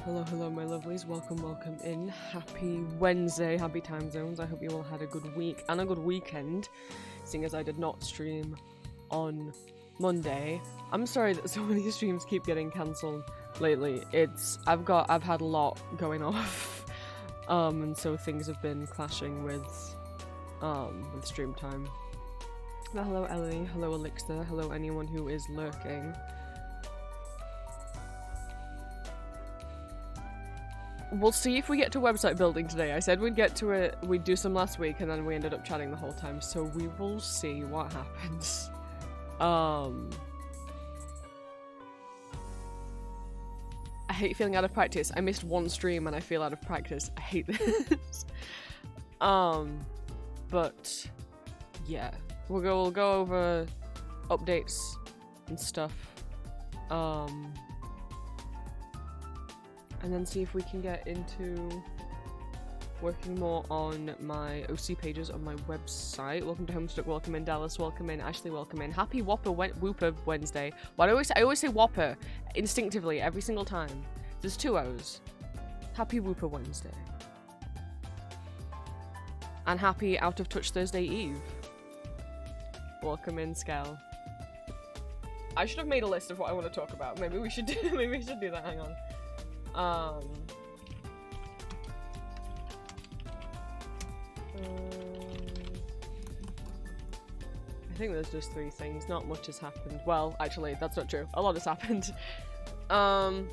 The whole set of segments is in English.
Hello, hello, my lovelies. Welcome, welcome in. Happy Wednesday, happy time zones. I hope you all had a good week and a good weekend, seeing as I did not stream on Monday. I'm sorry that so many streams keep getting cancelled lately. I've had a lot going off, and so things have been clashing with stream time. Well, hello, Ellie. Hello, Elixir. Hello, anyone who is lurking. We'll see if we get to website building today. I said we'd get to it, we'd do some last week, and then we ended up chatting the whole time, so we will see what happens. I hate feeling out of practice. I missed one stream and I feel out of practice. I hate this. But yeah, we'll go over updates and stuff. And then see if we can get into working more on my OC pages on my website. Welcome to Homestuck, welcome in Dallas, welcome in Ashley, welcome in. Happy Whooper Wednesday. Well, I always say Whopper instinctively every single time. There's two O's. Happy Whooper Wednesday. And happy Out of Touch Thursday Eve. Welcome in, Scal. I should have made a list of what I want to talk about. Maybe we should do that. Hang on. I think there's just three things. Not much has happened. Well, actually, that's not true. A lot has happened. So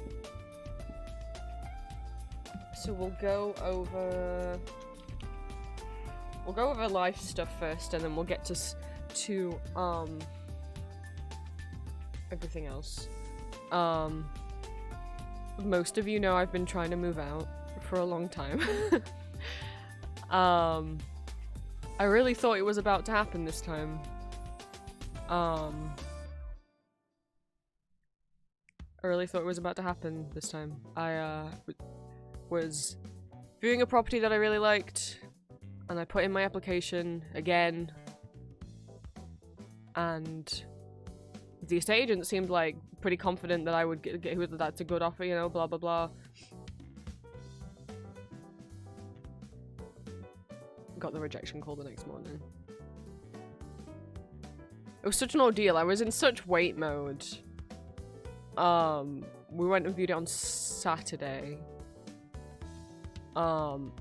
we'll go over life stuff first, and then we'll get to everything else. Most of you know I've been trying to move out for a long time. I really thought it was about to happen this time. I was viewing a property that I really liked, and I put in my application again, and the estate agent seemed like pretty confident that I would get that's a good offer, you know, blah blah blah. Got the rejection call the next morning. It was such an ordeal. I was in such wait mode. We went and viewed it on Saturday. And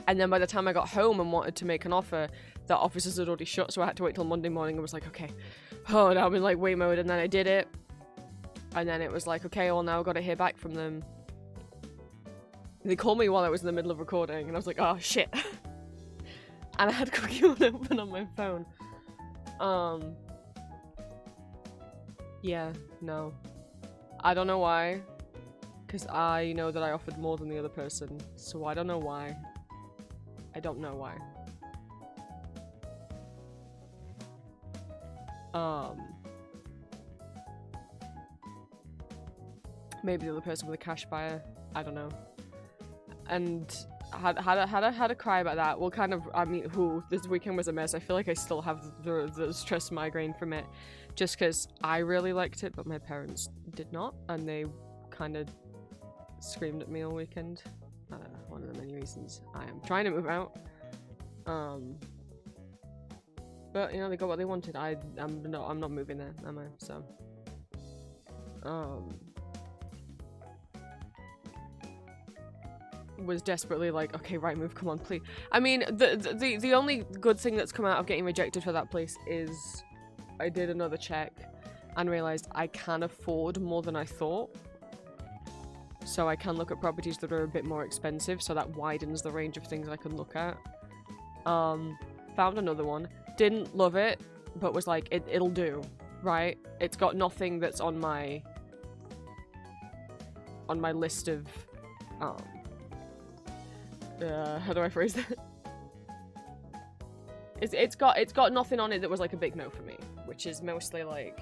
then by the time I got home and wanted to make an offer, the offices had already shut, so I had to wait till Monday morning. I was like, okay, oh, now I'm in like wait mode, and then I did it. And then it was like, okay, well now I've got to hear back from them. They called me while I was in the middle of recording, and I was like, oh shit. And I had Cookie One open on my phone. Yeah, no. I don't know why. Because I know that I offered more than the other person. So I don't know why. I don't know why. Maybe the other person with a cash buyer. I don't know. And had a cry about that. Well, kind of. I mean, this weekend was a mess. I feel like I still have the stress migraine from it, just because I really liked it, but my parents did not, and they kind of screamed at me all weekend. One of the many reasons I am trying to move out. But you know, they got what they wanted. I'm not moving there, am I? So was desperately like, okay, right move, come on, please. I mean, the only good thing that's come out of getting rejected for that place is I did another check and realized I can afford more than I thought. So I can look at properties that are a bit more expensive, so that widens the range of things I can look at. Found another one. Didn't love it, but was like, it'll do, right? It's got nothing that's on my list of, how do I phrase that? It's got nothing on it that was like a big no for me, which is mostly like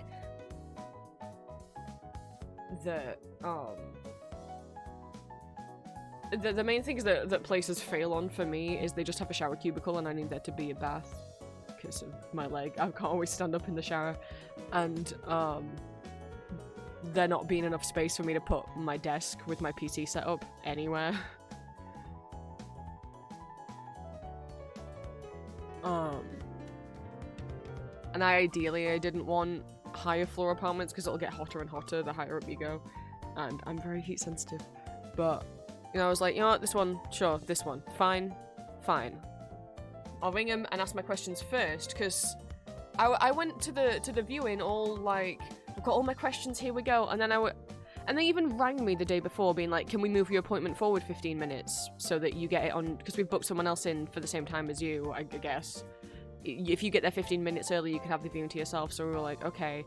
the main things that places fail on for me is they just have a shower cubicle and I need there to be a bath because of my leg. I can't always stand up in the shower, and there not being enough space for me to put my desk with my PC set up anywhere. And ideally I didn't want higher floor apartments because it'll get hotter and hotter the higher up you go, and I'm very heat sensitive. But you know, I was like, you know what, this one, sure, this one, fine. I'll ring him and ask my questions first, because I went to the viewing all like, I've got all my questions, here we go, and then and they even rang me the day before being like, can we move your appointment forward 15 minutes so that you get it on, because we've booked someone else in for the same time as you, I guess. If you get there 15 minutes early, you can have the viewing to yourself. So we were like, okay.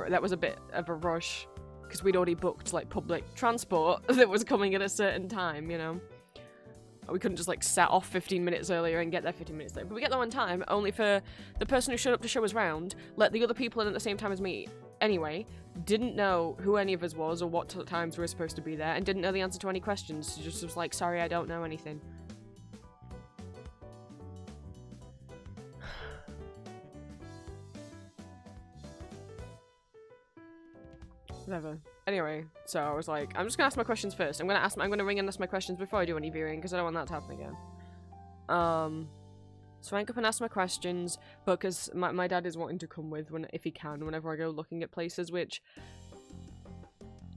That was a bit of a rush because we'd already booked like public transport that was coming at a certain time, you know. We couldn't just like set off 15 minutes earlier and get there 15 minutes later. But we get there on time, only for the person who showed up to show us round, let the other people in at the same time as me anyway, didn't know who any of us was or what times we were supposed to be there, and didn't know the answer to any questions. So just was like, sorry, I don't know anything. Whatever. Anyway, so I was like, I'm just gonna ask my questions first. I'm gonna ring and ask my questions before I do any viewing, because I don't want that to happen again. So I rank up and ask my questions, but because my dad is wanting to come with if he can, whenever I go looking at places, which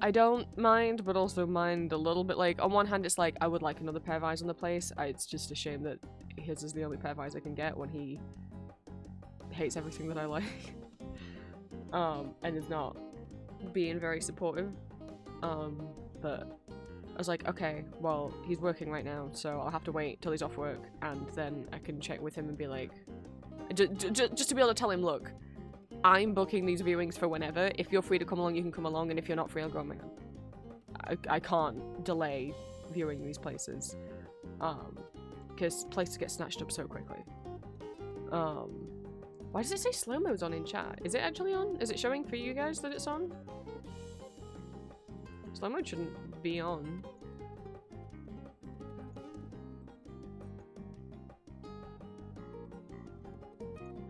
I don't mind, but also mind a little bit. Like, on one hand, it's like, I would like another pair of eyes on the place. It's just a shame that his is the only pair of eyes I can get when he hates everything that I like. And is not being very supportive. But I was like, okay, well, he's working right now, so I'll have to wait till he's off work, and then I can check with him and be like, just to be able to tell him, look, I'm booking these viewings for whenever. If you're free to come along, you can come along, and if you're not free, I'll go on my own. I can't delay viewing these places, because places get snatched up so quickly. Why does it say slow mode's on in chat? Is it actually on? Is it showing for you guys that it's on? Slow mode shouldn't be on.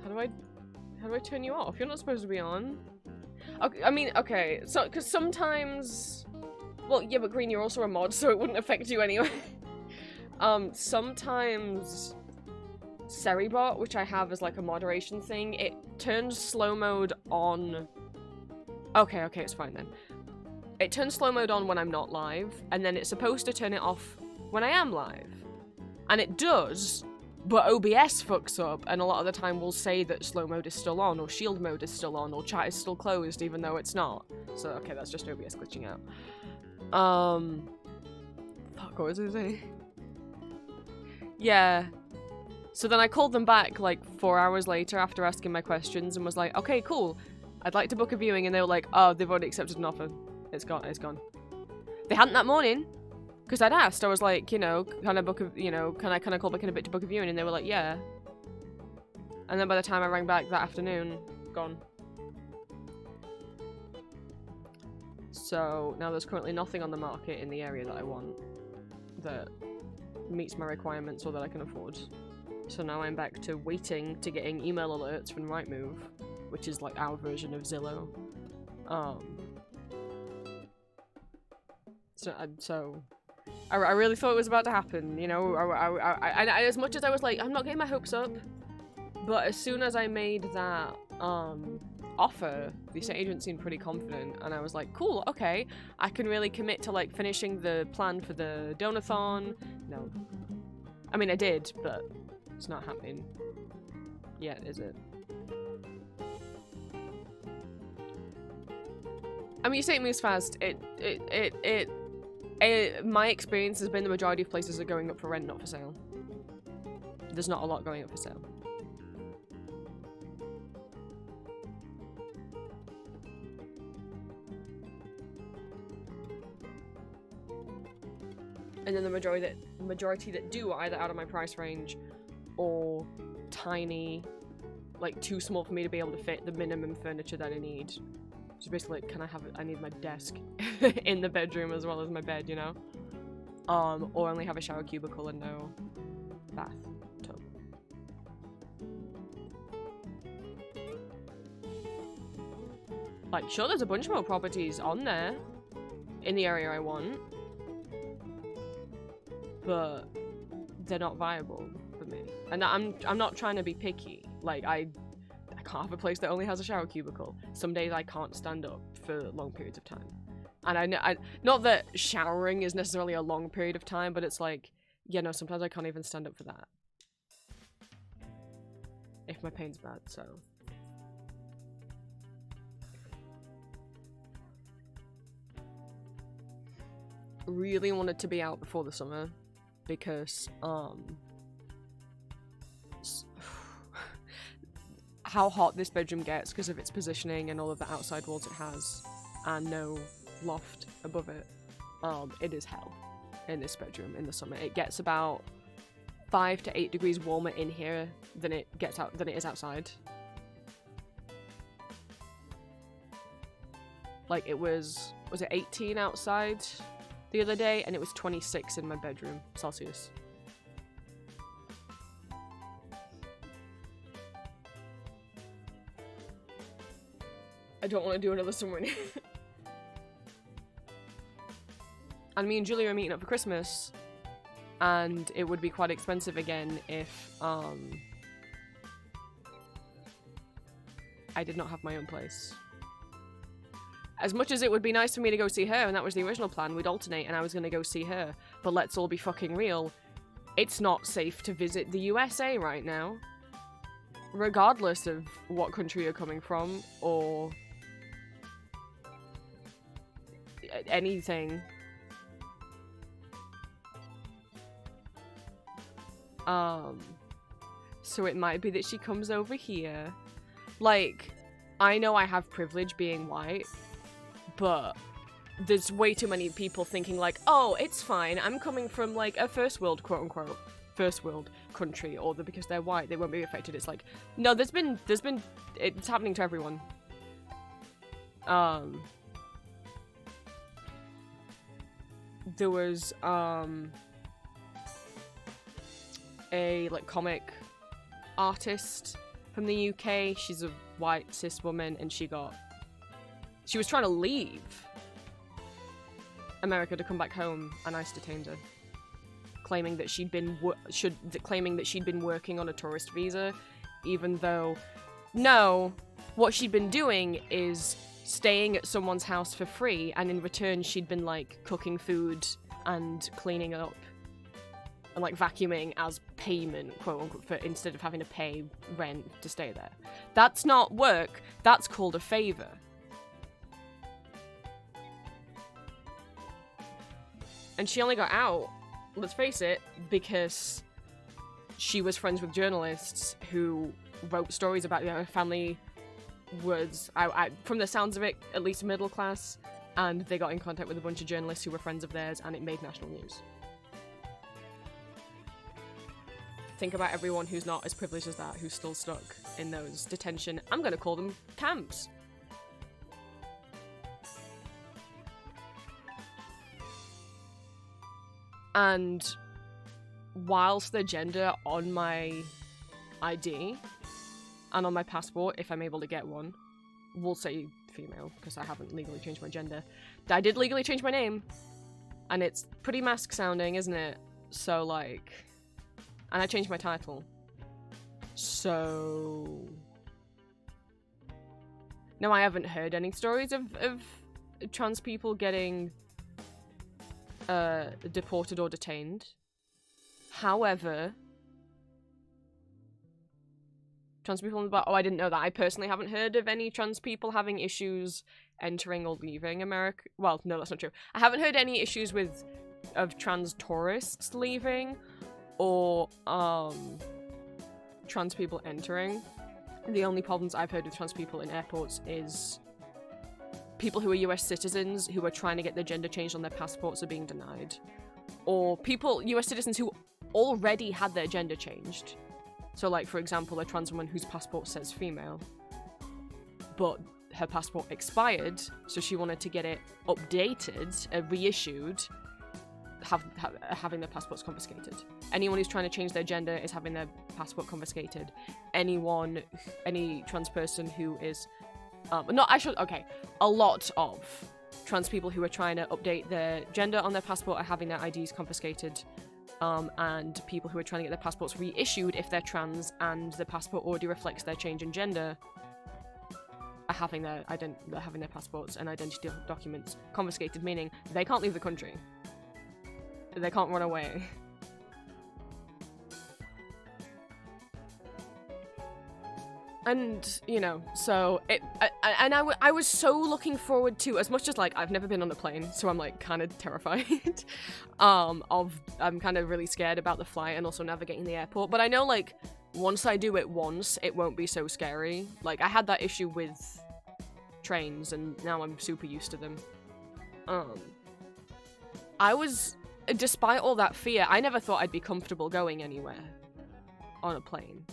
How do I turn you off? You're not supposed to be on. Okay, I mean, okay, so, because sometimes... Well, yeah, but Green, you're also a mod, so it wouldn't affect you anyway. Sometimes... Seribot, which I have as like a moderation thing, it turns slow mode on. Okay, it's fine then. It turns slow mode on when I'm not live, and then it's supposed to turn it off when I am live. And it does, but OBS fucks up, and a lot of the time will say that slow mode is still on, or shield mode is still on, or chat is still closed, even though it's not. So, okay, that's just OBS glitching out. Fuck, what was I saying? Yeah. So then I called them back like 4 hours later after asking my questions and was like, okay, cool. I'd like to book a viewing, and they were like, oh, they've already accepted an offer. It's gone. They hadn't that morning, because I'd asked. I was like, you know, can I book a, you know, can I call back in a bit to book a viewing? And they were like, yeah. And then by the time I rang back that afternoon, gone. So now there's currently nothing on the market in the area that I want that meets my requirements or that I can afford. So now I'm back to waiting to getting email alerts from Rightmove, which is like our version of Zillow. So I really thought it was about to happen, you know. I as much as I was like, I'm not getting my hopes up, but as soon as I made that offer, the estate agent seemed pretty confident, and I was like, cool, okay, I can really commit to like finishing the plan for the donathon. No, I mean I did, but it's not happening yet, is it? I mean, you say it moves fast. My experience has been the majority of places are going up for rent, not for sale. There's not a lot going up for sale. And then the majority that do are either out of my price range or tiny, like too small for me to be able to fit the minimum furniture that I need. So basically, like, I need my desk in the bedroom as well as my bed, you know? Or only have a shower cubicle and no bath tub. Like, sure, there's a bunch more properties on there in the area I want, but they're not viable for me. And I'm not trying to be picky. Like, I can't have a place that only has a shower cubicle. Some days I can't stand up for long periods of time. And I know, not that showering is necessarily a long period of time, but it's like, yeah, no, sometimes I can't even stand up for that. If my pain's bad, so. Really wanted to be out before the summer because, how hot this bedroom gets because of its positioning and all of the outside walls it has and no loft above it. It is hell in this bedroom in the summer. It gets about 5 to 8 degrees warmer in here than it is outside. Like, it was it 18 outside the other day, and it was 26 in my bedroom Celsius. I don't want to do another summer in here. And me and Julie are meeting up for Christmas, and it would be quite expensive again if I did not have my own place. As much as it would be nice for me to go see her, and that was the original plan, we'd alternate and I was going to go see her, but let's all be fucking real, it's not safe to visit the USA right now. Regardless of what country you're coming from, or anything. So it might be that she comes over here. Like, I know I have privilege being white, but there's way too many people thinking like, oh, it's fine, I'm coming from like a first world, quote unquote, first world country, or because they're white, they won't be affected. It's like, no, there's been, it's happening to everyone. There was, a, like, comic artist from the UK. She's a white cis woman, and she was trying to leave America to come back home, and ICE detained her, claiming that she'd been working on a tourist visa, even though, no, what she'd been doing is staying at someone's house for free, and in return she'd been like cooking food and cleaning up and like vacuuming as payment, quote unquote, for instead of having to pay rent to stay there. That's not work, that's called a favor. And she only got out, let's face it, because she was friends with journalists who wrote stories about, you know, her family was, from the sounds of it, at least middle class, and they got in contact with a bunch of journalists who were friends of theirs, and it made national news. Think about everyone who's not as privileged as that, who's still stuck in those detention, I'm gonna call them camps. And whilst the gender on my ID and on my passport, if I'm able to get one, will say female, because I haven't legally changed my gender. I did legally change my name, and it's pretty mask sounding, isn't it? So, like, and I changed my title. So, no, I haven't heard any stories of trans people getting deported or detained. However, trans people on the bar, oh, I didn't know that. I personally haven't heard of any trans people having issues entering or leaving America. Well, no, that's not true. I haven't heard any issues of trans tourists leaving or trans people entering. The only problems I've heard with trans people in airports is people who are US citizens who are trying to get their gender changed on their passports are being denied. Or US citizens who already had their gender changed. So, like, for example, a trans woman whose passport says female, but her passport expired, so she wanted to get it updated, reissued, having their passports confiscated. Anyone who's trying to change their gender is having their passport confiscated. Any trans person who is A lot of trans people who are trying to update their gender on their passport are having their IDs confiscated. And people who are trying to get their passports reissued if they're trans and the passport already reflects their change in gender are having their passports and identity documents confiscated, meaning they can't leave the country. They can't run away. And, you know, so I was so looking forward to, as much as, like, I've never been on a plane, so I'm, like, kind of terrified, I'm kind of really scared about the flight and also navigating the airport, but I know, like, once I do it once, it won't be so scary. Like, I had that issue with trains, and now I'm super used to them. Despite all that fear, I never thought I'd be comfortable going anywhere on a plane.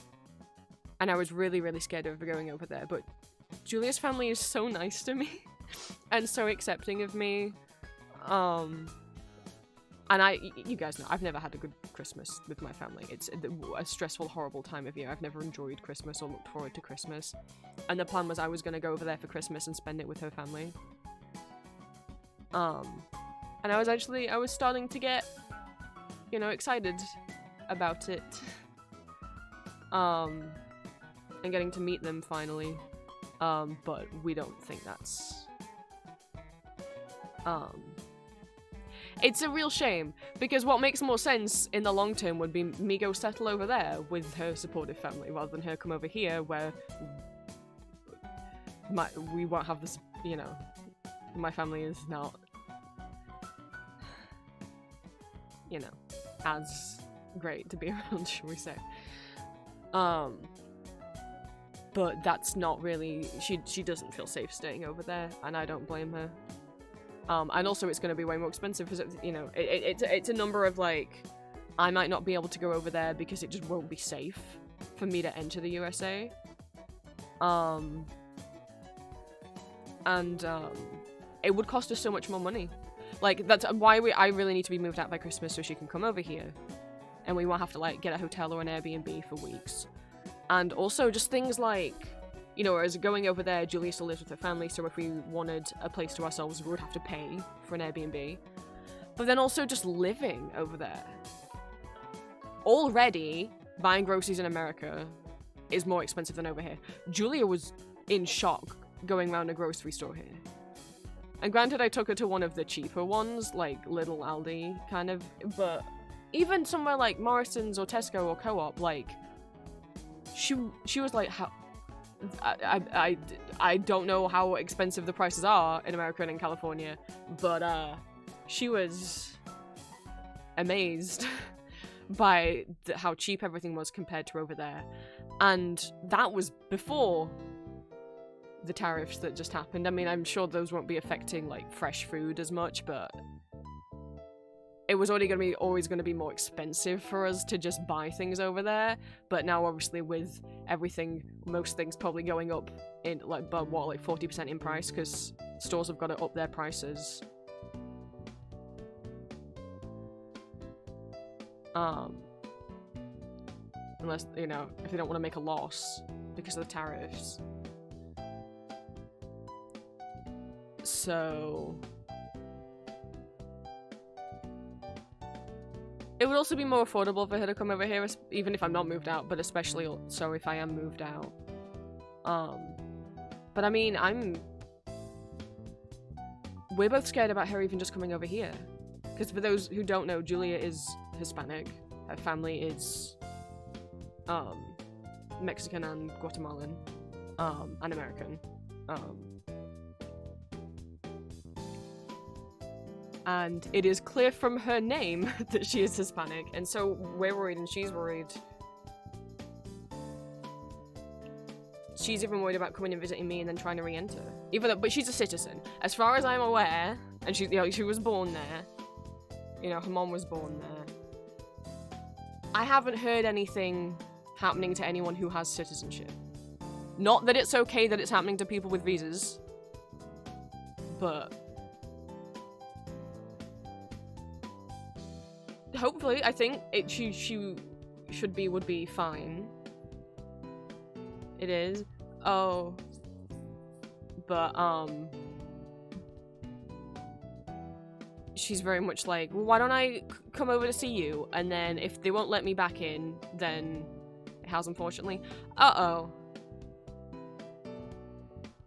And I was really, really scared of going over there, but Julia's family is so nice to me and so accepting of me. And you guys know, I've never had a good Christmas with my family. It's a stressful, horrible time of year. I've never enjoyed Christmas or looked forward to Christmas. And the plan was I was going to go over there for Christmas and spend it with her family. And I was starting to get, you know, excited about it. And getting to meet them finally. But we don't think that's... It's a real shame, because what makes more sense in the long term would be me go settle over there with her supportive family, rather than her come over here where we won't have this, you know, my family is not, you know, as great to be around, shall we say. But that's not really, she doesn't feel safe staying over there, and I don't blame her. And also it's going to be way more expensive, because, you know, it's a number of, like, I might not be able to go over there because it just won't be safe for me to enter the USA. It would cost us so much more money. Like, that's why I really need to be moved out by Christmas so she can come over here. And we won't have to, like, get a hotel or an Airbnb for weeks. And also just things like, you know, whereas going over there, Julia still lives with her family, so if we wanted a place to ourselves, we would have to pay for an Airbnb. But then also just living over there. Already, buying groceries in America is more expensive than over here. Julia was in shock going around a grocery store here. And granted, I took her to one of the cheaper ones, like Little Aldi, kind of, but even somewhere like Morrison's or Tesco or Co-op, like, she was like, how... I don't know how expensive the prices are in America and in California, but she was amazed by how cheap everything was compared to over there. And that was before the tariffs that just happened. I mean, I'm sure those won't be affecting, like, fresh food as much, but it was always going to be more expensive for us to just buy things over there. But now, obviously, with everything, most things probably going up in, like, but what, like 40% in price, because stores have got to up their prices. Unless, you know, if they don't want to make a loss because of the tariffs. So it would also be more affordable for her to come over here, even if I'm not moved out, but especially so if I am moved out. But I mean, we're both scared about her even just coming over here. Because for those who don't know, Julia is Hispanic. Her family is Mexican and Guatemalan, and American. And it is clear from her name that she is Hispanic, and so we're worried and she's worried. She's even worried about coming and visiting me and then trying to re-enter. But she's a citizen. As far as I'm aware, and she was born there. You know, her mom was born there. I haven't heard anything happening to anyone who has citizenship. Not that it's okay that it's happening to people with visas, but hopefully, I think she would be fine. It is. Oh. but she's very much like, well, why don't I come over to see you, and then if they won't let me back in, then it has, unfortunately. Uh-oh.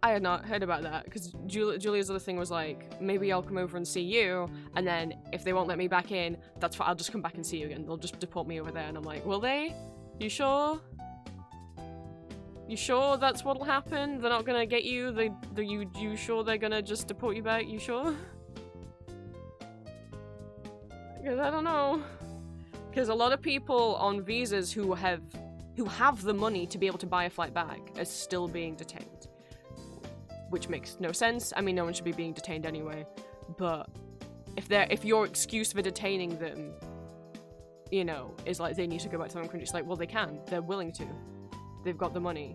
I had not heard about that, because Julia's other thing was like, maybe I'll come over and see you, and then if they won't let me back in, that's fine, I'll just come back and see you again. They'll just deport me over there. And I'm like, will they? You sure? You sure that's what'll happen? They're not gonna get you? You sure they're gonna just deport you back? You sure? Because I don't know. Because a lot of people on visas who have the money to be able to buy a flight back are still being detained. Which makes no sense. I mean, no one should be being detained anyway. But if your excuse for detaining them, you know, is like they need to go back to their own country, it's like, well, they can. They're willing to. They've got the money.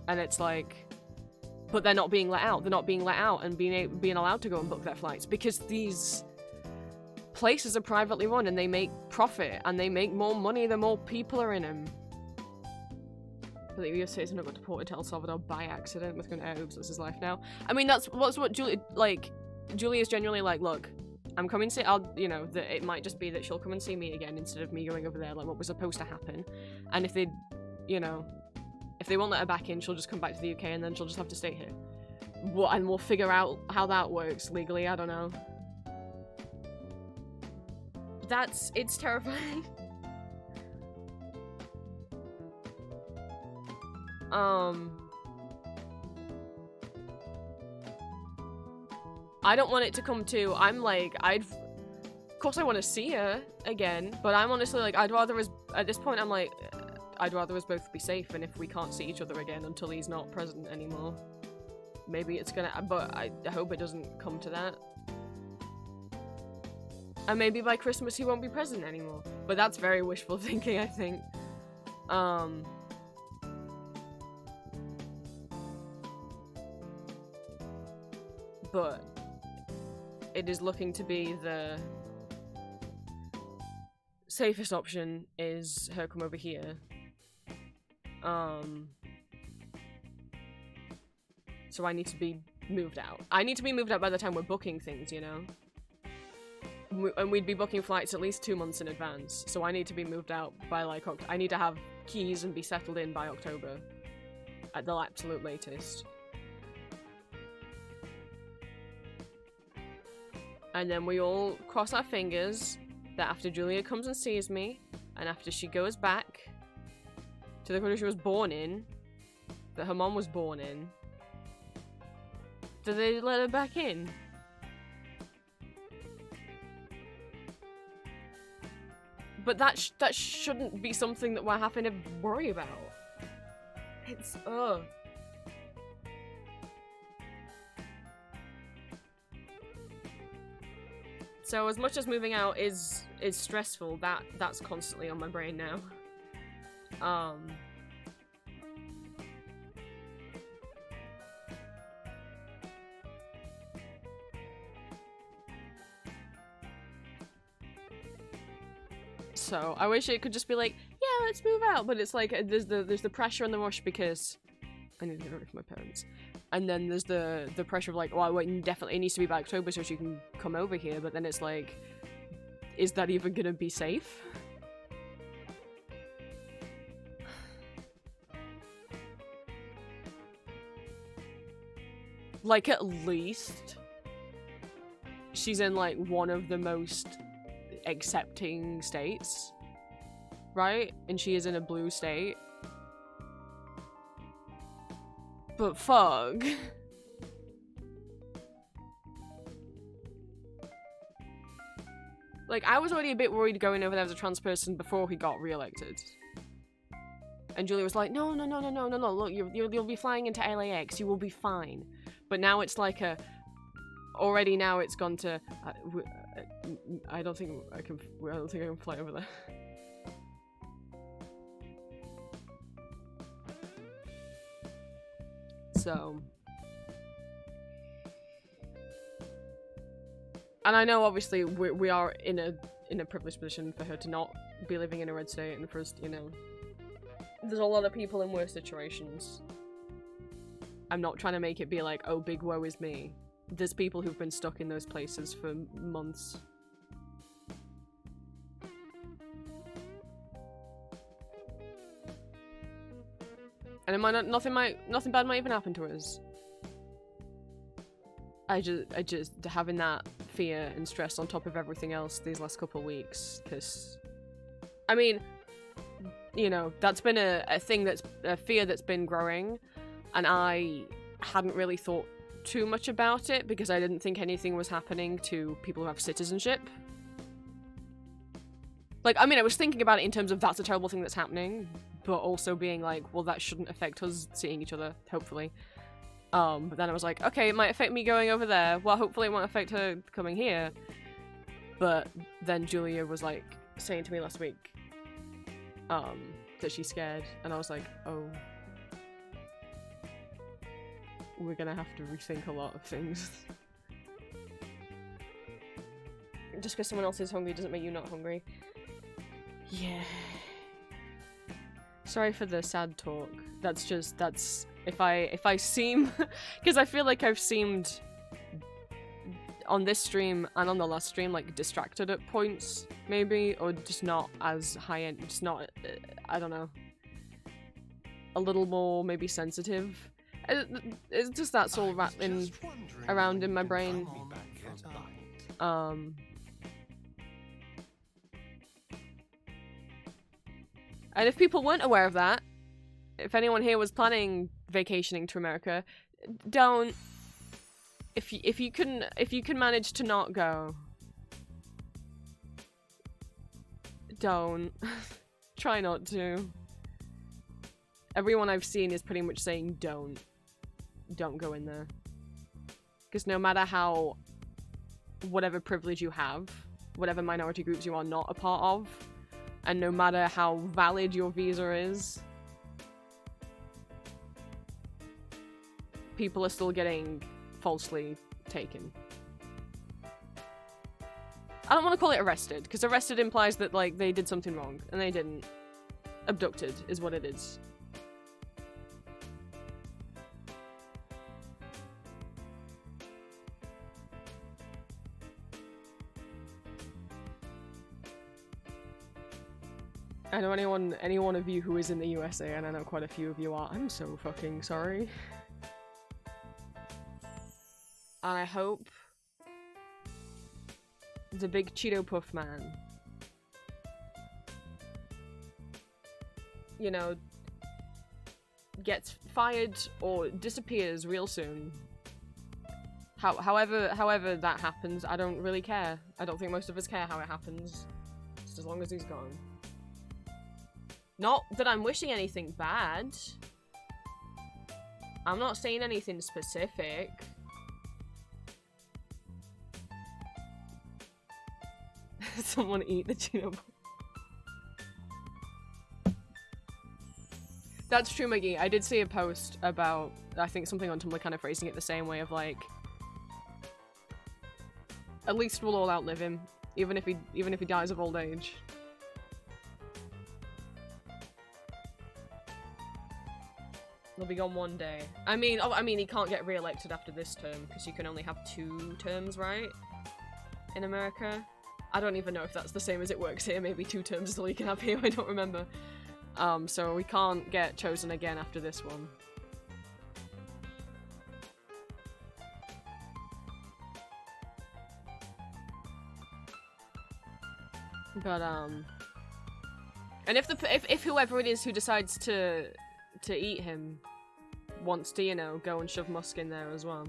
And it's like, but they're not being let out. They're not being let out and being allowed to go and book their flights because these places are privately run and they make profit and they make more money the more people are in them. The US citizen got deported to El Salvador by accident with going, oops, this is life now. I mean, that's what Julie, like, Julie is genuinely like, look, I'm coming to, you know, that it might just be that she'll come and see me again instead of me going over there, like what was supposed to happen. And if they, you know, if they won't let her back in, she'll just come back to the UK and then she'll just have to stay here. And we'll figure out how that works legally, I don't know. It's terrifying. I don't want it to come to, I'm like, of course I want to see her again, but I'm honestly like, at this point I'm like, I'd rather us both be safe, and if we can't see each other again until he's not present anymore, maybe it's gonna, but I hope it doesn't come to that. And maybe by Christmas he won't be present anymore, but that's very wishful thinking, I think. But it is looking to be the safest option is her come over here. So I need to be moved out. I need to be moved out by the time we're booking things, you know? And we'd be booking flights at least 2 months in advance. So I need to be moved out by like, I need to have keys and be settled in by October. At the absolute latest. And then we all cross our fingers that after Julia comes and sees me, and after she goes back to the country she was born in, that her mom was born in, do they let her back in? But that shouldn't be something that we're having to worry about. It's, ugh. So as much as moving out is stressful, that's constantly on my brain now. So I wish it could just be like, yeah, let's move out, but it's like there's the pressure and the rush because I need to get rid of my parents. And then there's the pressure of like, well, it definitely needs to be by October so she can come over here, but then it's like, is that even gonna be safe? Like, at least she's in like one of the most accepting states, right? And she is in a blue state. But fuck. Like, I was already a bit worried going over there as a trans person before he got re-elected. And Julia was like, no, look, you'll be flying into LAX, you will be fine. But now it's like already now it's gone to, I don't think I can fly over there. So, and I know obviously we are in a privileged position for her to not be living in a red state and for us, you know, there's a lot of people in worse situations. I'm not trying to make it be like, oh, big woe is me. There's people who've been stuck in those places for months. And it might not, nothing bad might even happen to us. I just having that fear and stress on top of everything else these last couple of weeks, because, I mean, you know, that's been a fear that's been growing, and I hadn't really thought too much about it because I didn't think anything was happening to people who have citizenship. Like, I mean, I was thinking about it in terms of that's a terrible thing that's happening, but also being like, well, that shouldn't affect us seeing each other, hopefully. But then I was like, okay, it might affect me going over there. Well, hopefully it won't affect her coming here. But then Julia was like saying to me last week, that she's scared, and I was like, oh, we're gonna have to rethink a lot of things. Just because someone else is hungry doesn't make you not hungry. Yeah. Sorry for the sad talk. That's if I seem, because I feel like I've seemed on this stream and on the last stream like distracted at points, maybe, or just not as high end, just not, I don't know, a little more maybe sensitive. It's just that's all rattling around in my brain. And if people weren't aware of that, if anyone here was planning vacationing to America, don't. If you can manage to not go, don't. Try not to. Everyone I've seen is pretty much saying don't go in there. Because no matter how, whatever privilege you have, whatever minority groups you are not a part of, and no matter how valid your visa is, people are still getting falsely taken. I don't want to call it arrested, because arrested implies that, like, they did something wrong, and they didn't. Abducted is what it is. I know any one of you who is in the USA, and I know quite a few of you are. I'm so fucking sorry. And I hope the big Cheeto Puff man, you know, gets fired or disappears real soon. However that happens, I don't really care. I don't think most of us care how it happens, just as long as he's gone. Not that I'm wishing anything bad. I'm not saying anything specific. Someone eat the Cheeto Puff. That's true, Maggie. I did see a post about, I think, something on Tumblr kind of phrasing it the same way of like, at least we'll all outlive him, even if he dies of old age. He'll be gone one day. I mean, he can't get re-elected after this term because you can only have 2 terms, right? In America. I don't even know if that's the same as it works here. Maybe 2 terms is all you can have here. I don't remember. So we can't get chosen again after this one. But and if whoever it is who decides to eat him wants to, you know, go and shove Musk in there as well.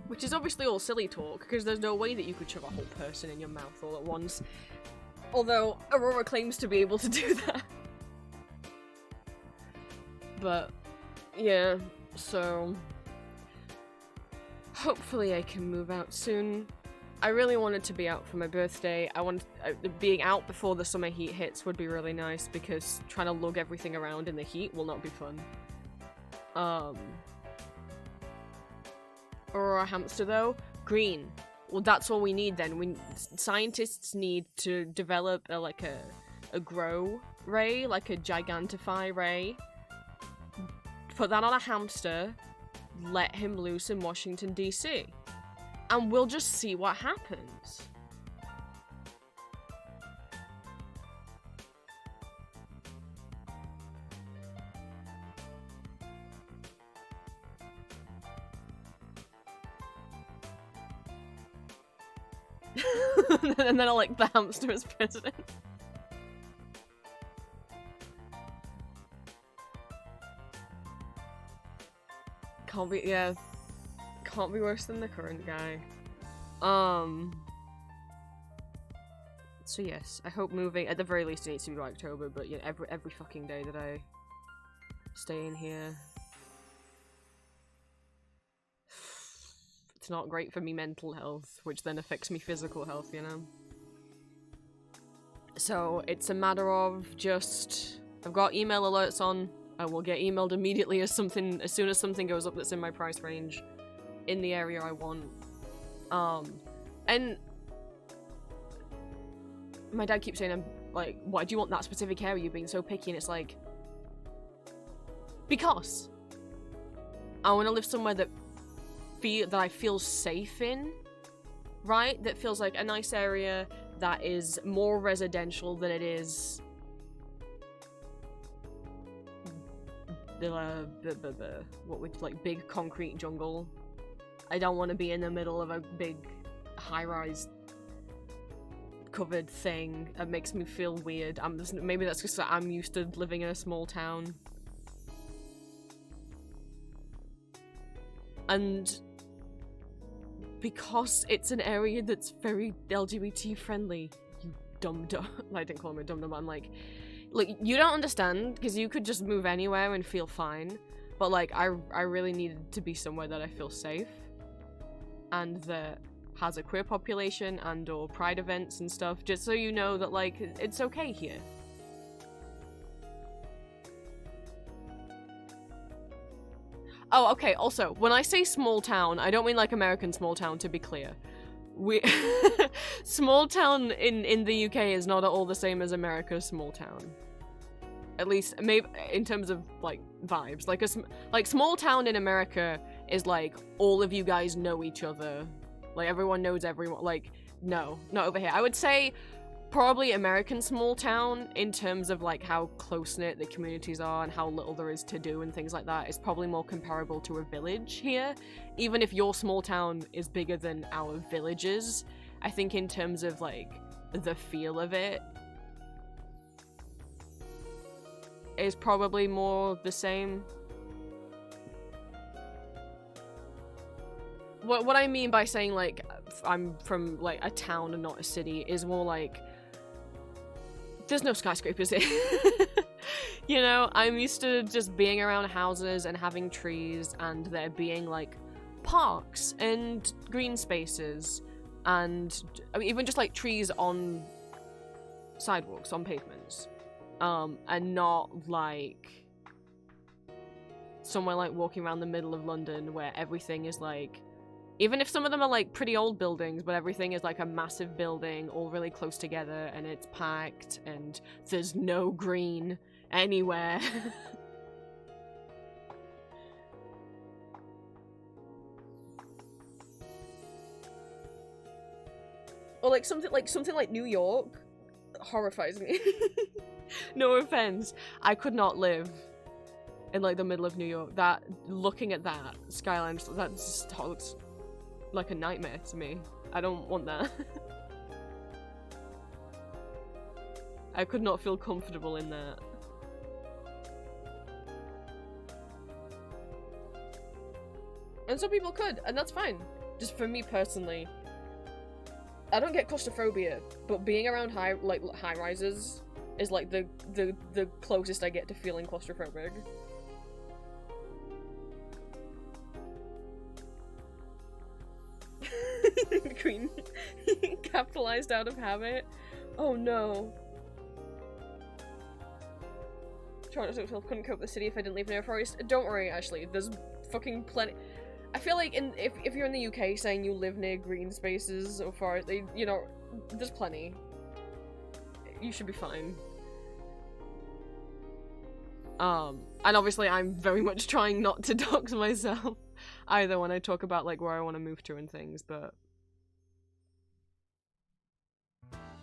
Which is obviously all silly talk, because there's no way that you could shove a whole person in your mouth all at once. Although Aurora claims to be able to do that. But, yeah, so hopefully I can move out soon. I really wanted to be out for my birthday. Being out before the summer heat hits would be really nice, because trying to lug everything around in the heat will not be fun. Aurora hamster though, green. Well, that's what we need then. Scientists need to develop a grow ray, like a gigantify ray. Put that on a hamster, let him loose in Washington, D.C. And we'll just see what happens. And then I'll like the hamster as president. Can't be worse than the current guy. So yes, I hope moving, at the very least it needs to be by October, but yeah, every fucking day that I stay in here, it's not great for me mental health, which then affects me physical health, you know? So it's a matter of just, I've got email alerts on, I will get emailed immediately as soon as something goes up that's in my price range, in the area I want. And my dad keeps saying, I'm like, why do you want that specific area? You're being so picky, and it's like, because I want to live somewhere that I feel safe in, right? That feels like a nice area that is more residential than it is what would like big concrete jungle. I don't want to be in the middle of a big high-rise covered thing. That makes me feel weird. Maybe that's just that I'm used to living in a small town. And because it's an area that's very LGBT friendly, you dum-dum. I didn't call him a dum-dum, but I'm like, you don't understand, because you could just move anywhere and feel fine, but like, I really needed to be somewhere that I feel safe, and that has a queer population and or pride events and stuff, just so you know that like, it's okay here. Oh, okay, also, when I say small town, I don't mean like American small town, to be clear. Small town in the UK is not at all the same as America's small town. At least, maybe in terms of like vibes. Like small town in America is like all of you guys know each other. Like everyone knows everyone. Like no, not over here. I would say probably American small town in terms of like how close-knit the communities are and how little there is to do and things like that is probably more comparable to a village here. Even if your small town is bigger than our villages, I think in terms of like the feel of it is probably more the same. What I mean by saying like I'm from like a town and not a city is more like there's no skyscrapers here. You know, I'm used to just being around houses and having trees and there being like parks and green spaces and I mean, even just like trees on sidewalks, on pavements. And not like somewhere like walking around the middle of London where everything is like, even if some of them are like pretty old buildings, but everything is like a massive building all really close together and it's packed and there's no green anywhere. Or like something like New York horrifies me. No offense, I could not live in like the middle of New York. That looking at that skyline, that just looks like a nightmare to me. I don't want that. I could not feel comfortable in that. And some people could, and that's fine. Just for me personally, I don't get claustrophobia, but being around high rises is like the closest I get to feeling claustrophobic. Queen capitalized out of habit. Oh no. Toronto couldn't cope with the city if I didn't leave near a forest. Don't worry, Ashley. There's fucking plenty. I feel like if you're in the UK saying you live near green spaces or forest, you know, there's plenty. You should be fine. And obviously I'm very much trying not to dox myself either when I talk about like where I want to move to and things, but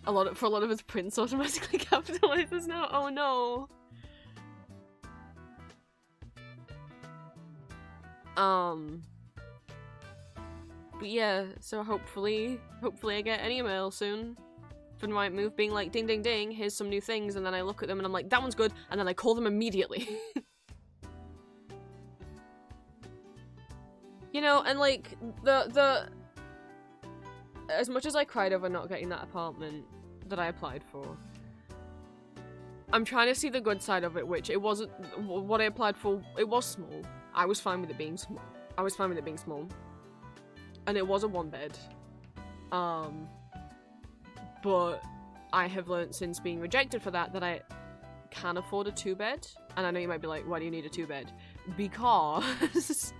for a lot of us, Prince automatically capitalizes now. Oh no. But yeah, so hopefully I get an email soon for the right move being like, ding ding ding, here's some new things, and then I look at them and I'm like, that one's good, and then I call them immediately. You know, and like, the as much as I cried over not getting that apartment that I applied for, I'm trying to see the good side of it, which it wasn't, what I applied for, it was small. I was fine with it being small. And it was a 1-bed. But I have learned since being rejected for that I can afford a 2-bed. And I know you might be like, why do you need a 2-bed? Because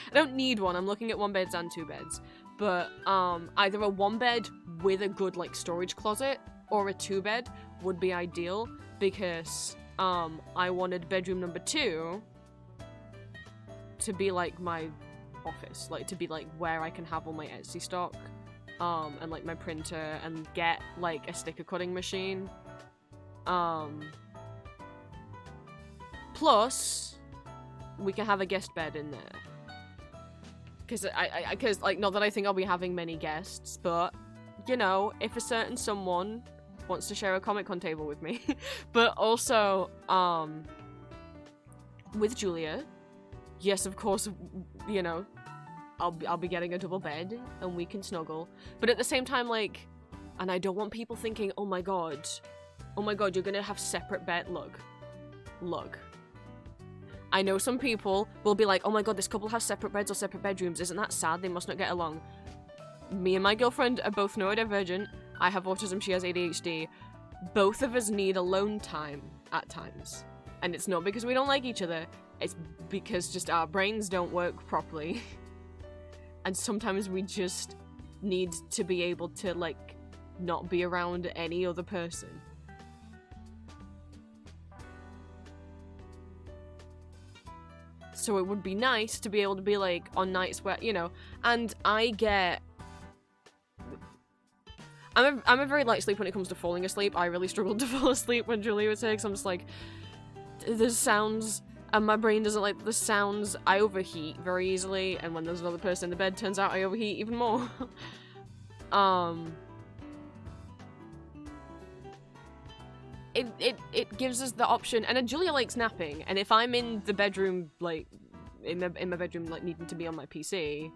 I don't need one. I'm looking at 1-beds and 2-beds. But either a 1-bed with a good like storage closet or a 2-bed would be ideal, because I wanted bedroom number 2 to be like my office, like to be like where I can have all my Etsy stock, and like my printer, and get like a sticker cutting machine. Plus, we can have a guest bed in there. Because like, not that I think I'll be having many guests, but you know, if a certain someone wants to share a Comic-Con table with me, but also with Julia, yes, of course, you know, I'll be getting a double bed and we can snuggle. But at the same time, like, and I don't want people thinking, oh my god, you're gonna have separate bed. Look. I know some people will be like, oh my god, this couple has separate beds or separate bedrooms. Isn't that sad? They must not get along. Me and my girlfriend are both neurodivergent. I have autism, she has ADHD. Both of us need alone time at times. And it's not because we don't like each other. It's because just our brains don't work properly. And sometimes we just need to be able to, like, not be around any other person. So it would be nice to be able to be, like, on nights where, you know, and I get... I'm a very light sleep when it comes to falling asleep. I really struggled to fall asleep when Julia was here, because I'm just like, there's sounds, and my brain doesn't like the sounds. I overheat very easily, and when there's another person in the bed, turns out I overheat even more. It gives us the option, and Julia likes napping, and if I'm in the bedroom, like, in my bedroom, like, needing to be on my PC,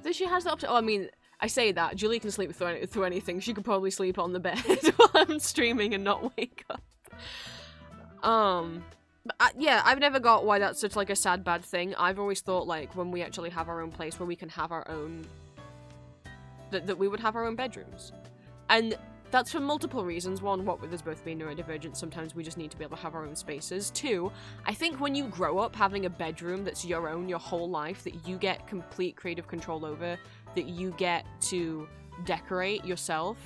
then she has the option. Oh, I mean, I say that, Julie can sleep through anything. She could probably sleep on the bed while I'm streaming and not wake up. Yeah, I've never got why that's such, like, a sad, bad thing. I've always thought, like, when we actually have our own place where we can have our own... That we would have our own bedrooms. And that's for multiple reasons. One, what with us both being neurodivergent, sometimes we just need to be able to have our own spaces. Two, I think when you grow up having a bedroom that's your own your whole life, that you get complete creative control over, that you get to decorate yourself,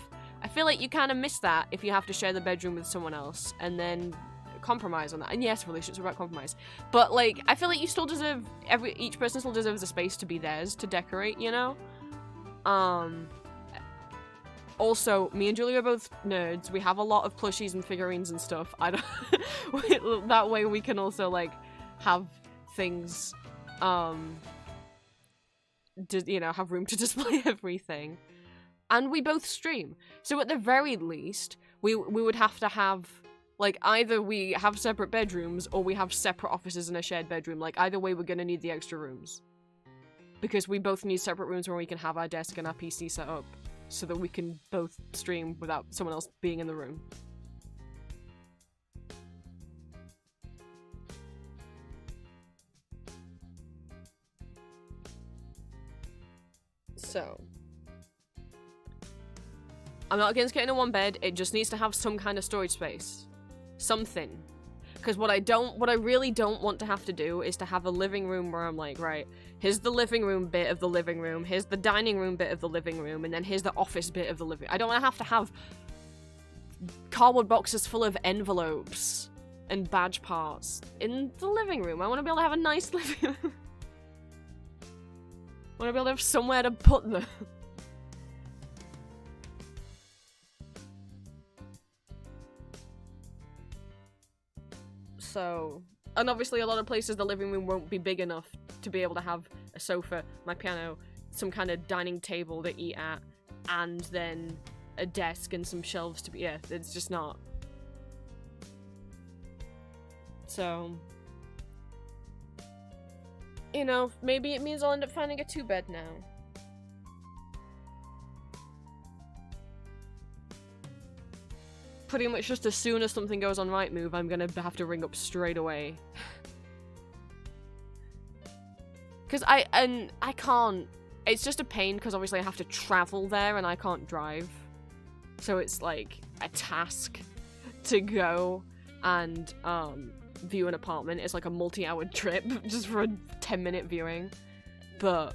I feel like you kind of miss that if you have to share the bedroom with someone else and then compromise on that. And yes, relationships are about compromise, but like, I feel like you still deserve, each person still deserves a space to be theirs, to decorate, you know? Also, me and Julie are both nerds. We have a lot of plushies and figurines and stuff. I don't... that way we can also, like, have things, you know, have room to display everything. And we both stream. So at the very least, we would have to have, like, either we have separate bedrooms or we have separate offices in a shared bedroom. Like, either way, we're gonna need the extra rooms. Because we both need separate rooms where we can have our desk and our PC set up, so that we can both stream without someone else being in the room. So, I'm not against getting a 1-bed, it just needs to have some kind of storage space. Something. Because what I really don't want to have to do is to have a living room where I'm like, right, here's the living room bit of the living room, here's the dining room bit of the living room, and then here's the office bit of the living room. I don't want to have cardboard boxes full of envelopes and badge parts in the living room. I want to be able to have a nice living room. I want to be able to have somewhere to put them. So, and obviously a lot of places the living room won't be big enough to be able to have a sofa, my piano, some kind of dining table to eat at, and then a desk and some shelves to be, yeah, it's just not. So, you know, maybe it means I'll end up finding a 2-bed now. Pretty much just as soon as something goes on Rightmove, I'm gonna have to ring up straight away. Because I can't, it's just a pain because obviously I have to travel there and I can't drive. So it's like a task to go and view an apartment. It's like a multi-hour trip just for a 10-minute viewing. But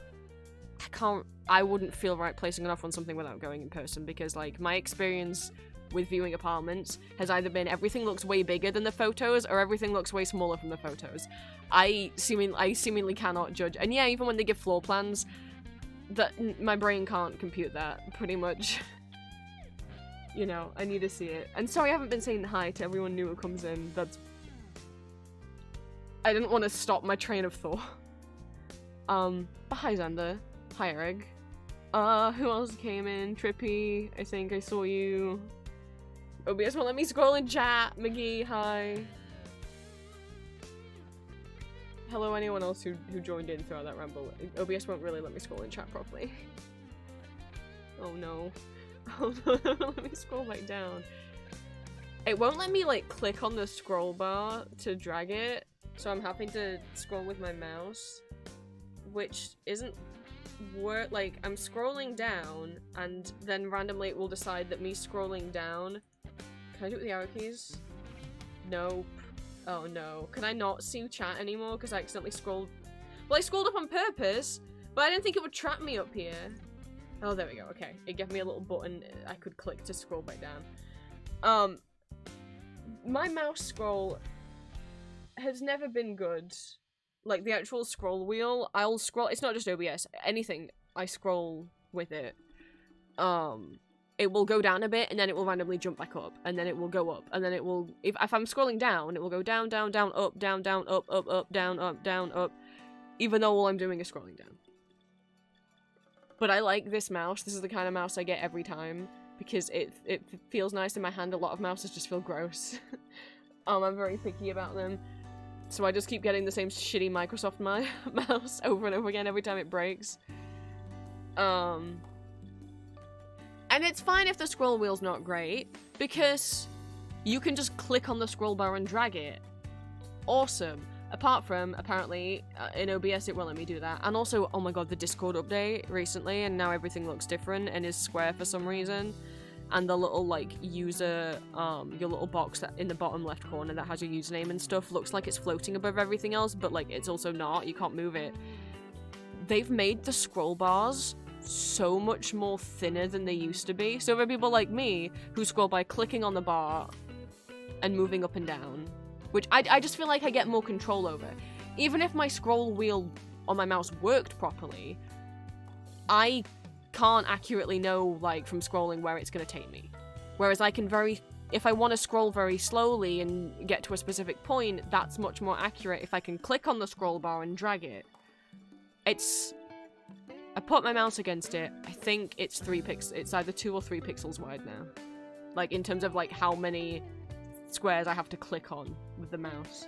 I wouldn't feel right placing an offer on something without going in person, because like my experience with viewing apartments has either been everything looks way bigger than the photos or everything looks way smaller from the photos. I seemingly cannot judge. And yeah, even when they give floor plans, my brain can't compute that, pretty much. You know, I need to see it. And sorry I haven't been saying hi to everyone new who comes in. I didn't want to stop my train of thought. But hi Xander. Hi Eric. Who else came in? Trippy, I think I saw you. OBS won't let me scroll in chat. McGee, hi. Hello, anyone else who joined in throughout that ramble. OBS won't really let me scroll in chat properly. Oh no. Oh no, let me scroll back down. It won't let me like click on the scroll bar to drag it, so I'm having to scroll with my mouse, which isn't work. Like, I'm scrolling down and then randomly it will decide that me scrolling down. Can I do it with the arrow keys? Nope. Oh no. Can I not see chat anymore because I accidentally scrolled? Well, I scrolled up on purpose, but I didn't think it would trap me up here. Oh, there we go. Okay. It gave me a little button I could click to scroll back down. My mouse scroll has never been good. Like, the actual scroll wheel, I'll scroll- it's not just OBS, anything I scroll with it. It will go down a bit, and then it will randomly jump back up, and then it will go up, and then it will- if I'm scrolling down, it will go down, down, down, up, down, down, up, down, up, even though all I'm doing is scrolling down. But I like this mouse. This is the kind of mouse I get every time, because it feels nice in my hand. A lot of mouses just feel gross. I'm very picky about them. So I just keep getting the same shitty Microsoft mouse over and over again every time it breaks. And it's fine if the scroll wheel's not great, because you can just click on the scroll bar and drag it. Awesome. Apart from, apparently, in OBS it won't let me do that. And also, oh my god, the Discord update recently, and now everything looks different and is square for some reason. And the little, like, user, your little box that in the bottom left corner that has your username and stuff looks like it's floating above everything else, but, like, it's also not. You can't move it. They've made the scroll bars so much more thinner than they used to be. So for people like me, who scroll by clicking on the bar and moving up and down, which I just feel like I get more control over. Even if my scroll wheel on my mouse worked properly, I can't accurately know, like, from scrolling where it's gonna take me. Whereas I can if I want to scroll very slowly and get to a specific point, that's much more accurate if I can click on the scroll bar and drag it. I put my mouse against it, I think it's it's either 2 or 3 pixels wide now. Like, in terms of, like, how many squares I have to click on with the mouse.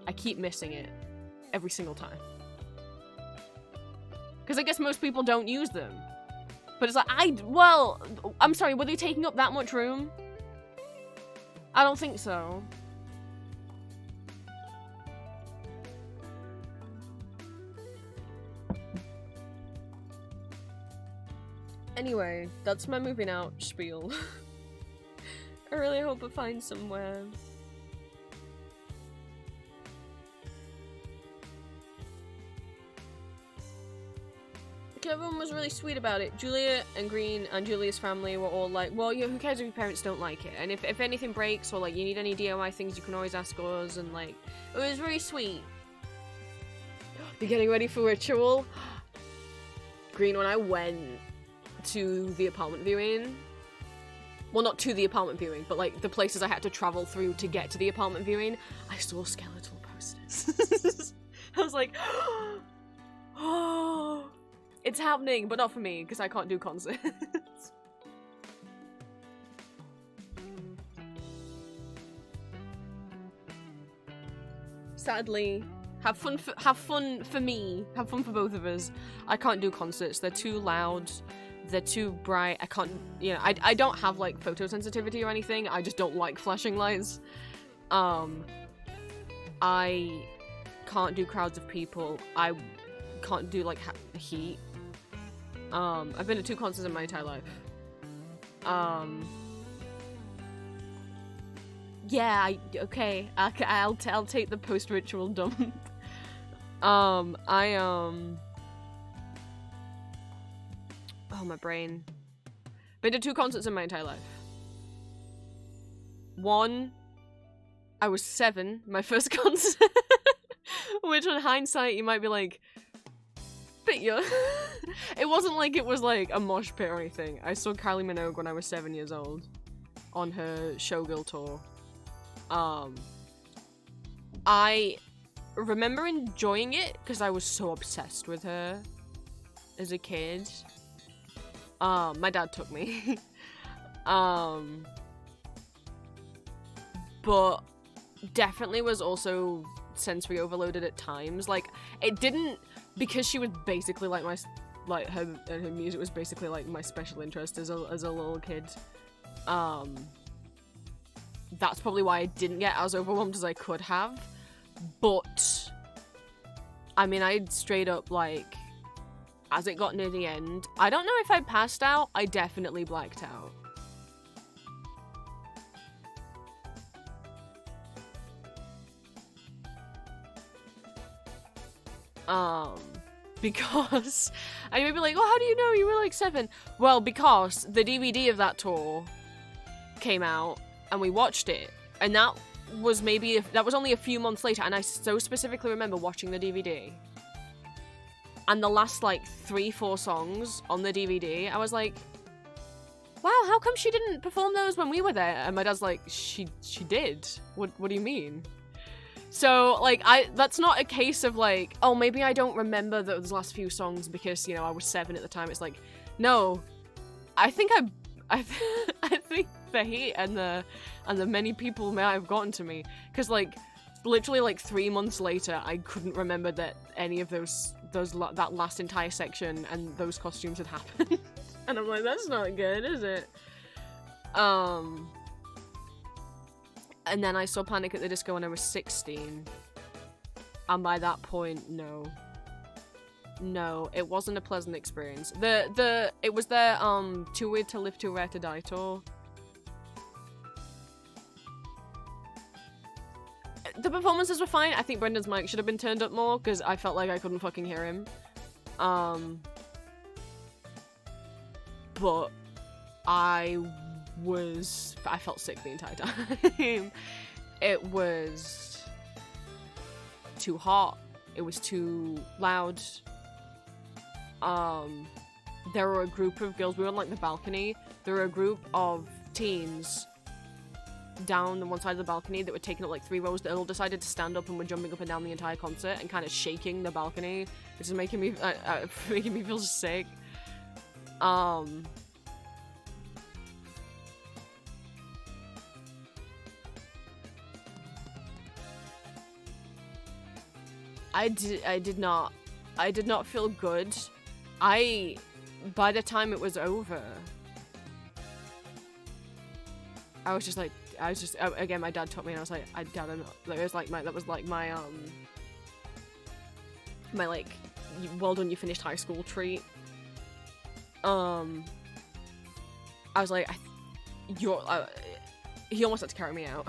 I keep missing it every single time. Because I guess most people don't use them. But it's like, well, I'm sorry, were they taking up that much room? I don't think so. Anyway, that's my moving out spiel. I really hope it finds somewhere. Everyone was really sweet about it. Julia and Green and Julia's family were all like, well, yeah, who cares if your parents don't like it? And if anything breaks or, like, you need any DIY things, you can always ask us. And, like, it was very sweet. They're getting ready for ritual. Green, when I went to the apartment viewing, well, not to the apartment viewing, but, like, the places I had to travel through to get to the apartment viewing, I saw skeletal posters. I was like, oh... It's happening, but not for me, because I can't do concerts. Sadly, have fun for me. Have fun for both of us. I can't do concerts. They're too loud. They're too bright. I can't, you know, I don't have, like, photosensitivity or anything. I just don't like flashing lights. I can't do crowds of people. I can't do, like, heat. I've been to 2 concerts in my entire life. Yeah, okay. I'll take the post-ritual dump. Oh, my brain. Been to 2 concerts in my entire life. One, I was 7, my first concert. Which, in hindsight, you might be like, bit young. It wasn't like it was like a mosh pit or anything. I saw Kylie Minogue when I was 7 years old on her Showgirl tour. I remember enjoying it because I was so obsessed with her as a kid. My dad took me. But definitely was also sensory overloaded at times. Like, it didn't, because she was basically like her music was basically like my special interest as a little kid. That's probably why I didn't get as overwhelmed as I could have. But I mean, I'd straight up, like, as it got near the end, I don't know if I passed out. I definitely blacked out. Because I may be like, well, how do you know you were like 7? Well, because the DVD of that tour came out and we watched it, and that was only a few months later, and I so specifically remember watching the DVD. And the last, like, 3-4 songs on the DVD, I was like, wow, how come she didn't perform those when we were there? And my dad's like, she did. What do you mean? So, like, that's not a case of, like, oh, maybe I don't remember those last few songs because, you know, I was 7 at the time. It's like, no, I think I think the hate and the many people may have gotten to me, because, like, literally, like, 3 months later, I couldn't remember that any of that last entire section and those costumes had happened. And I'm like, that's not good, is it? And then I saw Panic at the Disco when I was 16. And by that point, no. No, it wasn't a pleasant experience. It was their, Too Weird to Live, Too Rare to Die tour. The performances were fine. I think Brendan's mic should have been turned up more, because I felt like I couldn't fucking hear him. But I felt sick the entire time. It was too hot. It was too loud. There were a group of girls, we were on, like, the balcony. There were a group of teens down the one side of the balcony that were taking up, like, 3 rows that all decided to stand up and were jumping up and down the entire concert and kind of shaking the balcony, which is making me feel sick. I did not feel good. By the time it was over, I was just, again, my dad took me and I was like, Dad, I'm not, like, it was like that was like my like, well done, you finished high school treat. I was like, he almost had to carry me out.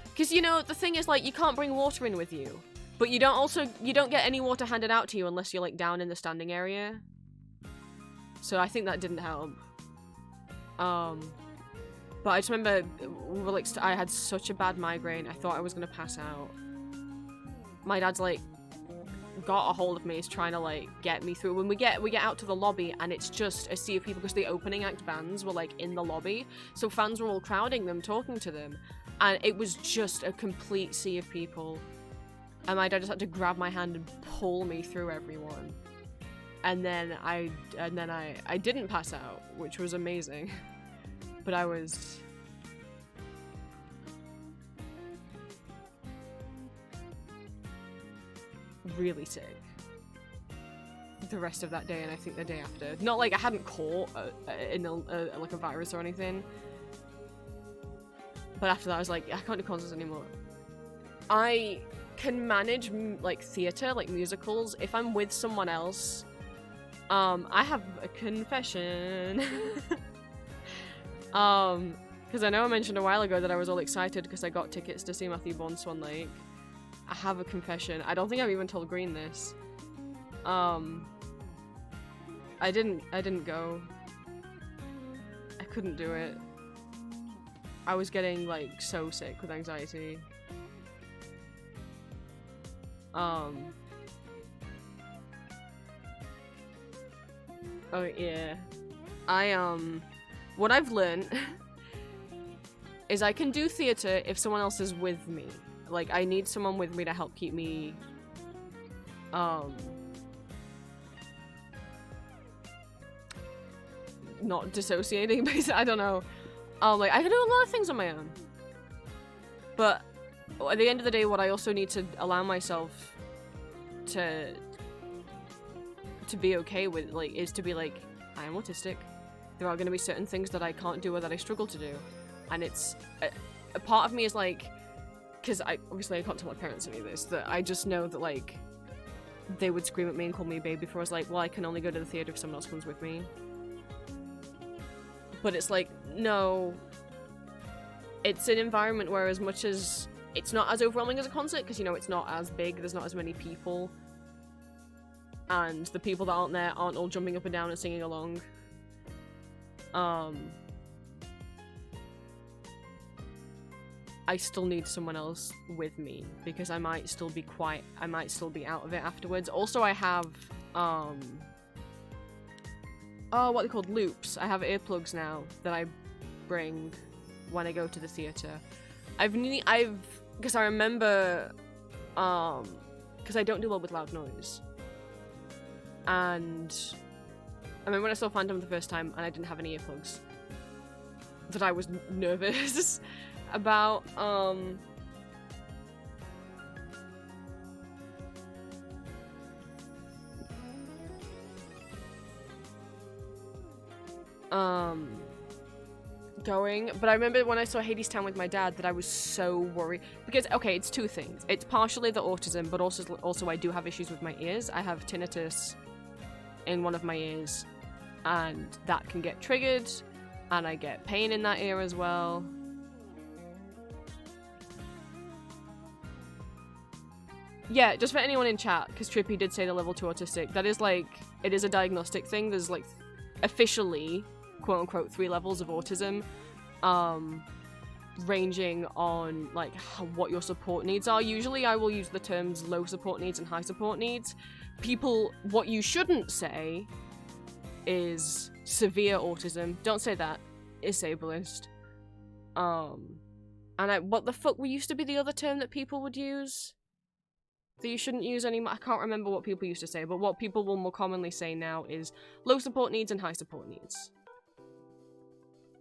Because, you know, the thing is, like, you can't bring water in with you. But you don't get any water handed out to you unless you're, like, down in the standing area. So I think that didn't help. But I just remember, I had such a bad migraine, I thought I was gonna pass out. My dad's, like, got a hold of me, is trying to, like, get me through. When we get out to the lobby, and it's just a sea of people, because the opening act bands were, like, in the lobby. So fans were all crowding them, talking to them. And it was just a complete sea of people. And my dad just had to grab my hand and pull me through everyone. And then I didn't pass out, which was amazing. But I was... really sick. The rest of that day, and I think the day after. Not like I hadn't caught like a virus or anything. But after that I was like, I can't do concerts anymore. I can manage like theatre, like musicals, if I'm with someone else. I have a confession. Because I know I mentioned a while ago that I was all excited because I got tickets to see Matthew Bourne Swan Lake. I have a confession. I don't think I've even told Green this. I didn't go. I couldn't do it. I was getting, like, so sick with anxiety. Oh, yeah. What I've learned is I can do theatre if someone else is with me. Like, I need someone with me to help keep me, not dissociating, basically. I don't know. Like, I can do a lot of things on my own. But at the end of the day, what I also need to allow myself to be okay with, like, is to be like, I am autistic. There are going to be certain things that I can't do or that I struggle to do. And it's, a part of me is like, because obviously I can't tell my parents any of this, that I just know that, like, they would scream at me and call me a baby before I was like, well, I can only go to the theatre if someone else comes with me. But it's like, no, it's an environment where as much as it's not as overwhelming as a concert, because, you know, it's not as big, there's not as many people, and the people that aren't there aren't all jumping up and down and singing along. I still need someone else with me, because I might still be out of it afterwards. Also, I have, what are they called? Loops. I have earplugs now that I bring when I go to the theatre. Because I remember, because I don't do well with loud noise. And I remember when I saw Phantom the first time and I didn't have any earplugs, that I was nervous about, going, but I remember when I saw Hadestown with my dad that I was so worried, because, okay, it's two things. It's partially the autism, but also I do have issues with my ears. I have tinnitus in one of my ears, and that can get triggered, and I get pain in that ear as well. Yeah, just for anyone in chat, because Trippy did say the level 2 autistic, that is, like, it is a diagnostic thing. There's, like, officially, quote-unquote, 3 levels of autism, ranging on, like, what your support needs are. Usually I will use the terms low support needs and high support needs. What you shouldn't say is severe autism. Don't say that. It's ableist. What the fuck used to be the other term that people would use? That you shouldn't use anymore. I can't remember what people used to say, but what people will more commonly say now is low support needs and high support needs.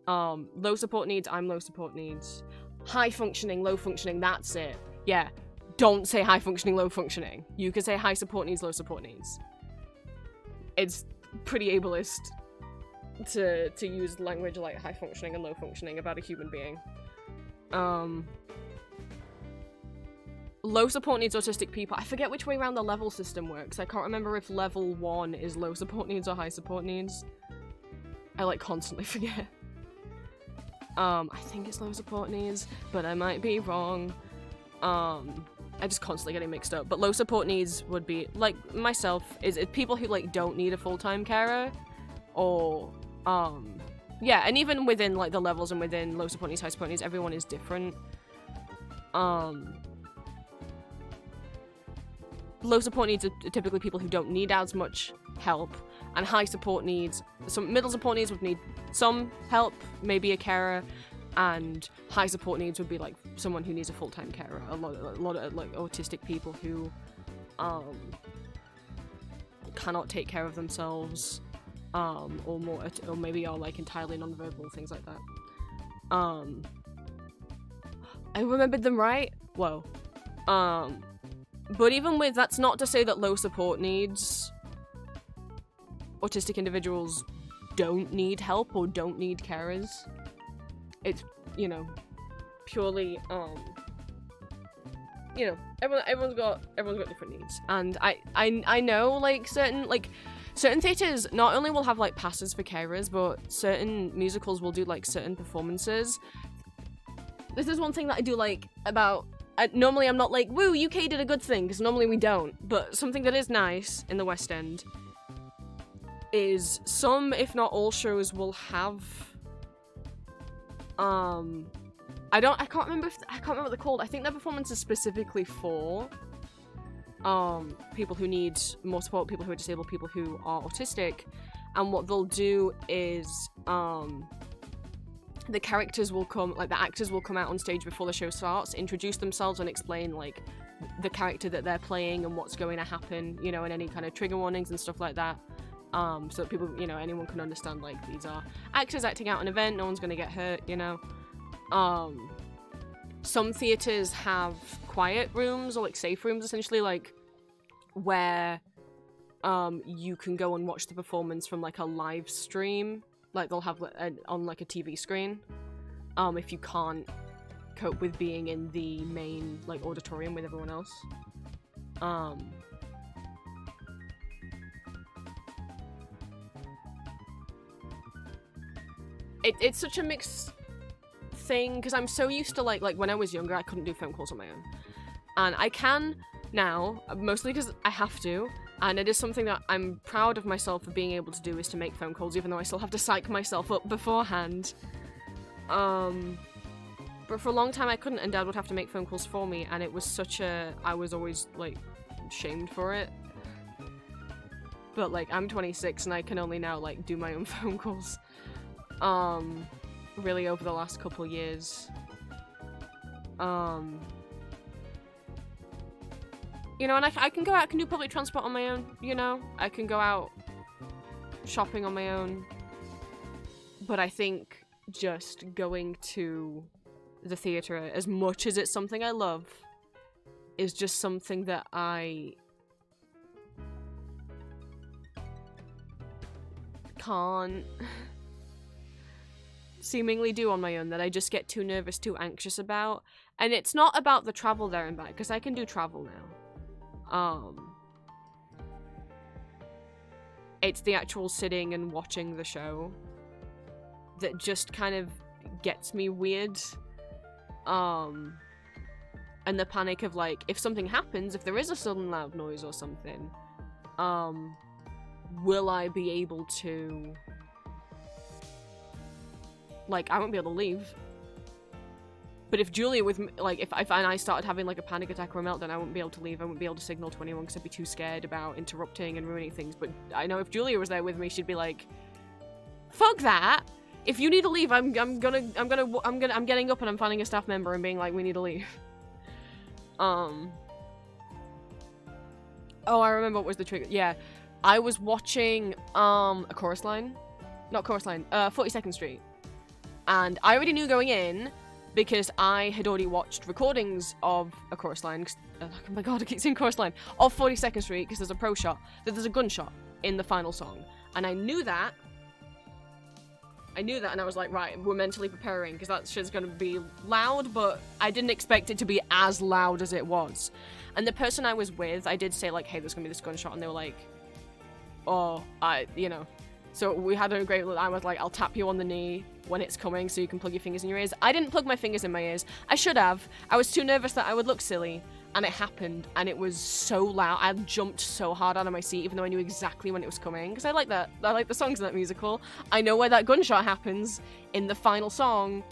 Low support needs, I'm low support needs. High functioning, low functioning, that's it. Yeah, don't say high functioning, low functioning. You can say high support needs, low support needs. It's pretty ableist to use language like high functioning and low functioning about a human being. Low support needs autistic people. I forget which way around the level system works. I can't remember if level 1 is low support needs or high support needs. I like constantly forget. I think it's low support needs, but I might be wrong. I just constantly getting mixed up. But low support needs would be, like, myself, is it people who, like, don't need a full-time carer, or, yeah, and even within, like, the levels and within low support needs, high support needs, everyone is different. Low support needs are typically people who don't need as much help, and high support needs, some middle support needs would need some help, maybe a carer, and high support needs would be like someone who needs a full-time carer. A lot of like autistic people who cannot take care of themselves, or maybe are like entirely non-verbal, things like that. I remembered them right. Whoa. But even with, that's not to say that low support needs autistic individuals don't need help or don't need carers. It's, you know, purely, you know, everyone's got different needs. And I know, like, certain theatres not only will have, like, passes for carers, but certain musicals will do, like, certain performances. This is one thing that I do like about, normally I'm not like, woo, UK did a good thing, because normally we don't, but something that is nice in the West End is some, if not all, shows will have, I can't remember what they're called. I think their performance is specifically for people who need more support, people who are disabled, people who are autistic, and what they'll do is the characters will come, like the actors will come out on stage before the show starts, introduce themselves and explain like the character that they're playing and what's going to happen, you know, and any kind of trigger warnings and stuff like that. So that people, you know, anyone can understand, like, these are actors acting out an event, no one's gonna get hurt, you know. Some theatres have quiet rooms, or like safe rooms, essentially, like, where you can go and watch the performance from like a live stream, like they'll have on like a TV screen, if you can't cope with being in the main like auditorium with everyone else. It's such a mixed thing, because I'm so used to, like when I was younger, I couldn't do phone calls on my own. And I can now, mostly because I have to, and it is something that I'm proud of myself for being able to do, is to make phone calls, even though I still have to psych myself up beforehand. But for a long time I couldn't, and Dad would have to make phone calls for me, and it was I was always, like, shamed for it. But, like, I'm 26 and I can only now, like, do my own phone calls. Really over the last couple years. You know, and I can go out, I can do public transport on my own, you know? I can go out shopping on my own. But I think just going to the theatre, as much as it's something I love, is just something that I can't seemingly do on my own, that I just get too nervous, too anxious about. And it's not about the travel there and back, because I can do travel now. It's the actual sitting and watching the show that just kind of gets me weird. And the panic of, like, if something happens, if there is a sudden loud noise or something, will I be able to, like, I won't be able to leave. But if Julia if I started having, like, a panic attack or a meltdown, I wouldn't be able to leave. I wouldn't be able to signal to anyone because I'd be too scared about interrupting and ruining things. But I know if Julia was there with me, she'd be like, fuck that! If you need to leave, I'm getting up and I'm finding a staff member and being like, we need to leave. Oh, I remember what was the trigger. Yeah, I was watching, a chorus line. Not chorus line, 42nd Street. And I already knew going in, because I had already watched recordings of a chorus line, oh my god, I keep saying chorus line, of 42nd Street, because there's a pro shot, that there's a gunshot in the final song. And I knew that, and I was like, right, we're mentally preparing, because that shit's gonna be loud, but I didn't expect it to be as loud as it was. And the person I was with, I did say, like, hey, there's gonna be this gunshot, and they were like, oh, you know, So we had a great little, I was like, I'll tap you on the knee when it's coming so you can plug your fingers in your ears. I didn't plug my fingers in my ears. I should have. I was too nervous that I would look silly. And it happened, and it was so loud. I jumped so hard out of my seat, even though I knew exactly when it was coming. Because I like that. I like the songs in that musical. I know where that gunshot happens in the final song.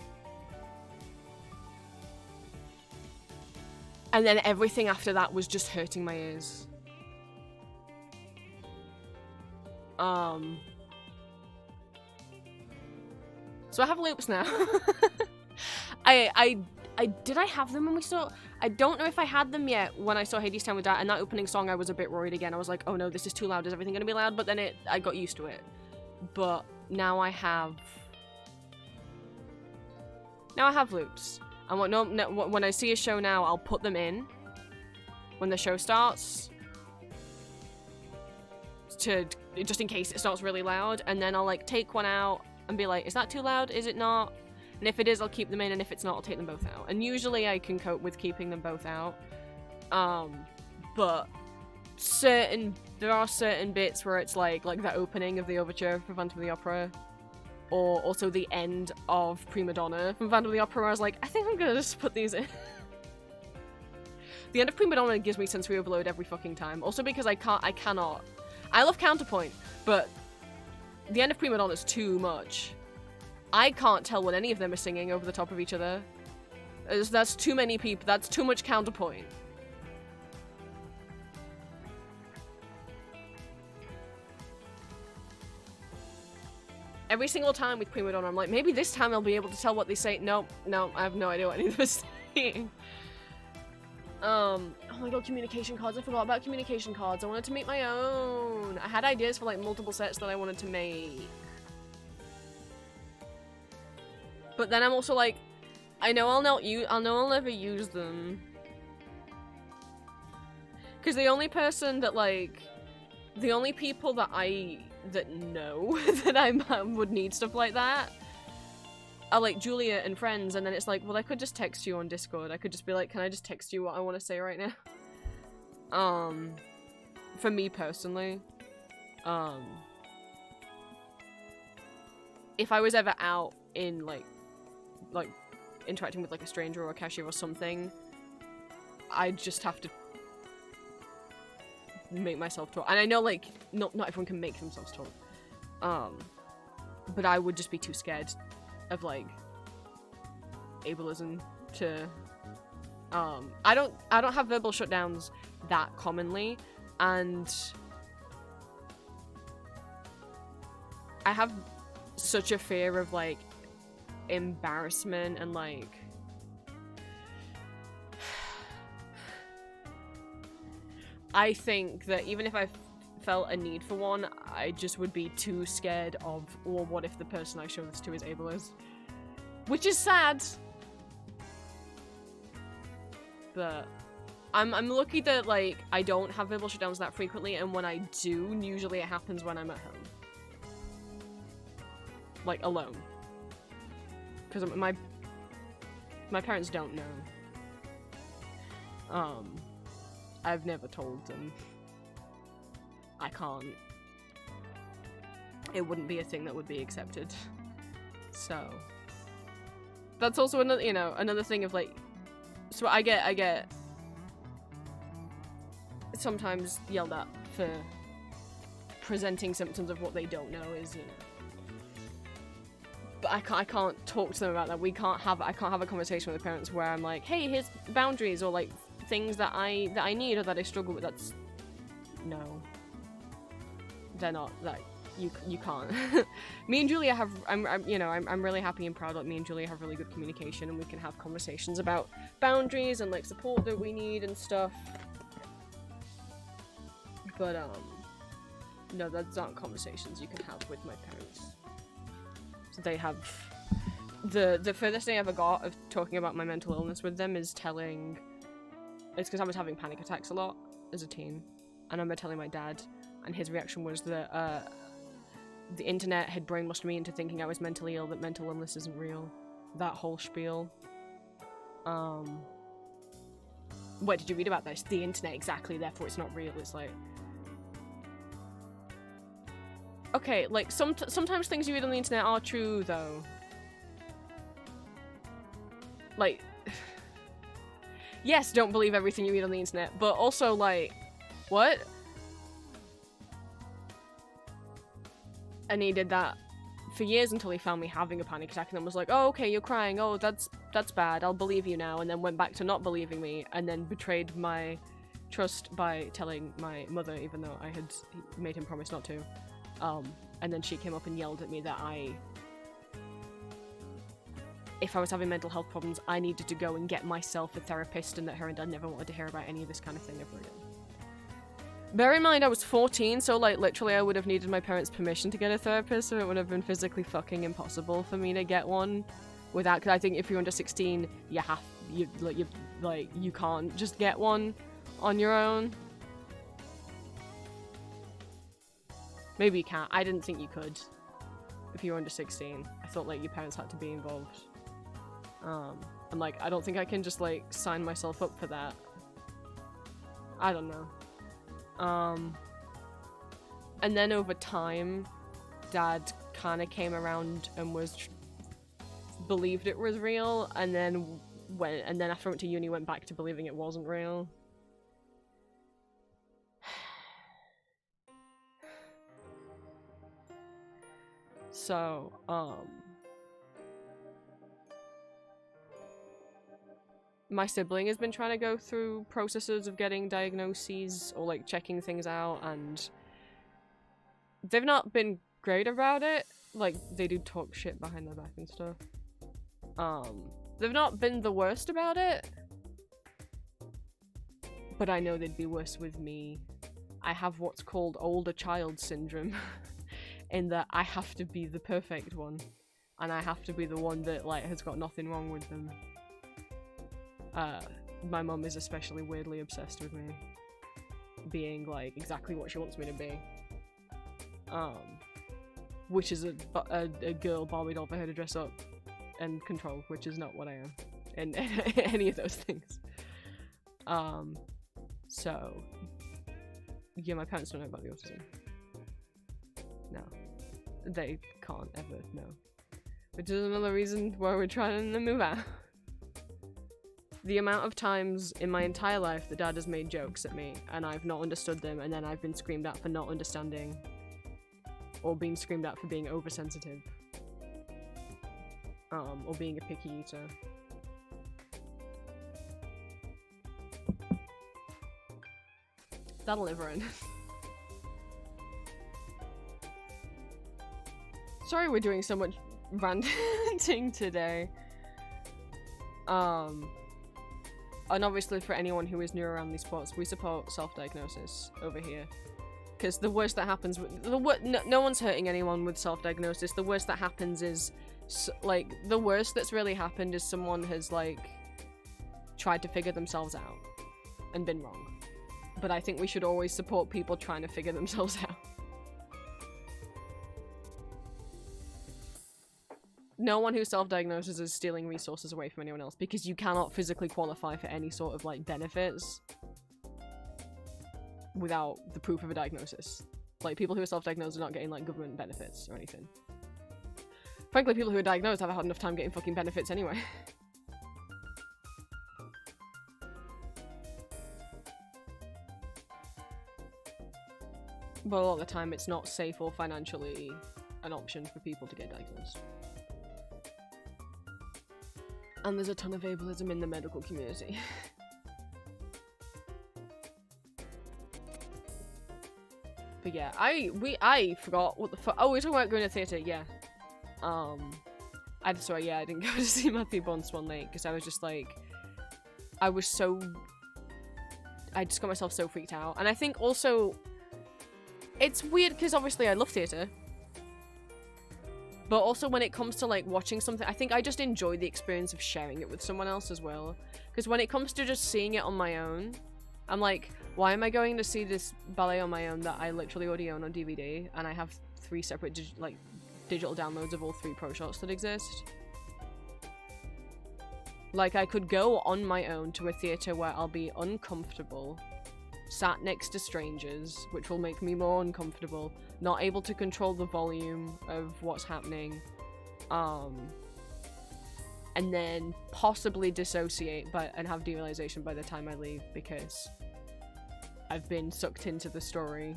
And then everything after that was just hurting my ears. So I have loops now. Did I have them when we saw? I don't know if I had them yet when I saw Hades Town with Dad, and that opening song I was a bit worried again. I was like, oh no, this is too loud. Is everything gonna be loud? But then I got used to it. But now I have loops. And when I see a show now, I'll put them in when the show starts, just in case it starts really loud, and then I'll like take one out and be like, is that too loud? Is it not? And if it is, I'll keep them in, and if it's not, I'll take them both out. And usually I can cope with keeping them both out. But there are certain bits where it's like the opening of the overture for Phantom of the Opera, or also the end of Prima Donna from Phantom of the Opera, where I was like, I think I'm gonna just put these in. The end of Prima Donna gives me sensory overload every fucking time. Also because I cannot. I love counterpoint, but the end of Prima Donna is too much. I can't tell what any of them are singing over the top of each other. That's too many people. That's too much counterpoint. Every single time with Prima Donna, I'm like, maybe this time I'll be able to tell what they say. No, I have no idea what any of them are saying. Oh my god, communication cards. I forgot about communication cards. I wanted to make my own. I had ideas for like multiple sets that I wanted to make. But then I'm also like, I know I'll never use them. Because the only person that the only people that know that I would need stuff like that are like Julia and friends, and then it's like, well, I could just text you on Discord. I could just be like, can I just text you what I want to say right now? For me personally, if I was ever out in like interacting with like a stranger or a cashier or something, I'd just have to make myself talk. And I know like not everyone can make themselves talk, but I would just be too scared of like ableism to I don't have verbal shutdowns that commonly, and I have such a fear of like embarrassment and like I think that even if I felt a need for one, I just would be too scared of, or what if the person I show this to is ableist? Which is sad. But I'm lucky that like I don't have verbal shutdowns that frequently, and when I do, usually it happens when I'm at home. Like alone. Because my parents don't know. I've never told them. I can't. It wouldn't be a thing that would be accepted. So that's also another, another thing of like, so I get sometimes yelled at for presenting symptoms of what they don't know is, but I can't talk to them about that. I can't have a conversation with the parents where I'm like, hey, here's boundaries or like things that I need or that I struggle with. That's no. They're not that you can't. Me and Julia have I'm really happy and proud that me and Julia have really good communication, and we can have conversations about boundaries and like support that we need and stuff. But no, that's not conversations you can have with my parents. So they have the furthest thing I ever got of talking about my mental illness with them is telling. It's because I was having panic attacks a lot as a teen, and I remember telling my dad, and his reaction was that the internet had brainwashed me into thinking I was mentally ill, that mental illness isn't real. That whole spiel. What did you read about this? The internet, exactly, therefore it's not real. It's like... Okay, like, sometimes things you read on the internet are true, though. Like, yes, don't believe everything you read on the internet, but also, like, what? And he did that for years until he found me having a panic attack and then was like, oh, okay, you're crying, oh, that's bad, I'll believe you now, and then went back to not believing me, and then betrayed my trust by telling my mother, even though I had made him promise not to. And then she came up and yelled at me that if I was having mental health problems, I needed to go and get myself a therapist, and that her and dad never wanted to hear about any of this kind of thing ever again. Bear in mind, I was 14, so, like, literally I would have needed my parents' permission to get a therapist, so it would have been physically fucking impossible for me to get one without, because I think if you're under 16, you can't just get one on your own. Maybe you can't. I didn't think you could if you were under 16. I thought, like, your parents had to be involved. And, like, I don't think I can just, like, sign myself up for that. I don't know. And then over time, Dad kind of came around and believed it was real, and then after I went to uni, went back to believing it wasn't real. So, my sibling has been trying to go through processes of getting diagnoses or, like, checking things out, and they've not been great about it. Like, they do talk shit behind their back and stuff. They've not been the worst about it, but I know they'd be worse with me. I have what's called older child syndrome, in that I have to be the perfect one, and I have to be the one that, like, has got nothing wrong with them. My mum is especially weirdly obsessed with me being, like, exactly what she wants me to be. Which is a girl Barbie doll for her to dress up and control, which is not what I am in any of those things. So, yeah, my parents don't know about the autism. No. They can't ever know. Which is another reason why we're trying to move out. The amount of times in my entire life that Dad has made jokes at me and I've not understood them, and then I've been screamed at for not understanding, or being screamed at for being oversensitive, or being a picky eater. That'll never end. Sorry we're doing so much ranting today. And obviously for anyone who is new around these spots, we support self-diagnosis over here. Because the worst that happens, no one's hurting anyone with self-diagnosis. The worst that happens is, like, the worst that's really happened is someone has, like, tried to figure themselves out and been wrong. But I think we should always support people trying to figure themselves out. No one who self-diagnoses is stealing resources away from anyone else, because you cannot physically qualify for any sort of, like, benefits without the proof of a diagnosis. Like, people who are self-diagnosed are not getting, like, government benefits or anything. Frankly, people who are diagnosed haven't had enough time getting fucking benefits anyway. But a lot of the time, it's not safe or financially an option for people to get diagnosed. And there's a ton of ableism in the medical community. But yeah, I forgot what the fuck. Oh, we're talking about going to theatre, yeah. I didn't go to see Matthew Bond Swan Lake because I was just like, I just got myself so freaked out. And I think also, it's weird because obviously I love theatre. But also when it comes to, like, watching something, I think I just enjoy the experience of sharing it with someone else as well. Because when it comes to just seeing it on my own, I'm like, why am I going to see this ballet on my own that I literally already own on DVD, and I have 3 separate digital downloads of all 3 pro shots that exist? Like, I could go on my own to a theatre where I'll be uncomfortable, sat next to strangers, which will make me more uncomfortable, not able to control the volume of what's happening, and then possibly dissociate and have derealization by the time I leave because I've been sucked into the story.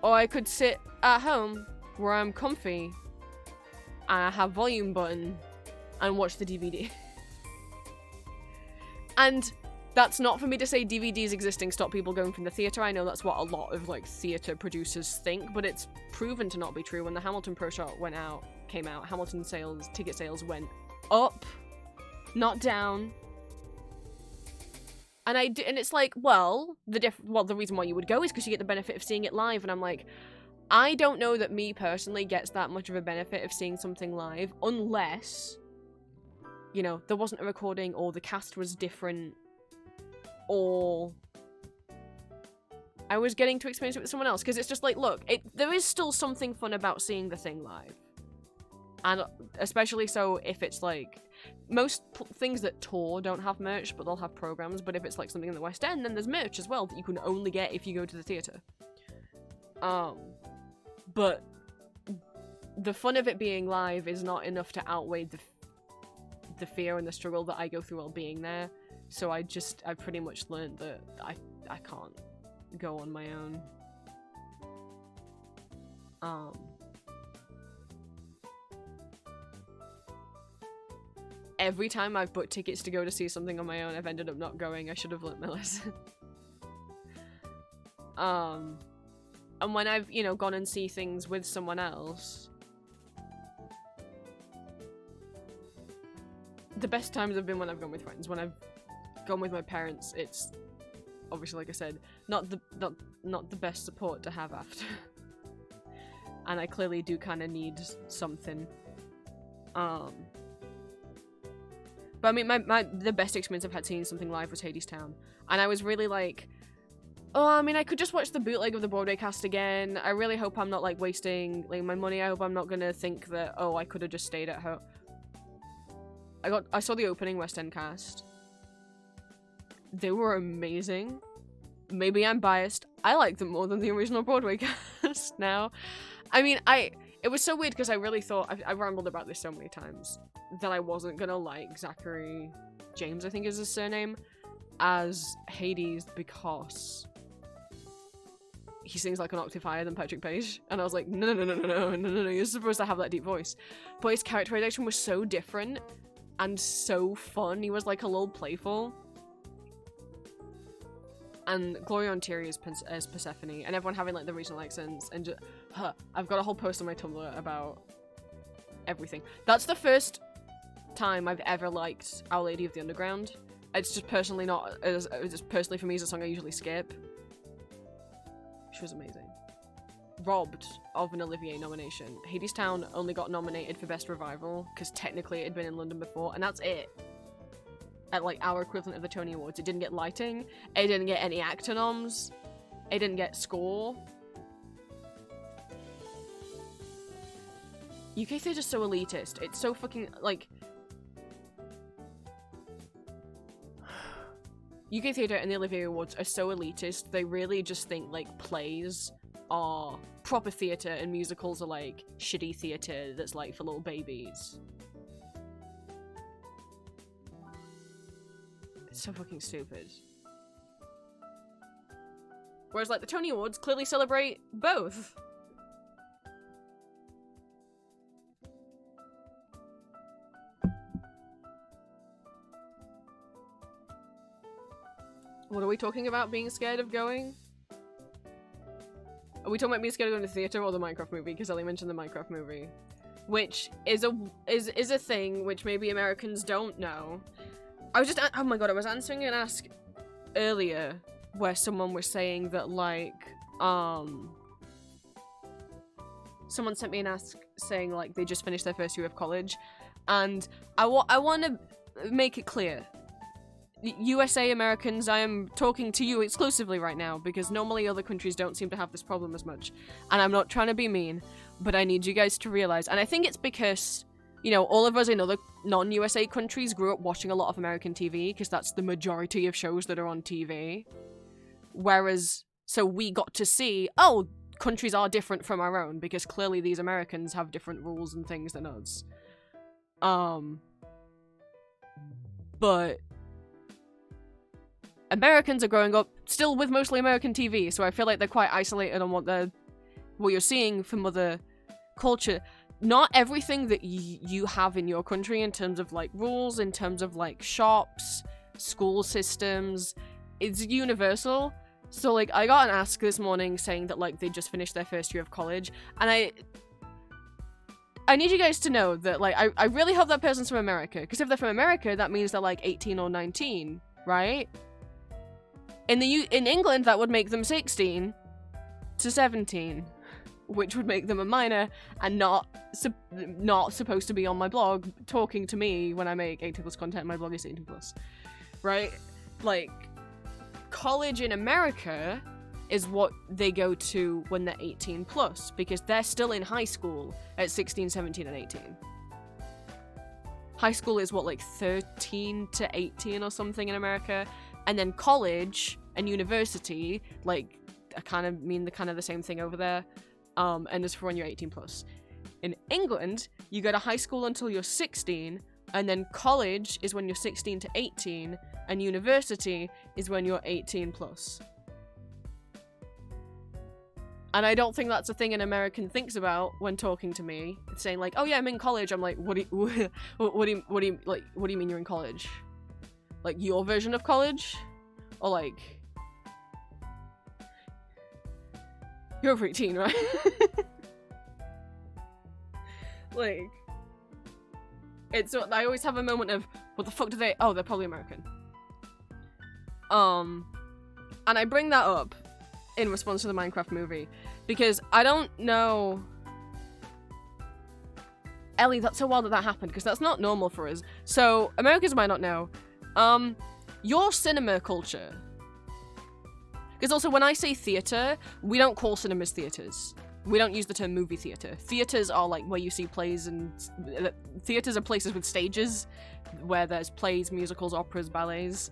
Or I could sit at home where I'm comfy and I have volume button and watch the DVD. And that's not for me to say DVDs existing stop people going from the theatre. I know that's what a lot of like theatre producers think, but it's proven to not be true. When the Hamilton Pro Shot came out, Hamilton ticket sales went up, not down. And it's like, well, the reason why you would go is because you get the benefit of seeing it live. And I'm like, I don't know that me personally gets that much of a benefit of seeing something live unless, you know, there wasn't a recording or the cast was different or I was getting to experience it with someone else. Because it's just like, look, there is still something fun about seeing the thing live. And especially so if it's like, most things that tour don't have merch, but they'll have programs. But if it's like something in the West End, then there's merch as well that you can only get if you go to the theatre. But the fun of it being live is not enough to outweigh the fear and the struggle that I go through while being there. So I pretty much learned that I can't go on my own. Every time I've booked tickets to go to see something on my own, I've ended up not going. I should have learnt my lesson. And when I've, you know, gone and see things with someone else, the best times have been when I've gone with friends. When I've gone with my parents, it's obviously, like I said, not the best support to have after. And I clearly do kind of need something. But I mean, the best experience I've had seeing something live was Hadestown. And I was really like, oh, I mean, I could just watch the bootleg of the Broadway cast again. I really hope I'm not, like, wasting, like, my money. I hope I'm not gonna think that, oh, I could have just stayed at home. I saw the opening West End cast. They were amazing. Maybe I'm biased. I like them more than the original Broadway cast now. I mean, it was so weird because I really thought, I rambled about this so many times, that I wasn't gonna like Zachary James, I think is his surname, as Hades because he sings like an octave higher than Patrick Page. And I was like, no, you're supposed to have that deep voice. But his characterization was so different and so fun. He was like a little playful. And Gloria Ontario as Persephone, and everyone having like the regional accents, and just, I've got a whole post on my Tumblr about everything. That's the first time I've ever liked Our Lady of the Underground. It's just personally not, just personally for me is a song I usually skip. She was amazing. Robbed of an Olivier nomination. Hadestown only got nominated for Best Revival, because technically it had been in London before, and that's it. At like our equivalent of the Tony Awards. It didn't get lighting, it didn't get any actor noms, it didn't get score. UK theatre's so elitist. It's so fucking, like... UK theatre and the Olivier Awards are so elitist, they really just think, like, plays are proper theatre and musicals are, like, shitty theatre that's, like, for little babies. It's so fucking stupid. Whereas, like, the Tony Awards clearly celebrate both. What are we talking about being scared of going? Are we talking about being scared of going to theatre or the Minecraft movie? Because Ellie mentioned the Minecraft movie. Which is a thing which maybe Americans don't know. I was just, oh my god, I was answering an ask earlier where someone was saying that, like, someone sent me an ask saying, like, they just finished their first year of college, and I want to make it clear. USA Americans, I am talking to you exclusively right now, because normally other countries don't seem to have this problem as much, and I'm not trying to be mean, but I need you guys to realize, and I think it's because you know, all of us in other non-USA countries grew up watching a lot of American TV because that's the majority of shows that are on TV. Whereas, so we got to see, oh, countries are different from our own because clearly these Americans have different rules and things than us. But Americans are growing up still with mostly American TV, so I feel like they're quite isolated on what you're seeing from other culture. Not everything that you have in your country in terms of like rules, in terms of like shops, school systems, it's universal. So like I got an ask this morning saying that like they just finished their first year of college, and I need you guys to know that like I really hope that person's from America, because if they're from America that means they're like 18 or 19, right? In England that would make them 16 to 17, which would make them a minor and not supposed to be on my blog talking to me when I make 18+ content. My blog is 18+, right? Like, college in America is what they go to when they're 18+, because they're still in high school at 16, 17, and 18. High school is what, like 13 to 18 or something in America, and then college and university, like, I kind of mean the same thing over there. And it's for when you're 18+. In England, you go to high school until you're 16, and then college is when you're 16 to 18, and university is when you're 18+. And I don't think that's a thing an American thinks about when talking to me. It's saying like, "Oh yeah, I'm in college." I'm like, "What do you mean you're in college? Like your version of college, or like you're over 18, right?" Like, it's what I always have a moment of, what the fuck do they? Oh, they're probably American. And I bring that up in response to the Minecraft movie because I don't know. Ellie, that's so wild that happened because that's not normal for us. So Americans might not know. Your cinema culture. Because also when I say theater, we don't call cinemas theaters. We don't use the term movie theater. Theaters are like where you see plays, and theaters are places with stages where there's plays, musicals, operas, ballets.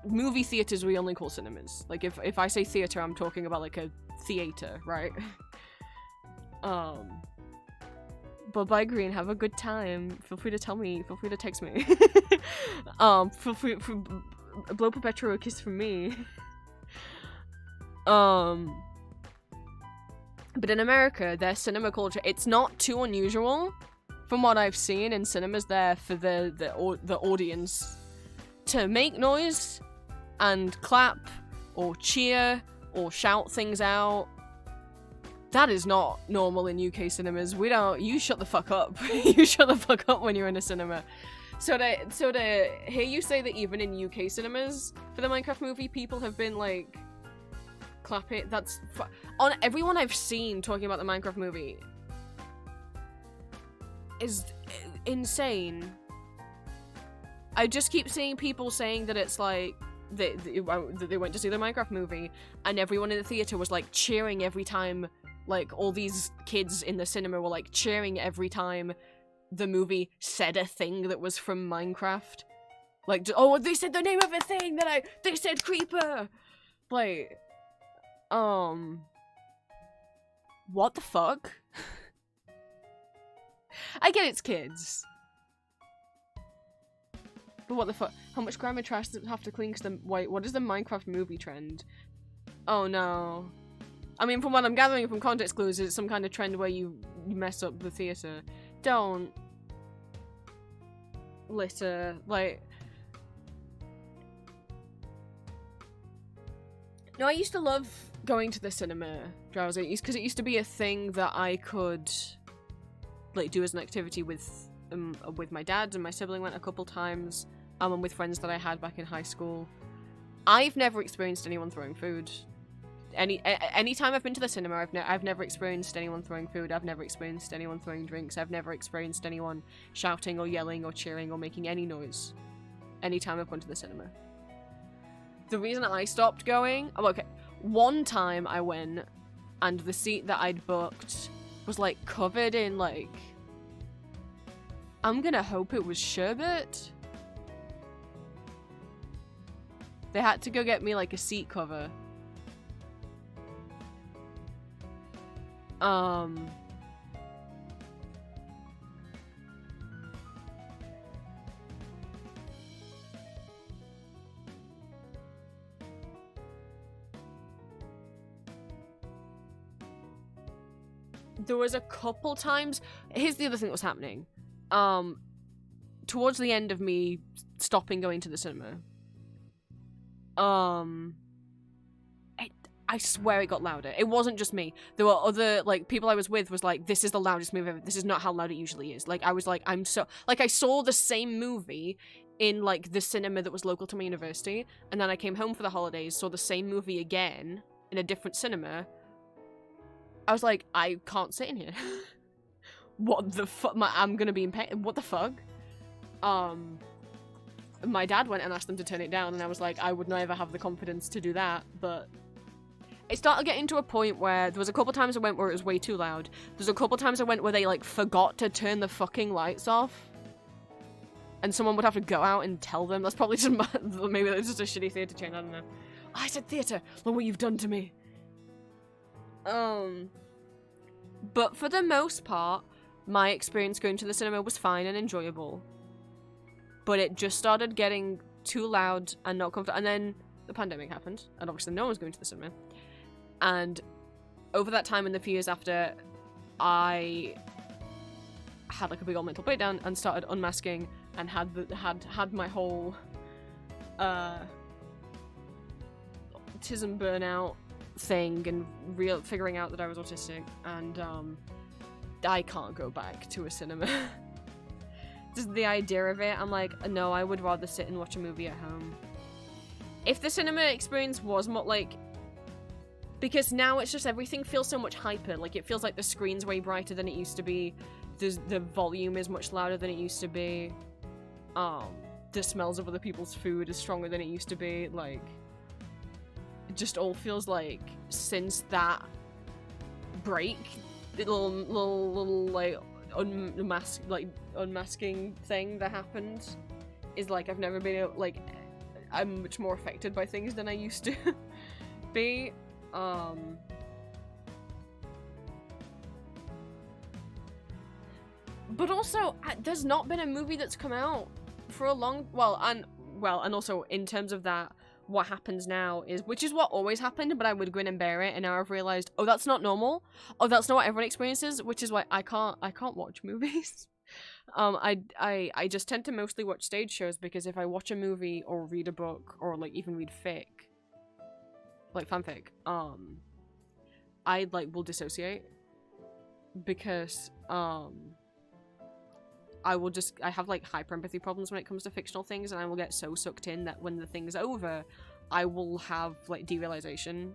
Movie theaters we only call cinemas. Like if I say theater, I'm talking about like a theater, right? But bye Green, have a good time. Feel free to tell me, feel free to text me. Feel free blow Perpetua a kiss from me. But in America, their cinema culture, it's not too unusual from what I've seen in cinemas there for the audience to make noise and clap or cheer or shout things out. That is not normal in UK cinemas. You shut the fuck up. You shut the fuck up when you're in a cinema. So to hear you say that even in UK cinemas for the Minecraft movie, people have been like clap it. That's on everyone I've seen talking about the Minecraft movie is insane. I just keep seeing people saying that it's like they went to see the Minecraft movie and everyone in the theater was like cheering every time, like all these kids in the cinema were like cheering every time the movie said a thing that was from Minecraft. Like, oh, they said the name of a thing they said creeper. Like, what the fuck? I get it's kids. But what the fuck? How much grime and trash does it have to clean? Wait, what is the Minecraft movie trend? Oh no. I mean, from what I'm gathering from context clues, it's some kind of trend where you mess up the theater. Don't litter, like. No, I used to love going to the cinema, Drowsy, because it used to be a thing that I could, like, do as an activity with my dad, and my sibling went a couple times, and with friends that I had back in high school. I've never experienced anyone throwing food. Any time I've been to the cinema, I've never experienced anyone throwing food. I've never experienced anyone throwing drinks. I've never experienced anyone shouting or yelling or cheering or making any noise. Anytime I've gone to the cinema. The reason I stopped going, okay, one time I went and the seat that I'd booked was like covered in like I'm gonna hope it was sherbet. They had to go get me like a seat cover. There was a couple times. Here's the other thing that was happening. Towards the end of me stopping going to the cinema, I swear it got louder. It wasn't just me. There were other, like, people I was with was like, this is the loudest movie ever. This is not how loud it usually is. Like, I was like, I saw the same movie in, like, the cinema that was local to my university, and then I came home for the holidays, saw the same movie again in a different cinema. I was like, I can't sit in here. What the fuck? I'm gonna be in pain. What the fuck? My dad went and asked them to turn it down, and I was like, I would never have the confidence to do that, but it started getting to a point where there was a couple times I went where it was way too loud. There's a couple times I went where they, like, forgot to turn the fucking lights off. And someone would have to go out and tell them. That's probably just maybe that's just a shitty theatre chain, I don't know. I said theatre! Look what you've done to me! But for the most part, my experience going to the cinema was fine and enjoyable. But it just started getting too loud and not comfortable. And then the pandemic happened, and obviously no one was going to the cinema. And over that time and the few years after, I had like a big old mental breakdown and started unmasking and had my whole autism burnout thing and figuring out that I was autistic, and I can't go back to a cinema. Just the idea of it, I'm like, no, I would rather sit and watch a movie at home. If the cinema experience was more like, because now it's just everything feels so much hyper. Like, it feels like the screen's way brighter than it used to be. The volume is much louder than it used to be. The smells of other people's food is stronger than it used to be. Like, it just all feels like since that break, little like unmasking thing that happened, is like I've never been like, I'm much more affected by things than I used to be. But also, there's not been a movie that's come out for a long, and also in terms of that, what happens now is, which is what always happened, but I would grin and bear it, and now I've realized, oh, that's not normal. Oh, that's not what everyone experiences, which is why I can't watch movies. I just tend to mostly watch stage shows, because if I watch a movie or read a book or like even read fic, like fanfic, I like will dissociate, because I have like hyper empathy problems when it comes to fictional things, and I will get so sucked in that when the thing's over, I will have like derealization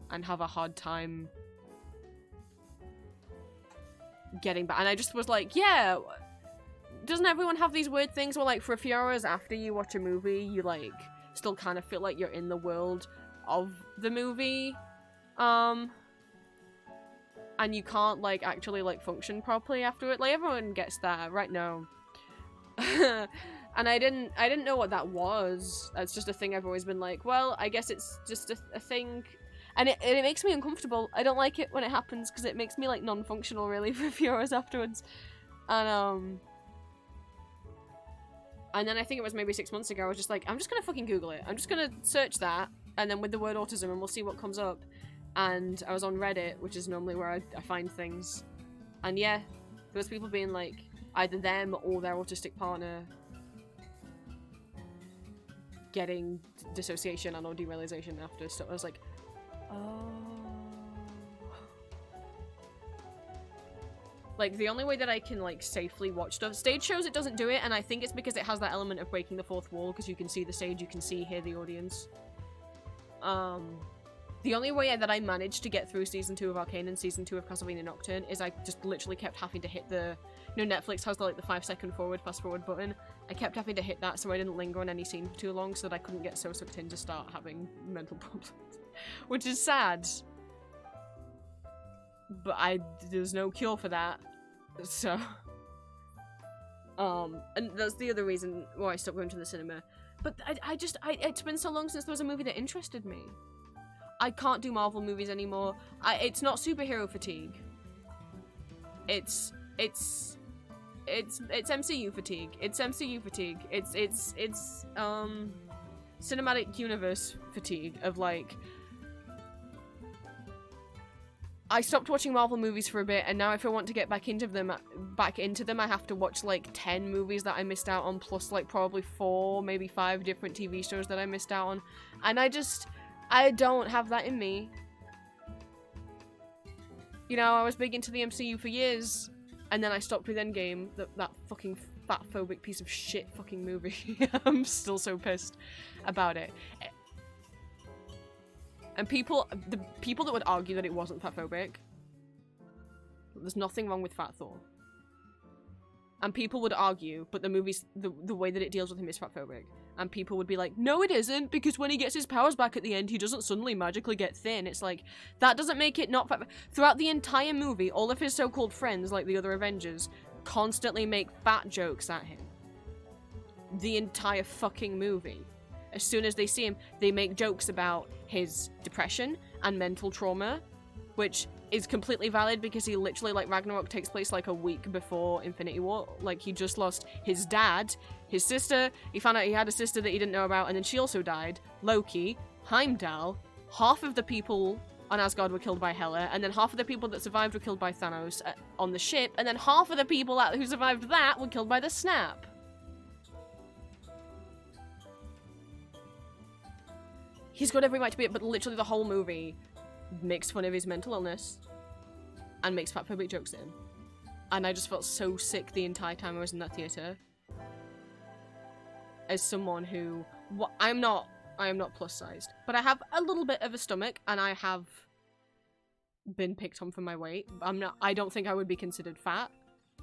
and have a hard time getting back. And I just was like, yeah, doesn't everyone have these weird things where like for a few hours after you watch a movie, you like still kind of feel like you're in the world of the movie, and you can't like actually like function properly after it? Like, everyone gets that, right? No. And I didn't know what that was. That's just a thing I've always been like, well, I guess it's just a thing, and it makes me uncomfortable. I don't like it when it happens, because it makes me like non-functional really for a few hours afterwards. And then I think it was maybe 6 months ago, I was just like, I'm just gonna fucking Google it. I'm just gonna search that, and then with the word autism, and we'll see what comes up. And I was on Reddit, which is normally where I find things. And yeah, there was people being like, either them or their autistic partner getting dissociation and or derealization after stuff. I was like, oh. Like, the only way that I can, like, safely watch stuff. Stage shows, it doesn't do it, and I think it's because it has that element of breaking the fourth wall, because you can see the stage, you can hear the audience. The only way that I managed to get through Season 2 of Arcane and Season 2 of Castlevania Nocturne is I just literally kept having to hit the... You know, Netflix has the, like, the 5-second fast-forward button. I kept having to hit that so I didn't linger on any scene for too long, so that I couldn't get so sucked in to start having mental problems. Which is sad. But there's no cure for that. So... And that's the other reason why I stopped going to the cinema. But it's been so long since there was a movie that interested me. I can't do Marvel movies anymore. It's not superhero fatigue. It's MCU fatigue. It's MCU fatigue. It's cinematic universe fatigue of like, I stopped watching Marvel movies for a bit, and now if I want to get back into them, I have to watch like 10 movies that I missed out on, plus like probably 4, maybe 5 different TV shows that I missed out on, and I don't have that in me. You know, I was big into the MCU for years, and then I stopped with Endgame, that fucking fat-phobic piece of shit fucking movie. I'm still so pissed about it. And the people that would argue that it wasn't fatphobic, there's nothing wrong with Fat Thor. And people would argue, but the movie's, the way that it deals with him is fatphobic. And people would be like, no it isn't, because when he gets his powers back at the end, he doesn't suddenly magically get thin. It's like, that doesn't make it not fat. Throughout the entire movie, all of his so-called friends, like the other Avengers, constantly make fat jokes at him. The entire fucking movie. As soon as they see him, they make jokes about his depression and mental trauma, which is completely valid because he literally, like, Ragnarok takes place like a week before Infinity War. Like, he just lost his dad, his sister, he found out he had a sister that he didn't know about, and then she also died, Loki, Heimdall, half of the people on Asgard were killed by Hela, and then half of the people that survived were killed by Thanos on the ship, and then half of the people who survived that were killed by the Snap. He's got every right to be it, but literally the whole movie makes fun of his mental illness and makes fatphobic jokes at him. And I just felt so sick the entire time I was in that theatre. As someone who... I am not plus-sized, but I have a little bit of a stomach, and I have been picked on for my weight. I don't think I would be considered fat,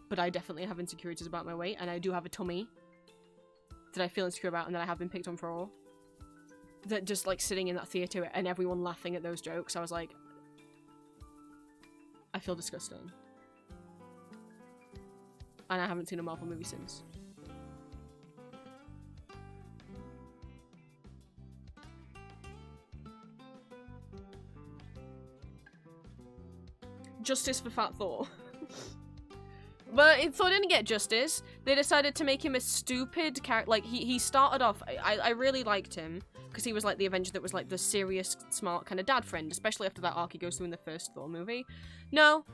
but I definitely have insecurities about my weight, and I do have a tummy that I feel insecure about and that I have been picked on for. That just, like, sitting in that theatre and everyone laughing at those jokes, I was like, I feel disgusting. And I haven't seen a Marvel movie since. Justice for Fat Thor. But Thor didn't get justice. They decided to make him a stupid character. Like, he started off... I really liked him. Because he was like the Avenger that was like the serious, smart kind of dad friend, especially after that arc he goes through in the first Thor movie. No.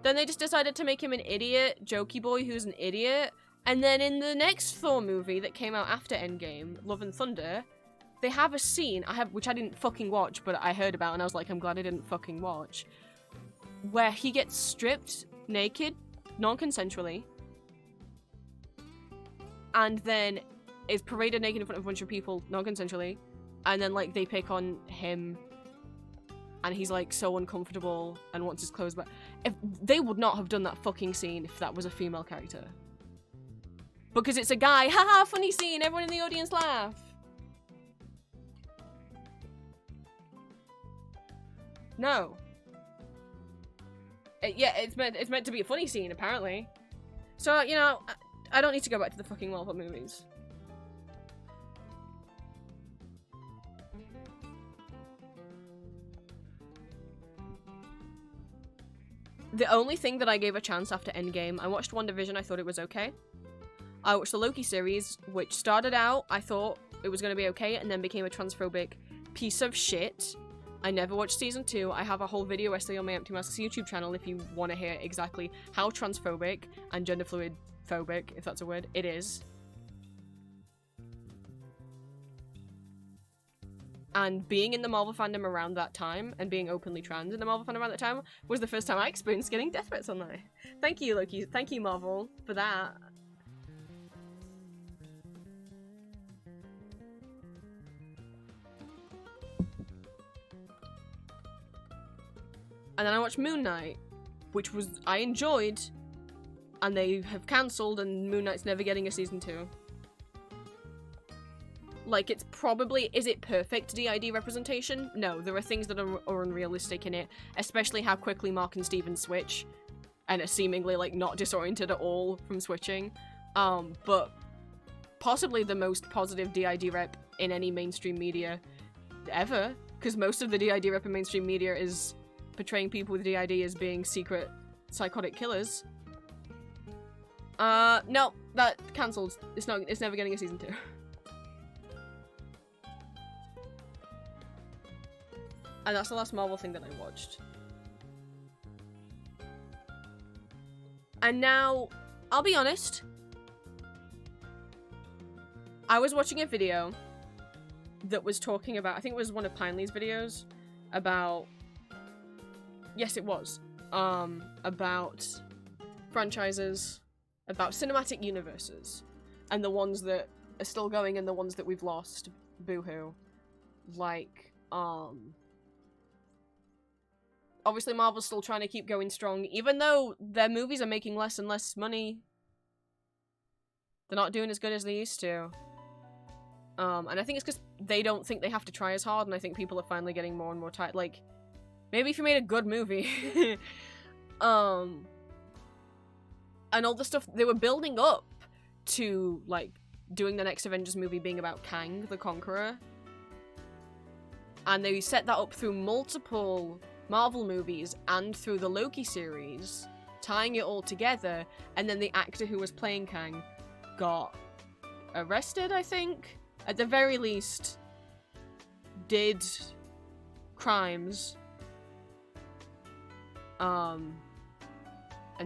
Then they just decided to make him an idiot, jokey boy who's an idiot. And then in the next Thor movie that came out after Endgame, Love and Thunder, they have a scene, which I didn't fucking watch, but I heard about, and I was like, I'm glad I didn't fucking watch, where he gets stripped naked, non-consensually, and then is paraded naked in front of a bunch of people, non-consensually. And then, like, they pick on him, and he's, like, so uncomfortable and wants his clothes back. If they would not have done that fucking scene if that was a female character. Because it's a guy, haha, funny scene, everyone in the audience laugh. No. Yeah, it's meant to be a funny scene, apparently. So, you know, I don't need to go back to the fucking Marvel movies. The only thing that I gave a chance after Endgame, I watched WandaVision, I thought it was okay. I watched the Loki series, which started out, I thought it was going to be okay, and then became a transphobic piece of shit. I never watched season 2. I have a whole video essay on my Empty Masks YouTube channel if you want to hear exactly how transphobic and gender fluid phobic, if that's a word, it is. And being in the Marvel fandom around that time, and being openly trans in the Marvel fandom around that time, was the first time I experienced getting death threats online. Thank you, Loki. Thank you, Marvel, for that. And then I watched Moon Knight, which I enjoyed, and they have cancelled, and Moon Knight's never getting a season 2. Like, it's probably... Is it perfect DID representation? No, there are things that are unrealistic in it, especially how quickly Mark and Steven switch, and are seemingly, like, not disoriented at all from switching. But possibly the most positive DID rep in any mainstream media ever, because most of the DID rep in mainstream media is portraying people with DID as being secret psychotic killers. No, that cancelled. It's never getting a season 2. And that's the last Marvel thing that I watched. And now, I'll be honest, I was watching a video that was talking about, I think it was one of Pineley's videos, about, yes it was, about franchises, about cinematic universes, and the ones that are still going and the ones that we've lost, boo-hoo. Like, obviously Marvel's still trying to keep going strong, even though their movies are making less and less money. They're not doing as good as they used to. And I think it's because they don't think they have to try as hard, and I think people are finally getting more and more tired. Like, maybe if you made a good movie. And all the stuff they were building up to, like, doing the next Avengers movie being about Kang the Conqueror. And they set that up through multiple Marvel movies and through the Loki series, tying it all together, and then the actor who was playing Kang got arrested, I think? At the very least, did crimes. And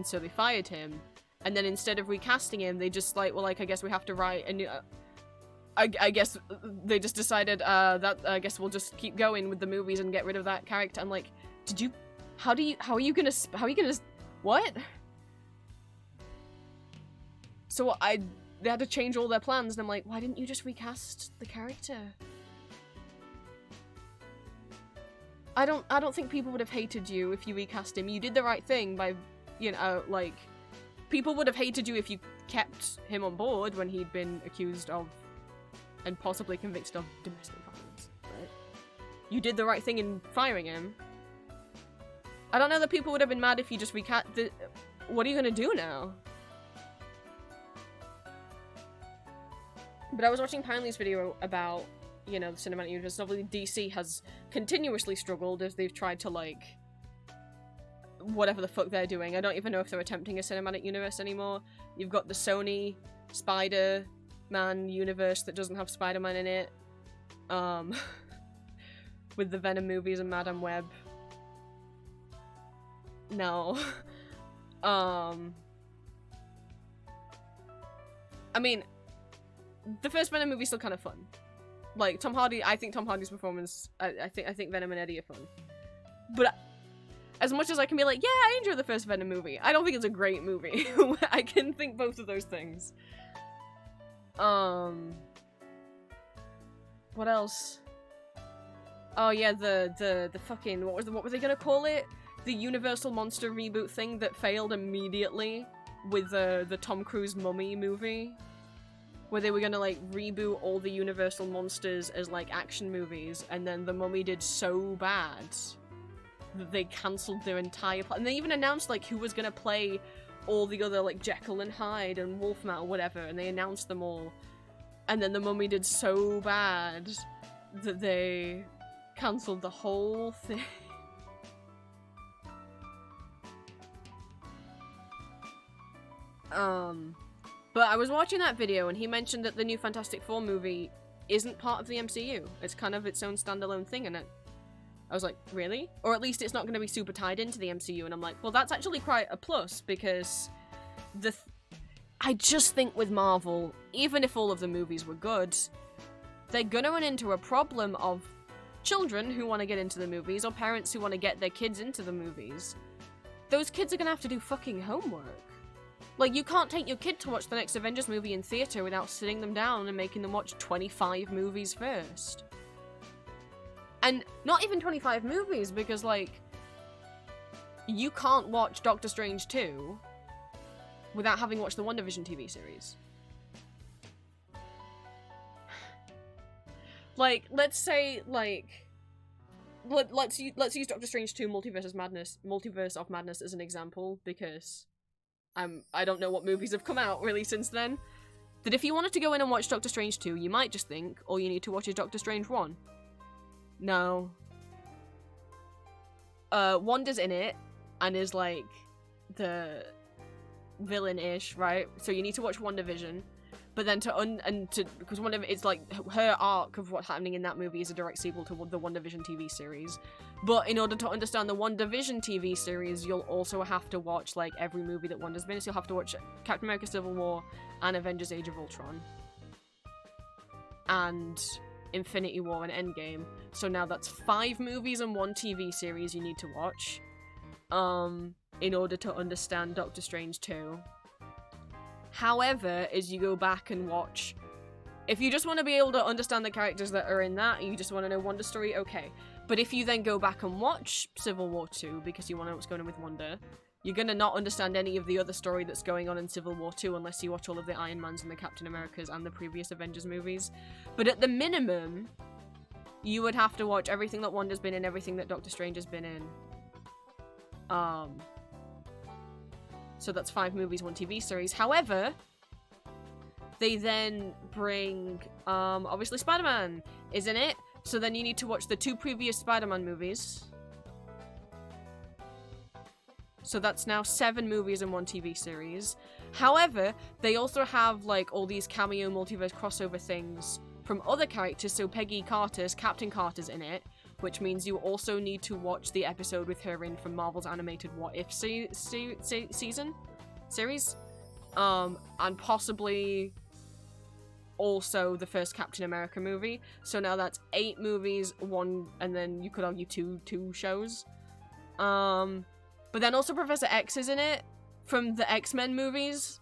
so they fired him. And then instead of recasting him, they just like, well, like, I guess we have to write a new... I guess they just decided, that, I guess we'll just keep going with the movies and get rid of that character. I'm like, did you... how are you gonna... what? So they had to change all their plans, and I'm like, why didn't you just recast the character? I don't think people would have hated you if you recast him. You did the right thing by, you know, like, people would have hated you if you kept him on board when he'd been accused of and possibly convicted of domestic violence, right? You did the right thing in firing him. I don't know that people would have been mad if you just recast the... what are you gonna do now? But I was watching Pineley's video about, you know, the cinematic universe. Obviously, DC has continuously struggled as they've tried to, like, whatever the fuck they're doing. I don't even know if they're attempting a cinematic universe anymore. You've got the Sony Spider-Man universe that doesn't have Spider-Man in it. With the Venom movies and Madame Web. No. I mean, the first Venom movie's still kind of fun. Like, Tom Hardy, I think Tom Hardy's performance, I think Venom and Eddie are fun. But as much as I can be like, yeah, I enjoy the first Venom movie, I don't think it's a great movie. I can think both of those things. What else? Oh yeah, the fucking, what were they gonna call it? The Universal Monster reboot thing that failed immediately with the Tom Cruise Mummy movie. Where they were gonna, like, reboot all the Universal monsters as, like, action movies, and then The Mummy did so bad that they cancelled their entire plan. And they even announced, like, who was gonna play all the other, like, Jekyll and Hyde and Wolfman or whatever, and they announced them all. And then The Mummy did so bad that they cancelled the whole thing. But I was watching that video and he mentioned that the new Fantastic Four movie isn't part of the MCU. It's kind of its own standalone thing, and I was like, really? Or at least it's not going to be super tied into the MCU, and I'm like, well, that's actually quite a plus, because I just think with Marvel, even if all of the movies were good, they're gonna run into a problem of children who want to get into the movies, or parents who want to get their kids into the movies. Those kids are gonna have to do fucking homework. Like, you can't take your kid to watch the next Avengers movie in theatre without sitting them down and making them watch 25 movies first. And not even 25 movies, because, like, you can't watch Doctor Strange 2 without having watched the WandaVision TV series. Like, let's say, like, let's use Doctor Strange 2 Multiverse of Madness as an example, because I don't know what movies have come out really since then. That if you wanted to go in and watch Doctor Strange 2, you might just think all you need to watch is Doctor Strange 1. No. Wanda's in it, and is like the villain-ish, right? So you need to watch WandaVision. But then because it's like her arc of what's happening in that movie is a direct sequel to the WandaVision TV series. But in order to understand the WandaVision TV series, you'll also have to watch like every movie that Wanda's been in. So you'll have to watch Captain America: Civil War and Avengers: Age of Ultron and Infinity War and Endgame. So now that's 5 movies and 1 TV series you need to watch in order to understand Doctor Strange 2. However, as you go back and watch, if you just want to be able to understand the characters that are in that, and you just want to know Wanda's story, okay. But if you then go back and watch Civil War 2, because you want to know what's going on with Wanda, you're going to not understand any of the other story that's going on in Civil War 2 unless you watch all of the Iron Mans and the Captain Americas and the previous Avengers movies. But at the minimum, you would have to watch everything that Wanda's been in, everything that Doctor Strange has been in. So that's 5 movies, 1 TV series. However, they then bring, obviously Spider-Man is in it. So then you need to watch the 2 previous Spider-Man movies. So that's now 7 movies and 1 TV series. However, they also have like all these cameo multiverse crossover things from other characters. So Peggy Carter's, Captain Carter's in it, which means you also need to watch the episode with her in from Marvel's animated What If series. And possibly also the first Captain America movie. So now that's 8 movies, 1, and then you could argue two shows. But then also Professor X is in it from the X-Men movies.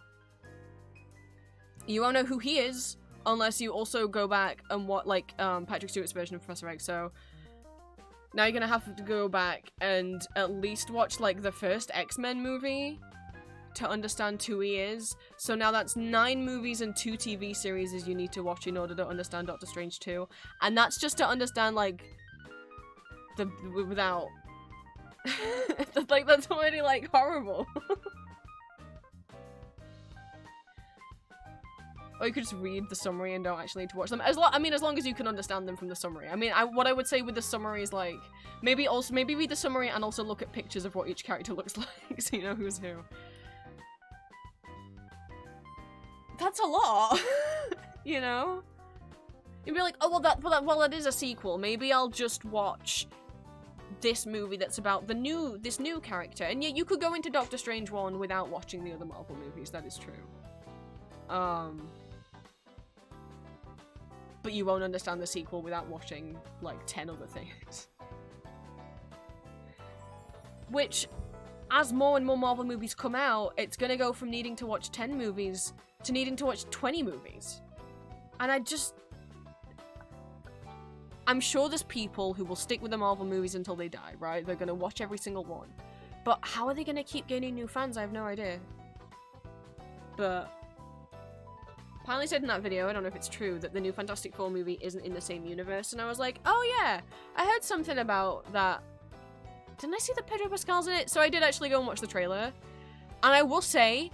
You won't know who he is unless you also go back and watch like Patrick Stewart's version of Professor X. So now you're gonna have to go back and at least watch like the first X-Men movie to understand who he is. So now that's 9 movies and 2 TV series as you need to watch in order to understand Doctor Strange 2. And that's just to understand like without like that's already like horrible. Or you could just read the summary and don't actually need to watch them. As long as you can understand them from the summary. I mean, what I would say with the summary is like maybe read the summary and also look at pictures of what each character looks like so you know who's who. That's a lot. You know? You'd be like, oh well that is a sequel. Maybe I'll just watch this movie that's about this new character. And yet you could go into Doctor Strange 1 without watching the other Marvel movies, that is true. But you won't understand the sequel without watching like 10 other things. Which, as more and more Marvel movies come out, it's gonna go from needing to watch 10 movies to needing to watch 20 movies. And I'm sure there's people who will stick with the Marvel movies until they die, right? They're gonna watch every single one. But how are they gonna keep gaining new fans? I have no idea. But apparently said in that video, I don't know if it's true, that the new Fantastic Four movie isn't in the same universe. And I was like, oh yeah, I heard something about that. Didn't I see that Pedro Pascal's in it? So I did actually go and watch the trailer. And I will say,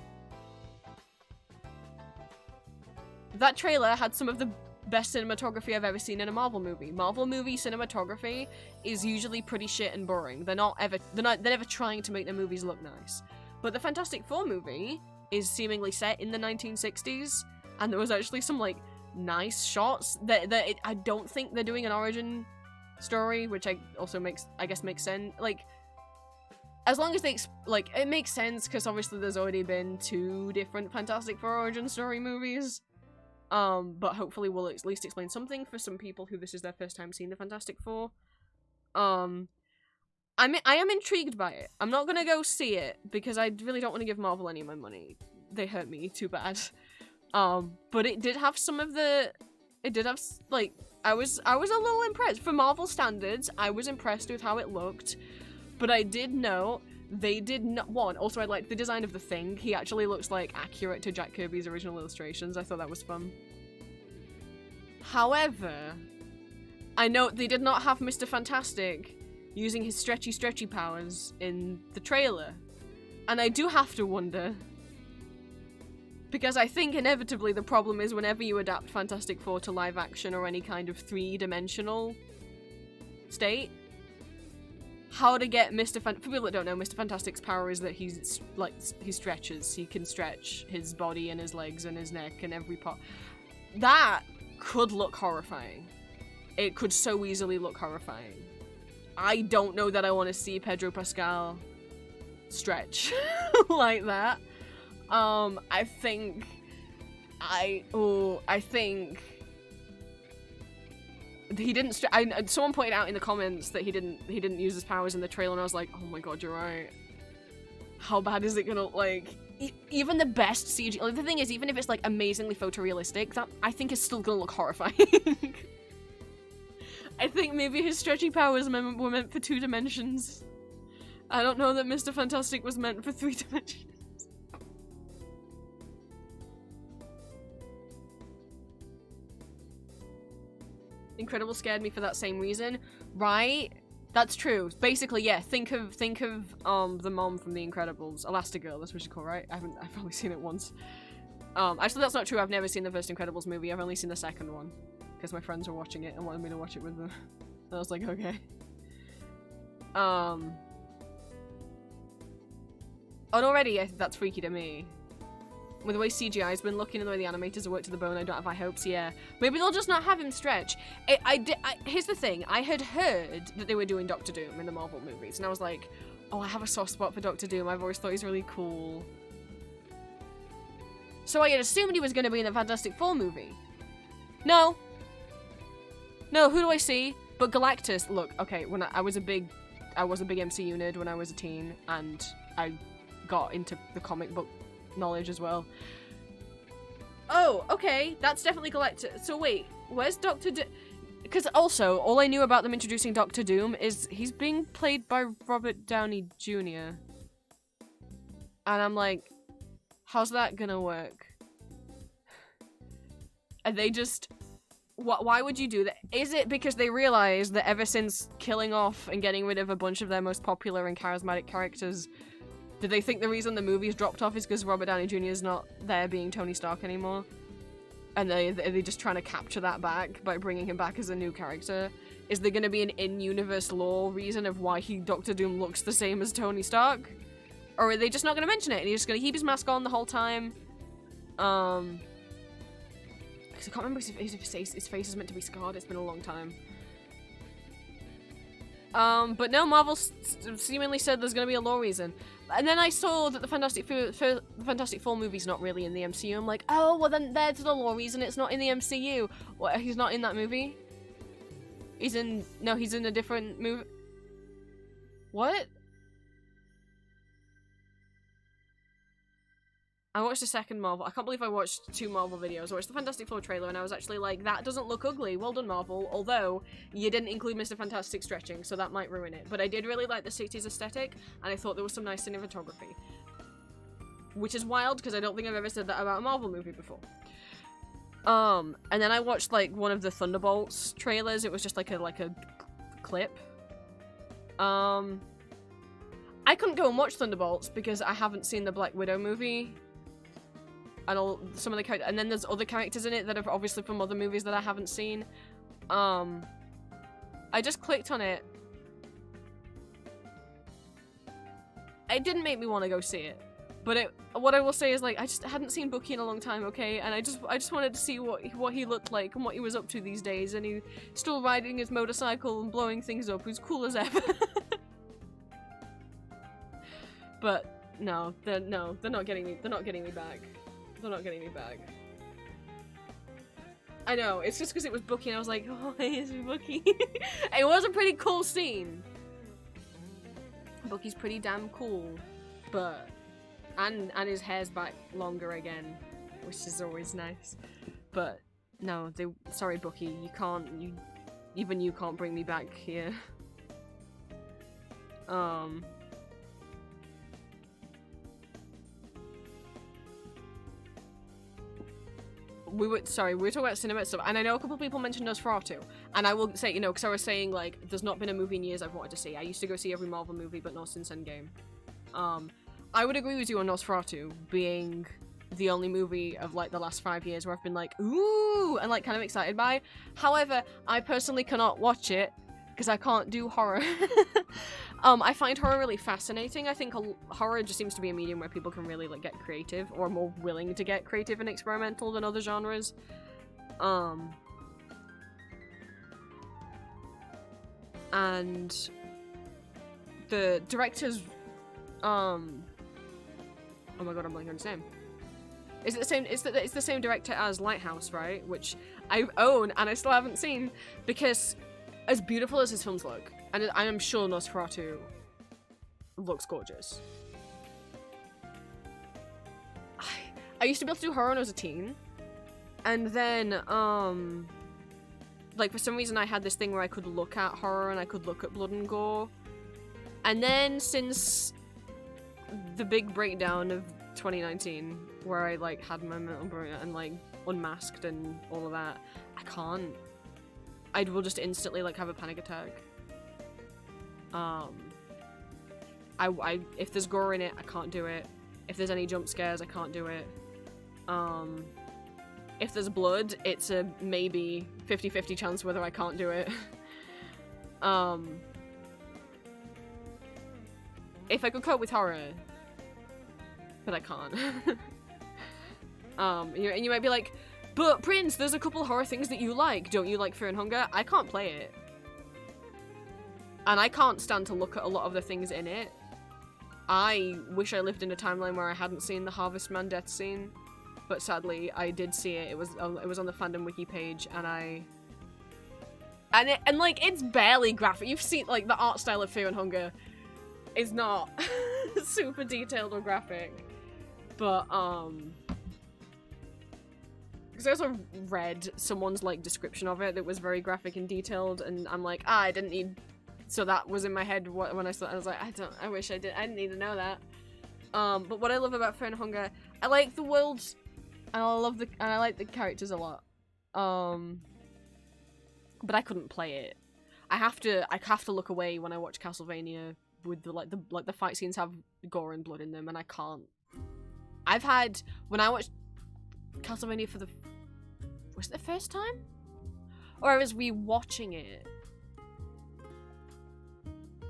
that trailer had some of the best cinematography I've ever seen in a Marvel movie. Marvel movie cinematography is usually pretty shit and boring. They're never trying to make their movies look nice. But the Fantastic Four movie is seemingly set in the 1960s, and there was actually some like nice shots that I don't think they're doing an origin story, which I guess makes sense. Like, as long as they it makes sense because obviously there's already been 2 different Fantastic Four origin story movies. But hopefully we'll at least explain something for some people who this is their first time seeing the Fantastic Four. I am intrigued by it. I'm not gonna go see it because I really don't want to give Marvel any of my money. They hurt me too bad. But it did have like I was a little impressed. For Marvel standards, I was impressed with how it looked. But I did know they did not also I liked the design of the Thing. He actually looks like accurate to Jack Kirby's original illustrations. I thought that was fun. However, I note they did not have Mr. Fantastic using his stretchy powers in the trailer. And I do have to wonder, Because I think inevitably the problem is whenever you adapt Fantastic Four to live action or any kind of three-dimensional state, how to get for people that don't know, Mr. Fantastic's power is that he stretches. He can stretch his body and his legs and his neck and every part. That could look horrifying. It could so easily look horrifying. I don't know that I want to see Pedro Pascal stretch like that. I think he didn't. Someone pointed out in the comments that he didn't use his powers in the trailer, and I was like, oh my god, you're right. How bad is it gonna look? Like? Even the best CG. Like, the thing is, even if it's like amazingly photorealistic, that I think is still gonna look horrifying. I think maybe his stretchy powers were meant for 2 dimensions. I don't know that Mr. Fantastic was meant for 3 dimensions. Incredible scared me for that same reason, right? That's true. Basically, yeah. Think of the mom from The Incredibles, Elastigirl. That's what she's called, right? I've only seen it once. Actually, that's not true. I've never seen the first Incredibles movie. I've only seen the second one because my friends were watching it and wanted me to watch it with them. And I was like, okay. And already, I think that's freaky to me. With the way CGI's been looking and the way the animators have worked to the bone, I don't have high hopes, yeah. Maybe they'll just not have him stretch. Here's the thing, I had heard that they were doing Doctor Doom in the Marvel movies, and I was like, oh, I have a soft spot for Doctor Doom, I've always thought he's really cool. So I had assumed he was going to be in the Fantastic Four movie. No. No, who do I see? But Galactus, look, okay, when I was a big MCU nerd when I was a teen, and I got into the comic book knowledge as well. Oh, okay, that's definitely Galactus. So wait, where's Doctor Doom? Because also, all I knew about them introducing Doctor Doom is he's being played by Robert Downey Jr. And I'm like, how's that gonna work? And they just... Why would you do that? Is it because they realized that ever since killing off and getting rid of a bunch of their most popular and charismatic characters, did they think the reason the movies dropped off is because Robert Downey Jr. is not there being Tony Stark anymore? And are they just trying to capture that back by bringing him back as a new character? Is there going to be an in-universe lore reason of why Doctor Doom looks the same as Tony Stark? Or are they just not going to mention it and he's just going to keep his mask on the whole time? Because I can't remember if his face is meant to be scarred. It's been a long time. But no, Marvel seemingly said there's going to be a lore reason. And then I saw that the Fantastic Four movie's not really in the MCU. I'm like, oh, well then there's the lore reason it's not in the MCU. What, he's not in that movie? He's in a different movie. What? I watched the second Marvel. I can't believe I watched 2 Marvel videos. I watched the Fantastic Four trailer and I was actually like, that doesn't look ugly. Well done, Marvel. Although, you didn't include Mr. Fantastic stretching, so that might ruin it. But I did really like the 60s aesthetic, and I thought there was some nice cinematography. Which is wild, because I don't think I've ever said that about a Marvel movie before. And then I watched, like, one of the Thunderbolts trailers. It was just like a clip. I couldn't go and watch Thunderbolts because I haven't seen the Black Widow movie. And some of the characters, and then there's other characters in it that are obviously from other movies that I haven't seen. I just clicked on it. It didn't make me want to go see it, but what I will say is, like, I just hadn't seen Bucky in a long time, okay, and I just wanted to see what he looked like and what he was up to these days, and he's still riding his motorcycle and blowing things up. Who's cool as ever. But no, they're not getting me. They're not getting me back. They're not getting me back. I know, it's just because it was Bucky and I was like, oh, it's Bucky. It was a pretty cool scene. Bucky's pretty damn cool. But, and his hair's back longer again, which is always nice. But, no, sorry Bucky, even you can't bring me back here. We were talking about cinema stuff, and I know a couple of people mentioned Nosferatu, and I will say, because I was saying, like, there's not been a movie in years I've wanted to see. I used to go see every Marvel movie, but not since Endgame. I would agree with you on Nosferatu being the only movie of like the last 5 years where I've been like, ooh, and like kind of excited by. However, I personally cannot watch it because I can't do horror. I find horror really fascinating. I think horror just seems to be a medium where people can really like get creative, or more willing to get creative and experimental than other genres. And the director's oh my god, I'm blanking on his name. Is it the same? It's the same director as Lighthouse, right? Which I own and I still haven't seen, because as beautiful as his films look, and I am sure Nosferatu looks gorgeous. I used to be able to do horror when I was a teen, and then like for some reason I had this thing where I could look at horror and I could look at blood and gore, and then since the big breakdown of 2019, where I like had my mental breakdown and like unmasked and all of that, I can't. I will just instantly like have a panic attack. If there's gore in it, I can't do it. If there's any jump scares, I can't do it. If there's blood, it's a maybe 50-50 chance whether I can't do it. If I could cope with horror, but I can't. And you might be like, but Prince, there's a couple horror things that you like. Don't you like Fear and Hunger? I can't play it. And I can't stand to look at a lot of the things in it. I wish I lived in a timeline where I hadn't seen the Harvestman death scene, but sadly I did see it. It was on the fandom wiki page, and like it's barely graphic. You've seen like the art style of Fear and Hunger is not super detailed or graphic, but because I also read someone's like description of it that was very graphic and detailed, and I'm like, I didn't need. So that was in my head when I saw it. I was like, I wish I didn't need to know that. But what I love about Fear and Hunger, I like the world, and I like the characters a lot. But I couldn't play it. I have to look away when I watch Castlevania with the fight scenes have gore and blood in them, and I can't. When I watched Castlevania was it the first time? Or I was rewatching it?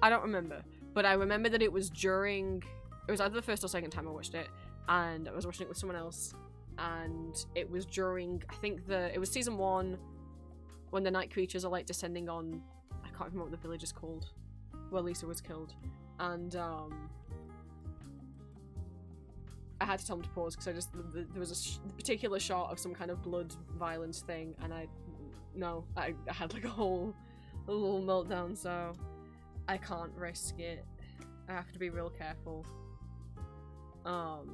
I don't remember, but I remember that it was either the first or second time I watched it, and I was watching it with someone else, and it was during, I think it was season 1, when the night creatures are like descending on, I can't remember what the village is called, where Lisa was killed, and I had to tell him to pause because there was a particular shot of some kind of blood violence thing, and I had like a little meltdown, so I can't risk it. I have to be real careful. And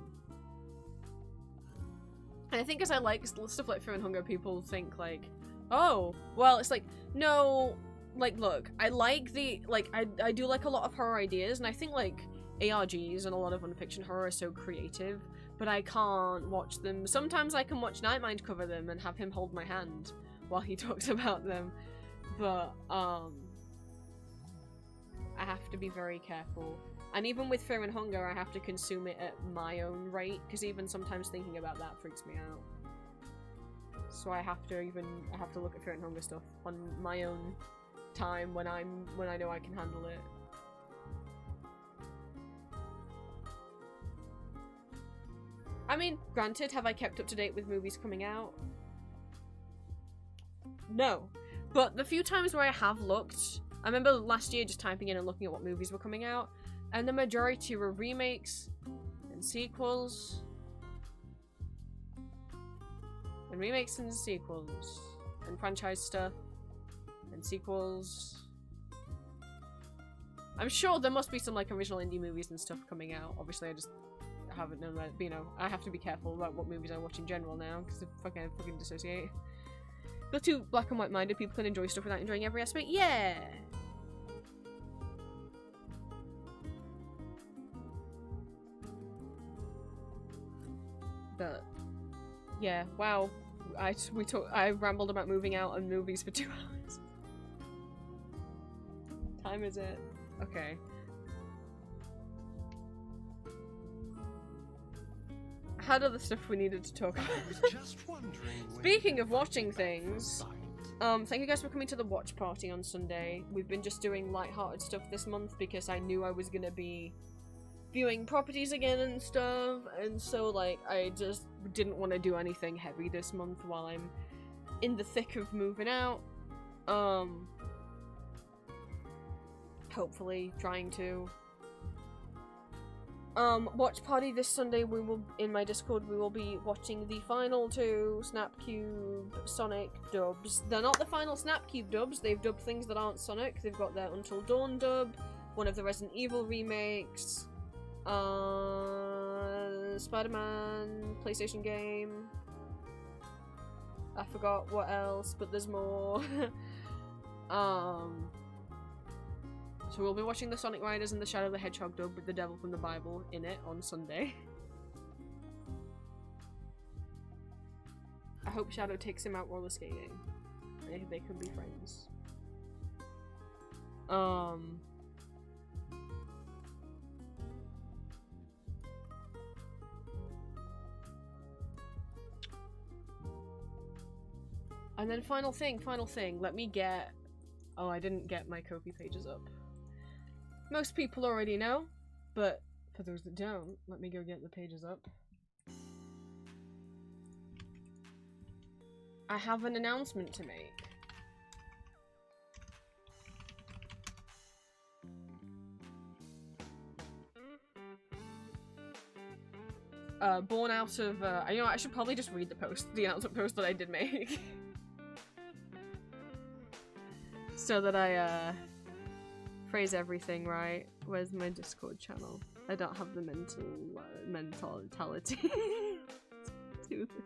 I think as I like stuff like Fear and Hunger, people think like, oh, well, it's like, no, like, look, I like I do like a lot of horror ideas, and I think like ARGs and a lot of non-fiction horror are so creative, but I can't watch them. Sometimes I can watch Nightmind cover them and have him hold my hand while he talks about them, but I have to be very careful. And even with Fear and Hunger, I have to consume it at my own rate, because even sometimes thinking about that freaks me out. So I have to look at Fear and Hunger stuff on my own time when I know I can handle it. I mean, granted, have I kept up to date with movies coming out? No. But the few times where I have looked, I remember last year just typing in and looking at what movies were coming out, and the majority were remakes and sequels. And remakes and sequels. And franchise stuff. And sequels. I'm sure there must be some like original indie movies and stuff coming out. Obviously I just haven't known that, you know, I have to be careful about what movies I watch in general now, because I fucking dissociate. But too black and white minded, people can enjoy stuff without enjoying every aspect. Yeah! But yeah, wow. I rambled about moving out and movies for 2 hours. What time is it? Okay. had other stuff we needed to talk about. Speaking of watching things, thank you guys for coming to the watch party on Sunday. We've been just doing light-hearted stuff this month because I knew I was gonna be viewing properties again and stuff, and so like I just didn't want to do anything heavy this month while I'm in the thick of moving out. Hopefully trying to watch party this Sunday. We will, in my Discord, we will be watching the final 2 Snapcube Sonic dubs. They're not the final Snapcube dubs, they've dubbed things that aren't Sonic. They've got their Until Dawn dub, one of the Resident Evil remakes, Spider-Man PlayStation game. I forgot what else, but there's more. So we'll be watching the Sonic Riders and the Shadow the Hedgehog dub with the Devil from the Bible in it on Sunday. I hope Shadow takes him out roller skating. They could be friends. And then final thing, let me get... Oh, I didn't get my Ko-fi pages up. Most people already know, but for those that don't, let me go get the pages up. I have an announcement to make. Born out of, you know, I should probably just read the announcement post that I did make. So that I, phrase everything right. Where's my Discord channel? I don't have the mentality to do this.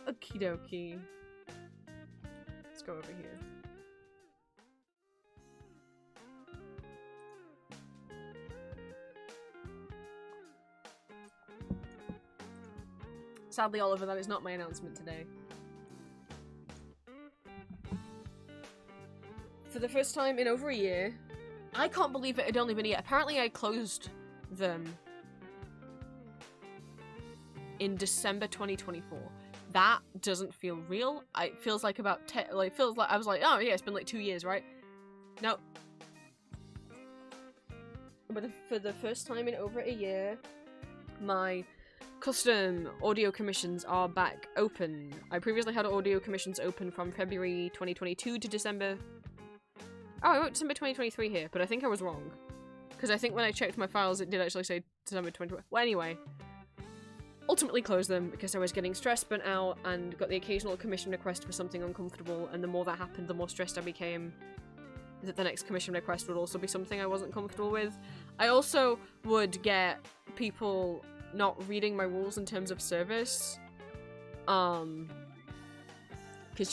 Okie dokie. Let's go over here. Sadly, Oliver, that is not my announcement today. For the first time in over a year, I can't believe it had only been a year. Apparently I closed them in December 2024. That doesn't feel real. It feels like about feels like I was like, oh yeah, it's been like 2 years, right? No. But for the first time in over a year, my custom audio commissions are back open. I previously had audio commissions open from February 2022 to December. Oh, I wrote December 2023 here, but I think I was wrong. Because I think when I checked my files, it did actually say December 2023. Well, anyway. Ultimately closed them because I was getting stressed, burnt out, and got the occasional commission request for something uncomfortable, and the more that happened, the more stressed I became that the next commission request would also be something I wasn't comfortable with. I also would get people not reading my rules in terms of service. Because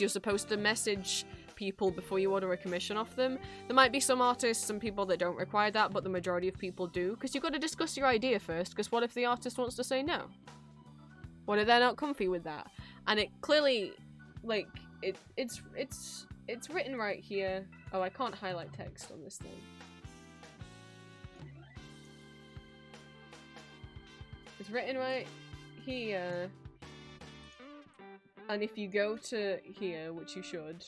you're supposed to message people before you order a commission off them. There might be some artists and people that don't require that, but the majority of people do, because you've got to discuss your idea first, because what if the artist wants to say no? What if they're not comfy with that? And it clearly, like, it's written right here. Oh, I can't highlight text on this thing. It's written right here. And if you go to here, which you should...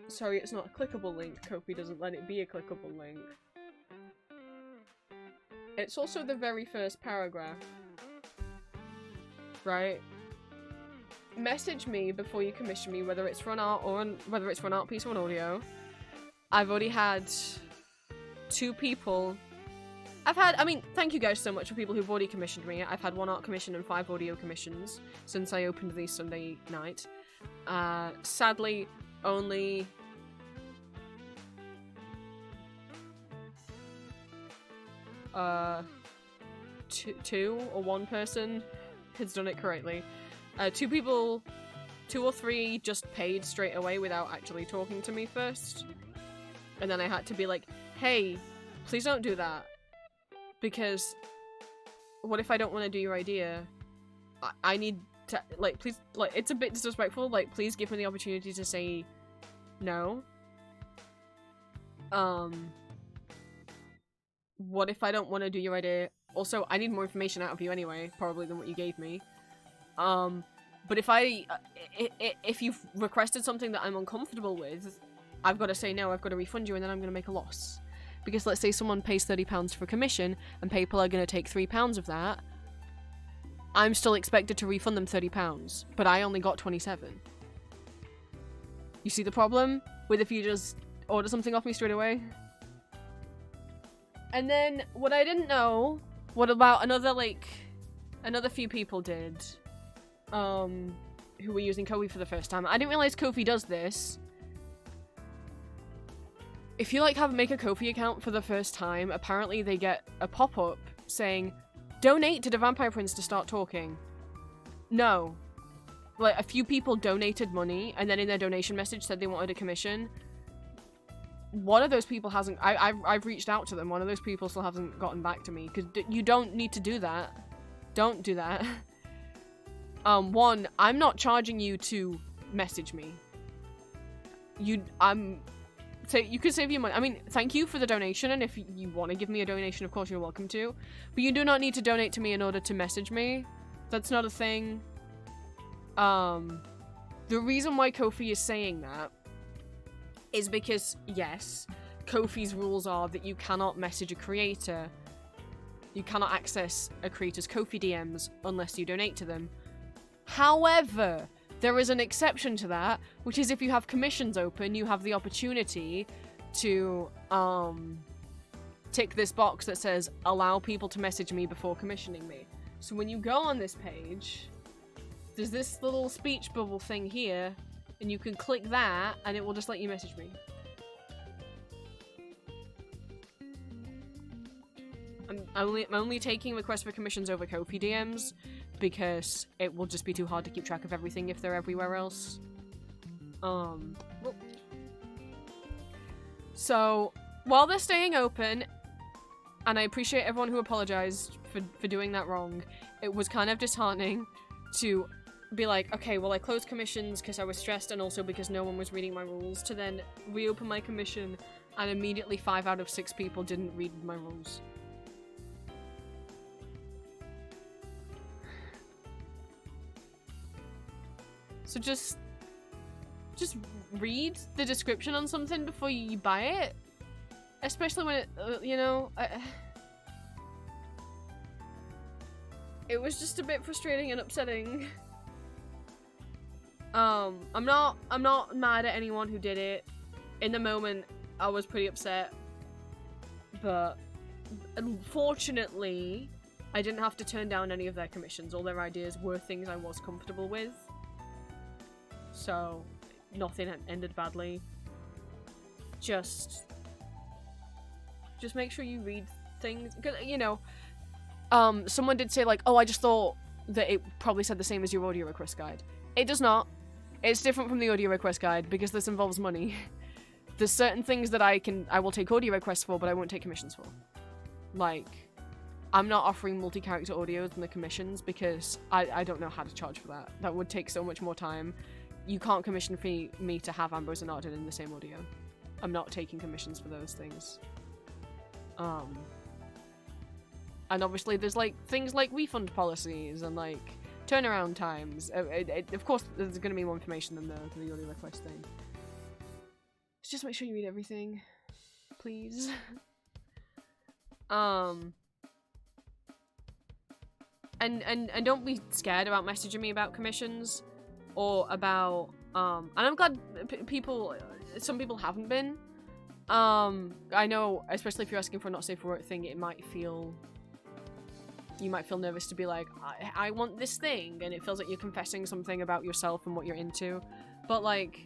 Sorry, it's not a clickable link. Ko-fi doesn't let it be a clickable link. It's also the very first paragraph. Right? Message me before you commission me, whether it's for an art or whether it's for an art piece or an audio. I've already had 2 people. I mean, thank you guys so much for people who've already commissioned me. I've had 1 art commission and 5 audio commissions since I opened these Sunday night. Sadly, only... two or 1 person has done it correctly. 2 people, 2 or 3 just paid straight away without actually talking to me first. And then I had to be like, hey, please don't do that. Because what if I don't want to do your idea? I need to, like, please, like, it's a bit disrespectful, like, please give me the opportunity to say no. What if I don't want to do your idea Also, I need more information out of you anyway, probably than what you gave me. But if you've requested something that I'm uncomfortable with, I've got to say no, I've got to refund you, and then I'm going to make a loss. Because let's say someone pays £30 for commission, and PayPal are going to take £3 of that, I'm still expected to refund them £30, but I only got 27. You see the problem with if you just order something off me straight away? And then, what I didn't know, what about another few people did, who were using Ko-fi for the first time. I didn't realize Ko-fi does this. If you, make a Ko-fi account for the first time, apparently they get a pop-up saying, donate to the Vampire Prince to start talking. No. A few people donated money, and then in their donation message said they wanted a commission. One of those people hasn't... I've reached out to them. One of those people still hasn't gotten back to me, because you don't need to do that. Don't do that. One, I'm not charging you to message me. So you could save your money. I mean, thank you for the donation, and if you want to give me a donation, of course you're welcome to. But you do not need to donate to me in order to message me. That's not a thing. The reason why Ko-fi is saying that is because, yes, Ko-fi's rules are that you cannot message a creator. You cannot access a creator's Ko-fi DMs unless you donate to them. However, there is an exception to that, which is if you have commissions open, you have the opportunity to tick this box that says, allow people to message me before commissioning me. So when you go on this page, there's this little speech bubble thing here, and you can click that, and it will just let you message me. I'm only taking requests for commissions over Ko-fi DMs, because it will just be too hard to keep track of everything if they're everywhere else. So, while they're staying open, and I appreciate everyone who apologized for doing that wrong, it was kind of disheartening to be like, okay, well I closed commissions because I was stressed and also because no one was reading my rules, to then reopen my commission and immediately 5 out of 6 people didn't read my rules. So just read the description on something before you buy it. Especially when it, it was just a bit frustrating and upsetting. I'm not mad at anyone who did it. In the moment, I was pretty upset. But unfortunately, I didn't have to turn down any of their commissions. All their ideas were things I was comfortable with. So, nothing ended badly. Just make sure you read things. Cause, someone did say oh, I just thought that it probably said the same as your audio request guide. It does not. It's different from the audio request guide because this involves money. There's certain things that I will take audio requests for, but I won't take commissions for. I'm not offering multi-character audios in the commissions because I don't know how to charge for that. That would take so much more time. You can't commission me to have Ambrose and Arden in the same audio. I'm not taking commissions for those things. And obviously there's things like refund policies and turnaround times. Of course there's going to be more information than the audio request thing. So just make sure you read everything, please. And don't be scared about messaging me about commissions. Or about, and I'm glad some people haven't been. I know, especially if you're asking for a not safe for work thing, you might feel nervous to be like, I want this thing, and it feels like you're confessing something about yourself and what you're into. But look,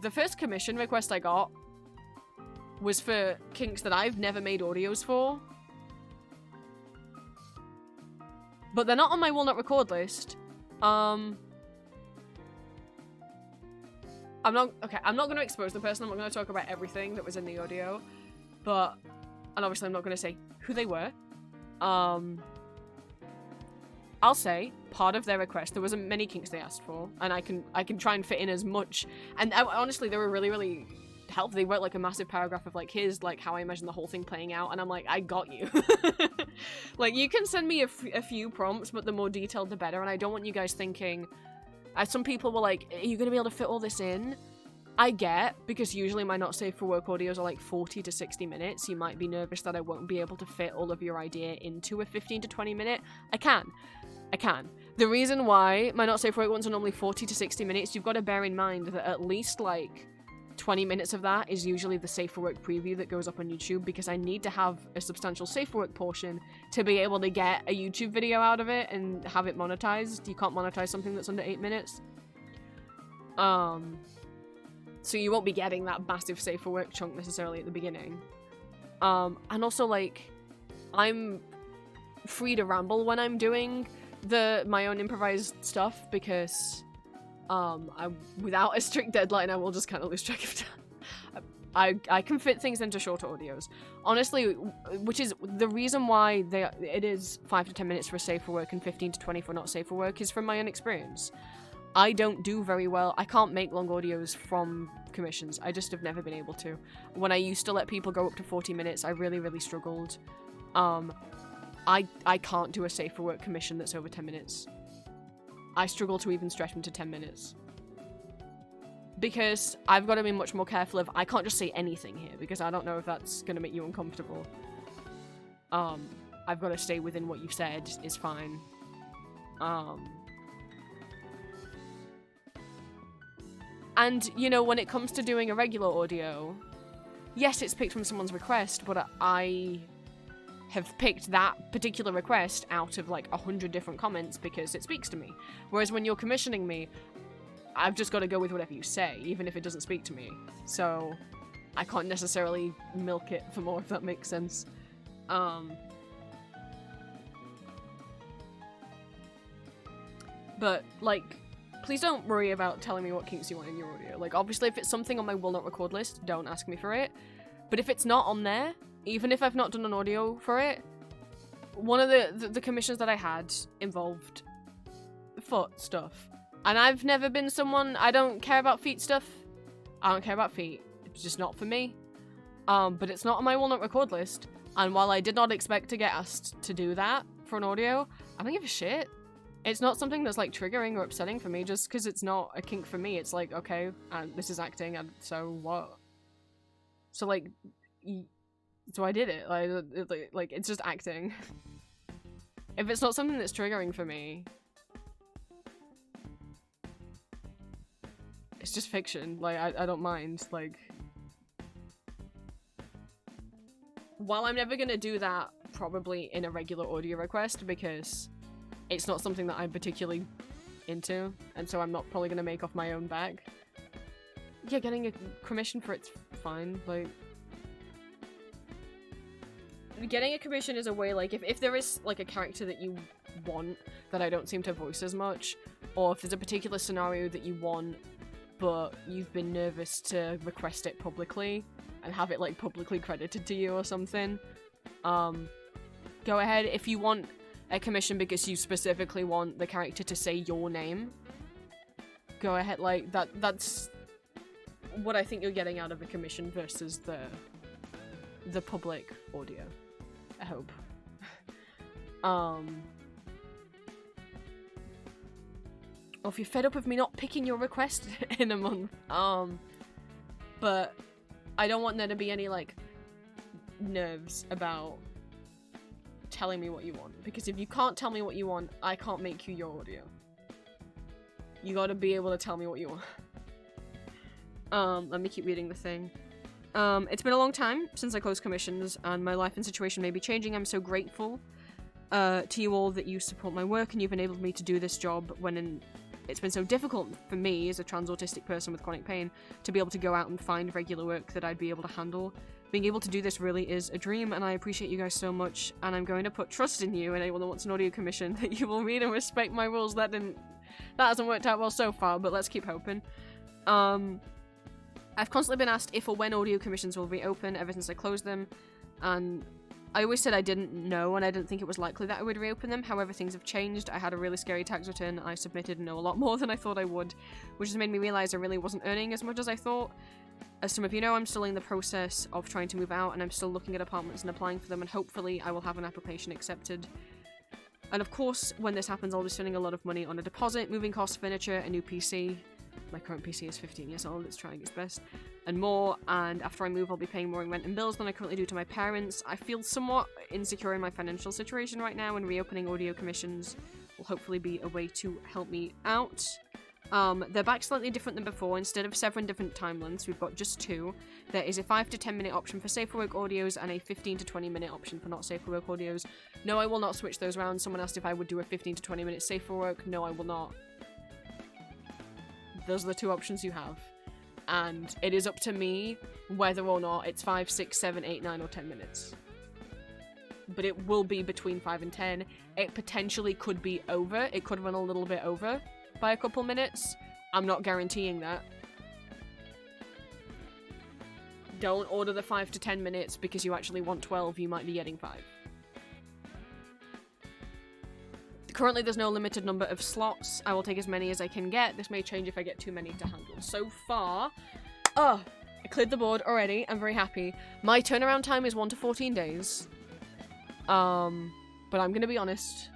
the first commission request I got was for kinks that I've never made audios for. But they're not on my will not record list. I'm not going to expose the person. I'm not going to talk about everything that was in the audio, and obviously I'm not going to say who they were. I'll say part of their request, there wasn't many kinks they asked for, and I can try and fit in as much. And honestly, they were really, really help. They wrote like a massive paragraph of like, here's like how I imagine the whole thing playing out, and I'm like, I got you. Like, you can send me a few prompts, but the more detailed the better, and I don't want you guys thinking, some people were like, are you gonna be able to fit all this in? I get, because usually my not safe for work audios are like 40 to 60 minutes. You might be nervous that I won't be able to fit all of your idea into a 15 to 20 minute. I can. The reason why my not safe for work ones are normally 40 to 60 minutes, you've got to bear in mind that at least like 20 minutes of that is usually the safe for work preview that goes up on YouTube, because I need to have a substantial safe for work portion to be able to get a YouTube video out of it and have it monetized. You can't monetize something that's under 8 minutes. So you won't be getting that massive safe for work chunk necessarily at the beginning. And also, like, I'm free to ramble when I'm doing my own improvised stuff, because without a strict deadline, I will just kind of lose track of time. I can fit things into shorter audios. Honestly, which is the reason why it is 5 to 10 minutes for safe for work and 15 to 20 for not safe for work, is from my own experience. I don't do very well. I can't make long audios from commissions. I just have never been able to. When I used to let people go up to 40 minutes, I really, really struggled. I can't do a safe for work commission that's over 10 minutes. I struggle to even stretch them to 10 minutes. Because I've got to be much more careful of, I can't just say anything here, because I don't know if that's going to make you uncomfortable. I've got to stay within what you've said is fine. And, you know, when it comes to doing a regular audio, yes, it's picked from someone's request, but I have picked that particular request out of like 100 different comments because it speaks to me. Whereas when you're commissioning me, I've just got to go with whatever you say, even if it doesn't speak to me. So I can't necessarily milk it for more, if that makes sense. But, like, please don't worry about telling me what kinks you want in your audio. Like, obviously, if it's something on my will not record list, don't ask me for it. But if it's not on there, even if I've not done an audio for it, one of the commissions that I had involved foot stuff. And I've never been someone, I don't care about feet stuff. I don't care about feet. It's just not for me. But it's not on my will not record list. And while I did not expect to get asked to do that for an audio, I don't give a shit. It's not something that's like triggering or upsetting for me just because it's not a kink for me. It's like, okay, and this is acting, and so what? So like, so I did it. Like it's just acting. If it's not something that's triggering for me, it's just fiction. Like I don't mind. Like, while I'm never gonna do that probably in a regular audio request because it's not something that I'm particularly into, and so I'm not probably gonna make off my own back. Yeah, getting a commission for it's fine. Like, getting a commission is a way, like, if there is like a character that you want that I don't seem to voice as much, or if there's a particular scenario that you want but you've been nervous to request it publicly and have it like publicly credited to you or something, go ahead. If you want a commission because you specifically want the character to say your name, go ahead. Like, that's what I think you're getting out of a commission versus the public audio, I hope. Or if you're fed up with me not picking your request in a month, but I don't want there to be any like nerves about telling me what you want, because if you can't tell me what you want, I can't make you your audio. You gotta be able to tell me what you want. Let me keep reading the thing. It's been a long time since I closed commissions, and my life and situation may be changing. I'm so grateful to you all that you support my work, and you've enabled me to do this job when it's been so difficult for me as a trans autistic person with chronic pain to be able to go out and find regular work that I'd be able to handle. Being able to do this really is a dream, and I appreciate you guys so much, and I'm going to put trust in you and anyone that wants an audio commission that you will read and respect my rules. That hasn't worked out well so far, but let's keep hoping. I've constantly been asked if or when audio commissions will reopen ever since I closed them, and I always said I didn't know, and I didn't think it was likely that I would reopen them. However, things have changed. I had a really scary tax return I submitted and know a lot more than I thought I would, which has made me realize I really wasn't earning as much as I thought. as some of you know, I'm still in the process of trying to move out, and I'm still looking at apartments and applying for them, and hopefully I will have an application accepted. And of course, when this happens, I'll be spending a lot of money on a deposit, moving costs, furniture, a new PC. My current PC is 15 years old, it's trying its best, and more. And after I move, I'll be paying more in rent and bills than I currently do to my parents. I feel somewhat insecure in my financial situation right now, and reopening audio commissions will hopefully be a way to help me out. They're back slightly different than before. Instead of 7 different time lengths, we've got just 2. There is a 5 to 10 minute option for safe for work audios and a 15 to 20 minute option for not safe for work audios. No, I will not switch those around. Someone asked if I would do a 15 to 20 minute safe for work. No, I will not. Those are the 2 options you have. And it is up to me whether or not it's 5, 6, 7, 8, 9, or 10 minutes. But it will be between 5 and 10. It potentially could be over. It could run a little bit over by a couple minutes. I'm not guaranteeing that. Don't order the 5 to 10 minutes because you actually want 12, you might be getting 5. Currently there's no limited number of slots. I will take as many as I can get. This may change if I get too many to handle. So far, I cleared the board already. I'm very happy. My turnaround time is 1 to 14 days. But I'm gonna be honest.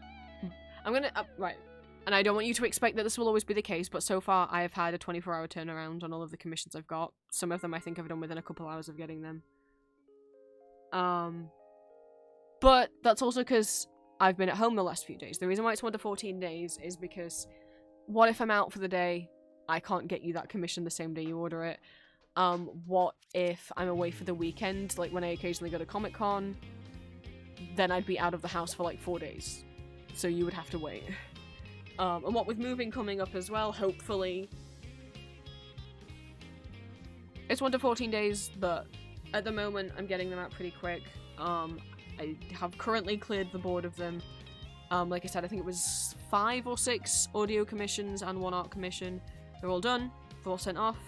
Right. And I don't want you to expect that this will always be the case, but so far I have had a 24-hour turnaround on all of the commissions I've got. Some of them I think I've done within a couple hours of getting them. But that's also because I've been at home the last few days. The reason why it's 1 to 14 days is because what if I'm out for the day? I can't get you that commission the same day you order it. What if I'm away for the weekend, like when I occasionally go to Comic-Con? Then I'd be out of the house for like 4 days. So you would have to wait. And what with moving coming up as well, hopefully it's 1 to 14 days, but at the moment I'm getting them out pretty quick. I have currently cleared the board of them. Like I said, I think it was 5 or 6 audio commissions and 1 art commission. They're all done. They're all sent off.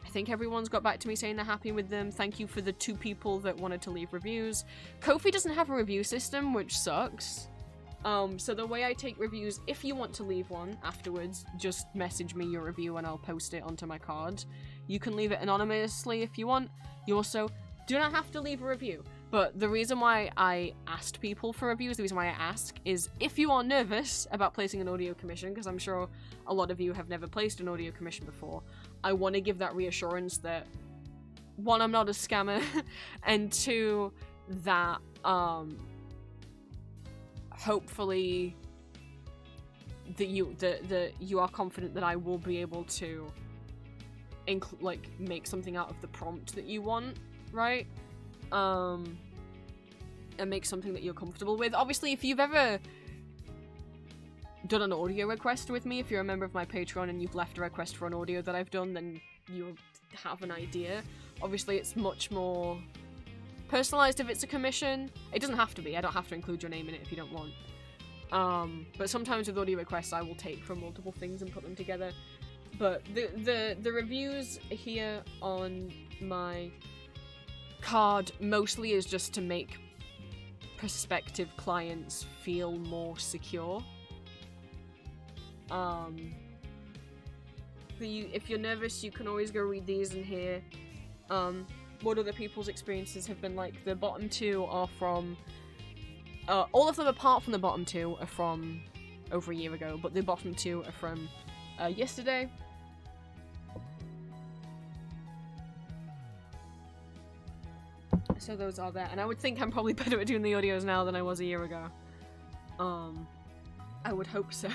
I think everyone's got back to me saying they're happy with them. Thank you for the 2 people that wanted to leave reviews. Ko-fi doesn't have a review system, which sucks. So the way I take reviews, if you want to leave one afterwards, just message me your review and I'll post it onto my card. You can leave it anonymously if you want. You also do not have to leave a review. But the reason why I asked people for reviews, the reason why I ask, is if you are nervous about placing an audio commission, because I'm sure a lot of you have never placed an audio commission before, I want to give that reassurance that, 1, I'm not a scammer, and 2, that, hopefully that you are confident that I will be able to make something out of the prompt that you want, right? And make something that you're comfortable with. Obviously, if you've ever done an audio request with me, if you're a member of my Patreon and you've left a request for an audio that I've done, then you'll have an idea. Obviously, it's much more personalized if it's a commission. It doesn't have to be. I don't have to include your name in it if you don't want. But sometimes with audio requests, I will take from multiple things and put them together. But the reviews here on my card mostly is just to make prospective clients feel more secure. If you're nervous, you can always go read these and hear what other people's experiences have been like. The bottom 2 are from all of them apart from the bottom 2 are from over a year ago, but the bottom 2 are from yesterday. So those are there, and I would think I'm probably better at doing the audios now than I was a year ago. I would hope so.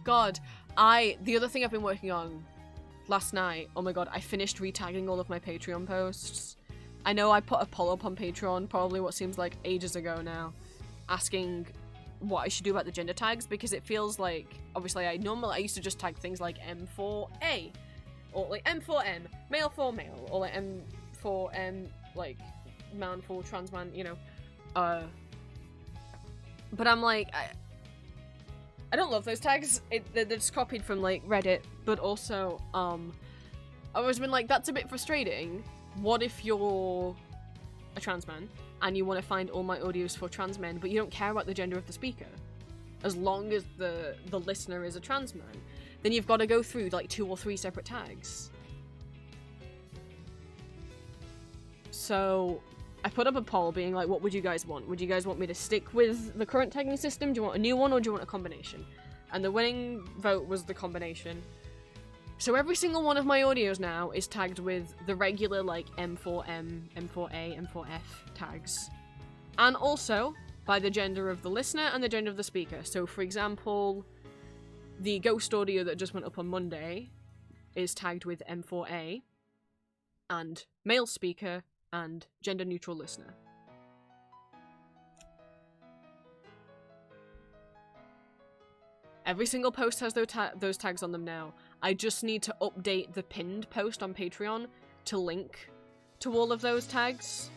God, the other thing I've been working on last night, oh my god, I finished retagging all of my Patreon posts. I know I put a poll up on Patreon, probably what seems like ages ago now, asking what I should do about the gender tags, because it feels like, obviously I used to just tag things like M4A, or like M4M, male for male, or like M4M, like man for trans man, you know. But I'm like, I don't love those tags. They're just copied from like Reddit, but also I've always been like, that's a bit frustrating. What if you're a trans man and you want to find all my audios for trans men, but you don't care about the gender of the speaker? As long as the listener is a trans man, then you've got to go through like 2 or 3 separate tags. So I put up a poll being like, what would you guys want? Would you guys want me to stick with the current tagging system? Do you want a new one, or do you want a combination? And the winning vote was the combination. So every single one of my audios now is tagged with the regular, like, M4M, M4A, M4F tags. And also by the gender of the listener and the gender of the speaker. So, for example, the ghost audio that just went up on Monday is tagged with M4A, and male speaker, and gender neutral listener. Every single post has those tags on them now. I just need to update the pinned post on Patreon to link to all of those tags.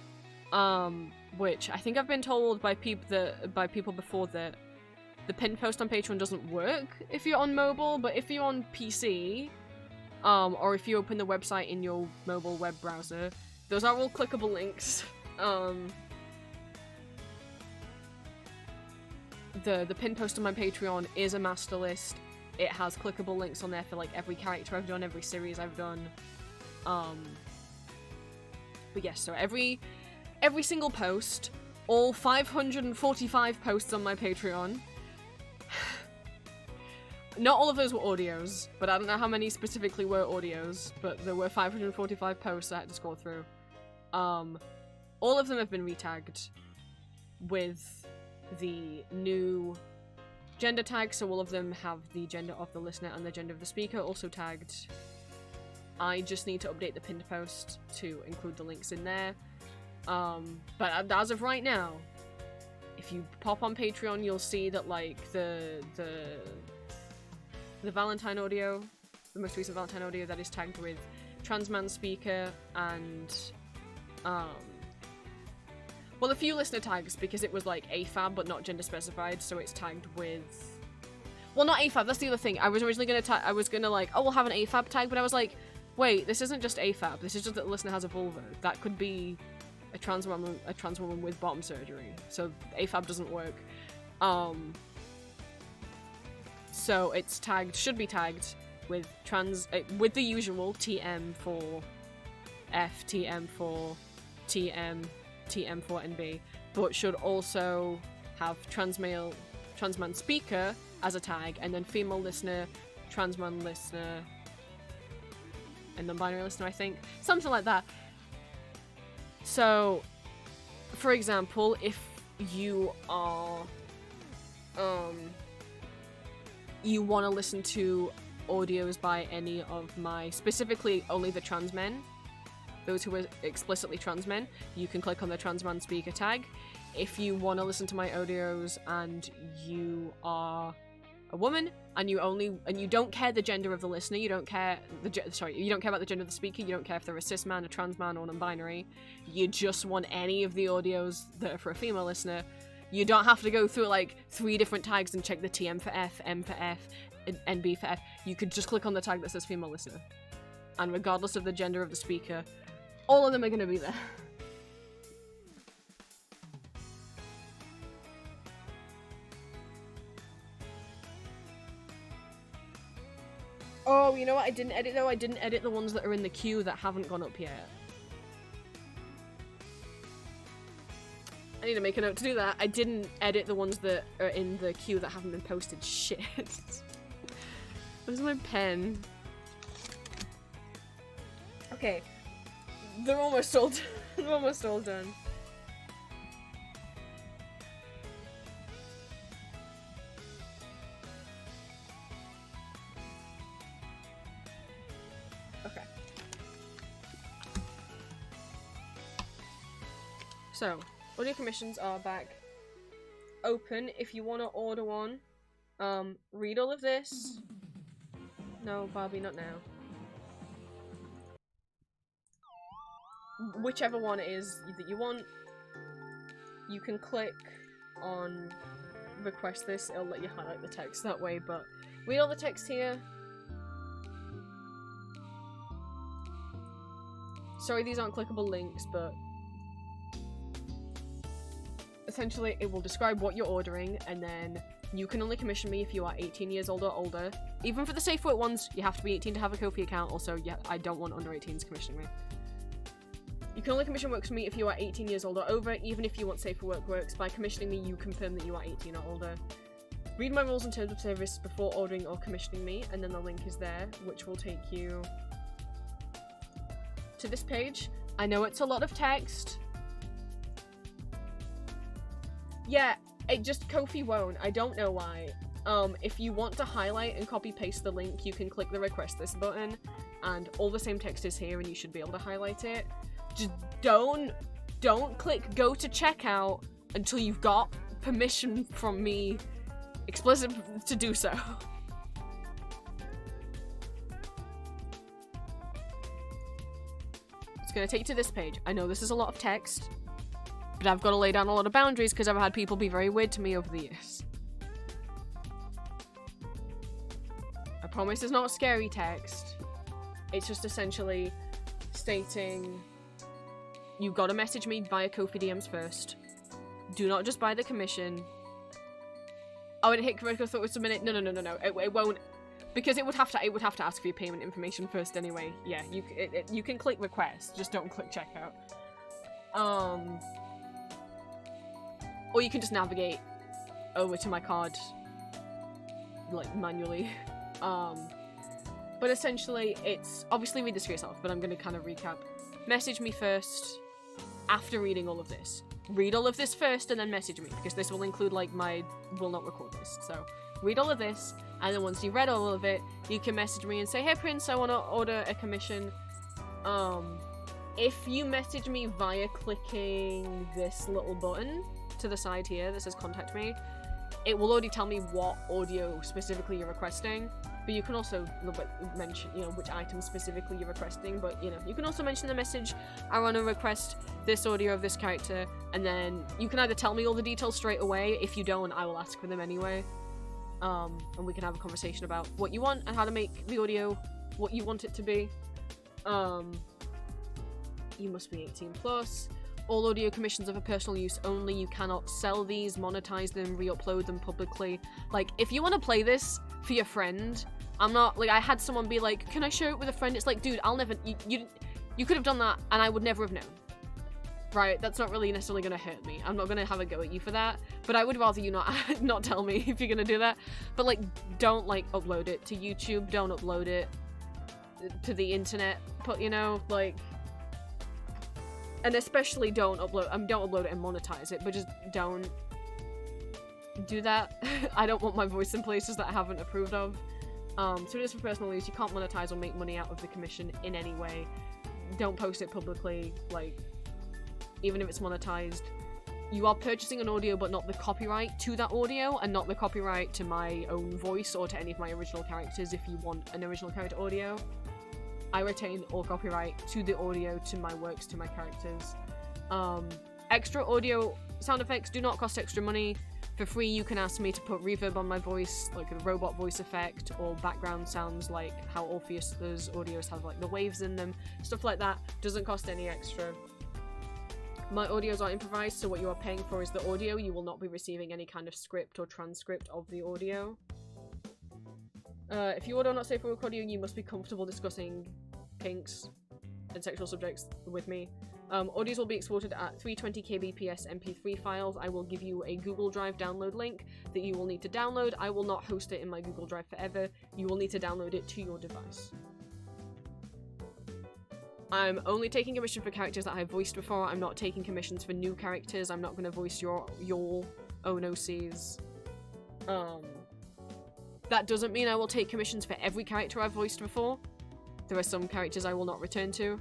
Which I think I've been told by people before that the pinned post on Patreon doesn't work if you're on mobile, but if you're on PC, or if you open the website in your mobile web browser, those are all clickable links. The pinned post on my Patreon is a master list. It has clickable links on there for like every character I've done, every series I've done. But yes, so every single post, all 545 posts on my Patreon. Not all of those were audios, but I don't know how many specifically were audios, but there were 545 posts I had to scroll through. All of them have been retagged with the new gender tag, so all of them have the gender of the listener and the gender of the speaker also tagged. I just need to update the pinned post to include the links in there. But as of right now, if you pop on Patreon, you'll see that, like, the Valentine audio, the most recent Valentine audio, that is tagged with trans man speaker and, well, a few listener tags, because it was, like, AFAB, but not gender specified, so it's tagged with, well, not AFAB, that's the other thing. I was originally gonna like, oh, we'll have an AFAB tag, but I was like, wait, this isn't just AFAB, this is just that the listener has a vulva. That could be a trans woman with bottom surgery, so AFAB doesn't work. So it's tagged, should be tagged with with the usual TM for F, TM for TM, TM for NB, but should also have trans man speaker as a tag, and then female listener, trans man listener, and non-binary listener, I think. Something like that. So, for example, if you are, you want to listen to audios by any of my, specifically only the trans men, those who are explicitly trans men, you can click on the trans man speaker tag. If you want to listen to my audios and you are a woman and you don't care the gender of the listener, you don't care about the gender of the speaker, you don't care if they're a cis man, a trans man, or non-binary, you just want any of the audios that are for a female listener, you don't have to go through like 3 different tags and check the TM for F, M for F, and NB for F. You could just click on the tag that says female listener, and regardless of the gender of the speaker, all of them are going to be there. Oh, you know what I didn't edit though? I didn't edit the ones that are in the queue that haven't gone up yet. I need to make a note to do that. I didn't edit the ones that are in the queue that haven't been posted. Shit. Where's my pen? Okay. They're almost all done. They're almost all done. So, audio commissions are back open if you want to order one. Read all of this. No, Barbie, not now. Whichever one it is that you want, you can click on request this, it'll let you highlight the text that way, but read all the text here. Sorry, these aren't clickable links, but essentially it will describe what you're ordering, and then you can only commission me if you are 18 years old or older. Even for the safe word ones, you have to be 18 to have a Ko-fi account. Also, yeah, I don't want under 18s commissioning me. You can only commission works from me if you are 18 years old or over, even if you want safer work works. By commissioning me, you confirm that you are 18 or older. Read my rules and terms of service before ordering or commissioning me, and then the link is there, which will take you to this page. I know it's a lot of text. Yeah, it just Ko-fi won't. I don't know why. If you want to highlight and copy paste the link, you can click the request this button, and all the same text is here, and you should be able to highlight it. Just don't click go to checkout until you've got permission from me explicit to do so. It's gonna take you to this page. I know this is a lot of text, but I've got to lay down a lot of boundaries because I've had people be very weird to me over the years. I promise it's not scary text. It's just essentially stating you've got to message me via Ko-fi DMs first. Do not just buy the commission. Oh, and hit correct. I thought it was a minute. No. It won't, because it would have to ask for your payment information first anyway. Yeah, you can click request, just don't click checkout. Or you can just navigate over to my card, like manually. But essentially, it's obviously read this for yourself. But I'm gonna kind of recap. Message me first after reading all of this. Read all of this first and then message me, because this will include like my will not record this. So read all of this, and then once you've read all of it, you can message me and say, hey Prince, I want to order a commission. If you message me via clicking this little button to the side here that says contact me, it will already tell me what audio specifically you're requesting. But you can also mention, which item specifically you're requesting. But, you can also mention the message, I want to request this audio of this character. And then you can either tell me all the details straight away. If you don't, I will ask for them anyway. And we can have a conversation about what you want and how to make the audio what you want it to be. You must be 18 plus. All audio commissions are for personal use only. You cannot sell these, monetize them, re-upload them publicly. Like, if you want to play this for your friend, I'm not, like, I had someone be like, can I share it with a friend? It's like, dude, I'll never, you could have done that and I would never have known. Right? That's not really necessarily going to hurt me. I'm not going to have a go at you for that. But I would rather you not tell me if you're going to do that. But, like, don't, like, upload it to YouTube. Don't upload it to the internet. But, like... And especially don't upload it and monetize it, but just don't do that. I don't want my voice in places that I haven't approved of. So it is for personal use. You can't monetize or make money out of the commission in any way. Don't post it publicly, like, even if it's monetized. You are purchasing an audio, but not the copyright to that audio, and not the copyright to my own voice or to any of my original characters if you want an original character audio. I retain all copyright to the audio, to my works, to my characters. Extra audio sound effects do not cost extra money. For free, you can ask me to put reverb on my voice, like a robot voice effect, or background sounds like how Orpheus's audios have like the waves in them. Stuff like that doesn't cost any extra. My audios are improvised, so what you are paying for is the audio. You will not be receiving any kind of script or transcript of the audio. If you order not safe for work audio, you must be comfortable discussing kinks and sexual subjects with me. Audios will be exported at 320 kbps MP3 files. I will give you a Google Drive download link that you will need to download. I will not host it in my Google Drive forever. You will need to download it to your device. I'm only taking commission for characters that I've voiced before. I'm not taking commissions for new characters. I'm not going to voice your own OCs. That doesn't mean I will take commissions for every character I've voiced before. There are some characters I will not return to,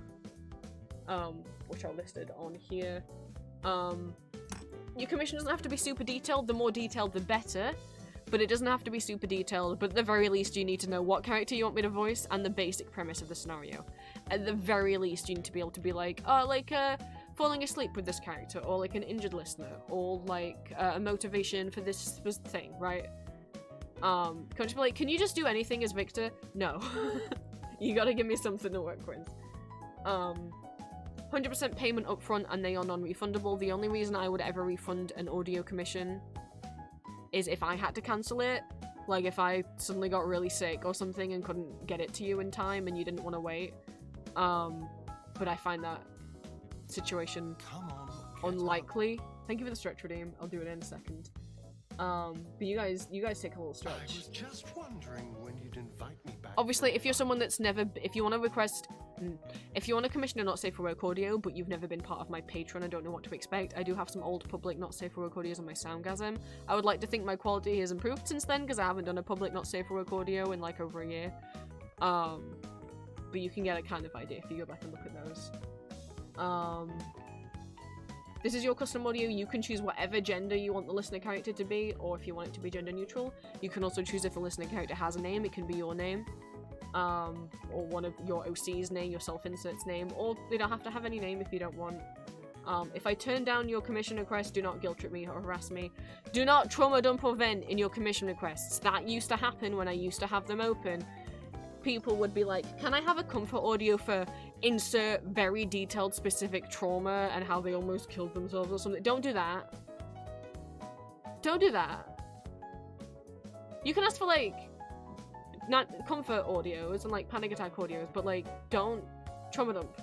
which are listed on here. Your commission doesn't have to be super detailed. The more detailed, the better. But it doesn't have to be super detailed. But at the very least, you need to know what character you want me to voice and the basic premise of the scenario. At the very least, you need to be able to be like, falling asleep with this character, or like an injured listener, or like a motivation for this thing, right? Can't just be like, can you just do anything as Victor? No. You gotta give me something to work with. 100% payment upfront, and they are non-refundable. The only reason I would ever refund an audio commission is if I had to cancel it. Like if I suddenly got really sick or something and couldn't get it to you in time and you didn't want to wait. But I find that situation Come on, get unlikely. Thank you for the stretch redeem. I'll do it in a second. But you guys take a little up. I stretch. was just wondering when you'd invite me back. Obviously, for if you're someone that's never, if you want to request, if you want to commission a not safe for work audio, but you've never been part of my Patreon and don't know what to expect, I do have some old public not safe for work audios on my Soundgasm. I would like to think my quality has improved since then, because I haven't done a public not safe for work audio in like over a year. But you can get a kind of idea if you go back and look at those. This is your custom audio. You can choose whatever gender you want the listener character to be, or if you want it to be gender neutral. You can also choose if the listener character has a name. It can be your name, or one of your OC's name, your self-insert's name, or they don't have to have any name if you don't want. If I turn down your commission request, do not guilt trip me or harass me. Do not trauma dump or vent in your commission requests. That used to happen when I used to have them open. People would be like, can I have a comfort audio for insert very detailed specific trauma and how they almost killed themselves or something? Don't do that. Don't do that. You can ask for like not comfort audios and like panic attack audios, but like don't trauma dump.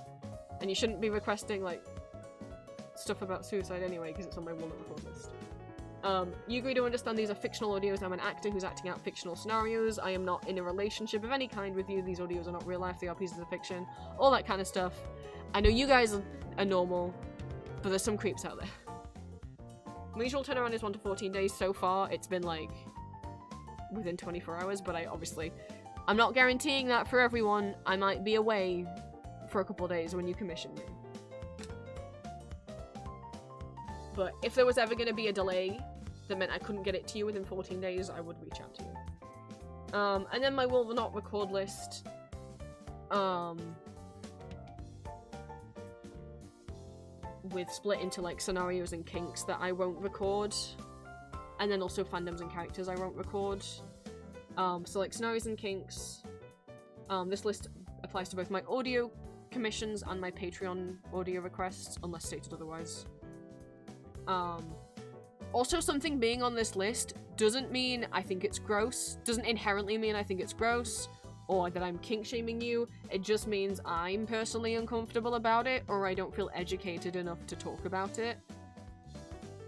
And you shouldn't be requesting like stuff about suicide anyway because it's on my will not record list. You agree to understand these are fictional audios. I'm an actor who's acting out fictional scenarios. I am not in a relationship of any kind with you. These audios are not real life. They are pieces of fiction. All that kind of stuff. I know you guys are normal, but there's some creeps out there. My usual turnaround is 1 to 14 days. So far, it's been like within 24 hours, but I'm not guaranteeing that for everyone. I might be away for a couple of days when you commission me. But if there was ever going to be a delay that meant I couldn't get it to you within 14 days, I would reach out to you. And then my will not record list. With split into like scenarios and kinks that I won't record. And then also fandoms and characters I won't record. So like scenarios and kinks. This list applies to both my audio commissions and my Patreon audio requests, unless stated otherwise. Also, something being on this list doesn't mean I think it's gross, doesn't inherently mean I think it's gross, or that I'm kink-shaming you. It just means I'm personally uncomfortable about it, or I don't feel educated enough to talk about it.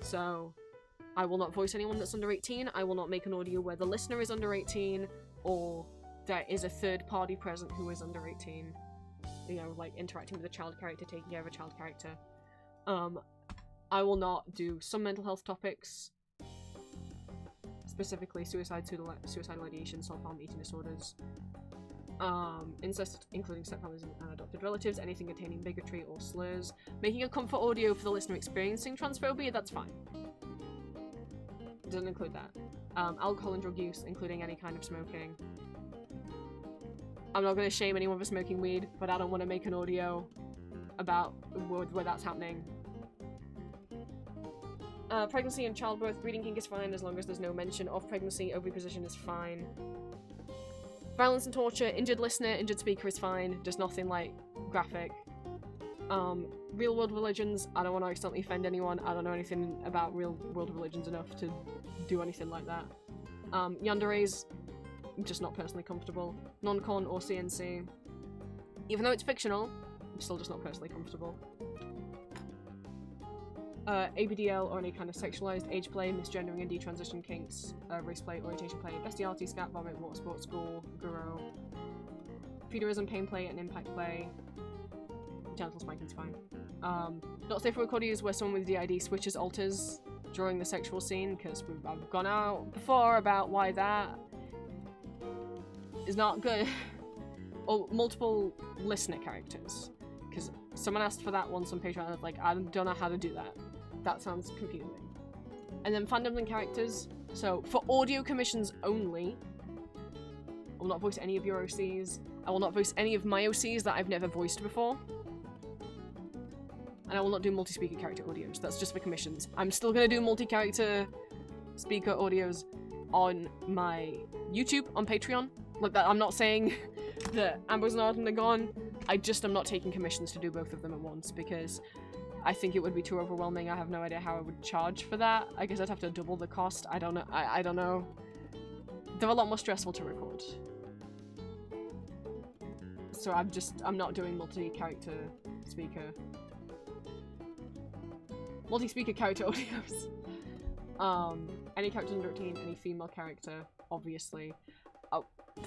So, I will not voice anyone that's under 18, I will not make an audio where the listener is under 18, or there is a third party present who is under 18. You know, like interacting with a child character, taking care of a child character. I will not do some mental health topics, specifically suicidal ideation, self-harm, eating disorders, incest, including stepfathers and adopted relatives, anything containing bigotry or slurs. Making a comfort audio for the listener experiencing transphobia, that's fine. It doesn't include that. Alcohol and drug use, including any kind of smoking. I'm not going to shame anyone for smoking weed, but I don't want to make an audio about where that's happening. Pregnancy and childbirth, breeding kink is fine as long as there's no mention of pregnancy. Oviposition is fine. Violence and torture, injured listener, injured speaker is fine. Just nothing like graphic. Real world religions, I don't want to accidentally offend anyone. I don't know anything about real world religions enough to do anything like that. Yanderes, I'm just not personally comfortable. Non-con or CNC. Even though it's fictional, I'm still just not personally comfortable. ABDL or any kind of sexualized age play, misgendering and detransition kinks, race play, orientation play, bestiality, scat, vomit, water sports, school, guru, feudalism, pain play, and impact play. Genital spanking's fine. Not safe for audios where someone with DID switches alters during the sexual scene, because I've gone out before about why that is not good. Or multiple listener characters, because someone asked for that once on Patreon, I was like, I don't know how to do that. That sounds confusing. And then fandoms and characters. So, for audio commissions only, I will not voice any of your OCs. I will not voice any of my OCs that I've never voiced before. And I will not do multi-speaker character audios. That's just for commissions. I'm still gonna do multi-character speaker audios on my YouTube, on Patreon. Like that, I'm not saying that Amber's not and they're gone. I just am not taking commissions to do both of them at once because I think it would be too overwhelming. I have no idea how I would charge for that. I guess I'd have to double the cost. I don't know. I don't know. They're a lot more stressful to record. So I'm not doing multi-character speaker. multi-speaker character audios. Any character under 18, any female character, obviously.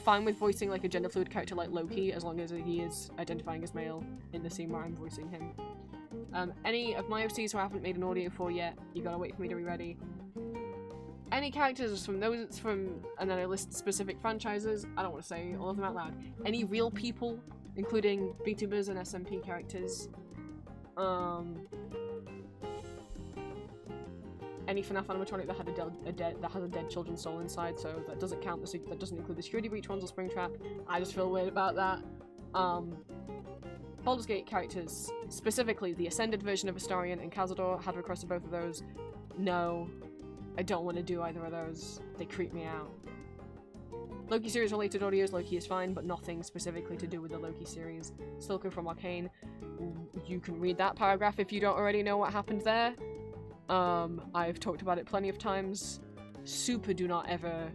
Fine with voicing like a gender fluid character like Loki, as long as he is identifying as male in the scene where I'm voicing him. Any of my OCs who I haven't made an audio for yet, you gotta wait for me to be ready. Any characters from those and then I list specific franchises, I don't want to say all of them out loud. Any real people, including VTubers and SMP characters. Any FNAF animatronic that has a dead children's soul inside, so that doesn't count. That doesn't include the security breach ones or Springtrap. I just feel weird about that. Baldur's Gate characters, specifically the Ascended version of Astarion and Cazador, had requested both of those. No, I don't want to do either of those. They creep me out. Loki series related audios, Loki is fine, but nothing specifically to do with the Loki series. Silco from Arcane, you can read that paragraph if you don't already know what happened there. I've talked about it plenty of times. Super do not ever...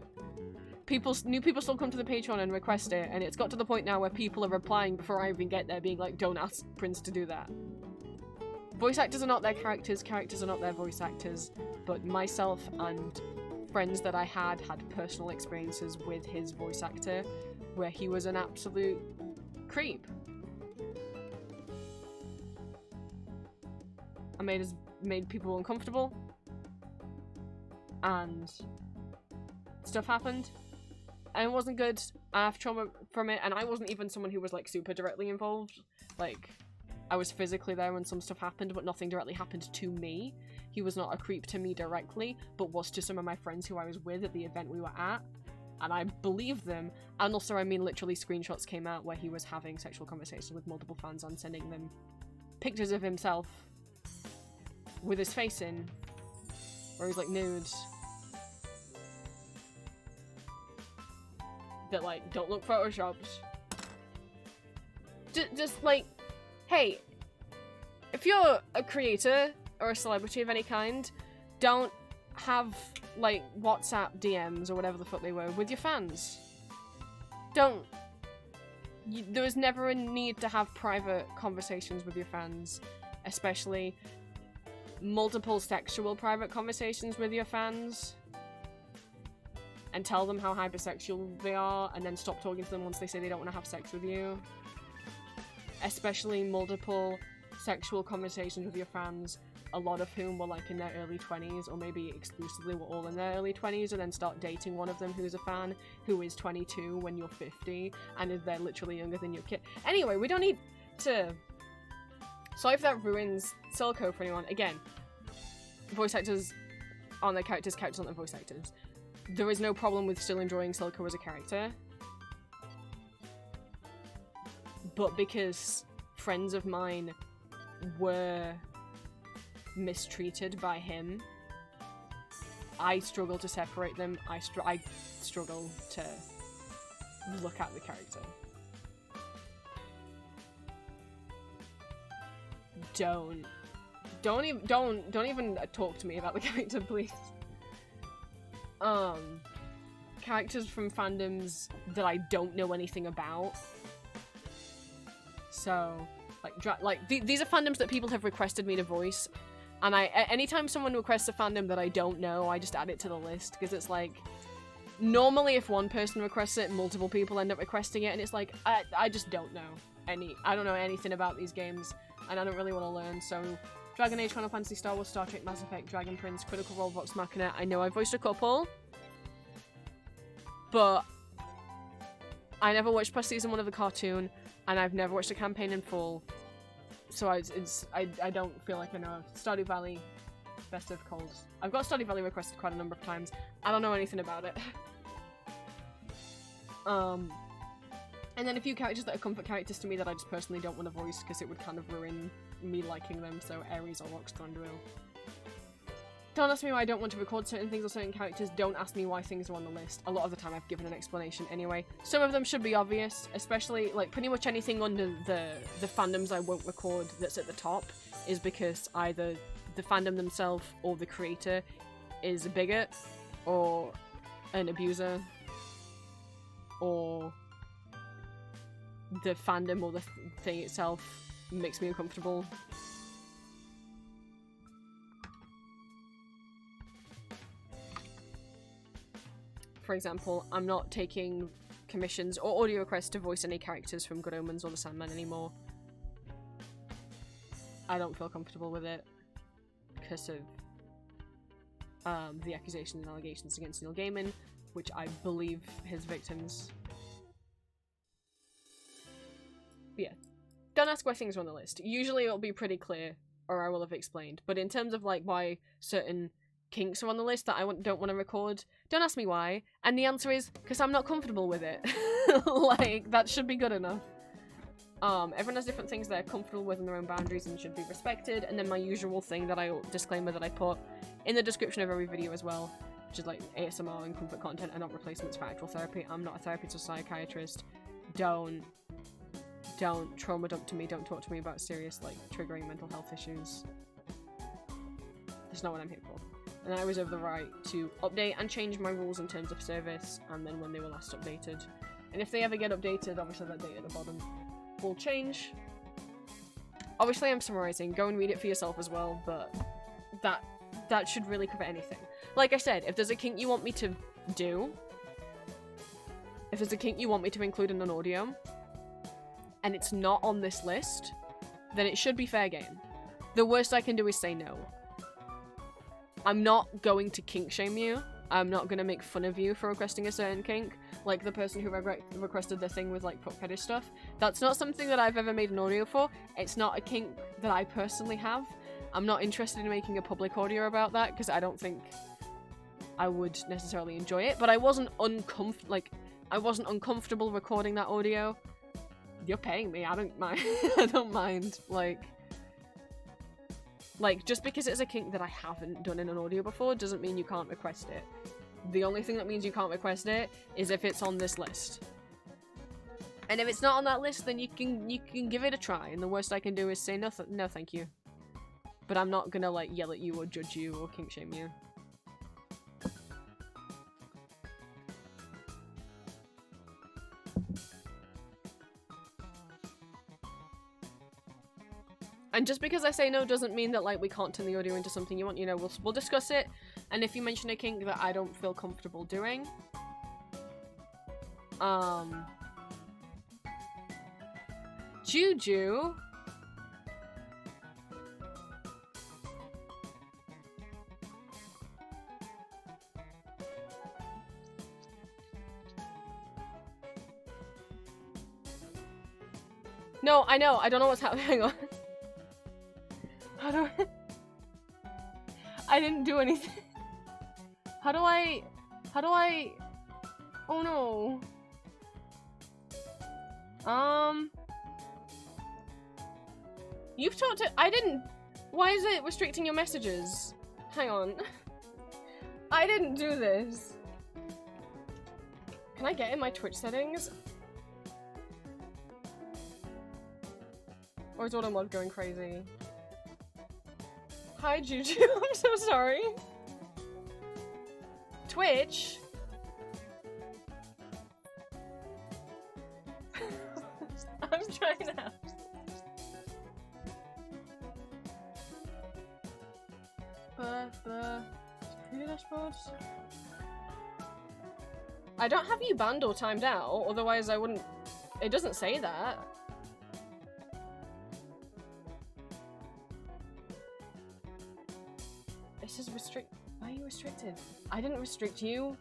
New people still come to the Patreon and request it, and it's got to the point now where people are replying before I even get there, being like, don't ask Prince to do that. Voice actors are not their characters, characters are not their voice actors, but myself and friends that I had personal experiences with his voice actor, where he was an absolute creep. I made people uncomfortable, and stuff happened, and it wasn't good. I have trauma from it, and I wasn't even someone who was like super directly involved. Like, I was physically there when some stuff happened, but nothing directly happened to me. He was not a creep to me directly, but was to some of my friends who I was with at the event we were at, and I believed them. And also, I mean, literally screenshots came out where he was having sexual conversations with multiple fans and sending them pictures of himself with his face in, where he's like nude. That like, don't look photoshopped. Just like, hey, if you're a creator or a celebrity of any kind, don't have like WhatsApp DMs or whatever the fuck they were with your fans. Don't. There was never a need to have private conversations with your fans, especially multiple sexual private conversations with your fans, and tell them how hypersexual they are, and then stop talking to them once they say they don't want to have sex with you. Especially multiple sexual conversations with your fans, a lot of whom were like in their early 20s, or maybe exclusively were all in their early 20s, and then start dating one of them who's a fan who is 22 when you're 50, and they're literally younger than your kid. Anyway, we don't need to... Sorry if that ruins Silco for anyone. Again, voice actors aren't their characters, characters aren't their voice actors. There is no problem with still enjoying Silco as a character. But because friends of mine were mistreated by him, I struggle to separate them. I struggle to look at the character. Don't even talk to me about the character, please. Characters from fandoms that I don't know anything about. So, these are fandoms that people have requested me to voice, and anytime someone requests a fandom that I don't know, I just add it to the list, because it's like, normally if one person requests it, multiple people end up requesting it, and it's like, I just don't know I don't know anything about these games, and I don't really want to learn. So Dragon Age, Final Fantasy, Star Wars, Star Trek, Mass Effect, Dragon Prince, Critical Role, Vox Machina, I know I voiced a couple, but I never watched past season 1 of the cartoon, and I've never watched a campaign in full, so I don't feel like I know. Stardew Valley, Best of Cold. I've got Stardew Valley requested quite a number of times. I don't know anything about it. And then a few characters that are comfort characters to me that I just personally don't want to voice because it would kind of ruin me liking them, so Ares or Rox Thranduil. Don't ask me why I don't want to record certain things or certain characters. Don't ask me why things are on the list. A lot of the time I've given an explanation anyway. Some of them should be obvious, especially, like, pretty much anything under the fandoms I won't record that's at the top is because either the fandom themselves or the creator is a bigot or an abuser, or the fandom or the thing itself makes me uncomfortable. for example, I'm not taking commissions or audio requests to voice any characters from Good Omens or The Sandman anymore. I don't feel comfortable with it because of the accusations and allegations against Neil Gaiman, which I believe his victims. But yeah, don't ask why things are on the list. Usually it'll be pretty clear, or I will have explained. But in terms of like why certain kinks are on the list that I don't want to record, don't ask me why. And the answer is because I'm not comfortable with it. Like, that should be good enough. Everyone has different things they're comfortable with in their own boundaries and should be respected. And then my usual thing that disclaimer that I put in the description of every video as well, which is like ASMR and comfort content are not replacements for actual therapy. I'm not a therapist or psychiatrist. Don't trauma dump to me. Don't talk to me about serious, like, triggering mental health issues. That's not what I'm here for. And I reserve the right to update and change my rules and terms of service, and then when they were last updated. And if they ever get updated, obviously that date at the bottom will change. Obviously I'm summarizing, go and read it for yourself as well, but that should really cover anything. Like I said, if there's a kink you want me to do, if there's a kink you want me to include in an audio, and it's not on this list, then it should be fair game. The worst I can do is say no. I'm not going to kink shame you. I'm not gonna make fun of you for requesting a certain kink, like the person who requested the thing with like foot fetish stuff. That's not something that I've ever made an audio for. It's not a kink that I personally have. I'm not interested in making a public audio about that because I don't think I would necessarily enjoy it. But I wasn't uncomfortable recording that audio. You're paying me. I don't mind. I don't mind. Like, just because it's a kink that I haven't done in an audio before doesn't mean you can't request it. The only thing that means you can't request it is if it's on this list. And if it's not on that list, then you can give it a try, and the worst I can do is say no thank you. But I'm not gonna, like, yell at you or judge you or kink shame you. And just because I say no doesn't mean that, like, we can't turn the audio into something you want. You know, we'll discuss it. And if you mention a kink that I don't feel comfortable doing, Juju. No, I know. I don't know what's happening. Hang on. How do I didn't do anything. How do I oh no. You've talked to I didn't why is it restricting your messages? Hang on. I didn't do this. Can I get in my Twitch settings? Or is AutoMod going crazy? Hi, Juju. I'm so sorry. Twitch? I'm trying out. Dashboard. I don't have you banned or timed out, otherwise I wouldn't... It doesn't say that. It says restrict. Why are you restricted? I didn't restrict you.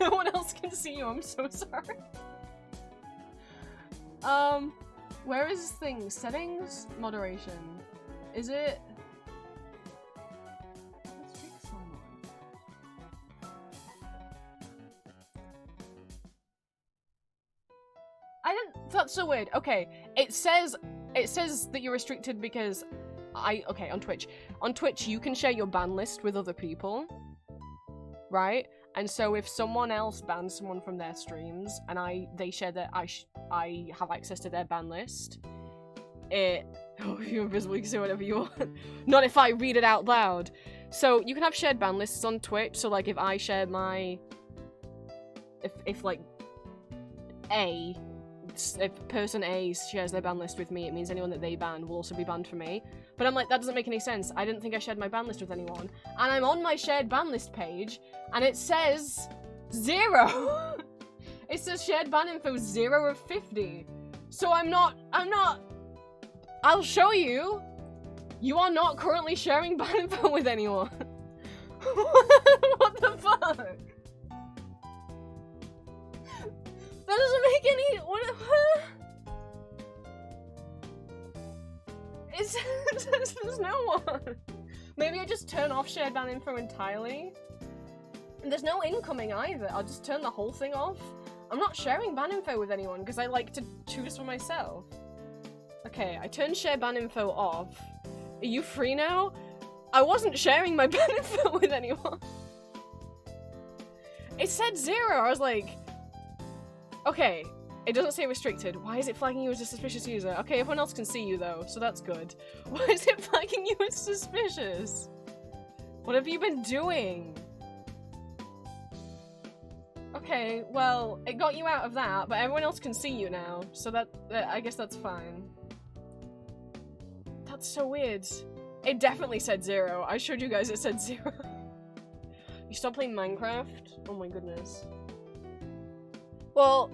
No one else can see you. I'm so sorry. Where is this thing? Settings? Moderation. Is it? Let's pick someone. I didn't. That's so weird. Okay, it says that you're restricted because okay, on Twitch. On Twitch, you can share your ban list with other people, right? And so if someone else bans someone from their streams and they share that I have access to their ban list, oh, you're invisible, you can say whatever you want. Not if I read it out loud. So you can have shared ban lists on Twitch. So like if I share my, if like if person A shares their ban list with me, it means anyone that they ban will also be banned for me. But I'm like, that doesn't make any sense. I didn't think I shared my ban list with anyone. And I'm on my shared ban list page, and it says 0. It says shared ban info 0 of 50. So I'm not, I'll show you. You are not currently sharing ban info with anyone. What the fuck? That doesn't make any, what? It says there's no one. Maybe I just turn off shared ban info entirely. And there's no incoming either. I'll just turn the whole thing off. I'm not sharing ban info with anyone because I like to choose for myself. Okay, I turned share ban info off. Are you free now? I wasn't sharing my ban info with anyone. It said 0. I was like, okay. It doesn't say restricted. Why is it flagging you as a suspicious user? Okay, everyone else can see you though, so that's good. Why is it flagging you as suspicious? What have you been doing? Okay, well, it got you out of that, but everyone else can see you now, so that I guess that's fine. That's so weird. It definitely said 0. I showed you guys it said 0. You stopped playing Minecraft? Oh my goodness. Well,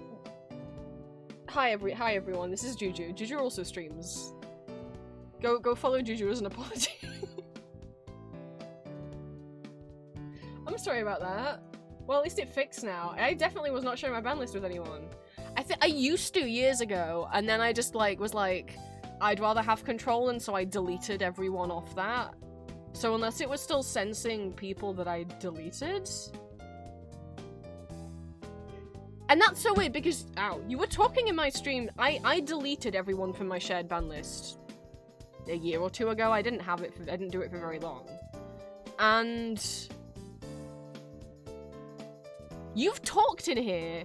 hi everyone, this is Juju. Juju also streams. Go follow Juju as an apology. I'm sorry about that. Well, at least it fixed now. I definitely was not sharing my ban list with anyone. I used to years ago, and then I just was like, I'd rather have control, and so I deleted everyone off that. So unless it was still sensing people that I deleted. And that's so weird because, ow, you were talking in my stream, I deleted everyone from my shared ban list a year or 2 ago. I didn't do it for very long. And you've talked in here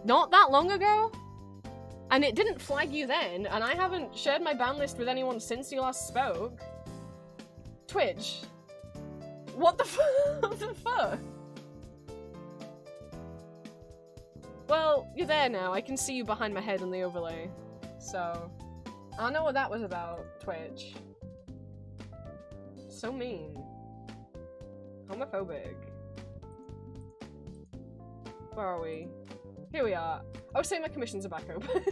not that long ago, and it didn't flag you then, and I haven't shared my ban list with anyone since you last spoke. Twitch. What the what the fuck? Well, you're there now. I can see you behind my head on the overlay. So, I don't know what that was about, Twitch. So mean. Homophobic. Where are we? Here we are. I was saying my commissions are back open.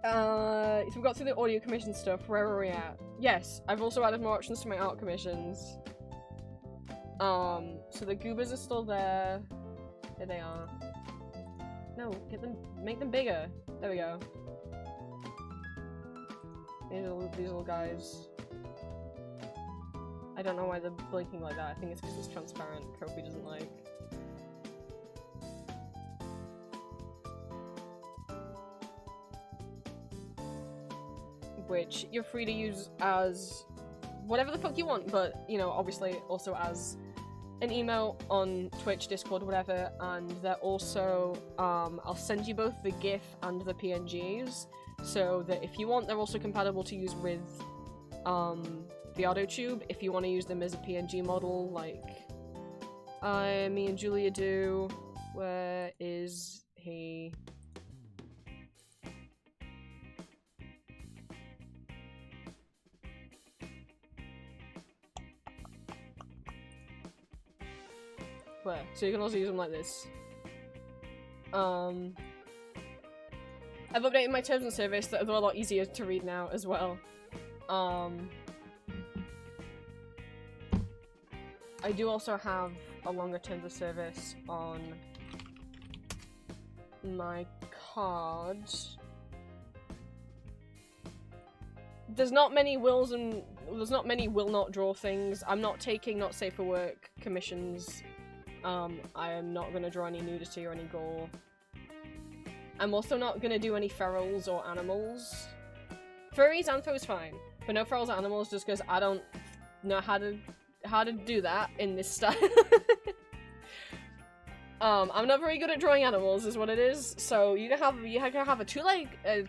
If we got through the audio commission stuff, where are we at? Yes, I've also added more options to my art commissions. So the goobers are still there. There they are. No, get them, make them bigger. There we go. These little guys. I don't know why they're blinking like that. I think it's because it's transparent. Kofi doesn't like. Which you're free to use as whatever the fuck you want, but, you know, obviously also as an email on Twitch, Discord, whatever, and they're also, I'll send you both the GIF and the PNGs, so that if you want, they're also compatible to use with, the AutoTube, if you want to use them as a PNG model, like, me and Julia do. Where is he? Where? So you can also use them like this. I've updated my terms of service, that they're a lot easier to read now as well. I do also have a longer terms of service on my card. There's not many wills and there's not many will not draw things. I'm not taking not safe for work commissions. I am not gonna draw any nudity or any gore. I'm also not gonna do any ferals or animals. Furries, Antho is fine, but no ferals or animals just because I don't know how to do that in this style. I'm not very good at drawing animals, is what it is. So you can have a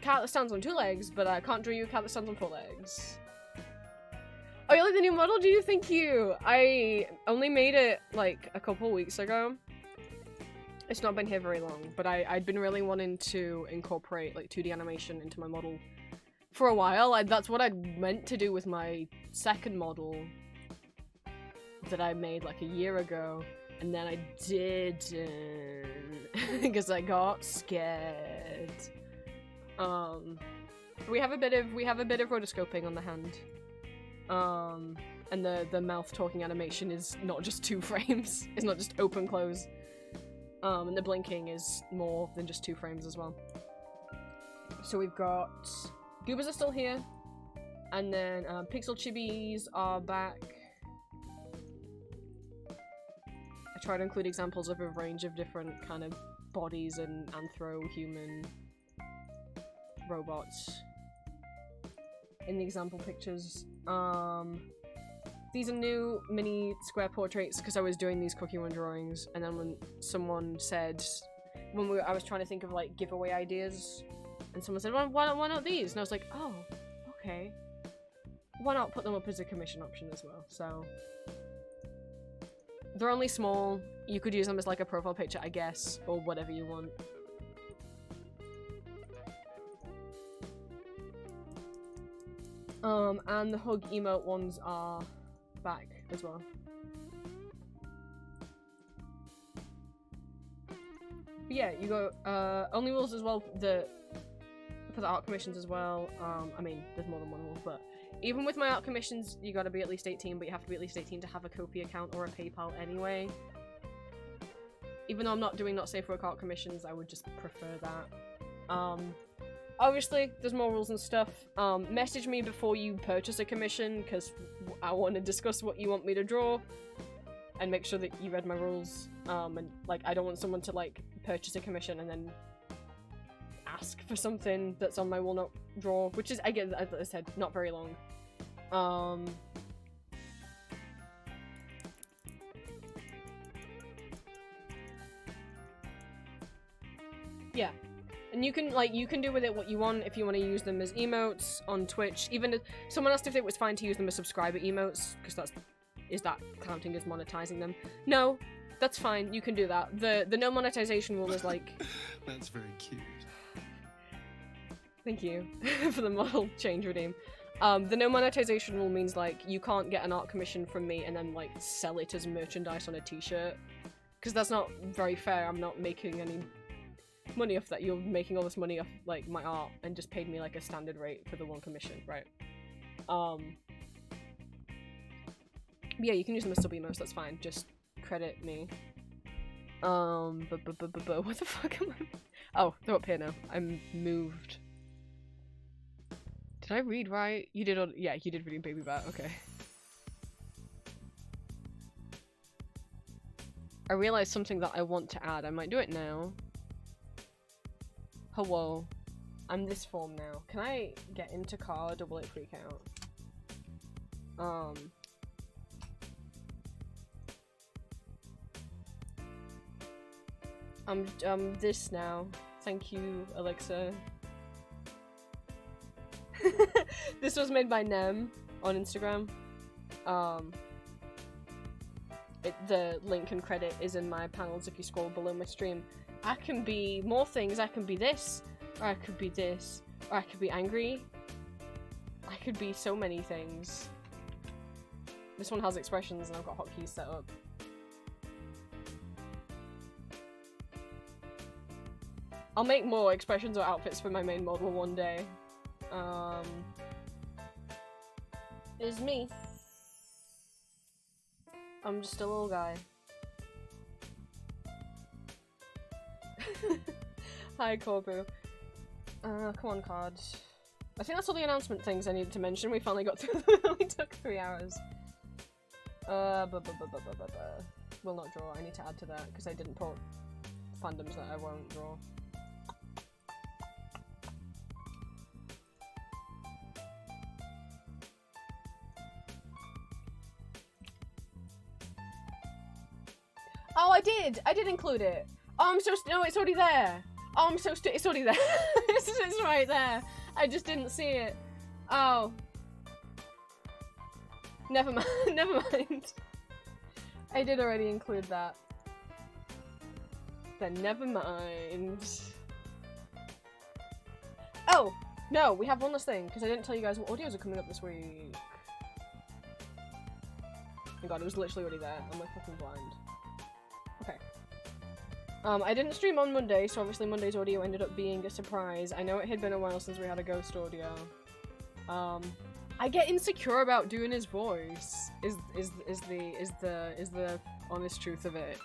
cat that stands on 2 legs, but I can't draw you a cat that stands on 4 legs. Oh, you like the new model? Do you? Thank you. I only made it like a couple weeks ago, It's not been here very long, but I'd been really wanting to incorporate like 2D animation into my model for a while. That's what I'd meant to do with my second model that I made like a year ago, and then I didn't because I got scared. We have a bit of rotoscoping on the hand. And the mouth talking animation is not just 2 frames. It's not just open close. And the blinking is more than just 2 frames as well. So we've got Goobers are still here, and then Pixel Chibis are back. I try to include examples of a range of different kind of bodies and anthro human robots in the example pictures. These are new mini square portraits because I was doing these Cookie Run drawings, and then when someone said, I was trying to think of like giveaway ideas, and someone said, why not these? And I was like, oh, okay. Why not put them up as a commission option as well? So they're only small. You could use them as like a profile picture, I guess, or whatever you want. And the hug emote ones are back as well. But yeah, you go only rules as well for the art commissions as well. I mean, there's more than one rule, but even with my art commissions, you gotta be at least 18, but you have to be at least 18 to have a Ko-fi account or a PayPal anyway. Even though I'm not doing not safe work art commissions, I would just prefer that. Obviously, there's more rules and stuff. Message me before you purchase a commission, because I want to discuss what you want me to draw, and make sure that you read my rules. And, like, I don't want someone to, like, purchase a commission and then ask for something that's on my will not draw, which is, again, as I said, not very long. Yeah. And you can do with it what you want. If you want to use them as emotes on Twitch. Even if someone asked if it was fine to use them as subscriber emotes, because is that counting as monetizing them? No, that's fine. You can do that. The no monetization rule is like. That's very cute. Thank you for the model change redeem. The no monetization rule means like you can't get an art commission from me and then like sell it as merchandise on a t-shirt, because that's not very fair. I'm not making any money off that. You're making all this money off like my art and just paid me like a standard rate for the one commission, right? Yeah, you can use them as sub emos, that's fine. Just credit me. What the fuck am I? Oh, they're up here now. I'm moved. Did I read right? You did. Yeah, you did reading Baby Bat. Okay. I realized something that I want to add. I might do it now. Hello. I'm this form now. Can I get into card or will it freak out? I'm this now. Thank you, Alexa. This was made by Nem on Instagram. The link and credit is in my panels if you scroll below my stream. I can be more things. I can be this, or I could be this, or I could be angry. I could be so many things. This one has expressions and I've got hotkeys set up. I'll make more expressions or outfits for my main model one day. Is me. I'm just a little guy. Hi, Corbu. Come on, cards. I think that's all the announcement things I needed to mention. We finally got through them. It only took 3 hours. Will not draw. I need to add to that because I didn't put fandoms that I won't draw. Oh, I did! I did include it! Oh, I'm so no, it's already there! Oh, I'm so it's already there! It's right there! I just didn't see it. Oh. Never mind. Never mind. I did already include that. then never mind. Oh! No, we have one last thing, because I didn't tell you guys what audios are coming up this week. Oh god, it was literally already there. I'm like fucking blind. Okay. I didn't stream on Monday, so obviously Monday's audio ended up being a surprise. I know it had been a while since we had a ghost audio. I get insecure about doing his voice. Is the honest truth of it.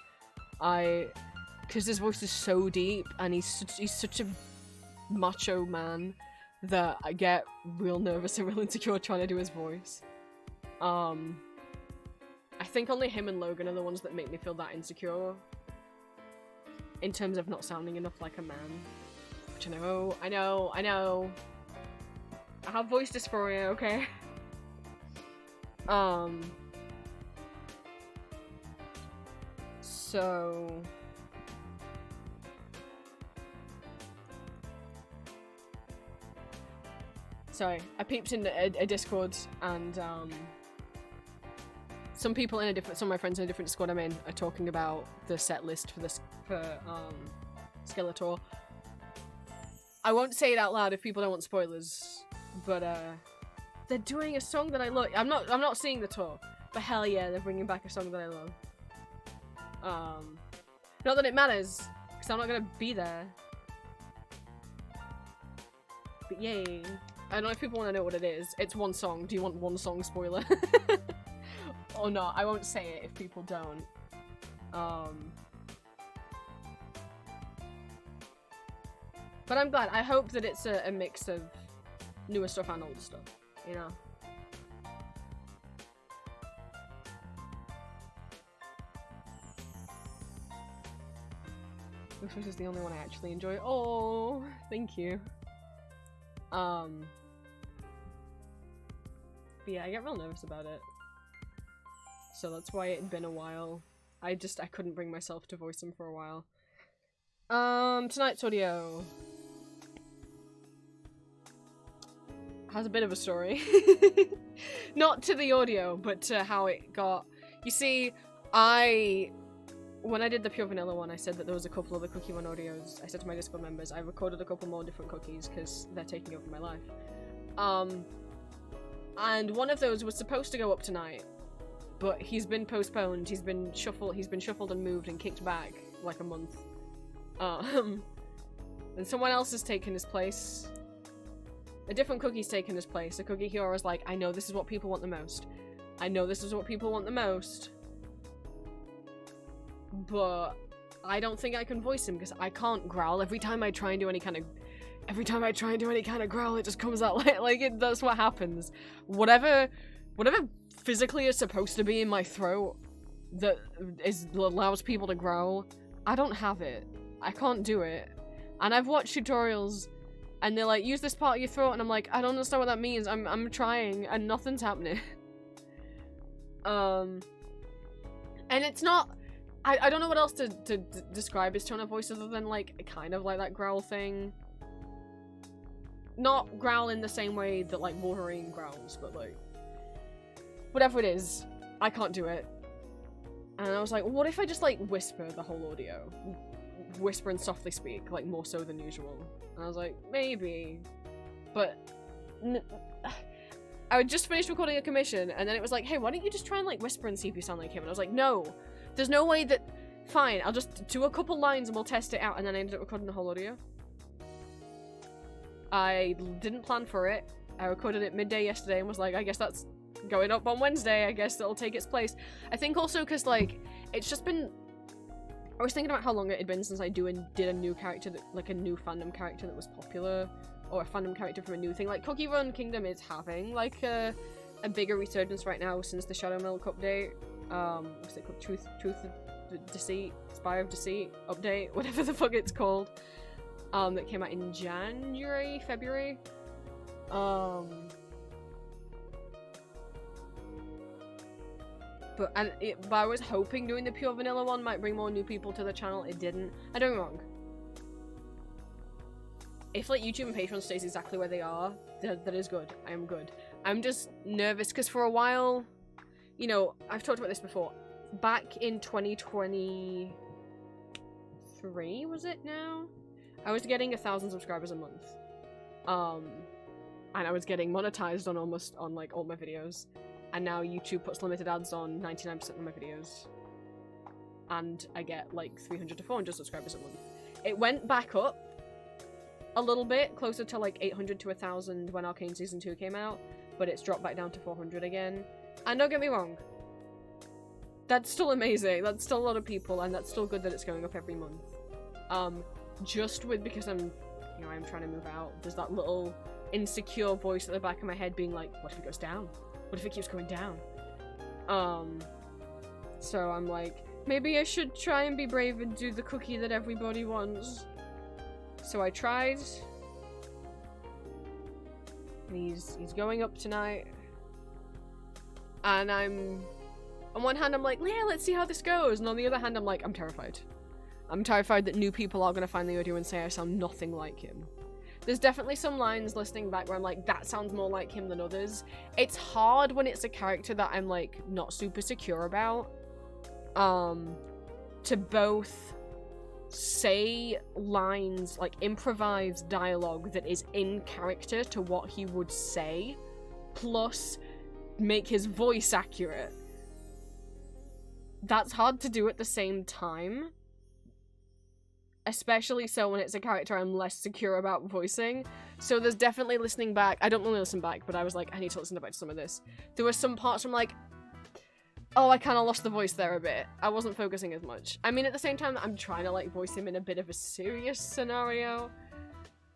Because his voice is so deep, and he's such a macho man that I get real nervous and real insecure trying to do his voice. I think only him and Logan are the ones that make me feel that insecure. In terms of not sounding enough like a man. Which I know. I have voice dysphoria, okay? So... Sorry, I peeped in a Discord, and some people in some of my friends in a different Discord I'm in are talking about the set list for Skeletor. I won't say it out loud if people don't want spoilers, but they're doing a song that I love. I'm not seeing the tour, but hell yeah, they're bringing back a song that I love. Not that it matters, because I'm not gonna be there. But yay. I don't know if people want to know what it is. It's one song. Do you want one song spoiler? Or not? I won't say it if people don't. But I'm glad. I hope that it's a mix of newer stuff and older stuff, you know? This is the only one I actually enjoy. Oh, thank you. But yeah, I get real nervous about it. So that's why it had been a while. I couldn't bring myself to voice him for a while. Tonight's audio has a bit of a story. Not to the audio, but to how it got... You see, when I did the Pure Vanilla one, I said that there was a couple other Cookie One audios. I said to my Discord members, I recorded a couple more different cookies because they're taking over my life. And one of those was supposed to go up tonight, but he's been postponed. He's been shuffled and moved and kicked back like a month. And someone else has taken his place. A different cookie's taken his place. A cookie hero is like, I know this is what people want the most. I know this is what people want the most. But I don't think I can voice him because I can't growl. Every time I try and do any kind of growl, it just comes out that's what happens. Whatever physically is supposed to be in my throat that allows people to growl, I don't have it. I can't do it. And I've watched tutorials and they're like, use this part of your throat, and I'm like, I don't understand what that means. I'm trying and nothing's happening. And it's not... I don't know what else to describe his tone of voice other than kind of like that growl thing. Not growl in the same way that like Wolverine growls, but like whatever it is, I can't do it. And I was like, what if I just like whisper the whole audio? Whisper and softly speak, like more so than usual. And I was like, maybe. But I had just finished recording a commission and then it was like, hey, why don't you just try and like whisper and see if you sound like him? And I was like, no. There's no way that... Fine, I'll just do a couple lines and we'll test it out, and then I ended up recording the whole audio. I didn't plan for it. I recorded it midday yesterday and was like, I guess that's going up on Wednesday. I guess it'll take its place. I think also because, like, it's just been... I was thinking about how long it had been since I did a new character, like a new fandom character that was popular, or a fandom character from a new thing. Like, Cookie Run Kingdom is having, like, a bigger resurgence right now since the Shadow Milk update. What's it called? Truth Deceit, Spire of Deceit update, whatever the fuck it's called. That came out in January, February. But I was hoping doing the Pure Vanilla one might bring more new people to the channel. It didn't. I don't get me wrong. If like YouTube and Patreon stays exactly where they are, that is good. I am good. I'm just nervous because for a while, you know, I've talked about this before. Back in 2023, 3, was it now? I was getting 1,000 subscribers a month. And I was getting monetized on like all my videos. And now YouTube puts limited ads on 99% of my videos. And I get like 300 to 400 subscribers a month. It went back up a little bit, closer to like 800 to 1,000 when Arcane Season 2 came out, but it's dropped back down to 400 again. And don't get me wrong, that's still amazing, that's still a lot of people, and that's still good that it's going up every month. Just because I'm trying to move out, there's that little insecure voice at the back of my head being like, what if it goes down? What if it keeps going down? So I'm like, maybe I should try and be brave and do the cookie that everybody wants. So I tried. And he's going up tonight. And on one hand I'm like, yeah, let's see how this goes. And on the other hand I'm like, I'm terrified. I'm terrified that new people are gonna find the audio and say I sound nothing like him. There's definitely some lines listening back where I'm like, that sounds more like him than others. It's hard when it's a character that I'm like not super secure about. To both say lines, like improvised dialogue that is in character to what he would say, plus make his voice accurate. That's hard to do at the same time. Especially so when it's a character I'm less secure about voicing. So there's definitely listening back. I don't really listen back, but I was like, I need to listen back to some of this. There were some parts where I'm like, oh, I kind of lost the voice there a bit. I wasn't focusing as much. I mean, at the same time, I'm trying to like voice him in a bit of a serious scenario.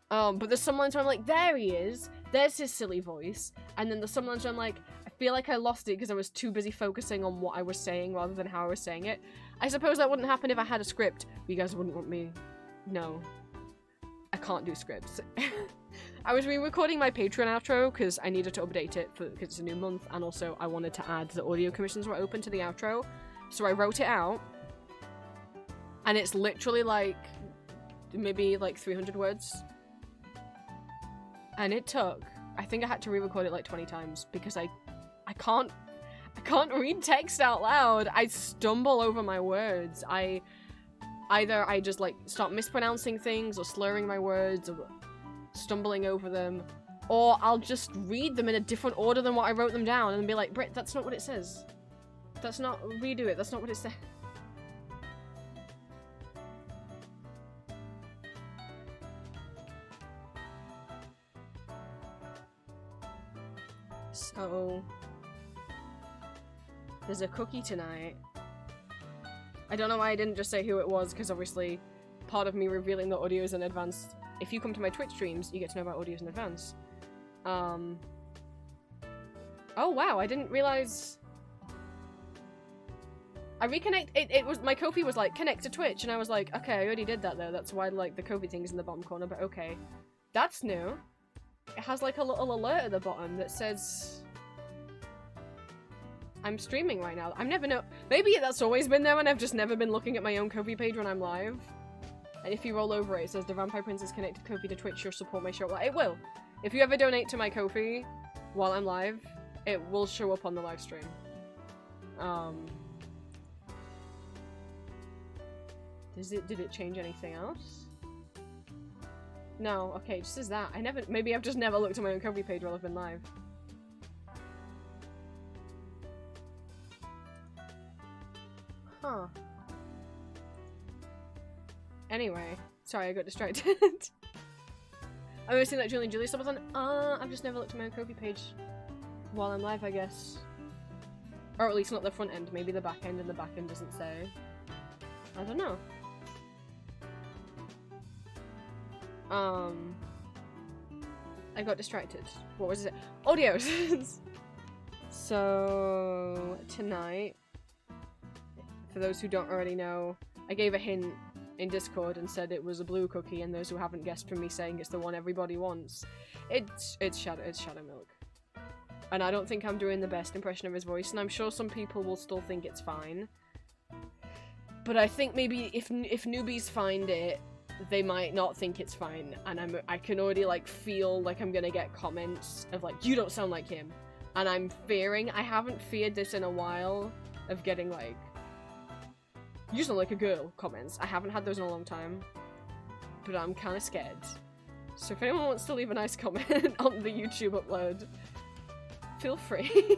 But there's some lines where I'm like, there he is. There's his silly voice. And then there's some lines where I'm like, I feel like I lost it because I was too busy focusing on what I was saying rather than how I was saying it. I suppose that wouldn't happen if I had a script. You guys wouldn't want me. No. I can't do scripts. I was re-recording my Patreon outro because I needed to update it because it's a new month, and also I wanted to add the audio commissions were open to the outro. So I wrote it out, and it's literally like maybe like 300 words. And it took, I think I had to re-record it like 20 times because I can't read text out loud. I stumble over my words. Either I just like start mispronouncing things or slurring my words or stumbling over them, or I'll just read them in a different order than what I wrote them down and be like, Britt, that's not what it says. That's not, redo it, that's not what it says. So, there's a cookie tonight. I don't know why I didn't just say who it was, because obviously part of me revealing the audios in advance, if you come to my Twitch streams, you get to know about audios in advance. Oh wow, I didn't realize... I it was, my Ko-fi was like, connect to Twitch, and I was like, okay, I already did that though, that's why like the Ko-fi thing's in the bottom corner, but okay. That's new. It has like a little alert at the bottom that says... I'm streaming right now. I've never know. Maybe that's always been there and I've just never been looking at my own Ko-fi page when I'm live. And if you roll over it, it says the Vampire Princess connected Ko-fi to Twitch, you'll support my show. Well, it will. If you ever donate to my Ko-fi while I'm live, it will show up on the live stream. Did it change anything else? No, okay, it just says that. Maybe I've just never looked at my own Ko-fi page while I've been live. Huh. Anyway, sorry, I got distracted. I've ever seen that Julie and Julie stuff was on. I've just never looked at my own Ko-fi page while I'm live, I guess. Or at least not the front end, maybe the back end, and the back end doesn't say. I don't know. I got distracted. What was it? Audios! So, tonight, for those who don't already know, I gave a hint in Discord and said it was a blue cookie, and those who haven't guessed from me saying it's the one everybody wants, it's Shadow Milk. And I don't think I'm doing the best impression of his voice, and I'm sure some people will still think it's fine. But I think maybe if newbies find it, they might not think it's fine, and I can already like feel like I'm gonna get comments of like, you don't sound like him, and I'm fearing, I haven't feared this in a while, of getting like You sound like a girl comments. I haven't had those in a long time, but I'm kind of scared. So if anyone wants to leave a nice comment on the YouTube upload, feel free.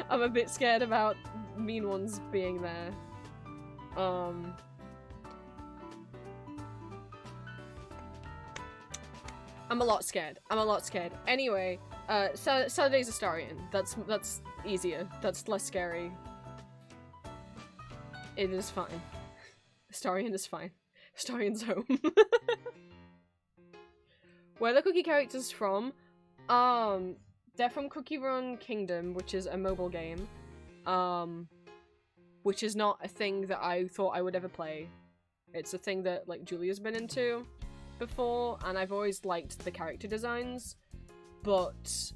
I'm a bit scared about mean ones being there. I'm a lot scared. Anyway, Saturday's Astarion. That's easier. That's less scary. It is fine. Astarion is fine. Astarion's home. Where are the cookie characters from? They're from Cookie Run Kingdom, which is a mobile game. Which is not a thing that I thought I would ever play. It's a thing that, like, Julia's been into before, and I've always liked the character designs, but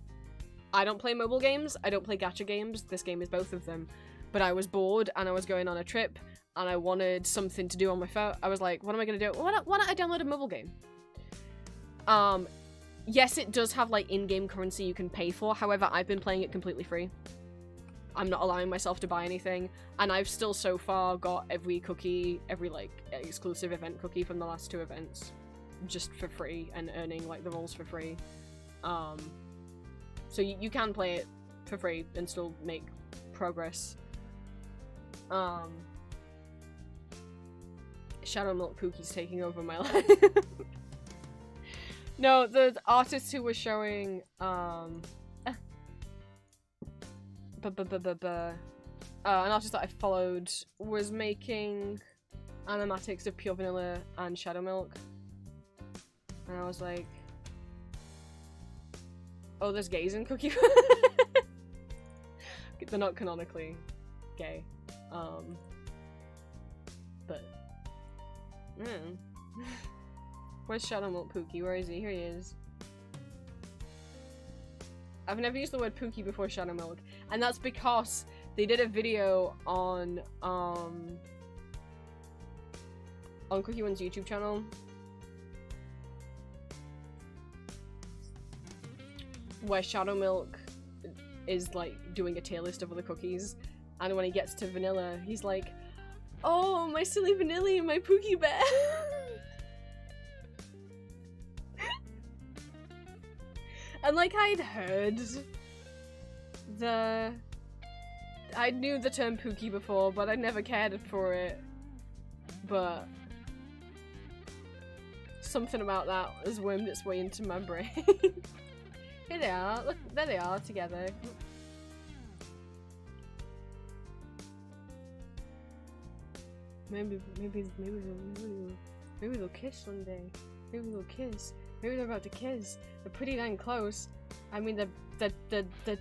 I don't play mobile games, I don't play gacha games, this game is both of them, but I was bored, and I was going on a trip, and I wanted something to do on my phone. I was like, what am I gonna do? Why don't I download a mobile game? Yes, it does have, like, in-game currency you can pay for, however, I've been playing it completely free. I'm not allowing myself to buy anything, and I've still so far got every cookie, every, like, exclusive event cookie from the last 2 events, just for free, and earning, like, the rolls for free. So you can play it for free and still make progress. Shadow Milk Pookie's taking over my life. No, the artist who was showing, an artist that I followed was making animatics of Pure Vanilla and Shadow Milk. And I was like, oh, there's gays in Cookie Run? They're not canonically gay. But, where's Shadow Milk Pookie? Where is he? Here he is. I've never used the word Pookie before Shadow Milk, and that's because they did a video on Cookie Run's YouTube channel where Shadow Milk is, like, doing a tier list of all the cookies, and when he gets to vanilla, he's like, oh, my silly vanilla, my Pookie bear. And, like, I knew the term Pookie before, but I never cared for it. But something about that has wormed its way into my brain. Here they are. Look, there they are together. Maybe they'll kiss one day. Maybe they'll kiss. Maybe they're about to kiss. They're pretty dang close. I mean, they're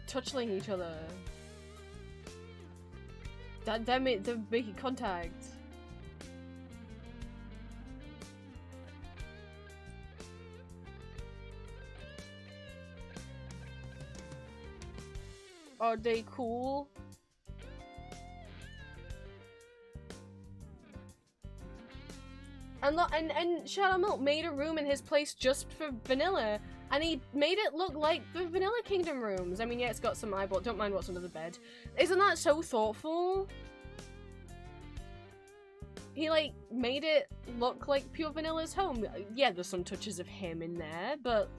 touching each other. They're making contact. Are they cool? And Shadow Milk made a room in his place just for vanilla, and he made it look like the Vanilla Kingdom rooms. I mean, yeah, it's got some eyeball. Don't mind what's under the bed. Isn't that so thoughtful? He, like, made it look like Pure Vanilla's home. Yeah, there's some touches of him in there, but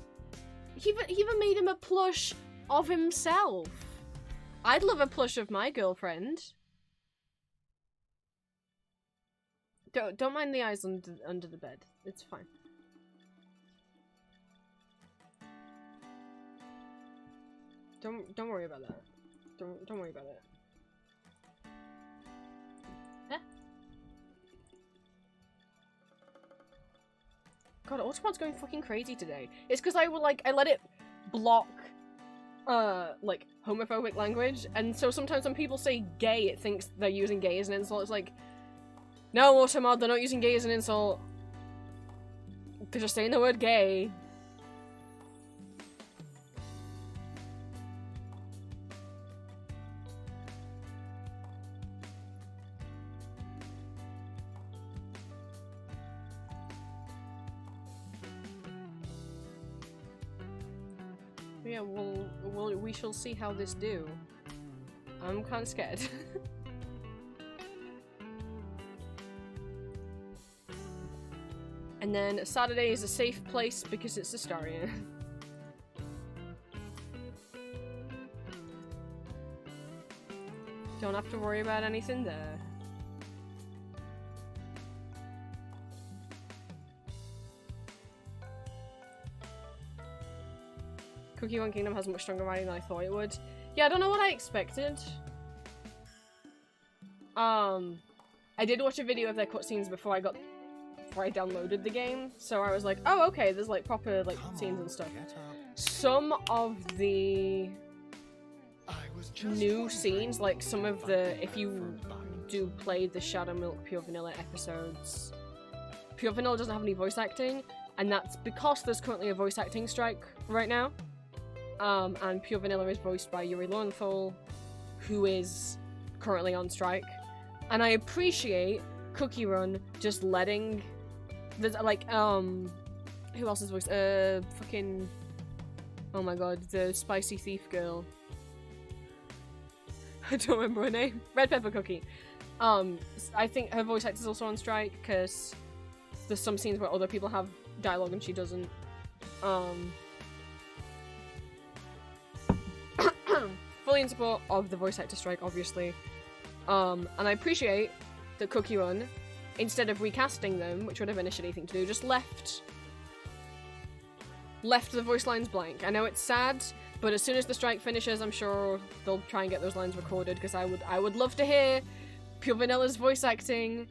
he even made him a plush of himself. I'd love a plush of my girlfriend. Don't mind the eyes under the bed. It's fine. Don't worry about that. Don't worry about it. Huh? God, Autopod's going fucking crazy today. It's because I let it block like homophobic language, and so sometimes when people say gay, it thinks they're using gay as an insult. It's like, no, Automod, they're not using gay as an insult. They're just saying the word gay. Yeah, we shall see how this do. I'm kind of scared. And then Saturday is a safe place because it's Astaria. Don't have to worry about anything there. Cookie Run Kingdom has much stronger writing than I thought it would. Yeah, I don't know what I expected. I did watch a video of their cutscenes before I downloaded the game, so I was like, oh, okay, there's like proper like scenes and stuff. Some of the new scenes, like some of the, if you do play the Shadow Milk Pure Vanilla episodes, Pure Vanilla doesn't have any voice acting, and that's because there's currently a voice acting strike right now. And Pure Vanilla is voiced by Yuri Lowenthal, who is currently on strike. And I appreciate Cookie Run just letting, there's like, who else is voiced? Fucking, oh my god, the spicy thief girl. I don't remember her name. Red Pepper Cookie. I think her voice actor's also on strike, because there's some scenes where other people have dialogue and she doesn't. Fully in support of the voice actor strike, obviously. And I appreciate that Cookie Run, instead of recasting them, which would have been a shitty thing to do, just left the voice lines blank. I know it's sad, but as soon as the strike finishes, I'm sure they'll try and get those lines recorded, because I would love to hear Pure Vanilla's voice acting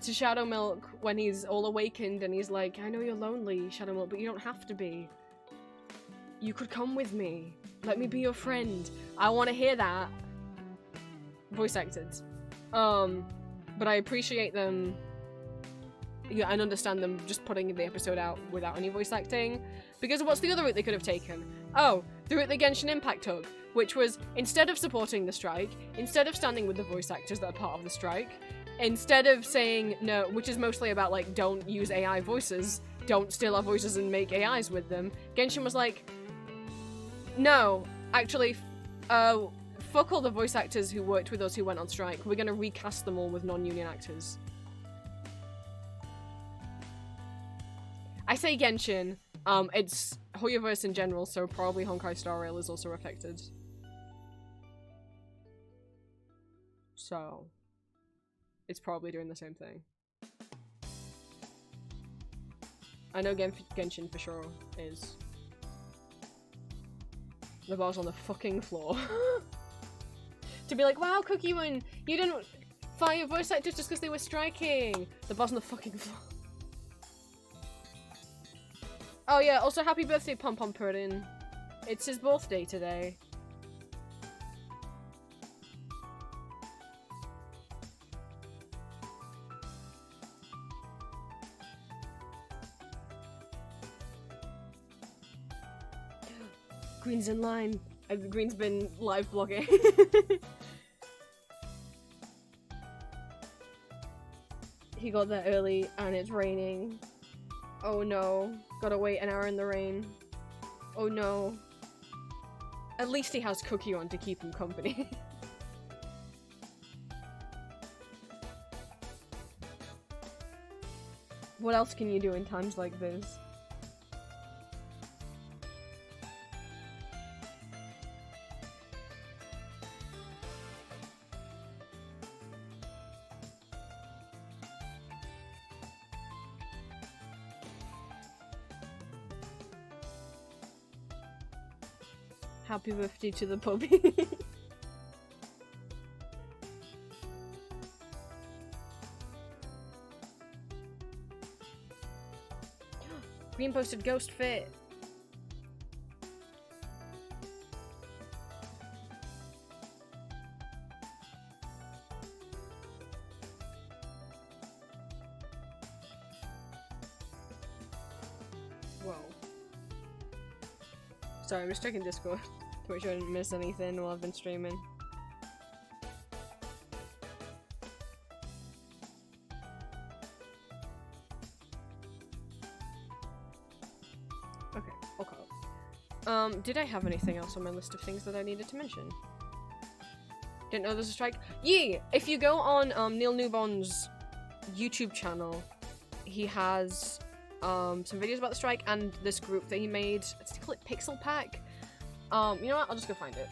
to Shadow Milk when he's all awakened and he's like, I know you're lonely, Shadow Milk, but you don't have to be. You could come with me. Let me be your friend. I want to hear that. Voice acted. But I appreciate them, yeah, and understand them just putting the episode out without any voice acting. Because what's the other route they could have taken? Oh, the route the Genshin Impact took, which was, instead of supporting the strike, instead of standing with the voice actors that are part of the strike, instead of saying no, which is mostly about like, don't use AI voices, don't steal our voices and make AIs with them, Genshin was like, no, actually, fuck all the voice actors who worked with us who went on strike. We're gonna recast them all with non-union actors. I say Genshin, it's Hoyoverse in general, so probably Honkai Star Rail is also affected. So, it's probably doing the same thing. I know Genshin for sure is. The bar's on the fucking floor. To be like, wow, Cookie Run, you didn't fire your voice actors just because they were striking. The bar's on the fucking floor. Oh yeah, also happy birthday, Pom Pom Puddin'. It's his birthday today. Green's in line. Green's been live blogging. He got there early and it's raining. Oh no. Gotta wait an hour in the rain. Oh no. At least he has Cookie on to keep him company. What else can you do in times like this? Happy birthday to the puppy. Green posted Ghost Fit. Whoa. Sorry, I'm just checking Discord to make sure I didn't miss anything while I've been streaming. Okay. Did I have anything else on my list of things that I needed to mention? Didn't know there's a strike. Yeah! If you go on Neil Newbon's YouTube channel, he has some videos about the strike and this group that he made. Does he call it Pixel Pack? You know what? I'll just go find it.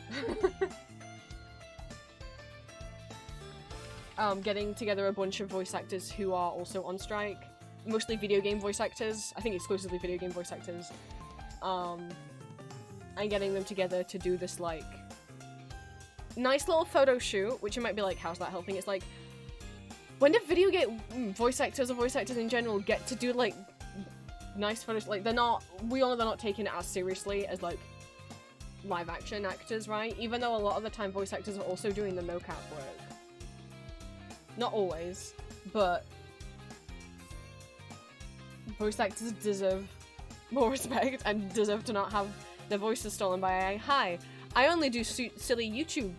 Getting together a bunch of voice actors who are also on strike. Mostly video game voice actors. I think exclusively video game voice actors. And getting them together to do this, like, nice little photo shoot, which you might be like, how's that helping? It's like, when do video game voice actors or voice actors in general get to do, like, nice photos? Like, they're not, we all know they're not taking it as seriously as, like, live action actors, right? Even though a lot of the time voice actors are also doing the mocap work. Not always, but voice actors deserve more respect and deserve to not have their voices stolen by AI. Hi, I only do silly YouTube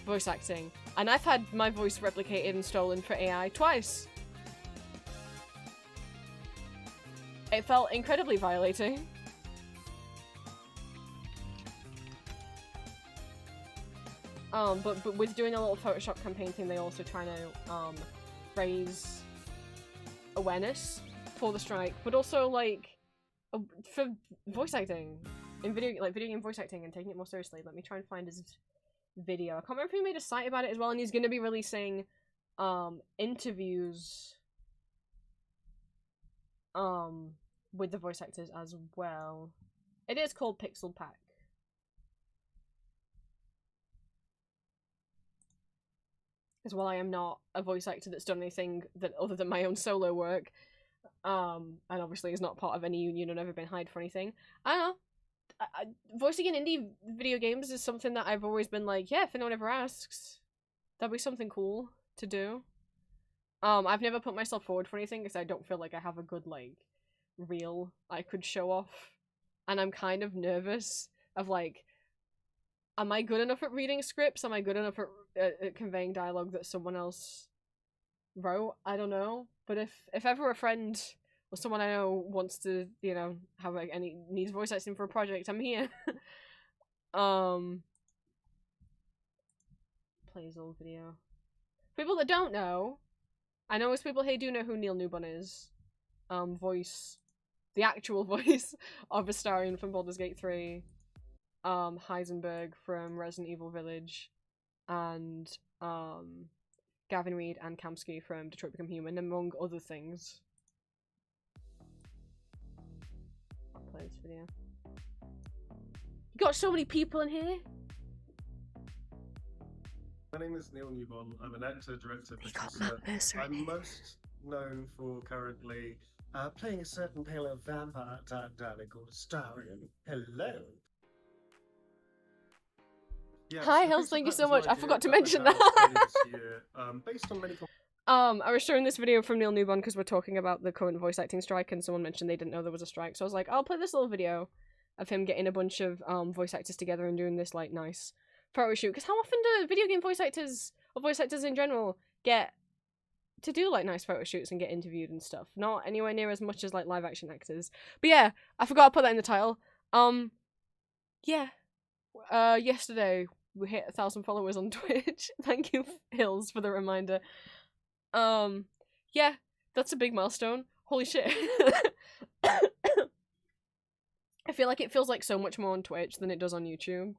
voice acting, and I've had my voice replicated and stolen for AI twice. It felt incredibly violating. But with doing a little Photoshop campaign thing, they also try to raise awareness for the strike, but also like for voice acting in video game voice acting and taking it more seriously. Let me try and find his video. I can't remember if he made a site about it as well, and he's going to be releasing interviews with the voice actors as well. It is called Pixel Pack. As well, I am not a voice actor that's done anything that other than my own solo work, and obviously is not part of any union or never been hired for anything. I don't know. Voicing in indie video games is something that I've always been like, yeah, if anyone ever asks, that'd be something cool to do. I've never put myself forward for anything because I don't feel like I have a good, like, reel I could show off. And I'm kind of nervous of, like, am I good enough at reading scripts? Am I good enough at conveying dialogue that someone else wrote? I don't know. But if ever a friend or someone I know wants to, you know, have like any needs voice acting for a project, I'm here. Play his old video. People that don't know, I know most people here do know who Neil Newbon is. The actual voice of Astarion from Baldur's Gate 3. Heisenberg from Resident Evil Village, and Gavin Reed and Kamsky from Detroit Become Human, among other things. I'll play this video. You got so many people in here. My name is Neil Newbon. I'm an actor, director, producer. I'm most known for currently playing a certain pale vampire type darling called Astarion. Hello. Yeah, Hi, so Hills, thank you Pixel so Pack much. was an I idea forgot to that I mention had that. this year, based on many I was showing this video from Neil Newbon because we're talking about the current voice acting strike, and someone mentioned they didn't know there was a strike, so I was like, I'll play this little video of him getting a bunch of voice actors together and doing this, like, nice photo shoot. Because how often do video game voice actors, or voice actors in general, get to do, like, nice photo shoots and get interviewed and stuff? Not anywhere near as much as, like, live action actors. But yeah, I forgot to put that in the title. Yeah. Yesterday we hit 1,000 followers on Twitch. Thank you, Hills, for the reminder. Yeah, that's a big milestone. Holy shit. I feel like it feels like so much more on Twitch than it does on YouTube.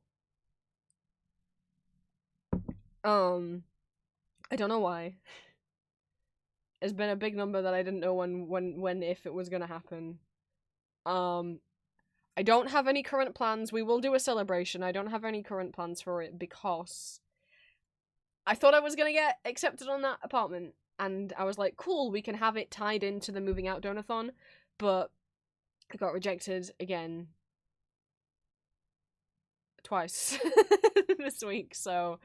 I don't know why. It's been a big number that I didn't know if it was gonna happen. I don't have any current plans. We will do a celebration. I don't have any current plans for it because I thought I was gonna get accepted on that apartment, and I was like, cool, we can have it tied into the moving out donathon, but I got rejected again twice this week, so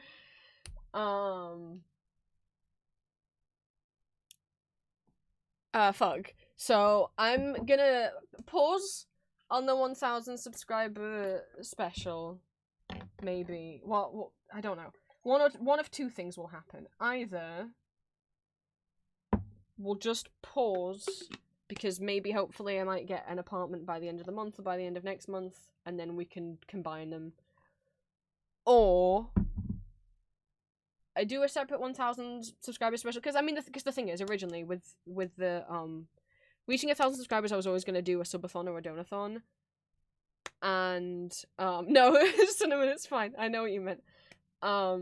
fuck. So I'm gonna pause on the 1,000 subscriber special. Maybe. Well, I don't know. One of two things will happen. Either we'll just pause because maybe hopefully I might get an apartment by the end of the month or by the end of next month, and then we can combine them. Or I do a separate 1,000 subscriber special, because I mean, because the thing is, originally with the reaching 1,000 subscribers, I was always going to do a subathon or a donathon. And, no, Cinnamon, it's fine. I know what you meant. I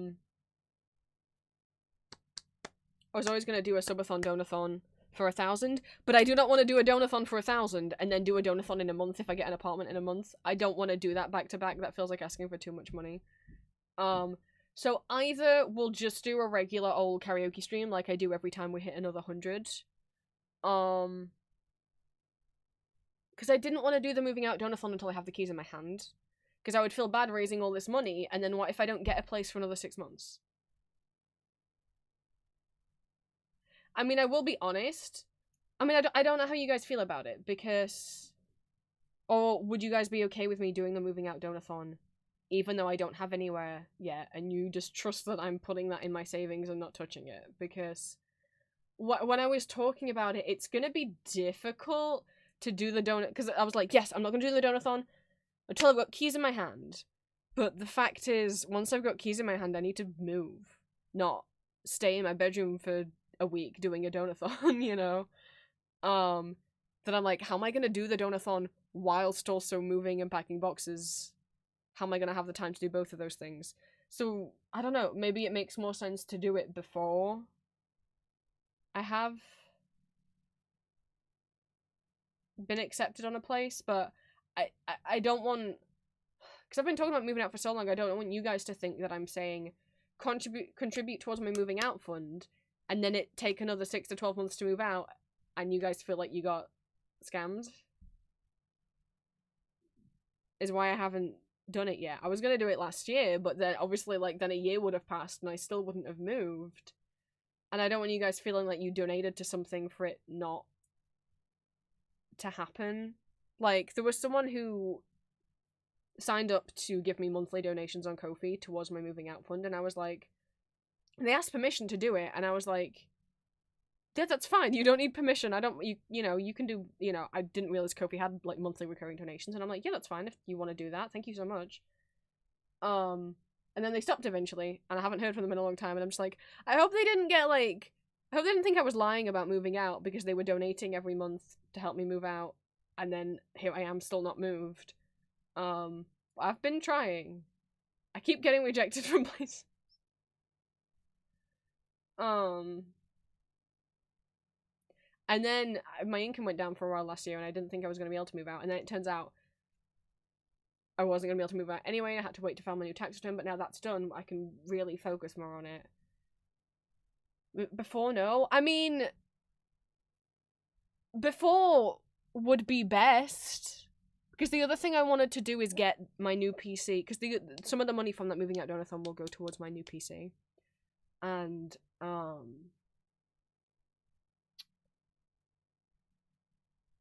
was always going to do a subathon, donathon for 1,000, but I do not want to do a donathon for 1,000 and then do a donathon in a month if I get an apartment in a month. I don't want to do that back to back. That feels like asking for too much money. So either we'll just do a regular old karaoke stream like I do every time we hit another 100. Because I didn't want to do the moving out donathon until I have the keys in my hand. Because I would feel bad raising all this money, and then what if I don't get a place for another 6 months? I mean, I will be honest. I mean, I don't know how you guys feel about it, because... Or would you guys be okay with me doing the moving out donathon, even though I don't have anywhere yet, and you just trust that I'm putting that in my savings and not touching it? Because when I was talking about it, it's gonna be difficult to do the donut, because I was like, yes, I'm not gonna do the donathon until I've got keys in my hand. But the fact is, once I've got keys in my hand, I need to move, not stay in my bedroom for a week doing a donathon, you know? That I'm like, how am I gonna do the donathon whilst also moving and packing boxes? How am I gonna have the time to do both of those things? So, I don't know, maybe it makes more sense to do it before I have been accepted on a place, but I don't want, because I've been talking about moving out for so long, I don't want you guys to think that I'm saying contribute towards my moving out fund, and then it take another 6 to 12 months to move out, and you guys feel like you got scammed. Is why I haven't done it yet. I was gonna do it last year, but then obviously, like, then a year would have passed and I still wouldn't have moved. And I don't want you guys feeling like you donated to something for it not to happen. Like, there was someone who signed up to give me monthly donations on Ko-fi towards my moving out fund, and I was like, they asked permission to do it, and I was like, yeah, that's fine, you don't need permission, you know, you can do, you know, I didn't realize Ko-fi had, like, monthly recurring donations, and I'm like, yeah, that's fine if you want to do that, thank you so much. And then they stopped eventually, and I haven't heard from them in a long time, and I'm just like, I hope they didn't get, like, I hope they didn't think I was lying about moving out because they were donating every month to help me move out, and then here I am still not moved. I've been trying. I keep getting rejected from places. And then my income went down for a while last year, and I didn't think I was going to be able to move out, and then it turns out I wasn't going to be able to move out anyway. I had to wait to file my new tax return, but now that's done, I can really focus more on it. Before, no. I mean, before would be best, because the other thing I wanted to do is get my new PC, because some of the money from that moving out donathon will go towards my new PC. And,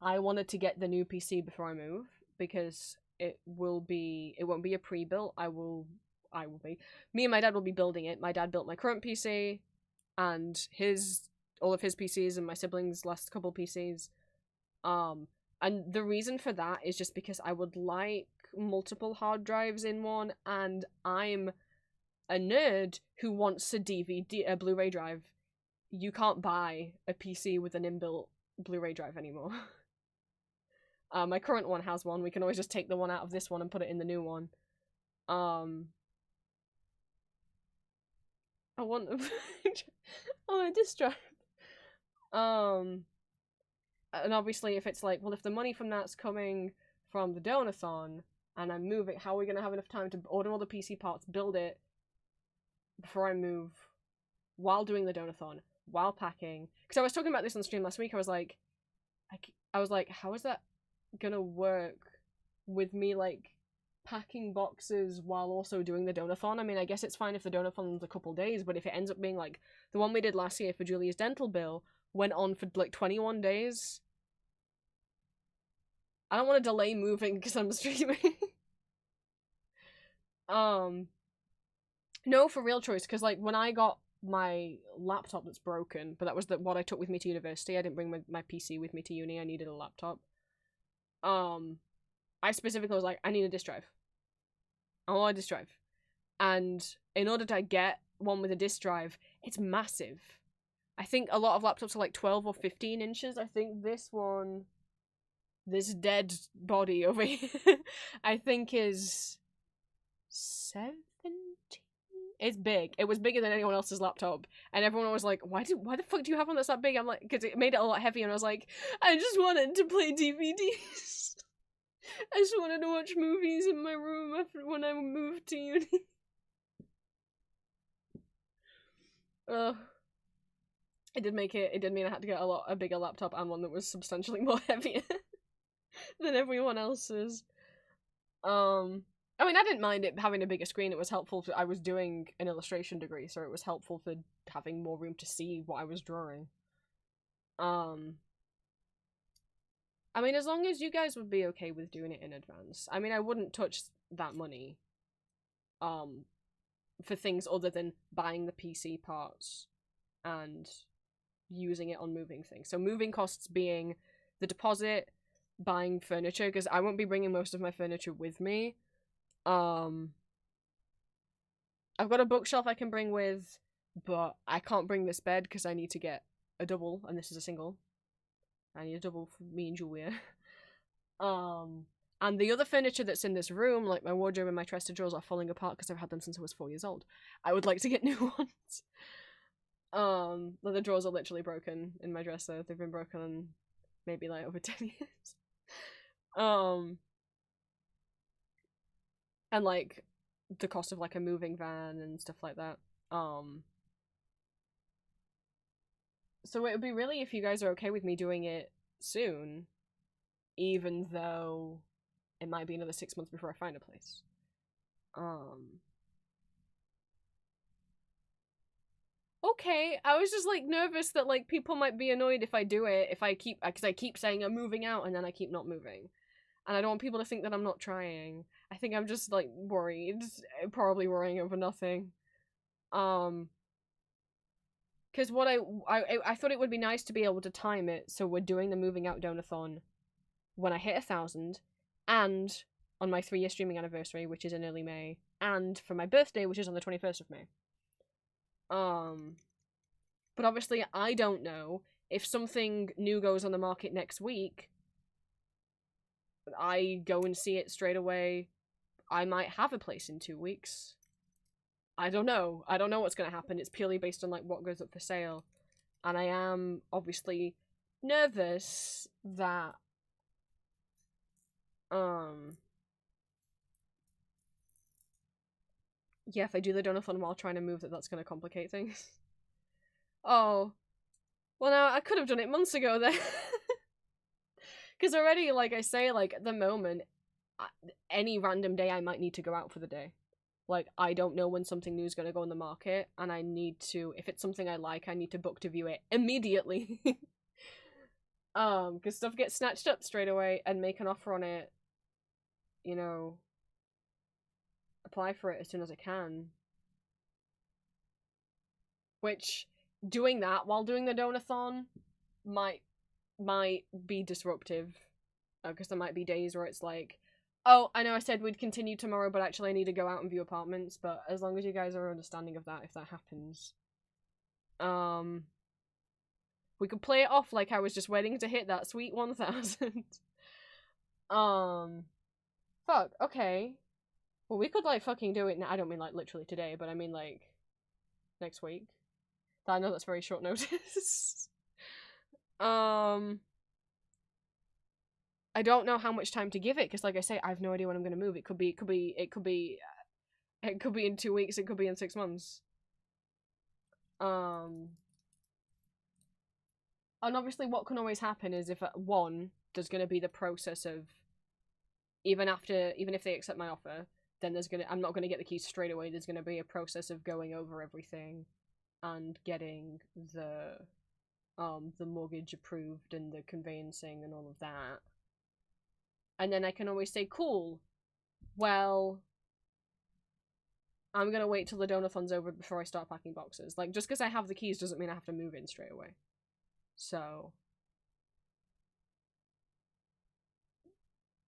I wanted to get the new PC before I move, because it won't be a pre-built, me and my dad will be building it. My dad built my current PC, and all of his PCs, and my siblings' last couple PCs. And the reason for that is just because I would like multiple hard drives in one, and I'm a nerd who wants a Blu-ray drive. You can't buy a PC with an inbuilt Blu-ray drive anymore. My current one has one. We can always just take the one out of this one and put it in the new one. I want a disk drive. And obviously if it's like, well, if the money from that's coming from the donathon, and I'm moving, how are we gonna have enough time to order all the PC parts, build it before I move, while doing the donathon, while packing? Because I was talking about this on stream last week. I was like, how is that gonna work with me, like, packing boxes while also doing the donathon? I mean, I guess it's fine if the donathon's a couple days, but if it ends up being like the one we did last year for Julia's dental bill went on for like 21 days, I don't want to delay moving because I'm streaming. No, for real, choice, because like when I got my laptop that's broken, but that was what I took with me to university. I didn't bring my PC with me to uni. I needed a laptop. I specifically was like, I need a disk drive. I want a disk drive. And in order to get one with a disk drive, it's massive. I think a lot of laptops are like 12 or 15 inches. I think this one, this dead body over here, I think is 17. It's big. It was bigger than anyone else's laptop, and everyone was like, why the fuck do you have one that's that big? I'm like, because it made it a lot heavier, and I was like, I just wanted to play DVDs. I just wanted to watch movies in my room after when I moved to uni. It did mean I had to get a bigger laptop and one that was substantially more heavier than everyone else's. I mean, I didn't mind it having a bigger screen. It was helpful I was doing an illustration degree, so it was helpful for having more room to see what I was drawing. I mean, as long as you guys would be okay with doing it in advance. I mean, I wouldn't touch that money, for things other than buying the PC parts and using it on moving things. So moving costs being the deposit, buying furniture, because I won't be bringing most of my furniture with me. I've got a bookshelf I can bring with, but I can't bring this bed because I need to get a double, and this is a single. I need a double for me and Julia. And the other furniture that's in this room, like my wardrobe and my dresser drawers, are falling apart because I've had them since I was 4 years old. I would like to get new ones. The drawers are literally broken in my dresser. They've been broken maybe like over 10 years. And like the cost of like a moving van and stuff like that. So it would be really if you guys are okay with me doing it soon, even though it might be another 6 months before I find a place. Okay, I was just like nervous that like people might be annoyed if I do it, because I keep saying I'm moving out and then I keep not moving. And I don't want people to think that I'm not trying. I think I'm just like worried, probably worrying over nothing. Because what I thought it would be nice to be able to time it so we're doing the moving out donathon when I hit 1,000, and on my 3-year streaming anniversary, which is in early May, and for my birthday, which is on the 21st of May. But obviously I don't know if something new goes on the market next week. I go and see it straight away. I might have a place in 2 weeks. I don't know. I don't know what's going to happen. It's purely based on like what goes up for sale. And I am obviously nervous that yeah, if I do the donathon while trying to move, that's going to complicate things. Oh. Well, now, I could have done it months ago then. Because already, like I say, like, at the moment, any random day I might need to go out for the day. Like, I don't know when something new is going to go on the market, and I need to, if it's something I like, I need to book to view it immediately. Because stuff gets snatched up straight away, and make an offer on it, you know, apply for it as soon as I can. Which, doing that while doing the donathon might be disruptive. Because there might be days where it's like, oh, I know I said we'd continue tomorrow, but actually I need to go out and view apartments. But as long as you guys are understanding of that, if that happens. We could play it off like I was just waiting to hit that sweet 1,000. Fuck, okay. Well, we could, like, fucking do it now. I don't mean, like, literally today, but I mean, like, next week. I know that's very short notice. I don't know how much time to give it, because, like I say, I have no idea when I'm going to move. It could be in 2 weeks, it could be in 6 months. And obviously what can always happen is if, one, there's going to be the process of, even if they accept my offer, then I'm not gonna get the keys straight away. There's gonna be a process of going over everything and getting the mortgage approved and the conveyancing and all of that. And then I can always say, cool, well, I'm gonna wait till the donathon's over before I start packing boxes. Like, just because I have the keys doesn't mean I have to move in straight away. So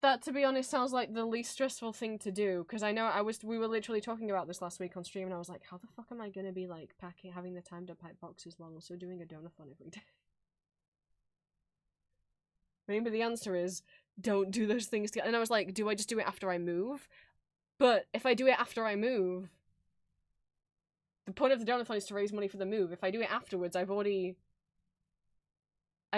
That, to be honest, sounds like the least stressful thing to do, because I know we were literally talking about this last week on stream, and I was like, how the fuck am I gonna be, like, having the time to pack boxes while also doing a donathon every day? Maybe the answer is, don't do those things together. And I was like, do I just do it after I move? But if I do it after I move, the point of the donathon is to raise money for the move. If I do it afterwards, I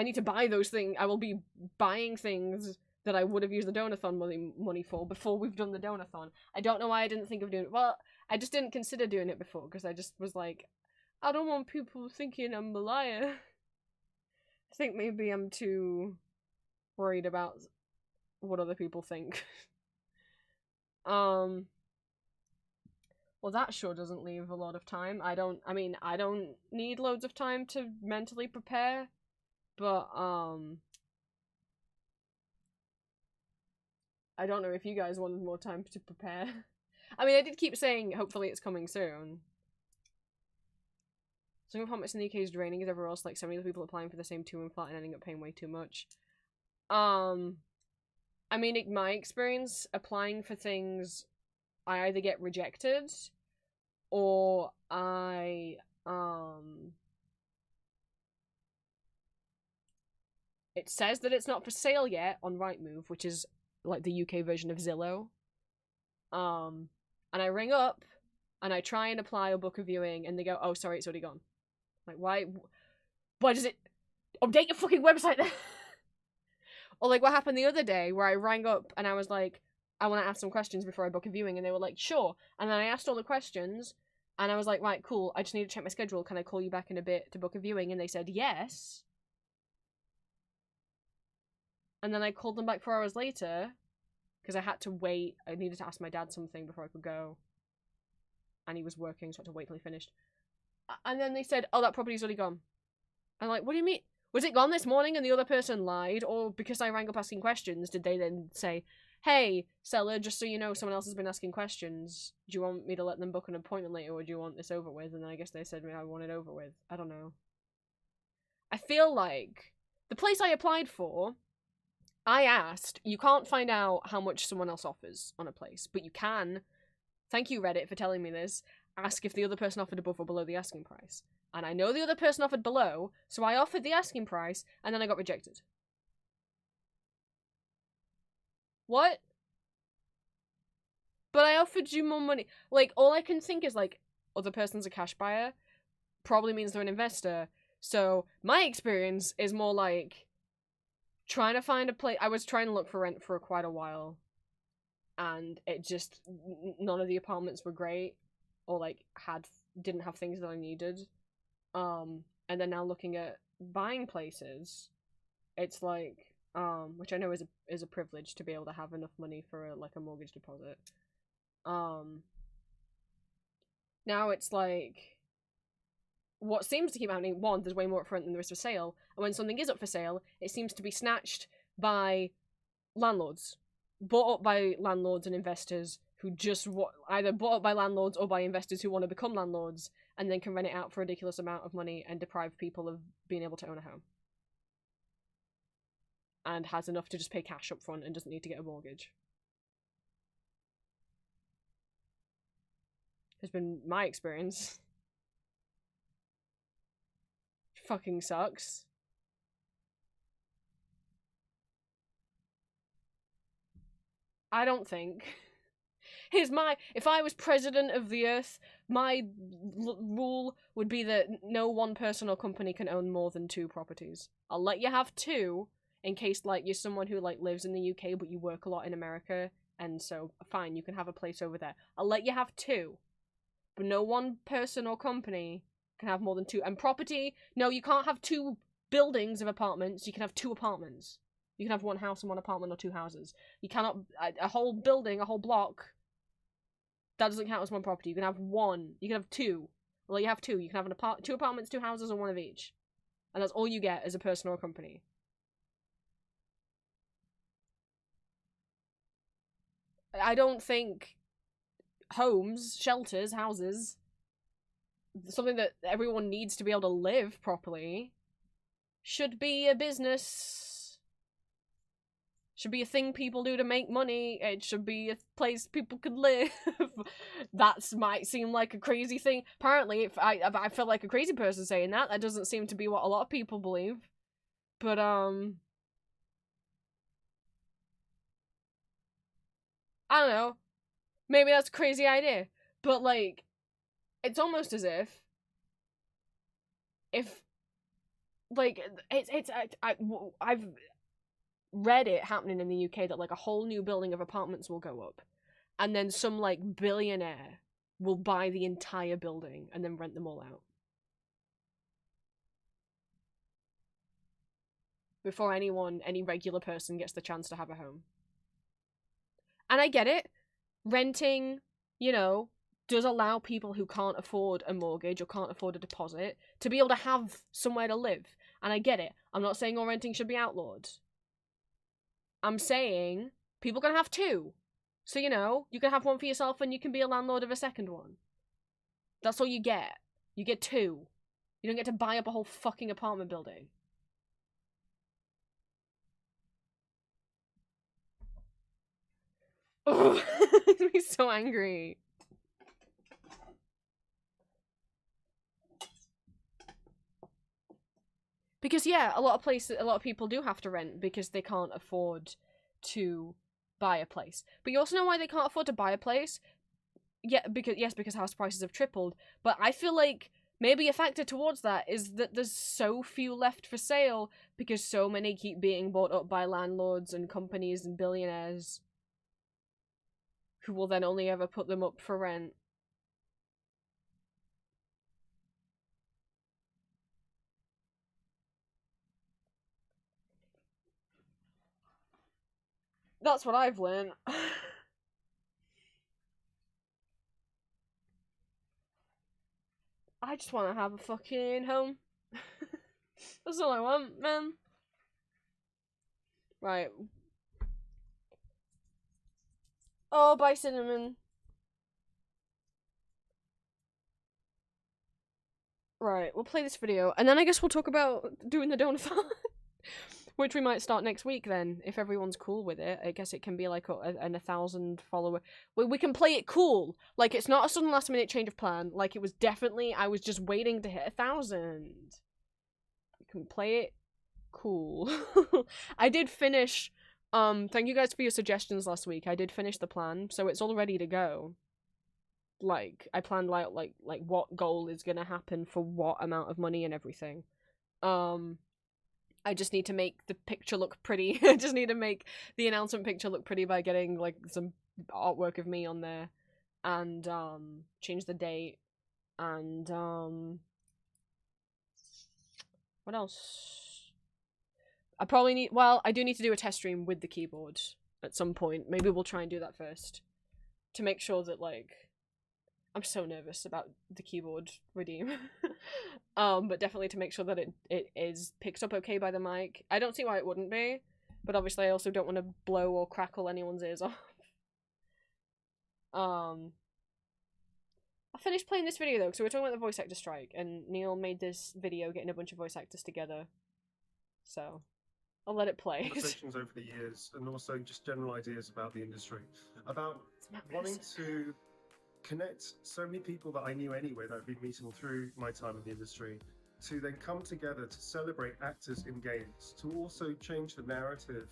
need to buy those things. I will be buying things that I would have used the donathon money for before we've done the donathon. I don't know why I didn't think of doing it. Well, I just didn't consider doing it before, because I just was like, I don't want people thinking I'm a liar. I think maybe I'm too worried about what other people think. Well, that sure doesn't leave a lot of time. I don't need loads of time to mentally prepare, but, I don't know if you guys wanted more time to prepare. I mean, I did keep saying, hopefully it's coming soon. Some apartments in the UK is draining as everywhere else, like so many other people applying for the same 2 and flat and ending up paying way too much. I mean, in my experience, applying for things, I either get rejected, or it says that it's not for sale yet on Rightmove, which is like the UK version of Zillow. And I ring up, and I try and apply or book a viewing, and they go, oh, sorry, it's already gone. Like, why does it update your fucking website then? Or like what happened the other day, where I rang up, and I was like, I want to ask some questions before I book a viewing, and they were like, sure. And then I asked all the questions, and I was like, right, cool, I just need to check my schedule, can I call you back in a bit to book a viewing? And they said, yes. And then I called them back 4 hours later, because I had to wait. I needed to ask my dad something before I could go. And he was working, so I had to wait till he finished. And then they said, oh, that property's already gone. I'm like, what do you mean? Was it gone this morning and the other person lied? Or because I rang up asking questions, did they then say, hey, seller, just so you know, someone else has been asking questions. Do you want me to let them book an appointment later, or do you want this over with? And then I guess they said I want it over with. I don't know. I feel like the place I applied for, I asked, you can't find out how much someone else offers on a place, but you can, thank you Reddit for telling me this, ask if the other person offered above or below the asking price. And I know the other person offered below, so I offered the asking price, and then I got rejected. What? But I offered you more money. Like, all I can think is, like, other person's a cash buyer, probably means they're an investor. So, my experience is more like trying to find a place. I was trying to look for rent for quite a while, and it just, none of the apartments were great, or, like, didn't have things that I needed. And then now looking at buying places, it's like, which I know is a privilege to be able to have enough money for a mortgage deposit. Now it's like, what seems to keep happening, one, there's way more upfront than there is for sale, and when something is up for sale, it seems to be snatched by landlords, bought up by landlords and investors who just either bought up by landlords or by investors who want to become landlords, and then can rent it out for a ridiculous amount of money and deprive people of being able to own a home. And has enough to just pay cash up front and doesn't need to get a mortgage. Has been my experience. Fucking sucks. I don't think. If I was president of the earth, my rule would be that no one person or company can own more than 2 properties. I'll let you have 2, in case, like, you're someone who, like, lives in the UK but you work a lot in America, and so, fine, you can have a place over there. I'll let you have 2. But no one person or company can have more than 2. And property, no, you can't have 2 buildings of apartments, you can have 2 apartments. You can have 1 house and 1 apartment, or 2 houses. You cannot, a whole building, a whole block, that doesn't count as 1 property. You can have 1, you can have 2. Well, you have 2. You can have 2 apartments, 2 houses, or 1 of each. And that's all you get as a person or a company. I don't think homes, shelters, houses, something that everyone needs to be able to live properly, should be a business. Should be a thing people do to make money. It should be a place people could live. That might seem like a crazy thing. Apparently, if I feel like a crazy person saying that. That doesn't seem to be what a lot of people believe. But, I don't know. Maybe that's a crazy idea. But, like, it's almost as if, like, I've read it happening in the UK that, like, a whole new building of apartments will go up. And then some, like, billionaire will buy the entire building and then rent them all out. Before any regular person gets the chance to have a home. And I get it. Renting, you know, does allow people who can't afford a mortgage or can't afford a deposit to be able to have somewhere to live. And I get it. I'm not saying all renting should be outlawed. I'm saying people can have two. So, you know, you can have one for yourself and you can be a landlord of a second one. That's all you get. You get two. You don't get to buy up a whole fucking apartment building. Oh, it makes me so angry. Because, yeah, a lot of people do have to rent because they can't afford to buy a place. But you also know why they can't afford to buy a place? Yeah, because house prices have tripled. But I feel like maybe a factor towards that is that there's so few left for sale because so many keep being bought up by landlords and companies and billionaires who will then only ever put them up for rent. That's what I've learned. I just want to have a fucking home. That's all I want, man. Right. Oh, bye, Cinnamon. Right, we'll play this video, and then I guess we'll talk about doing the donathon. Which we might start next week then, if everyone's cool with it. I guess it can be like an 1,000 follower. We can play it cool. Like, it's not a sudden last minute change of plan. Like, it was definitely, I was just waiting to hit 1,000. We can play it cool. I did finish, thank you guys for your suggestions last week. I did finish the plan, so it's all ready to go. Like, I planned out, like what goal is gonna happen for what amount of money and everything. I just need to make the picture look pretty. I just need to make the announcement picture look pretty by getting, like, some artwork of me on there. And, change the date. And, what else? I probably need, well, I do need to do a test stream with the keyboard at some point. Maybe we'll try and do that first. To make sure that, like, I'm so nervous about the keyboard redeem. But definitely to make sure that it is picked up okay by the mic. I don't see why it wouldn't be, but obviously I also don't want to blow or crackle anyone's ears off. I finished playing this video though, because we were talking about the voice actor strike, and Neil made this video getting a bunch of voice actors together. So, I'll let it play. Conversations over the years, and also just general ideas about the industry. About wanting to connect so many people that I knew anyway that I've been meeting through my time in the industry to then come together to celebrate actors in games, to also change the narrative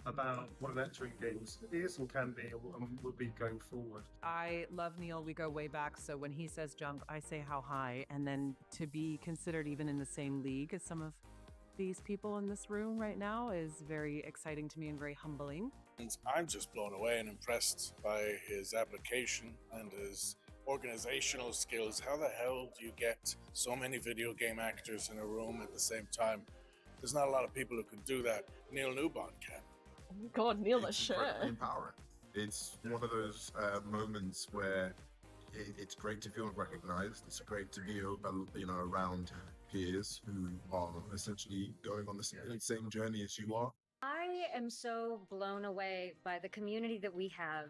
about what an actor in games is and can be and will be going forward. I love Neil. We go way back. So when he says junk, I say how high. And then to be considered even in the same league as some of these people in this room right now is very exciting to me and very humbling. I'm just blown away and impressed by his application and his organizational skills. How the hell do you get so many video game actors in a room at the same time? There's not a lot of people who can do that. Neil Newbon can. Oh god, Neil, that's It's sure. incredibly empowering. It's one of those moments where it's great to feel recognized. It's great to be, around peers who are essentially going on the same journey as you are. I am so blown away by the community that we have.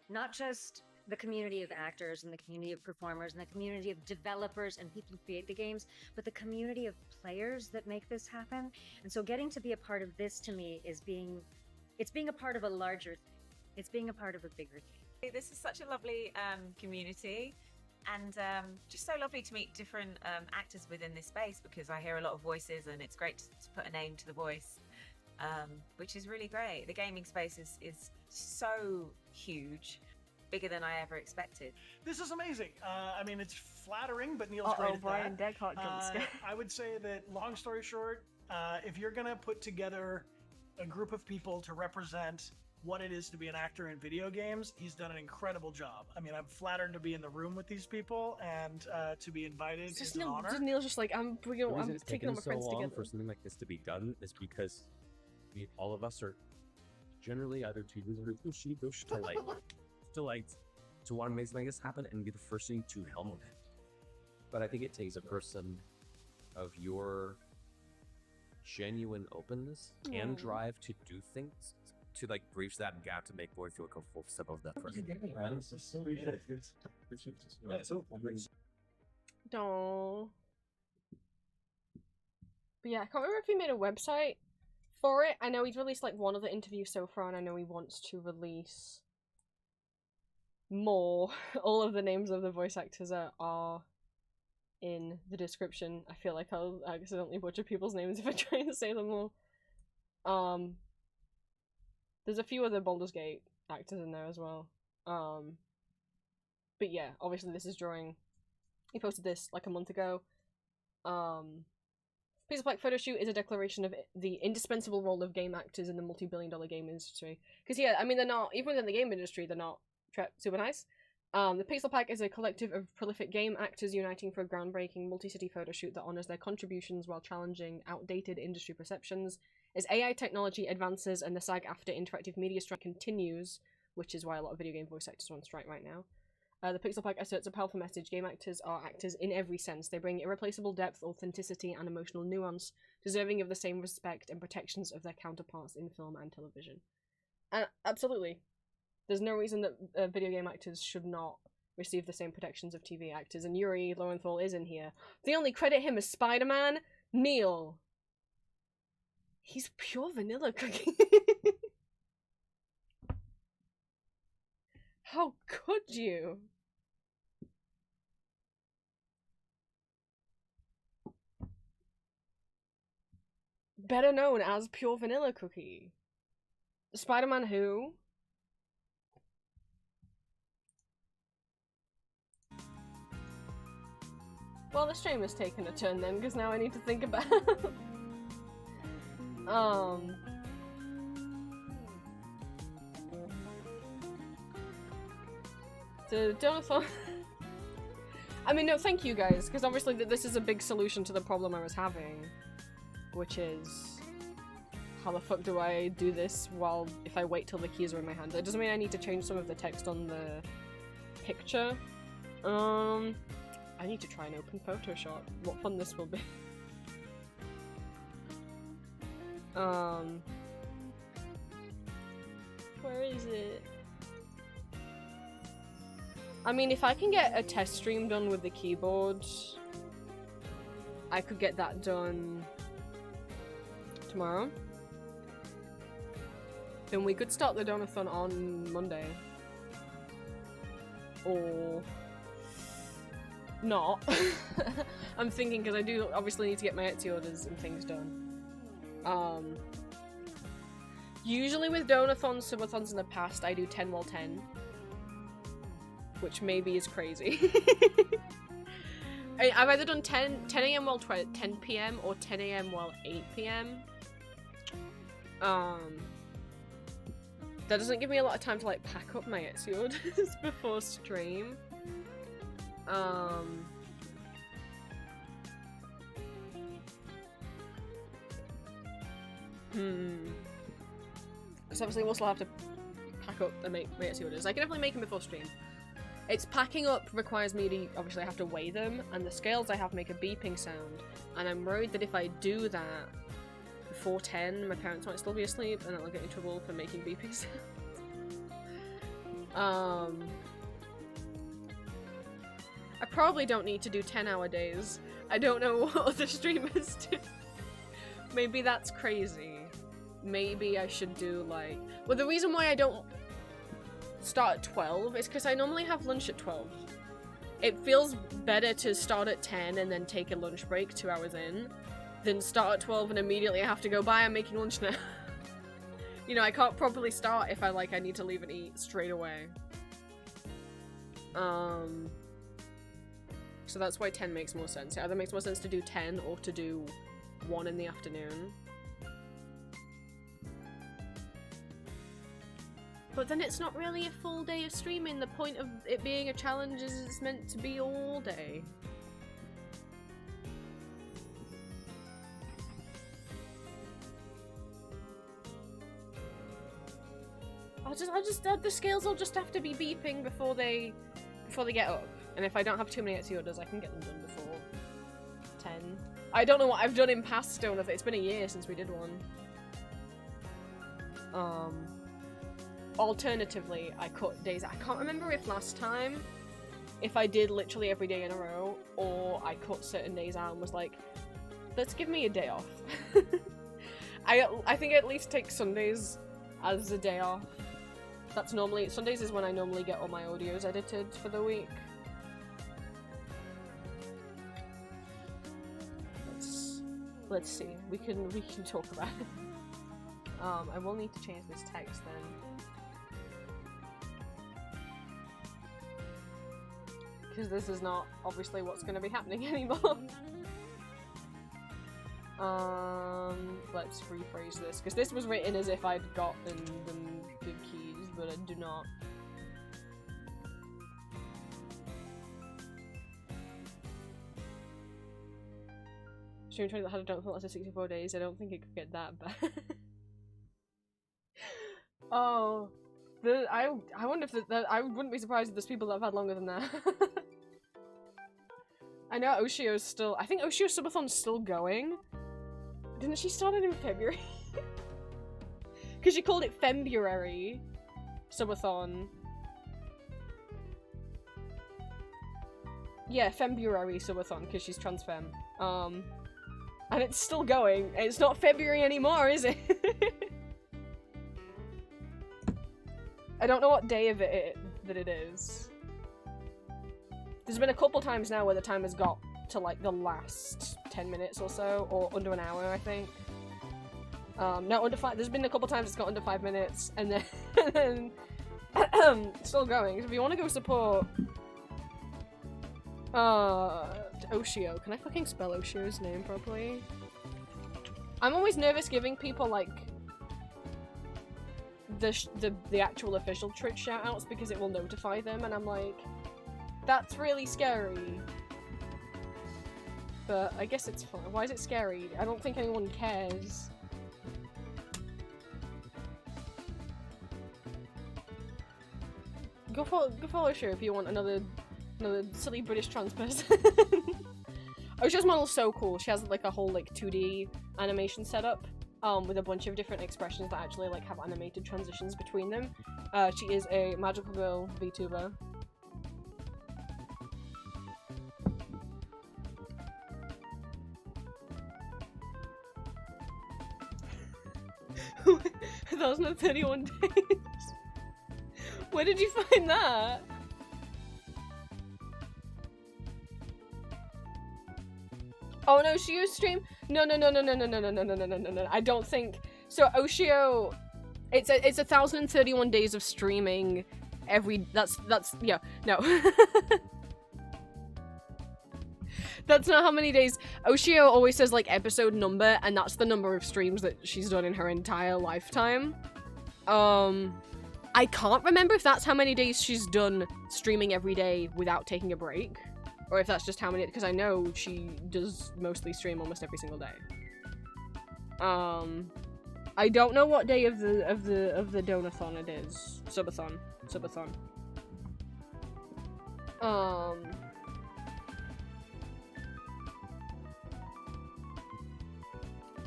Not just the community of actors and the community of performers and the community of developers and people who create the games, but the community of players that make this happen. And so getting to be a part of this to me is being It's being a part of a larger thing. It's being a part of a bigger thing. This is such a lovely community, and just so lovely to meet different actors within this space, because I hear a lot of voices and it's great to put a name to the voice, which is really great. The gaming space is so huge, bigger than I ever expected. This is amazing. I mean, it's flattering, but Neil's great at Brian that. Deckhart jump scare. I would say that, long story short, if you're going to put together a group of people to represent what it is to be an actor in video games, he's done an incredible job. I mean, I'm flattered to be in the room with these people, and to be invited is an honor. Neil's just like, I'm The reason it's taking all my taken so friends long together. for something like this to be done is because all of us are generally either too busy to want to make something like this happen and be the first thing to helm it. But I think it takes a person of your genuine openness and drive to do things to like bridge that gap to make boy feel comfortable to step over that first. Don't. But yeah, I can't remember if he made a website for it. I know he's released like one of the interviews so far, and I know he wants to release more. All of the names of the voice actors are in the description. I feel like I'll accidentally butcher people's names if I try to say them all. There's a few other Baldur's Gate actors in there as well. But yeah, obviously this is drawing. He posted this like a month ago. Pixel Pack photo shoot is a declaration of the indispensable role of game actors in the multi-billion-dollar game industry. Because yeah, I mean, they're not, even within the game industry, they're not super nice. The Pixel Pack is a collective of prolific game actors uniting for a groundbreaking multi-city photo shoot that honors their contributions while challenging outdated industry perceptions. As AI technology advances and the SAG-AFTRA interactive media strike continues, which is why a lot of video game voice actors are on strike right now, the Pixel Pack asserts a powerful message. Game actors are actors in every sense. They bring irreplaceable depth, authenticity, and emotional nuance, deserving of the same respect and protections of their counterparts in film and television. And absolutely. There's no reason that video game actors should not receive the same protections of TV actors, and Yuri Lowenthal is in here. They only credit him as Spider-Man. Neil. He's pure vanilla cookie. How could you? Better known as Pure Vanilla Cookie. Spider-Man who? Well, the stream has taken a turn then, because now I need to think about the donathon. I mean, no, thank you guys, because obviously this is a big solution to the problem I was having, which is, how the fuck do I do this if I wait till the keys are in my hand? It doesn't mean I need to change some of the text on the picture. I need to try and open Photoshop. What fun this will be. Where is it? I mean, if I can get a test stream done with the keyboard, I could get that done tomorrow. Then we could start the donathon on Monday. Or not. I'm thinking, because I do obviously need to get my Etsy orders and things done. Usually with donathons, subathons in the past, I do 10 while 10. Which maybe is crazy. I've either done 10 a.m. while 10 p.m. or 10 a.m. while 8 p.m. That doesn't give me a lot of time to like pack up my Etsy orders before stream. Because obviously we'll still have to pack up and make my Etsy orders. I can definitely make them before stream. It's packing up requires me to obviously have to weigh them, and the scales I have make a beeping sound, and I'm worried that if I do that before 10, my parents might still be asleep, and I'll get in trouble for making beeping sounds. I probably don't need to do 10-hour days. I don't know what other streamers do. Maybe that's crazy. maybe I should do like... Well, the reason why I don't start at 12 is because I normally have lunch at 12. It feels better to start at 10 and then take a lunch break 2 hours in than start at 12 and immediately have to go, bye, I'm making lunch now. You know, I can't properly start if I need to leave and eat straight away. So that's why 10 makes more sense. It either makes more sense to do 10 or to do 1 in the afternoon. But then it's not really a full day of streaming. The point of it being a challenge is it's meant to be all day. The scales will just have to be beeping before they get up. And if I don't have too many Etsy orders, I can get them done before 10. I don't know what I've done in past Donut. It's been a year since we did one. Alternatively, I cut days. I can't remember if last time, if I did literally every day in a row, or I cut certain days out and was like, let's give me a day off. I think I at least take Sundays as a day off. That's normally, Sundays is when I normally get all my audios edited for the week. Let's see. We can talk about it. I will need to change this text then. Because this is not obviously what's going to be happening anymore. Let's rephrase this, because this was written as if I'd gotten the keys, but I do not. Stream 20 that had a don't last 64 days. I don't think it could get that bad. Oh, I wonder if I wouldn't be surprised if there's people that have had longer than that. I know Oshio's still. I think Oshio Subathon's still going. Didn't she start it in February? Because she called it February Subathon. Yeah, February Subathon because she's trans femme. And it's still going. It's not February anymore, is it? I don't know what day of it that it is. There's been a couple times now where the time has got to like the last 10 minutes or so, or under an hour, I think. No, under 5. There's been a couple times it's got under 5 minutes, and then still going. So if you want to go support Oshio, can I fucking spell Oshio's name properly? I'm always nervous giving people like the actual official Twitch shoutouts because it will notify them, and I'm like, that's really scary. But I guess it's fine. Why is it scary? I don't think anyone cares. Go follow Oshio if you want another silly British trans person. Oshio's model's so cool. She has like a whole like 2D animation setup with a bunch of different expressions that actually like have animated transitions between them. She is a magical girl VTuber. A 1,031 days. Where did you find that? Oh no, Oshio's stream? No. I don't think so. Oshio, it's 1,031 days of streaming every. That's yeah. No. That's not how many days. Oshio always says like episode number, and that's the number of streams that she's done in her entire lifetime. I can't remember if that's how many days she's done streaming every day without taking a break, or if that's just how many, because I know she does mostly stream almost every single day. I don't know what day of the donathon it is. Subathon.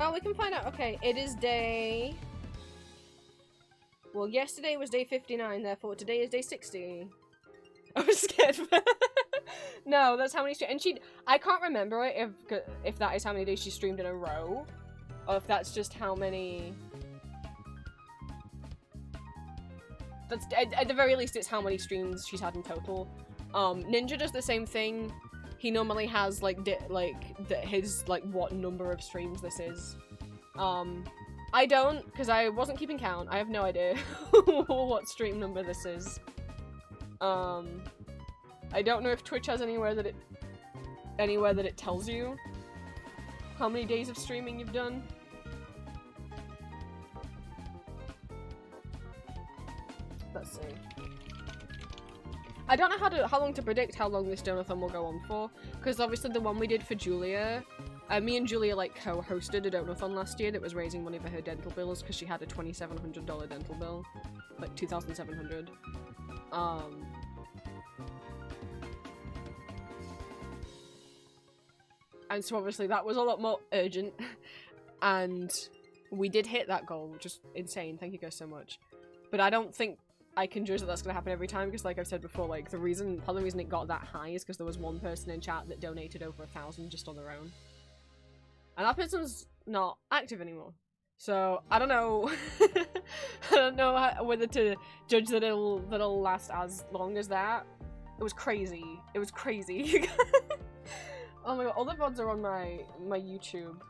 Oh, we can find out. Okay, it is day... Well, yesterday was day 59, therefore today is day 60. I was scared. No, that's how many and I can't remember it if that is how many days she streamed in a row, or if that's just how many That's at the very least, it's how many streams she's had in total. Ninja does the same thing. He normally has like his like what number of streams this is. I don't, because I wasn't keeping count. I have no idea what stream number this is. I don't know if Twitch has anywhere that it tells you how many days of streaming you've done. Let's see. I don't know how long to predict how long this donathon will go on for, because obviously the one we did for Julia, me and Julia like co-hosted a donathon last year that was raising money for her dental bills because she had a $2,700 dental bill, like $2,700. And so obviously that was a lot more urgent, and we did hit that goal, which is insane. Thank you guys so much. But I don't think I can judge that that's going to happen every time, because like I've said before, like part of the reason it got that high is because there was one person in chat that donated over 1,000 just on their own. And that person's not active anymore. So I don't know. I don't know whether to judge that it'll last as long as that. It was crazy. It was crazy. Oh my god, all the VODs are on my YouTube.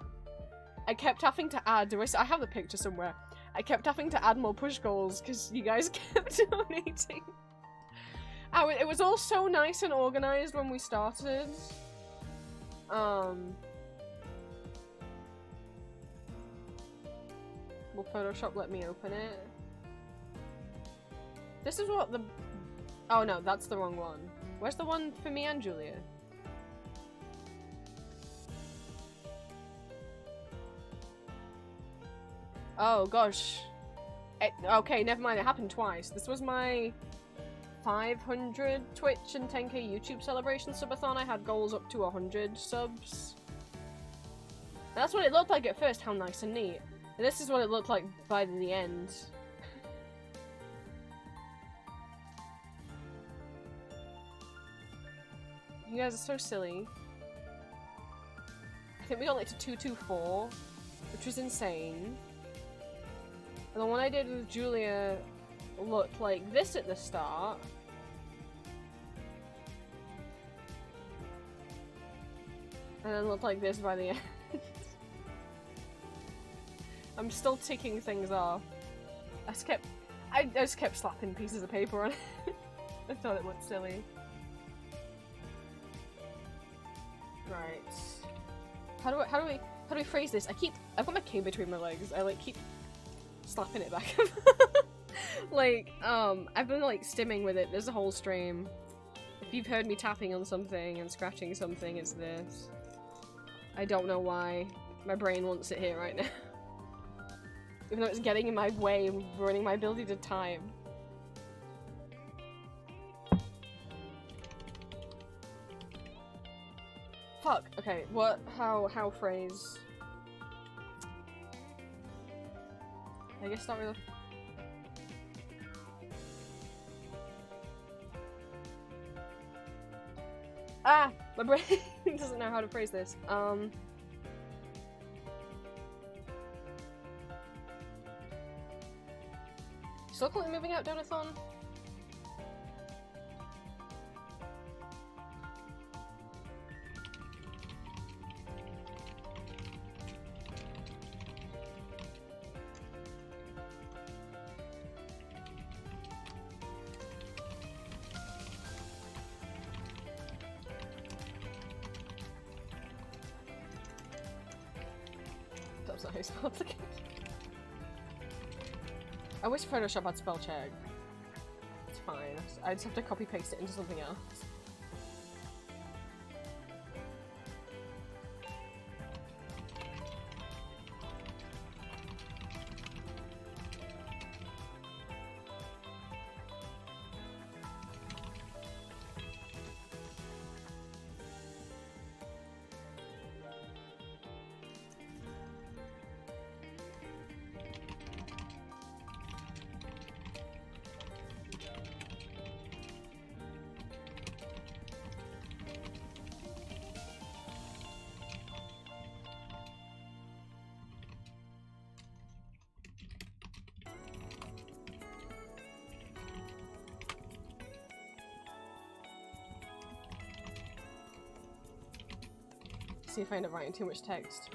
I kept having to add, I have the picture somewhere. I kept having to add more push goals because you guys kept donating. It was all so nice and organized when we started. Will Photoshop let me open it? This is what the... Oh no, that's the wrong one. Where's the one for me and Julia? Oh gosh. Okay, never mind, it happened twice. This was my 500 Twitch and 10k YouTube celebration subathon. I had goals up to 100 subs. And that's what it looked like at first, how nice and neat. And this is what it looked like by the end. You guys are so silly. I think we got like to 224, which was insane. And the one I did with Julia looked like this at the start. And then looked like this by the end. I'm still ticking things off. I just kept slapping pieces of paper on it. I thought it looked silly. Right. How do we phrase this? I've got my cane between my legs. I like keep slapping it back. Like, I've been like stimming with it. There's a whole stream. If you've heard me tapping on something and scratching something, it's this. I don't know why. My brain wants it here right now. Even though it's getting in my way and ruining my ability to time. Fuck, okay, how phrase? I guess not really. Ah! My brain doesn't know how to phrase this. Still call it moving out donathon? That's not how you spell it. I wish Photoshop had spell check. It's fine. I just have to copy paste it into something else. See if I end up writing too much text.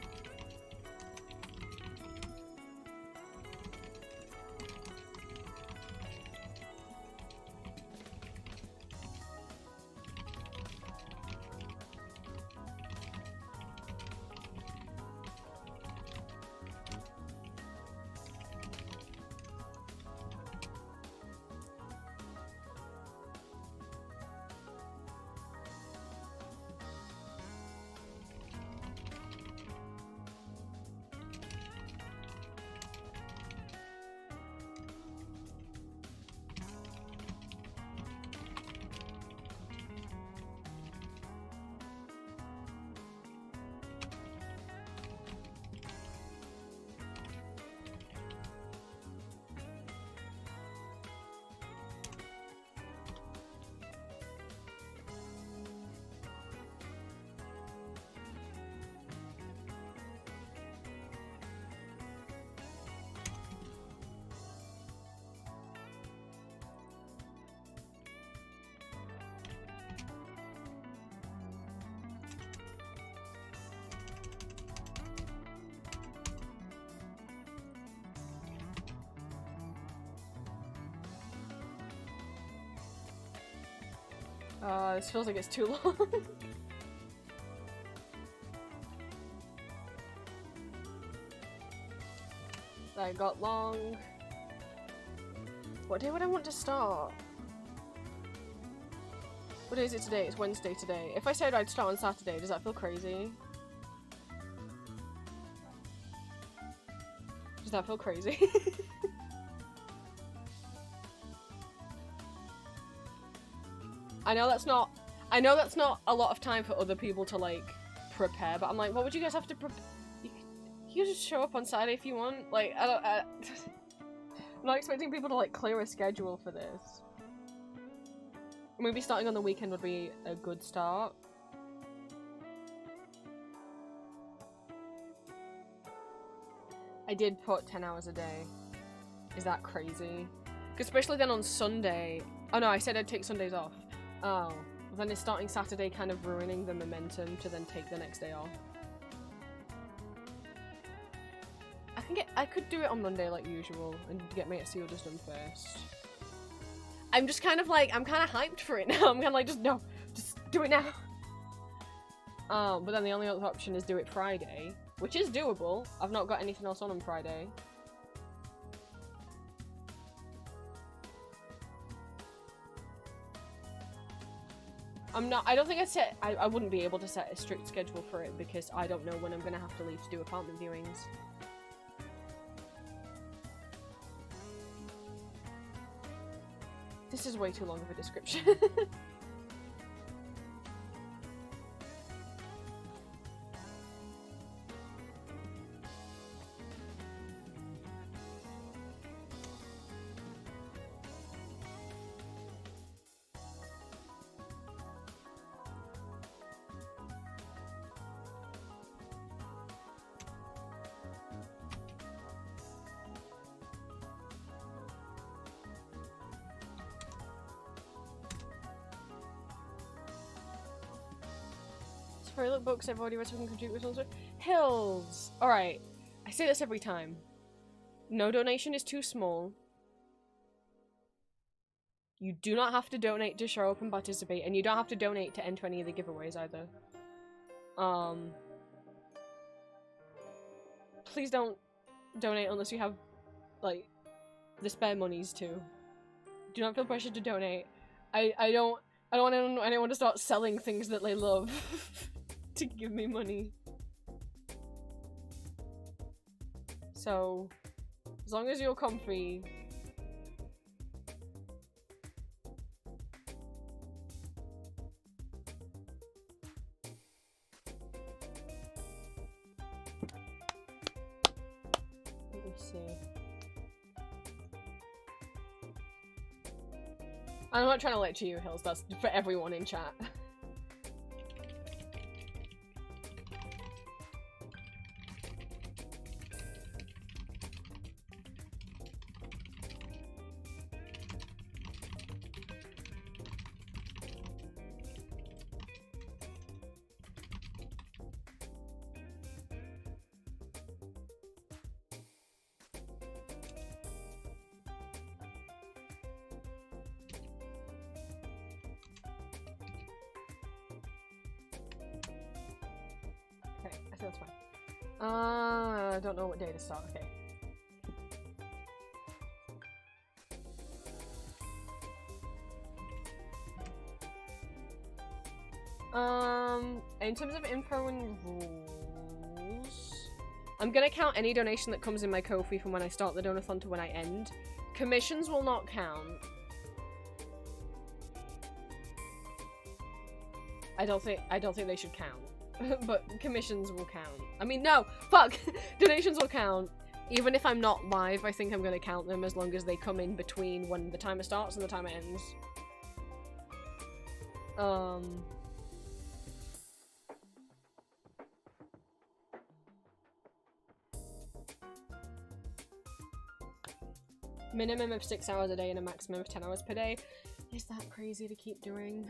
This feels like it's too long. That got long. What day would I want to start? What day is it today? It's Wednesday today. If I said I'd start on Saturday, does that feel crazy? Does that feel crazy? I know that's not a lot of time for other people to like prepare, but I'm like, what would you guys have to prepare? You can just show up on Saturday if you want. Like, I'm not expecting people to like clear a schedule for this. Maybe starting on the weekend would be a good start. I did put 10 hours a day. Is that crazy? Because especially then on Sunday. Oh no, I said I'd take Sundays off. Oh, then is starting Saturday kind of ruining the momentum to then take the next day off? I could do it on Monday like usual and get my SEO just done first. I'm just kind of like, I'm kind of hyped for it now. I'm kind of like, just do it now. But then the only other option is do it Friday, which is doable. I've not got anything else on Friday. I don't think I wouldn't be able to set a strict schedule for it because I don't know when I'm gonna have to leave to do apartment viewings. This is way too long of a description. Sorry, look, books I've already read, so I can contribute with also. Hills! Alright, I say this every time. No donation is too small. You do not have to donate to show up and participate, and you don't have to donate to enter any of the giveaways either. Please don't donate unless you have, like, the spare monies to. Do not feel pressured to donate. I don't want anyone to start selling things that they love to give me money. So, as long as you're comfy. Let me see. I'm not trying to lecture you, Hills. That's for everyone in chat. that's fine. I don't know what day to start. Okay. In terms of info and rules, I'm gonna count any donation that comes in my Ko-fi from when I start the donathon to when I end. Commissions will not count. I don't think they should count. But commissions will count. I mean, no! Fuck! Donations will count. Even if I'm not live, I think I'm gonna count them as long as they come in between when the timer starts and the timer ends. Minimum of 6 hours a day and a maximum of 10 hours per day. Is that crazy to keep doing?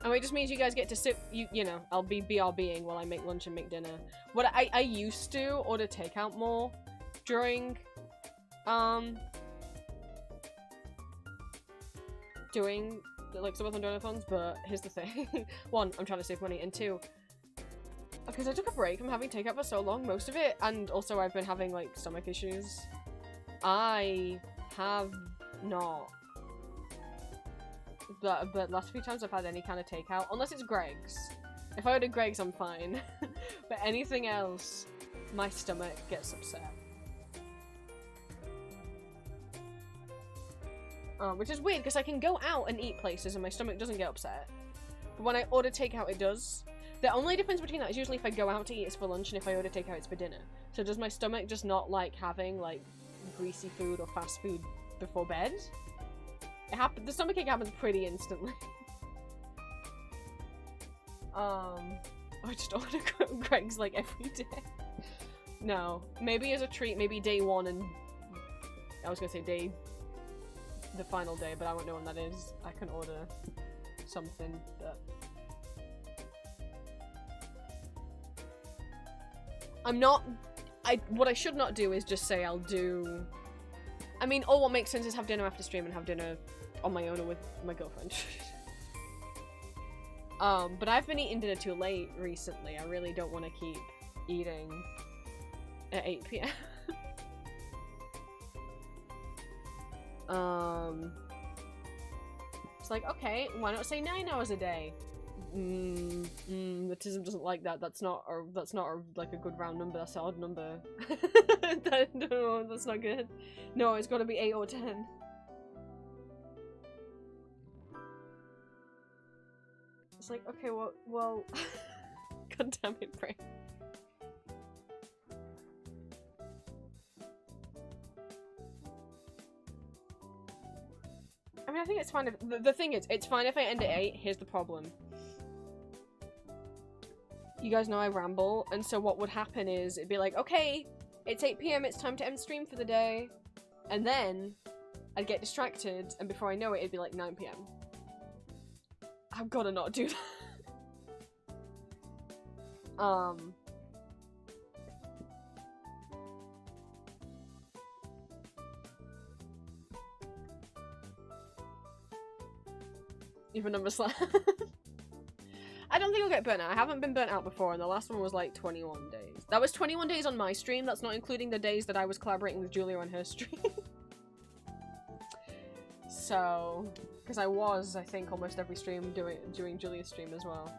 I mean, it just means you guys get to sit, you know, I'll be BRBing while I make lunch and make dinner. What I used to order takeout more during, doing, like, subathon donathons, but here's the thing. One, I'm trying to save money, and two, because I took a break from having takeout for so long, most of it, and also I've been having, like, stomach issues. I have not. But last few times I've had any kind of takeout, unless it's Greg's. If I order Greg's, I'm fine. But anything else, my stomach gets upset. Which is weird, because I can go out and eat places and my stomach doesn't get upset. But when I order takeout, it does. The only difference between that is usually if I go out to eat, it's for lunch, and if I order takeout, it's for dinner. So does my stomach just not like having, like, greasy food or fast food before bed? The stomachache happens pretty instantly. I just order Greg's like every day. No, maybe as a treat, maybe day one and I was gonna say the final day, but I won't know when that is. I can order something that what I should not do is just say I'll do. I mean, all what makes sense is have dinner after stream and have dinner on my own or with my girlfriend. But I've been eating dinner too late recently. I really don't want to keep eating at 8 PM. It's like, okay, why not say 9 hours a day? Autism doesn't like that. That's not like a good round number. That's an odd number. No, that's not good. No, it's got to be 8 or 10. It's like, okay, well, god damn it, brain. I mean, I think it's fine if the thing is, it's fine if I end at 8. Here's the problem. You guys know I ramble, and so what would happen is it'd be like, okay, it's 8 PM, it's time to end stream for the day, and then I'd get distracted, and before I know it, it'd be like 9 PM. I've gotta not do that. Even number slap. I don't think I'll get burnt out. I haven't been burnt out before, and the last one was like 21 days. That was 21 days on my stream. That's not including the days that I was collaborating with Julia on her stream. So, because I was, I think, almost every stream doing Julia's stream as well.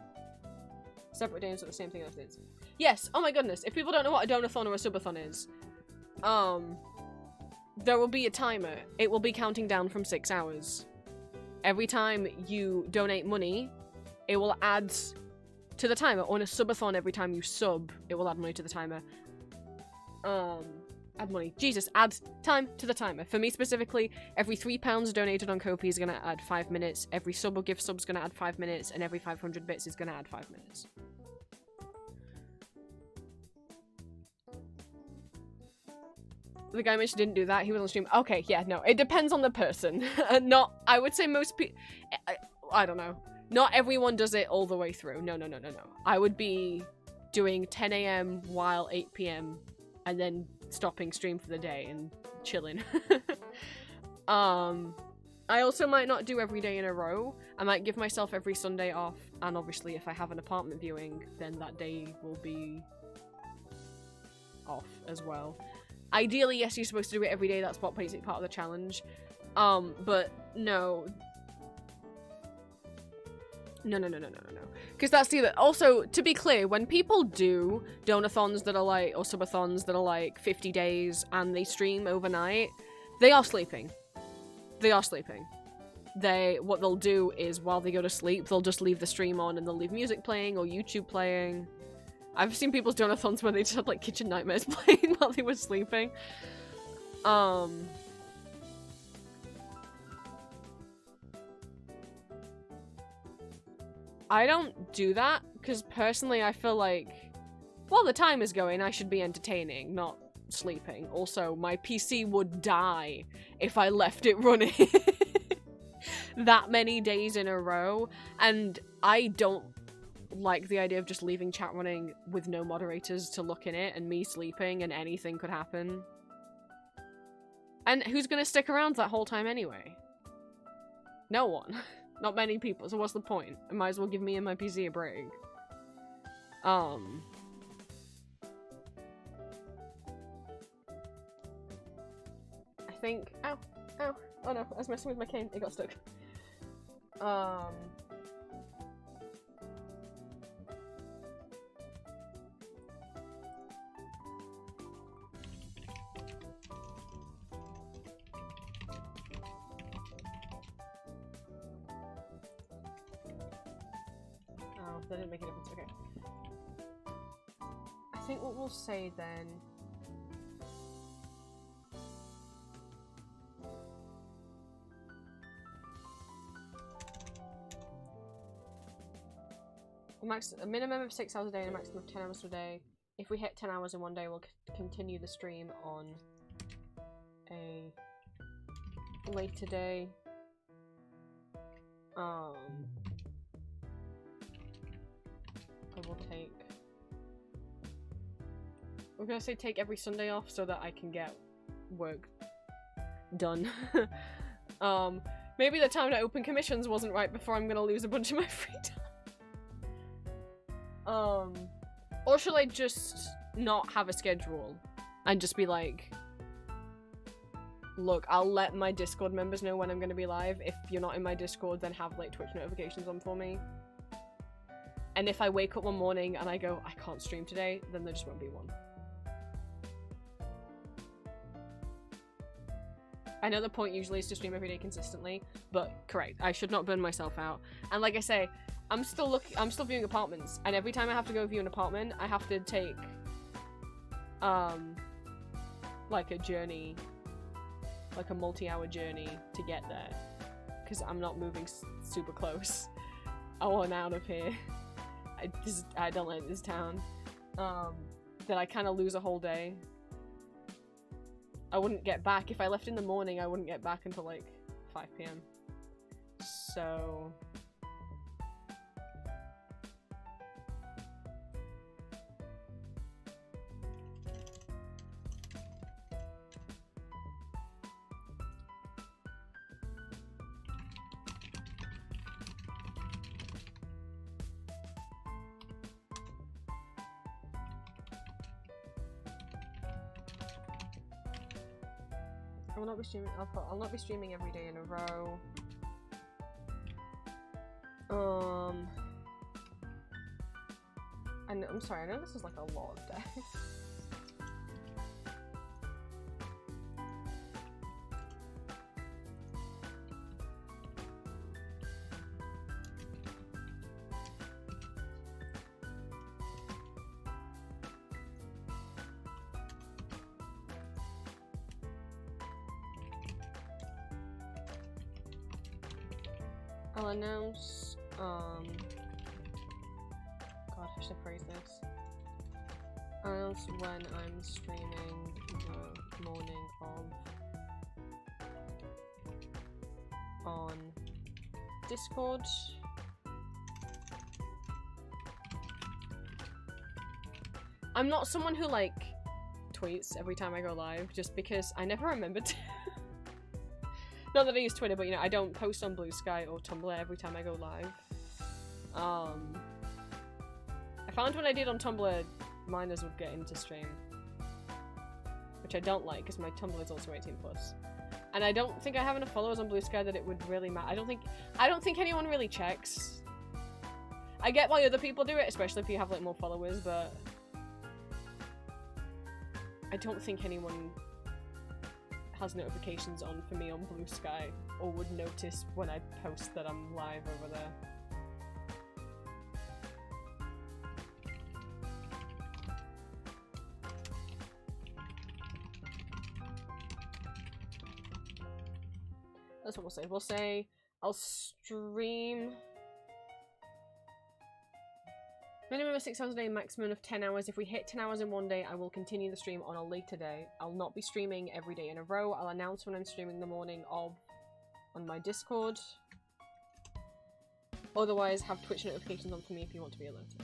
Separate days are the same thing as it is. Yes, oh my goodness. If people don't know what a donathon or a subathon is, there will be a timer. It will be counting down from 6 hours. Every time you donate money, it will add to the timer. On a subathon, every time you sub, it will add money to the timer. Add money. Jesus, add time to the timer. For me specifically, every £3 donated on Ko-fi is going to add 5 minutes. Every sub or gift sub is going to add 5 minutes. And every 500 bits is going to add 5 minutes. The guy mentioned didn't do that. He was on stream. Okay, yeah, no. It depends on the person. I would say most people... I don't know. Not everyone does it all the way through. No. I would be doing 10 AM while 8 PM and then stopping stream for the day and chilling. I also might not do every day in a row. I might give myself every Sunday off, and obviously if I have an apartment viewing, then that day will be off as well. Ideally, yes, you're supposed to do it every day, that's what makes it part of the challenge. But no. No. Because that's the other. Also, to be clear, when people do donathons that are like, or subathons that are like 50 days and they stream overnight, they are sleeping. They are sleeping. What they'll do is while they go to sleep, they'll just leave the stream on and they'll leave music playing or YouTube playing. I've seen people's donathons where they just had like Kitchen Nightmares playing while they were sleeping. I don't do that because personally I feel like while the time is going, I should be entertaining, not sleeping. Also, my PC would die if I left it running that many days in a row, and I don't like the idea of just leaving chat running with no moderators to look in it and me sleeping and anything could happen. And who's gonna stick around that whole time anyway? No one. Not many people, so what's the point? I might as well give me and my PC a break. I think... Ow! Ow! Oh no, I was messing with my cane. It got stuck. Oh, that didn't make a difference. Okay. I think what we'll say then... a minimum of 6 hours a day and a maximum of 10 hours a day. If we hit 10 hours in one day, we'll continue the stream on a later day. I will take... I'm gonna say take every Sunday off so that I can get work done. Maybe the time to open commissions wasn't right before I'm gonna lose a bunch of my free time. Or should I just not have a schedule and just be like, look, I'll let my Discord members know when I'm going to be live. If you're not in my Discord, then have like Twitch notifications on for me. And if I wake up one morning and I go, I can't stream today, then there just won't be one. I know the point usually is to stream every day consistently, but correct, I should not burn myself out. And like I say, I'm still viewing apartments, and every time I have to go view an apartment, I have to take, like a journey, like a multi-hour journey to get there, because I'm not moving super close. I want out of here. I don't like this town. Then I kind of lose a whole day. I wouldn't get back, if I left in the morning, I wouldn't get back until like 5 PM. So... I will not be streaming. I'll not be streaming every day in a row. And I'm sorry. I know this is like a lot of days. I'll announce, God, how should I phrase this? I'll announce when I'm streaming the morning of on Discord. I'm not someone who, like, tweets every time I go live, just because I never remember to. Not that I use Twitter, but you know, I don't post on Blue Sky or Tumblr every time I go live. I found when I did on Tumblr, minors would get into stream. Which I don't like, because my Tumblr is also 18+. And I don't think I have enough followers on Blue Sky that it would really matter. I don't think anyone really checks. I get why other people do it, especially if you have like more followers, but I don't think anyone has notifications on for me on Blue Sky or would notice when I post that I'm live over there. That's what we'll say. We'll say I'll stream minimum of 6 hours a day, maximum of 10 hours. If we hit 10 hours in one day, I will continue the stream on a later day. I'll not be streaming every day in a row. I'll announce when I'm streaming the morning of on my Discord. Otherwise, have Twitch notifications on for me if you want to be alerted.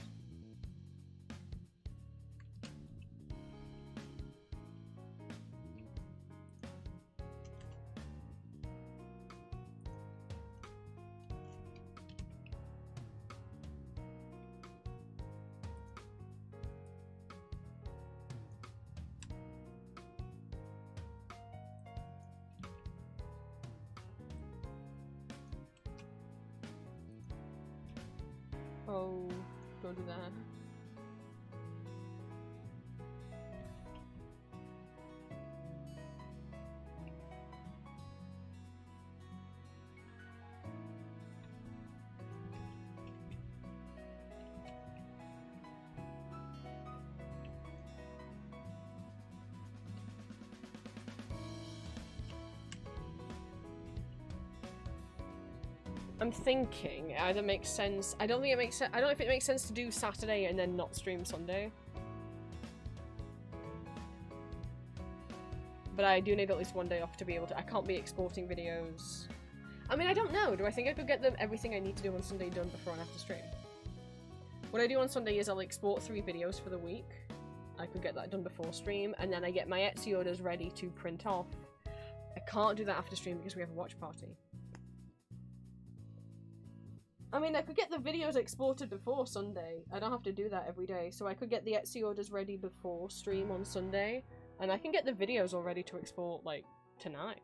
Oh, don't do that. I'm thinking it either makes sense. I don't think it makes sense. I don't know if it makes sense to do Saturday and then not stream Sunday. But I do need at least one day off to be able to. I can't be exporting videos. I mean, I don't know. Do I think I could get everything I need to do on Sunday done before and after stream? What I do on Sunday is I'll export 3 videos for the week. I could get that done before stream, and then I get my Etsy orders ready to print off. I can't do that after stream because we have a watch party. I mean, I could get the videos exported before Sunday. I don't have to do that every day. So I could get the Etsy orders ready before stream on Sunday. And I can get the videos all ready to export, like, tonight.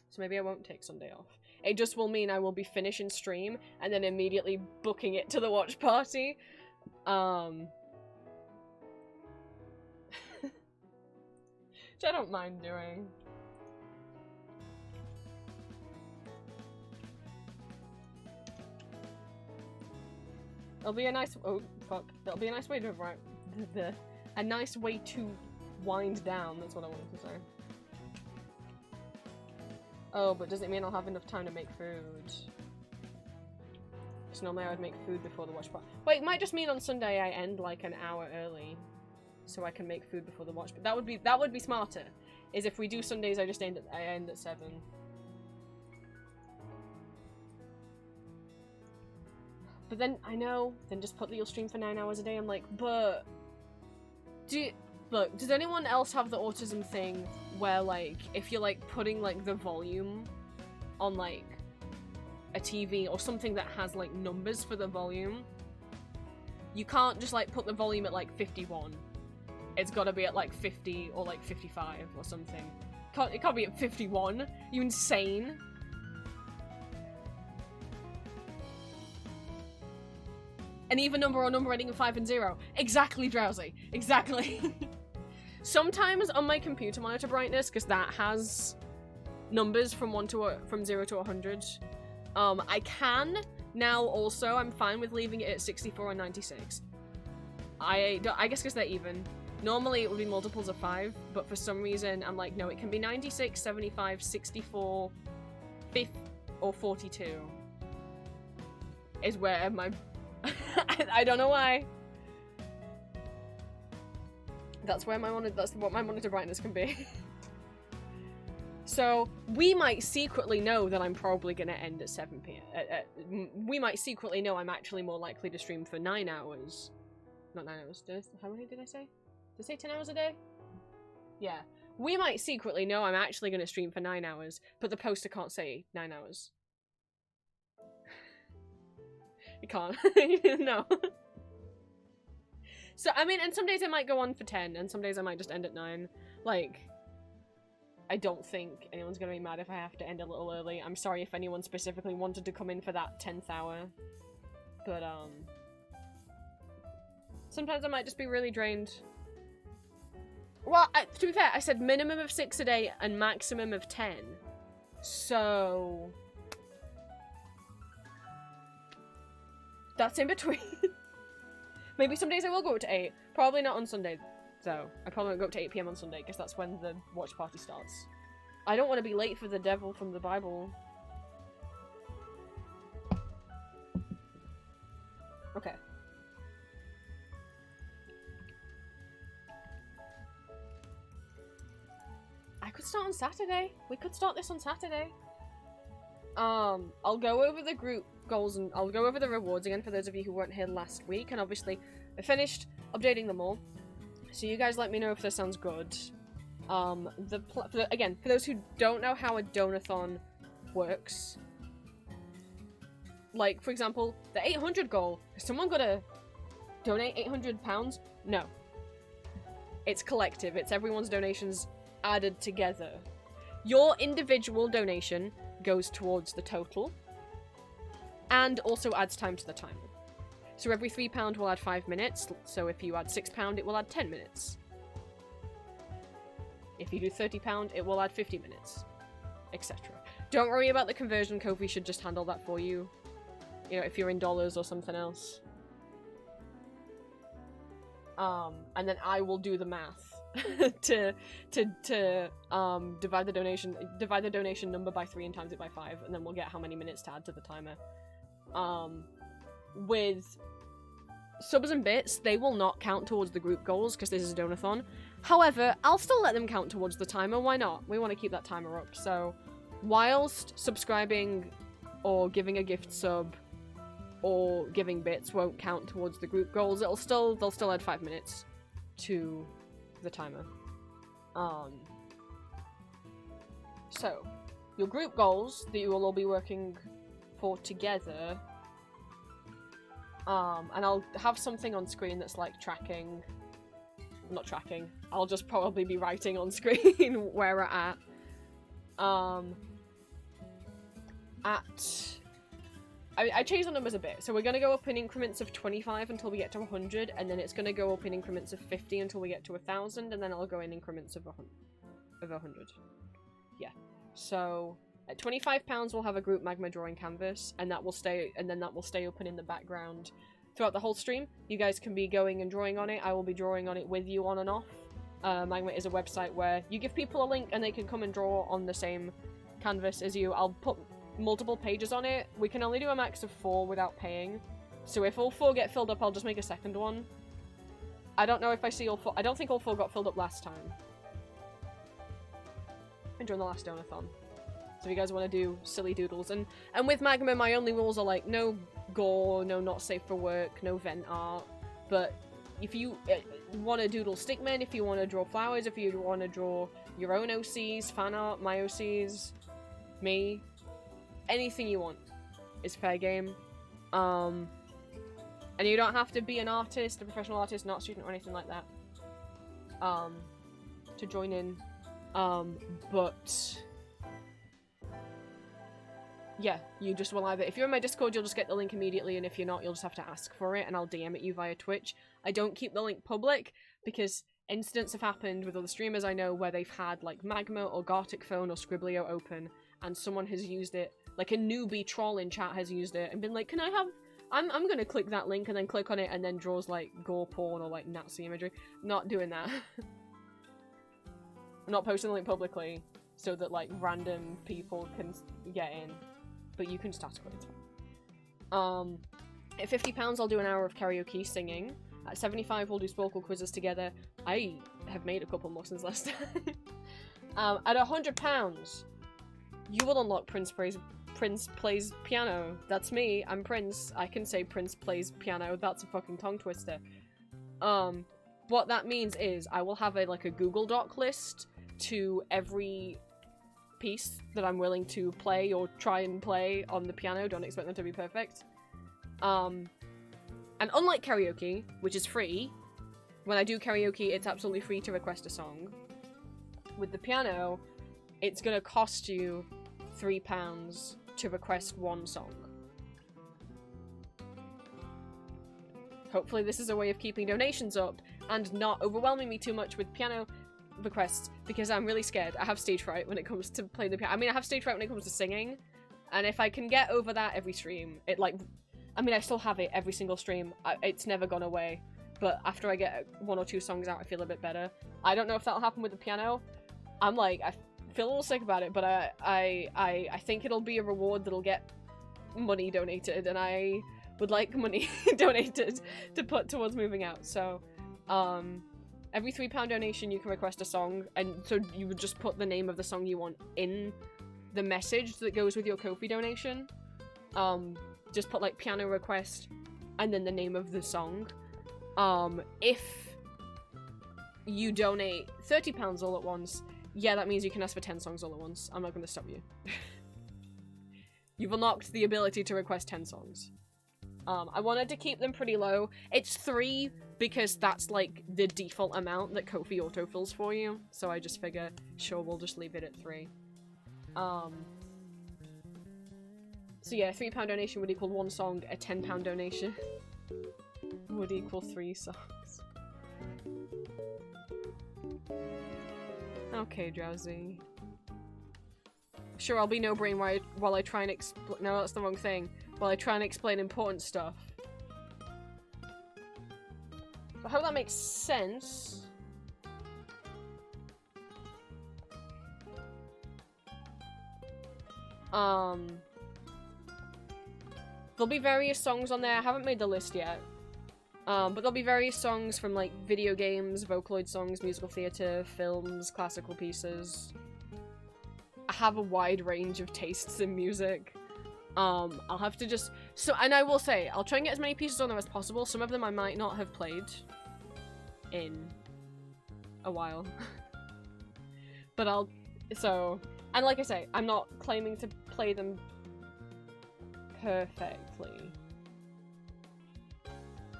So maybe I won't take Sunday off. It just will mean I will be finishing stream and then immediately booking it to the watch party. Which I don't mind doing. It'll be a nice. Oh fuck! That'll be a nice way to a nice way to wind down. That's what I wanted to say. Oh, but does it mean I'll have enough time to make food? Because normally I would make food before the watch party. Wait, it might just mean on Sunday I end like an hour early, so I can make food before the watch. But that would be smarter. Is if we do Sundays, I just end at 7. But then, I know, then just put that you'll stream for 9 hours a day. I'm like, but... Look, does anyone else have the autism thing where, like, if you're, like, putting, like, the volume on, like, a TV or something that has, like, numbers for the volume, you can't just, like, put the volume at, like, 51. It's gotta be at, like, 50 or, like, 55 or something. It can't be at 51. You insane? An even number or number ending in 5 and 0. Exactly, Drowsy. Exactly. Sometimes on my computer monitor brightness, because that has numbers from 0 to 100, I can now also. I'm fine with leaving it at 64 and 96. I guess because they're even. Normally it would be multiples of 5, but for some reason I'm like, no, it can be 96, 75, 64, 50, or 42. Is where my... I don't know why. That's where that's what my monitor brightness can be. So we might secretly know that I'm probably gonna end at 7 p.m. We might secretly know I'm actually more likely to stream for 9 hours. Not 9 hours. How many did I say? Did I say 10 hours a day? Yeah. we might secretly know I'm actually going to stream for 9 hours, but the poster can't say 9 hours. It can't. No. So, I mean, and some days I might go on for 10, and some days I might just end at 9. Like, I don't think anyone's going to be mad if I have to end a little early. I'm sorry if anyone specifically wanted to come in for that 10th hour. But, sometimes I might just be really drained. Well, to be fair, I said minimum of 6 a day and maximum of 10. So... that's in between. Maybe some days I will go up to 8. Probably not on Sunday, though. I probably won't go up to 8 PM on Sunday, because that's when the watch party starts. I don't want to be late for the devil from the Bible. Okay. I could start on Saturday. We could start this on Saturday. I'll go over the group goals and I'll go over the rewards again for those of you who weren't here last week, and obviously I finished updating them all, so you guys let me know if this sounds good. Again, for those who don't know how a donathon works, like, for example, the 800 goal, has someone got to donate £800? No. It's collective, it's everyone's donations added together. Your individual donation goes towards the total, and also adds time to the timer. So every £3 will add 5 minutes, so if you add £6 it will add 10 minutes. If you do £30 it will add 50 minutes, etc. Don't worry about the conversion, Kofi should just handle that for you. You know, if you're in dollars or something else. And then I will do the math to divide the donation number by 3 and times it by 5, and then we'll get how many minutes to add to the timer. With subs and bits, they will not count towards the group goals because this is a donathon. However, I'll still let them count towards the timer. Why not? We want to keep that timer up. So, whilst subscribing or giving a gift sub or giving bits won't count towards the group goals, they'll still add 5 minutes to the timer. So, your group goals that you will all be working for together, and I'll have something on screen that's like tracking, not tracking, I'll just probably be writing on screen where we're at. I changed the numbers a bit, so we're going to go up in increments of 25 until we get to 100, and then it's going to go up in increments of 50 until we get to 1,000, and then it'll go in increments of 100. Yeah. So at £25 we'll have a group magma drawing canvas, and that will stay open in the background throughout the whole stream. You guys can be going and drawing on it. I will be drawing on it with you on and off. Magma is a website where you give people a link and they can come and draw on the same canvas as you. I'll put multiple pages on it. We can only do a max of 4 without paying, so if all 4 get filled up I'll just make a second one. I don't know if I see all 4. I don't think all 4 got filled up last time and during the last donathon. So if you guys want to do silly doodles, and with Magma my only rules are like no gore, no not safe for work, no vent art, but if you want to doodle stickmen, if you want to draw flowers, if you want to draw your own OCs, fan art, my OCs, me, anything you want is fair game. And you don't have to be an artist, a professional artist, not a student or anything like that, to join in. But yeah, you just will either, if you're in my Discord you'll just get the link immediately, and if you're not you'll just have to ask for it and I'll DM it you via Twitch. I don't keep the link public because incidents have happened with other streamers I know where they've had like Magma or Gartic Phone or Scribblio open and someone has used it, like a newbie troll in chat has used it and been like, can I have, I'm gonna click that link, and then click on it and then draws like gore porn or like Nazi imagery. Not doing that. I'm not posting the link publicly so that like random people can get in, but you can just ask for it. At £50 I'll do an hour of karaoke singing. At 75 we'll do Sporkle quizzes together. I have made a couple more since last time. At £100 you will unlock Prince Plays Piano. That's me, I'm Prince. I can say Prince Plays Piano, that's a fucking tongue twister. What that means is I will have a Google Doc list to every piece that I'm willing to play or try and play on the piano. Don't expect them to be perfect. And unlike karaoke, which is free, when I do karaoke, it's absolutely free to request a song. With the piano, it's gonna cost you £3 to request one song. Hopefully this is a way of keeping donations up and not overwhelming me too much with piano requests, because I'm really scared. I have stage fright when it comes to playing the piano. I mean, I have stage fright when it comes to singing, and if I can get over that every stream, it like... I mean, I still have it every single stream. It's never gone away, but after I get 1 or 2 songs out, I feel a bit better. I don't know if that'll happen with the piano. I'm like, I feel a little sick about it, but I think it'll be a reward that'll get money donated, and I would like money donated to put towards moving out. So, every £3 donation you can request a song, and so you would just put the name of the song you want in the message that goes with your Ko-fi donation. Just put like piano request and then the name of the song. If you donate £30 all at once, yeah, that means you can ask for 10 songs all at once. I'm not going to stop you. You've unlocked the ability to request 10 songs. I wanted to keep them pretty low. It's 3 because that's like the default amount that Ko-fi autofills for you. So I just figure, sure, we'll just leave it at 3. So yeah, £3 donation would equal 1 song, a £10 donation would equal 3 songs. Okay, Drowsy. Sure, I'll be no brain while I try and explain. No, that's the wrong thing. While I try and explain important stuff. I hope that makes sense. There'll be various songs on there. I haven't made the list yet. But there'll be various songs from like video games, Vocaloid songs, musical theatre, films, classical pieces. I have a wide range of tastes in music. I'll have to just... and I will say, I'll try and get as many pieces on there as possible. Some of them I might not have played in a while. But I'll... and like I say, I'm not claiming to play them perfectly.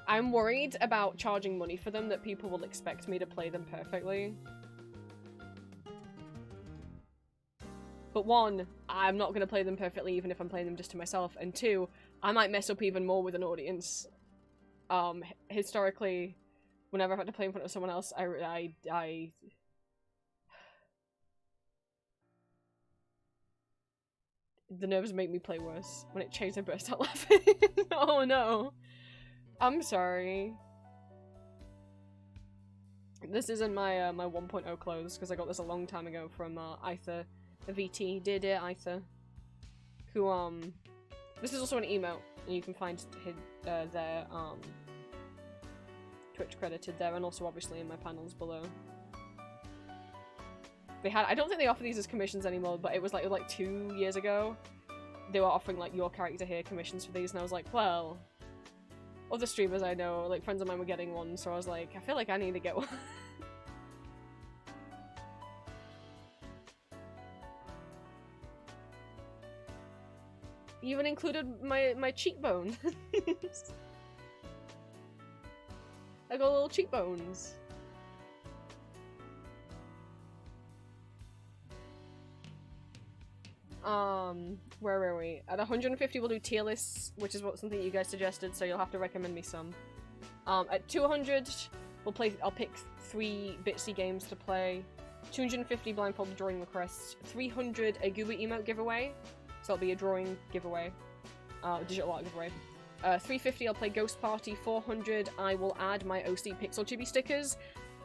I'm worried about charging money for them, that people will expect me to play them perfectly. But 1, I'm not going to play them perfectly even if I'm playing them just to myself, and 2, I might mess up even more with an audience. Historically, whenever I've had to play in front of someone else, the nerves make me play worse. When it changed, I burst out laughing. Oh no. I'm sorry. This isn't my my 1.0 clothes, because I got this a long time ago from Aether, the VT, dear Aether, who this is also an emote, and you can find their Twitch credited there, and also obviously in my panels below. They had, I don't think they offer these as commissions anymore, but it was like 2 years ago. They were offering like your character here commissions for these, and I was like, well, other streamers I know, like friends of mine were getting one, so I was like, I feel like I need to get one. Even included my cheekbone. I got little cheekbones. Where were we? At 150 we'll do tier lists, which is something you guys suggested, so you'll have to recommend me some. At 200 I'll pick 3 Bitsy games to play. 250 blindfolded drawing requests. 300 a Goober emote giveaway, so it'll be a drawing giveaway. Digital art giveaway. 350 I'll play Ghost Party. 400 I will add my OC Pixel Chibi stickers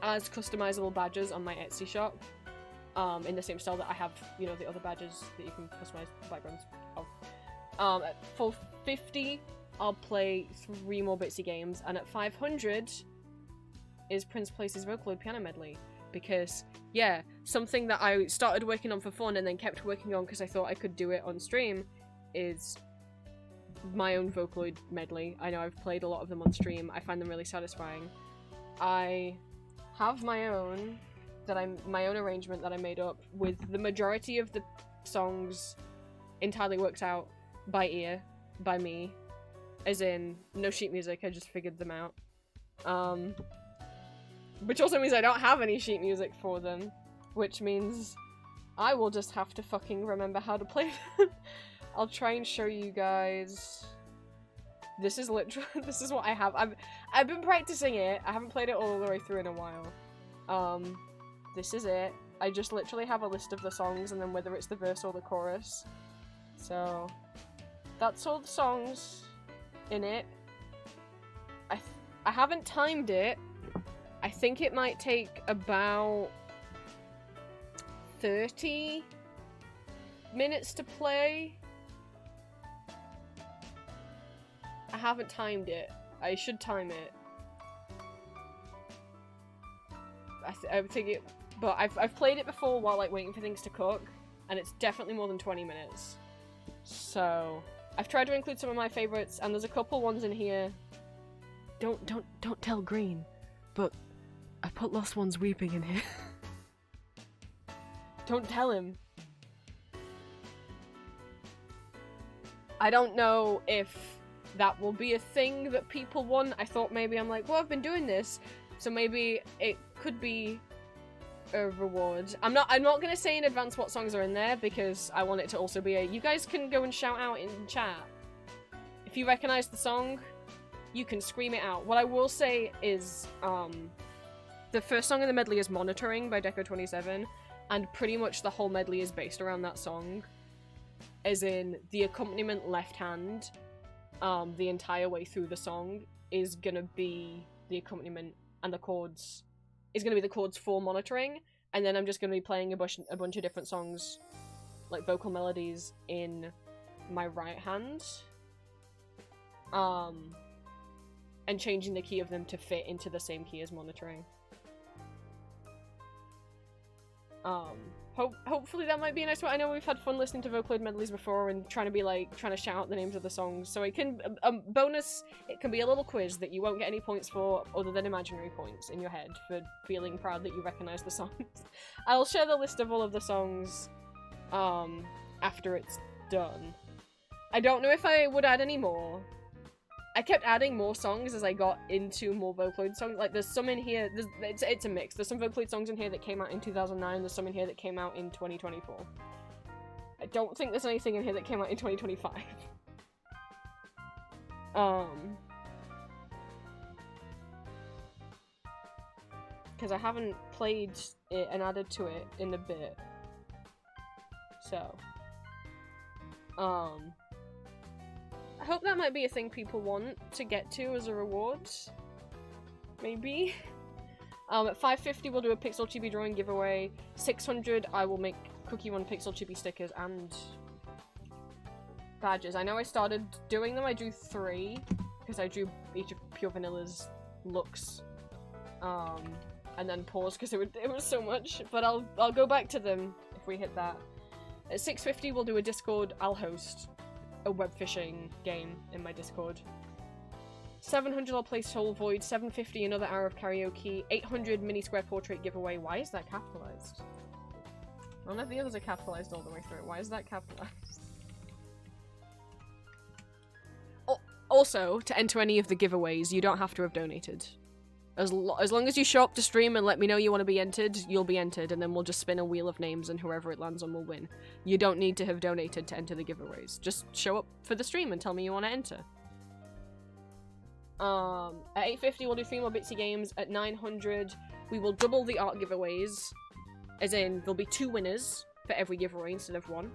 as customizable badges on my Etsy shop. In the same style that I have, you know, the other badges that you can customize the backgrounds of. At 450, I'll play 3 more Bitsy games, and at 500 is Prince Place's Vocaloid Piano Medley, because, yeah, something that I started working on for fun and then kept working on because I thought I could do it on stream is my own Vocaloid medley. I know I've played a lot of them on stream. I find them really satisfying. I have my own my own arrangement that I made up with the majority of the songs entirely worked out by ear, by me, as in no sheet music, I just figured them out. Which also means I don't have any sheet music for them, which means I will just have to fucking remember how to play them. I'll try and show you guys. This is literally, this is what I have. I've been practicing it. I haven't played it all the way through in a while. This is it. I just literally have a list of the songs and then whether it's the verse or the chorus. So, that's all the songs in it. I haven't timed it. I think it might take about 30 minutes to play. I haven't timed it. I should time it. I think it, but I've played it before while like waiting for things to cook, and it's definitely more than 20 minutes. So I've tried to include some of my favorites, and there's a couple ones in here. Don't tell Green, but I put Lost Ones Weeping in here. Don't tell him. I don't know if that will be a thing that people want. I thought maybe I'm like, well, I've been doing this, so maybe it could be a reward. I'm not gonna say in advance what songs are in there because I want it to also be a, you guys can go and shout out in chat. If you recognize the song, you can scream it out. What I will say is, the first song in the medley is Monitoring by Deco27, and pretty much the whole medley is based around that song. As in, the accompaniment left hand, the entire way through the song is gonna be the accompaniment, and the chords is gonna be the chords for Monitoring, and then I'm just gonna be playing a bunch of different songs, like vocal melodies, in my right hand. And changing the key of them to fit into the same key as Monitoring. Hopefully that might be a nice one. I know we've had fun listening to Vocaloid medleys before and trying to shout out the names of the songs, so it can, bonus, it can be a little quiz that you won't get any points for other than imaginary points in your head for feeling proud that you recognize the songs. I'll share the list of all of the songs, after it's done. I don't know if I would add any more. I kept adding more songs as I got into more Vocaloid songs. Like, there's some in here, it's a mix. There's some Vocaloid songs in here that came out in 2009, there's some in here that came out in 2024. I don't think there's anything in here that came out in 2025. Because I haven't played it and added to it in a bit. So. I hope that might be a thing people want to get to as a reward. Maybe. At 550 we'll do a Pixel Chibi drawing giveaway. 600 I will make Cookie Run Pixel Chibi stickers and badges. I know I started doing them, I drew 3. Because I drew each of Pure Vanilla's looks. And then paused because it was so much. But I'll go back to them if we hit that. At 650 we'll do a Discord, I'll host a web fishing game in my Discord. 700 I'll play Soul Void, 750 another hour of karaoke, 800 mini square portrait giveaway. Why is that capitalized? None of the others are capitalized all the way through. Why is that capitalized? Also, to enter any of the giveaways, you don't have to have donated. As long as you show up to stream and let me know you want to be entered, you'll be entered, and then we'll just spin a wheel of names and whoever it lands on will win. You don't need to have donated to enter the giveaways. Just show up for the stream and tell me you want to enter. At 850 we'll do 3 more Bitsy games. At 900 we will double the art giveaways. As in, there'll be 2 winners for every giveaway instead of 1.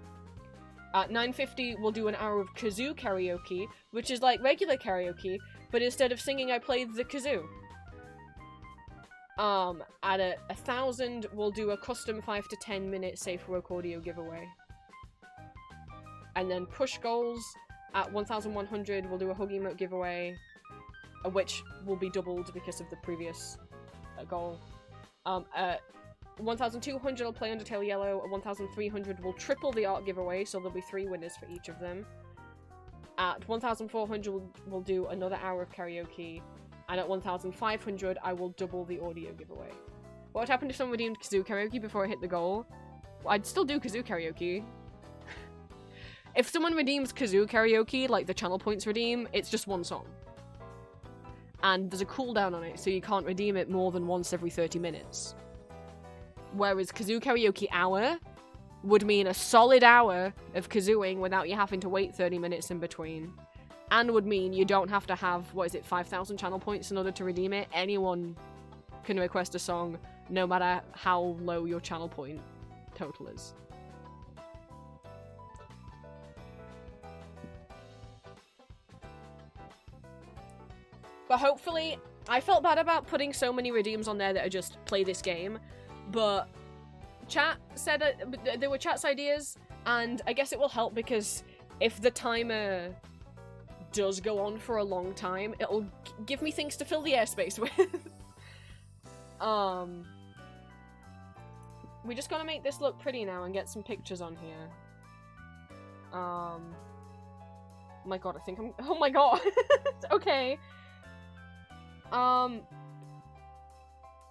At 950 we'll do an hour of kazoo karaoke, which is like regular karaoke, but instead of singing I play the kazoo. At 1,000, we'll do a custom 5 to 10 minute Safe Roke audio giveaway. And then push goals. At 1,100, we'll do a hug emote giveaway, which will be doubled because of the previous goal. At 1,200, I'll play Undertale Yellow. At 1,300, we'll triple the art giveaway, so there'll be 3 winners for each of them. At 1,400, we'll do another hour of karaoke. And at 1,500, I will double the audio giveaway. What would happen if someone redeemed Kazoo Karaoke before I hit the goal? Well, I'd still do Kazoo Karaoke. If someone redeems Kazoo Karaoke, like the channel points redeem, it's just one song. And there's a cooldown on it, so you can't redeem it more than once every 30 minutes. Whereas Kazoo Karaoke Hour would mean a solid hour of kazooing without you having to wait 30 minutes in between. And would mean you don't have to have, 5,000 channel points in order to redeem it. Anyone can request a song, no matter how low your channel point total is. But hopefully, I felt bad about putting so many redeems on there that are just play this game, but chat said there were chat's ideas, and I guess it will help because if the timer does go on for a long time, it'll give me things to fill the airspace with. We just gotta make this look pretty now and get some pictures on here. Oh my god, I think I'm- oh my god! Okay. I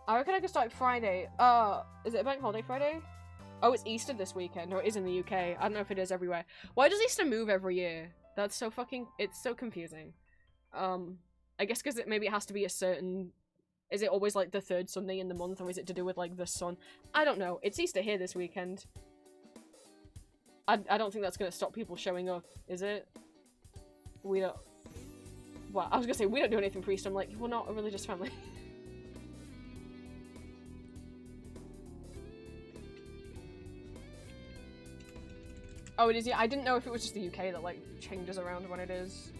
reckon I could start Friday. Is it a bank holiday Friday? Oh, it's Easter this weekend, or it is in the UK. I don't know if it is everywhere. Why does Easter move every year? That's so fucking- it's so confusing. I guess because maybe it has to be a certain- is it always like the third Sunday in the month, or is it to do with like the sun? I don't know. It's Easter here this weekend. I don't think that's gonna stop people showing up, is it? We don't- well, I was gonna say, we don't do anything for Easter. I'm like, we're not a religious family. Oh, it is, yeah. I didn't know if it was just the UK that, like, changes around when it is.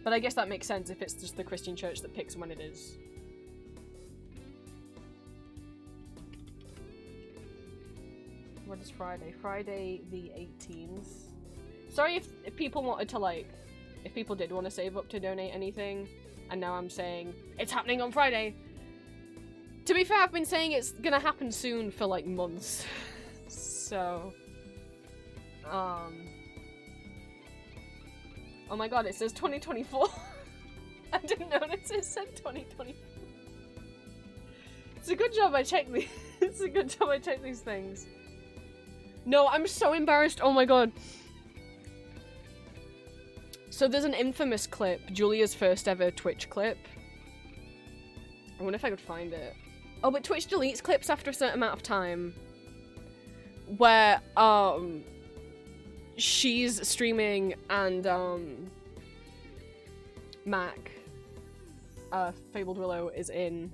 But I guess that makes sense if it's just the Christian church that picks when it is. What is Friday? Friday the 18th. Sorry if people wanted to, like, if people did want to save up to donate anything, and now I'm saying, it's happening on Friday! To be fair, I've been saying it's gonna happen soon for, like, months. So... oh my god, it says 2024! I didn't notice it said 2024. It's a good job I checked these. It's a good job I checked these things. No, I'm so embarrassed, oh my god. So there's an infamous clip, Julia's first ever Twitch clip. I wonder if I could find it. Oh, but Twitch deletes clips after a certain amount of time. Where, she's streaming and, Mac, Fabled Willow, is in,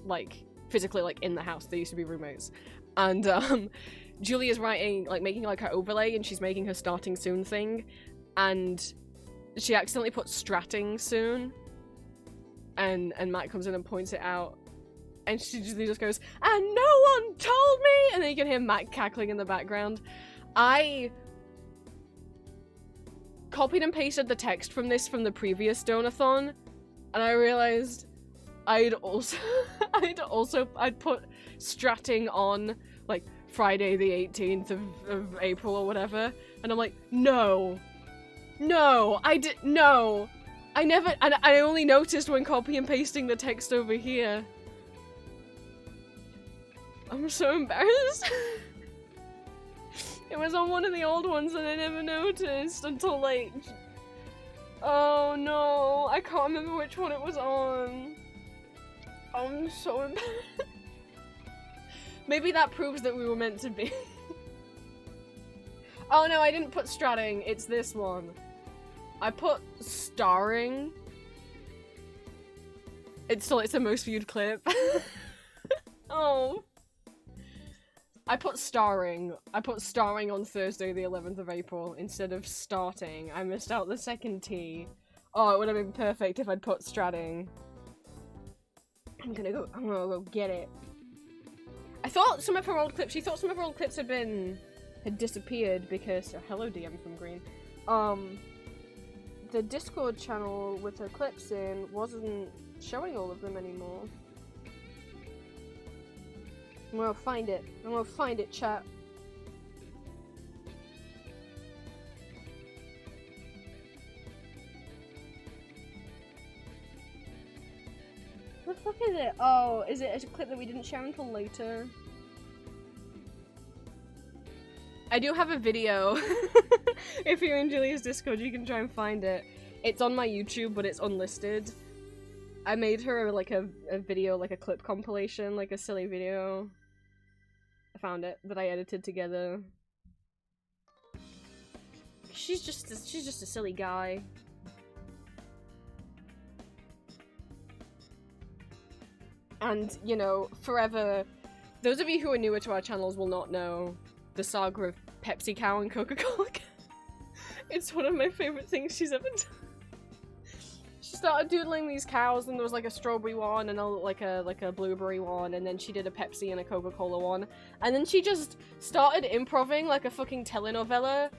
like, physically, like, in the house. They used to be roommates. And, Julia's writing, like, making, like, her overlay, and she's making her starting soon thing. And she accidentally put stratting soon, and Matt comes in and points it out, and she just goes, and no one told me, and then you can hear Matt cackling in the background. I copied and pasted the text from this from the previous donathon, and I realized I'd put stratting on, like, Friday the 18th of April or whatever, and I'm like, no, I never, and I only noticed when copy and pasting the text over here. I'm so embarrassed. It was on one of the old ones and I never noticed until, like, oh no, I can't remember which one it was on. I'm so embarrassed. Maybe that proves that we were meant to be. Oh no, I didn't put stratting, it's this one. I put starring. It's the most viewed clip. Oh. I put starring on Thursday the 11th of April instead of starting. I missed out the second T. Oh, it would have been perfect if I'd put stratting. I'm gonna go get it. I thought some of her old clips, had disappeared because, oh, hello DM from Green. The Discord channel with her clips in wasn't showing all of them anymore. I'm gonna find it, chat. What the fuck is it? Oh, is it a clip that we didn't share until later? I do have a video. If you're in Julia's Discord, you can try and find it. It's on my YouTube, but it's unlisted. I made her like a video, like a clip compilation, like a silly video. I found it that I edited together. She's just a silly guy. And, you know, forever, those of you who are newer to our channels will not know the saga of Pepsi Cow and Coca-Cola Cow. It's one of my favorite things she's ever done. She started doodling these cows, and there was like a strawberry one and like a blueberry one, and then she did a Pepsi and a Coca-Cola one, and then she just started improving like a fucking telenovela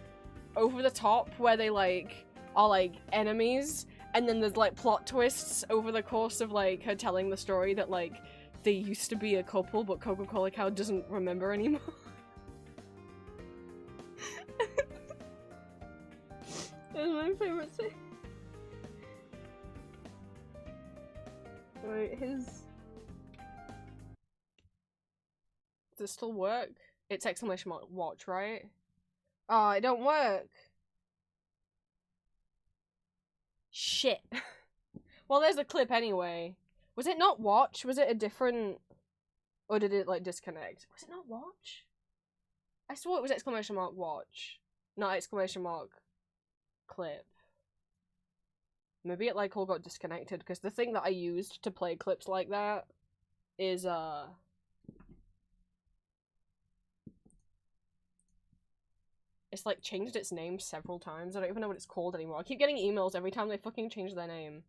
over the top where they like are like enemies, and then there's like plot twists over the course of like her telling the story that like they used to be a couple but Coca-Cola Cow doesn't remember anymore. That's my favorite thing. Wait, his... Does it still work? It's exclamation mark watch, right? Oh, it don't work. Shit. Well, there's a clip anyway. Was it not watch? Was it a different... Or did it, like, disconnect? Was it not watch? I swore it was exclamation mark watch. Not exclamation mark clip. Maybe it, like, all got disconnected, because the thing that I used to play clips like that is, it's, like, changed its name several times. I don't even know what it's called anymore. I keep getting emails every time they fucking change their name.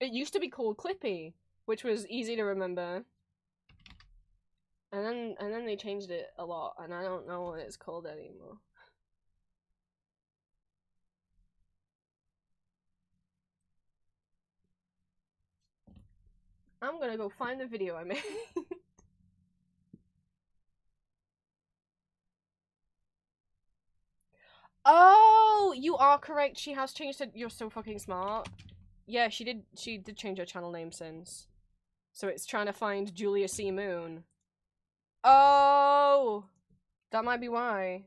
It used to be called Clippy, which was easy to remember. And then they changed it a lot, and I don't know what it's called anymore. I'm gonna go find the video I made. Oh, you are correct. She has changed it. You're so fucking smart. Yeah, she did change her channel name since. So it's trying to find Julia C. Moon. Oh, that might be why.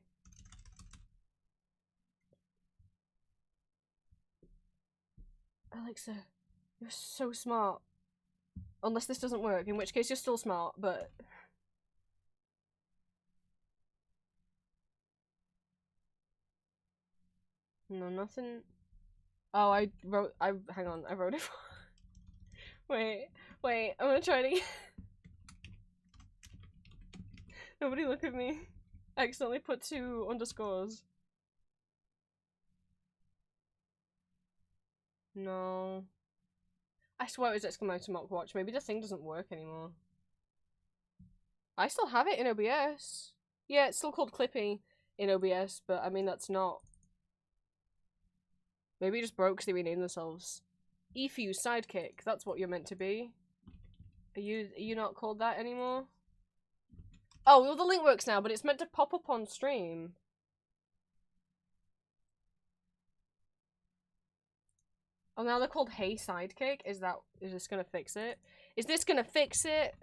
Alexa, you're so smart. Unless this doesn't work, in which case you're still smart, but... No, nothing... Oh, hang on, I wrote it. Wait, I'm gonna try it again. Nobody look at me. I accidentally put 2 underscores. No. I swear it was exclamation mark watch. Maybe the thing doesn't work anymore. I still have it in OBS. Yeah, it's still called Clippy in OBS, but I mean that's not... Maybe it just broke because they renamed themselves. EFU Sidekick, that's what you're meant to be. Are you not called that anymore? Oh, well the link works now, but it's meant to pop up on stream. Oh, now they're called Hey Sidekick? Is this gonna fix it? Is this gonna fix it?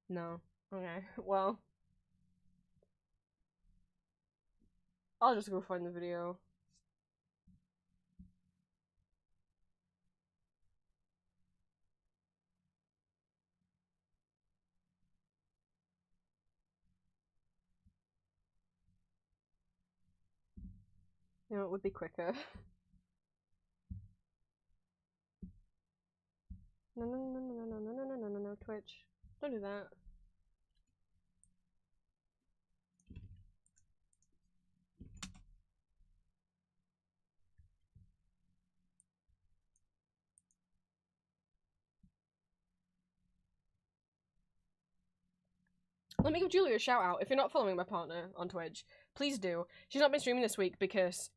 No. Okay, well. I'll just go find the video. You know, it would be quicker. No, Twitch. Don't do that. Let me give Julia a shout out. If you're not following my partner on Twitch, please do. She's not been streaming this week because,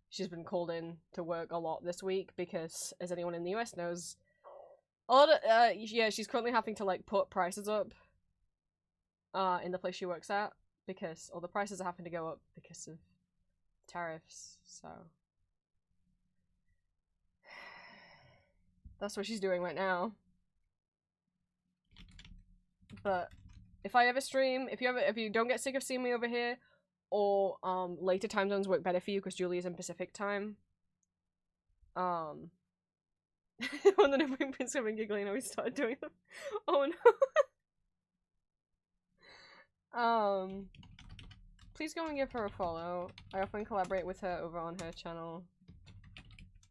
she's been called in to work a lot this week because, as anyone in the US knows, Yeah, she's currently having to like put prices up in the place she works at because all the prices are having to go up because of tariffs, so that's what she's doing right now. But if I ever stream, if you don't get sick of seeing me over here, or later time zones work better for you because Julie's in Pacific time. When the neighboring prince have been giggling, we started doing them. Oh no. Please go and give her a follow. I often collaborate with her over on her channel.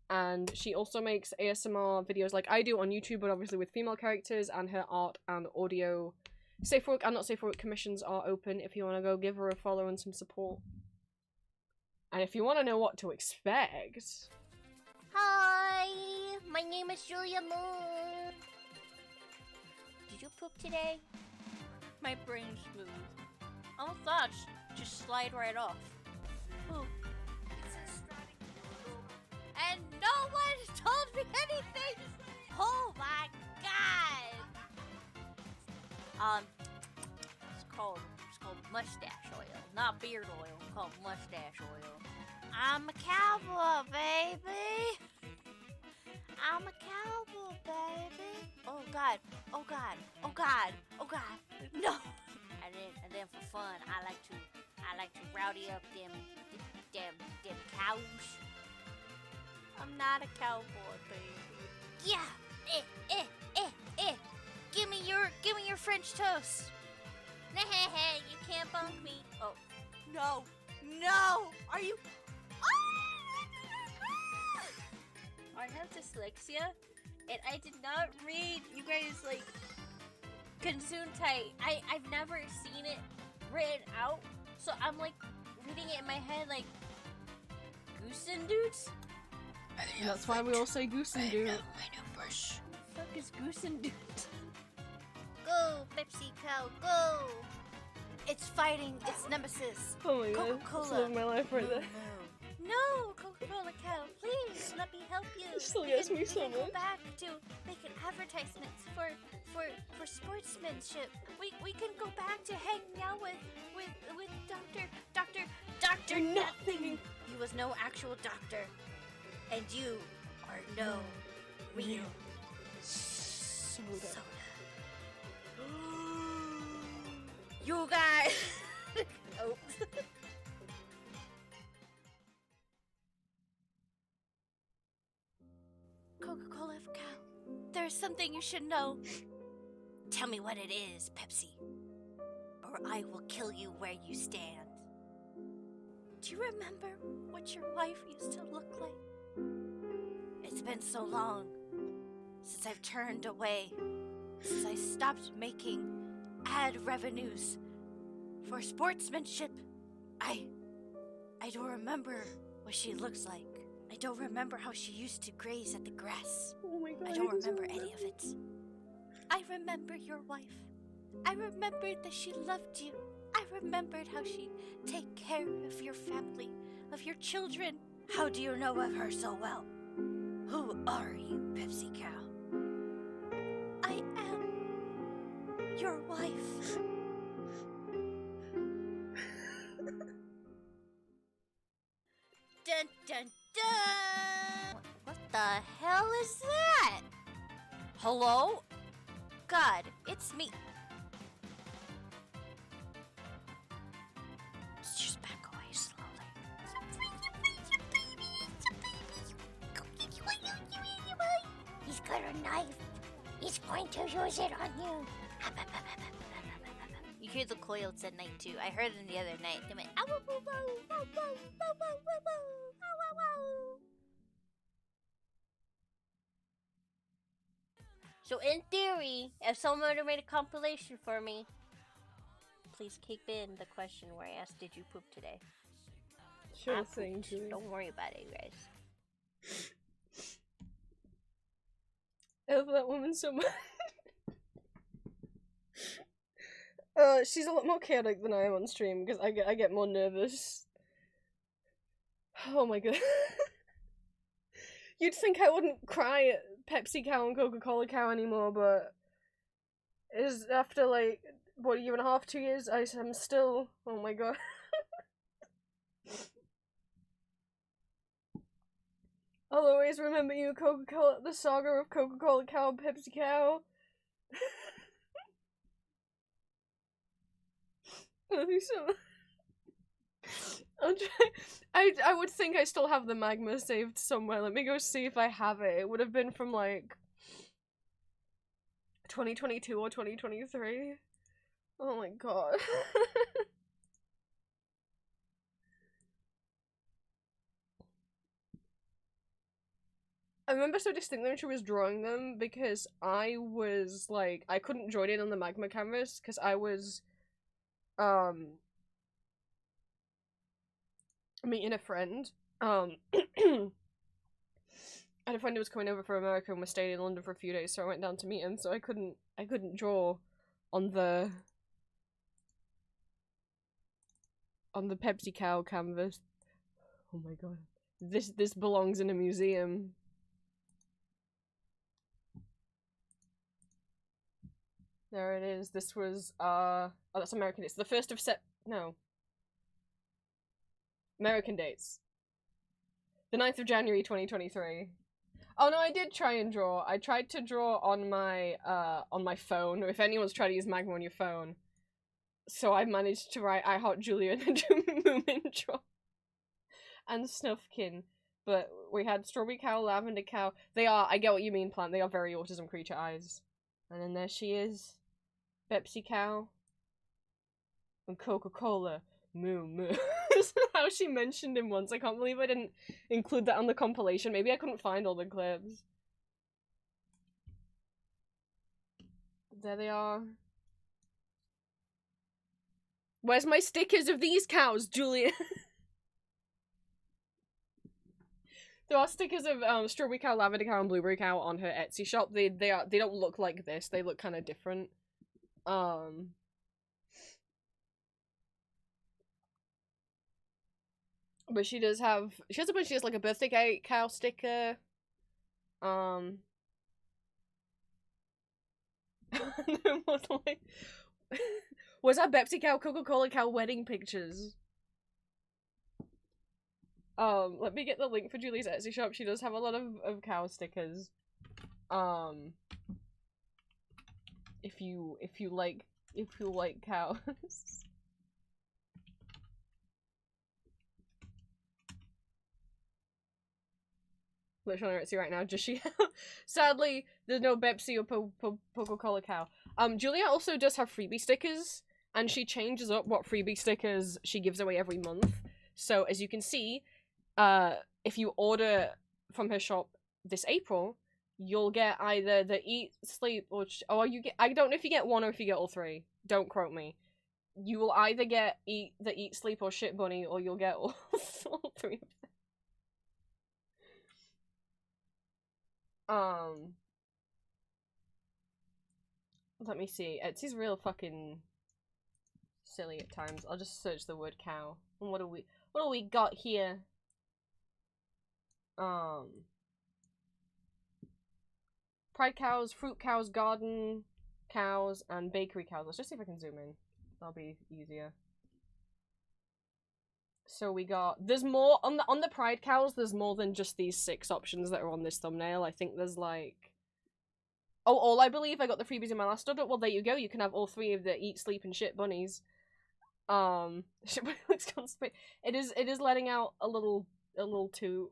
And she also makes ASMR videos like I do on YouTube, but obviously with female characters, and her art and audio safe work and not safe work commissions are open if you want to go give her a follow and some support. And if you want to know what to expect... Hi, my name is Julia Moon. Did you poop today? My brain's smooth. All thoughts just slide right off. Poop. And no one told me anything. Oh my god. It's called mustache oil, not beard oil. It's called mustache oil. I'm a cowboy, baby. I'm a cowboy, baby. Oh god. Oh god. Oh god. Oh god. No. And then for fun, I like to rowdy up them cows. I'm not a cowboy, baby. Yeah. Give me your French toast. Nah, you can't bunk me. Oh, no. Are you? I have dyslexia, and I did not read you guys like Gesundheit. I've never seen it written out, so I'm like reading it in my head like Goosendoots. That's why we all say Goosendoot. I know, Bush. Fuck is Goosendoot? Go, Pepsi Cow, go! It's fighting its nemesis. Oh my god, that's living my life right there. No, Coca-Cola Cow, please let me help you. It still gets me so we can much. go back to making advertisements for sportsmanship. We can go back to hanging out with Dr. Nothing. He was no actual doctor, and you are no real soda. You guys. Oh. Coca-Cola Cow, there's something you should know. Tell me what it is, Pepsi, or I will kill you where you stand. Do you remember what your wife used to look like? It's been so long since I've turned away, since I stopped making ad revenues for sportsmanship. I don't remember what she looks like. I don't remember how she used to graze at the grass. Oh my god, I don't remember any of it. I remember your wife. I remembered that she loved you. I remembered how she'd take care of your family, of your children. How do you know of her so well? Who are you, Pepsi Cow? I am your wife. Dun dun dun! What the hell is that? Hello? God, it's me. Just back away slowly. He's got a knife. He's going to use it on you. You hear the coyotes at night too. I heard them the other night. They went, ow, ow, ow, ow, ow, ow, ow, ow, ow, ow, ow, ow. So in theory, if someone would have made a compilation for me, please keep in the question where I asked, did you poop today? Sure I thing, pooped. Julie. Don't worry about it, you guys. I love that woman so much. She's a lot more chaotic than I am on stream because I get more nervous. Oh my god. You'd think I wouldn't cry at Pepsi cow and Coca-Cola cow anymore, but is after like what, a year and a half, 2 years, I'm still, oh my god. I'll always remember you, Coca-Cola, the saga of Coca-Cola cow and Pepsi cow. I love you so much. I would think I still have the magma saved somewhere. Let me go see if I have it. It would have been from like 2022 or 2023. Oh my god. I remember so distinctly when she was drawing them because I was like, I couldn't join in on the magma canvas because I was meeting a friend. I had a friend who was coming over from America and was staying in London for a few days, so I went down to meet him, so I couldn't draw on the Pepsi cow canvas. Oh my god. This belongs in a museum. There it is. This was oh, that's American. It's the 1st of no. American dates. The 9th of January 2023. Oh no, I did try and draw. I tried to draw on my phone, or if anyone's tried to use Magma on your phone. So I managed to write I Heart Julia and then do Moomin Draw and Snuffkin. But we had Strawberry Cow, Lavender Cow. They are, I get what you mean, Plant. They are very autism creature eyes. And then there she is. Pepsi Cow. And Coca-Cola. Moo moo. How she mentioned him once. I can't believe I didn't include that on the compilation. Maybe I couldn't find all the clips. There they are. Where's my stickers of these cows, Julia? There are stickers of Strawberry Cow, Lavender Cow, and Blueberry Cow on her Etsy shop. They don't look like this. They look kind of different. But she has a bunch. She has like a birthday cow sticker. Was that Pepsi cow, Coca-Cola cow wedding pictures? Let me get the link for Julie's Etsy shop. She does have a lot of cow stickers. If you like cows. Literally on Etsy right now. Just she. Sadly, there's no Pepsi or Coca-Cola cow. Julia also does have freebie stickers, and she changes up what freebie stickers she gives away every month. So as you can see, if you order from her shop this April, you'll get either the Eat, Sleep, or you get. I don't know if you get one or if you get all three. Don't quote me. You will either get Eat, Sleep, or Shit Bunny, or you'll get all three of them. Let me see. Etsy's real fucking silly at times. I'll just search the word cow. And what do we got here? Pride cows, fruit cows, garden cows, and bakery cows. Let's just see if I can zoom in. That'll be easier. So we got, there's more on the pride cows. There's more than just these 6 options that are on this thumbnail. I think there's like, oh, I believe I got the freebies in my last order. Well, there you go. You can have all 3 of the Eat, Sleep, and Shit bunnies. Shit bunny looks constipated. It is letting out a little toot.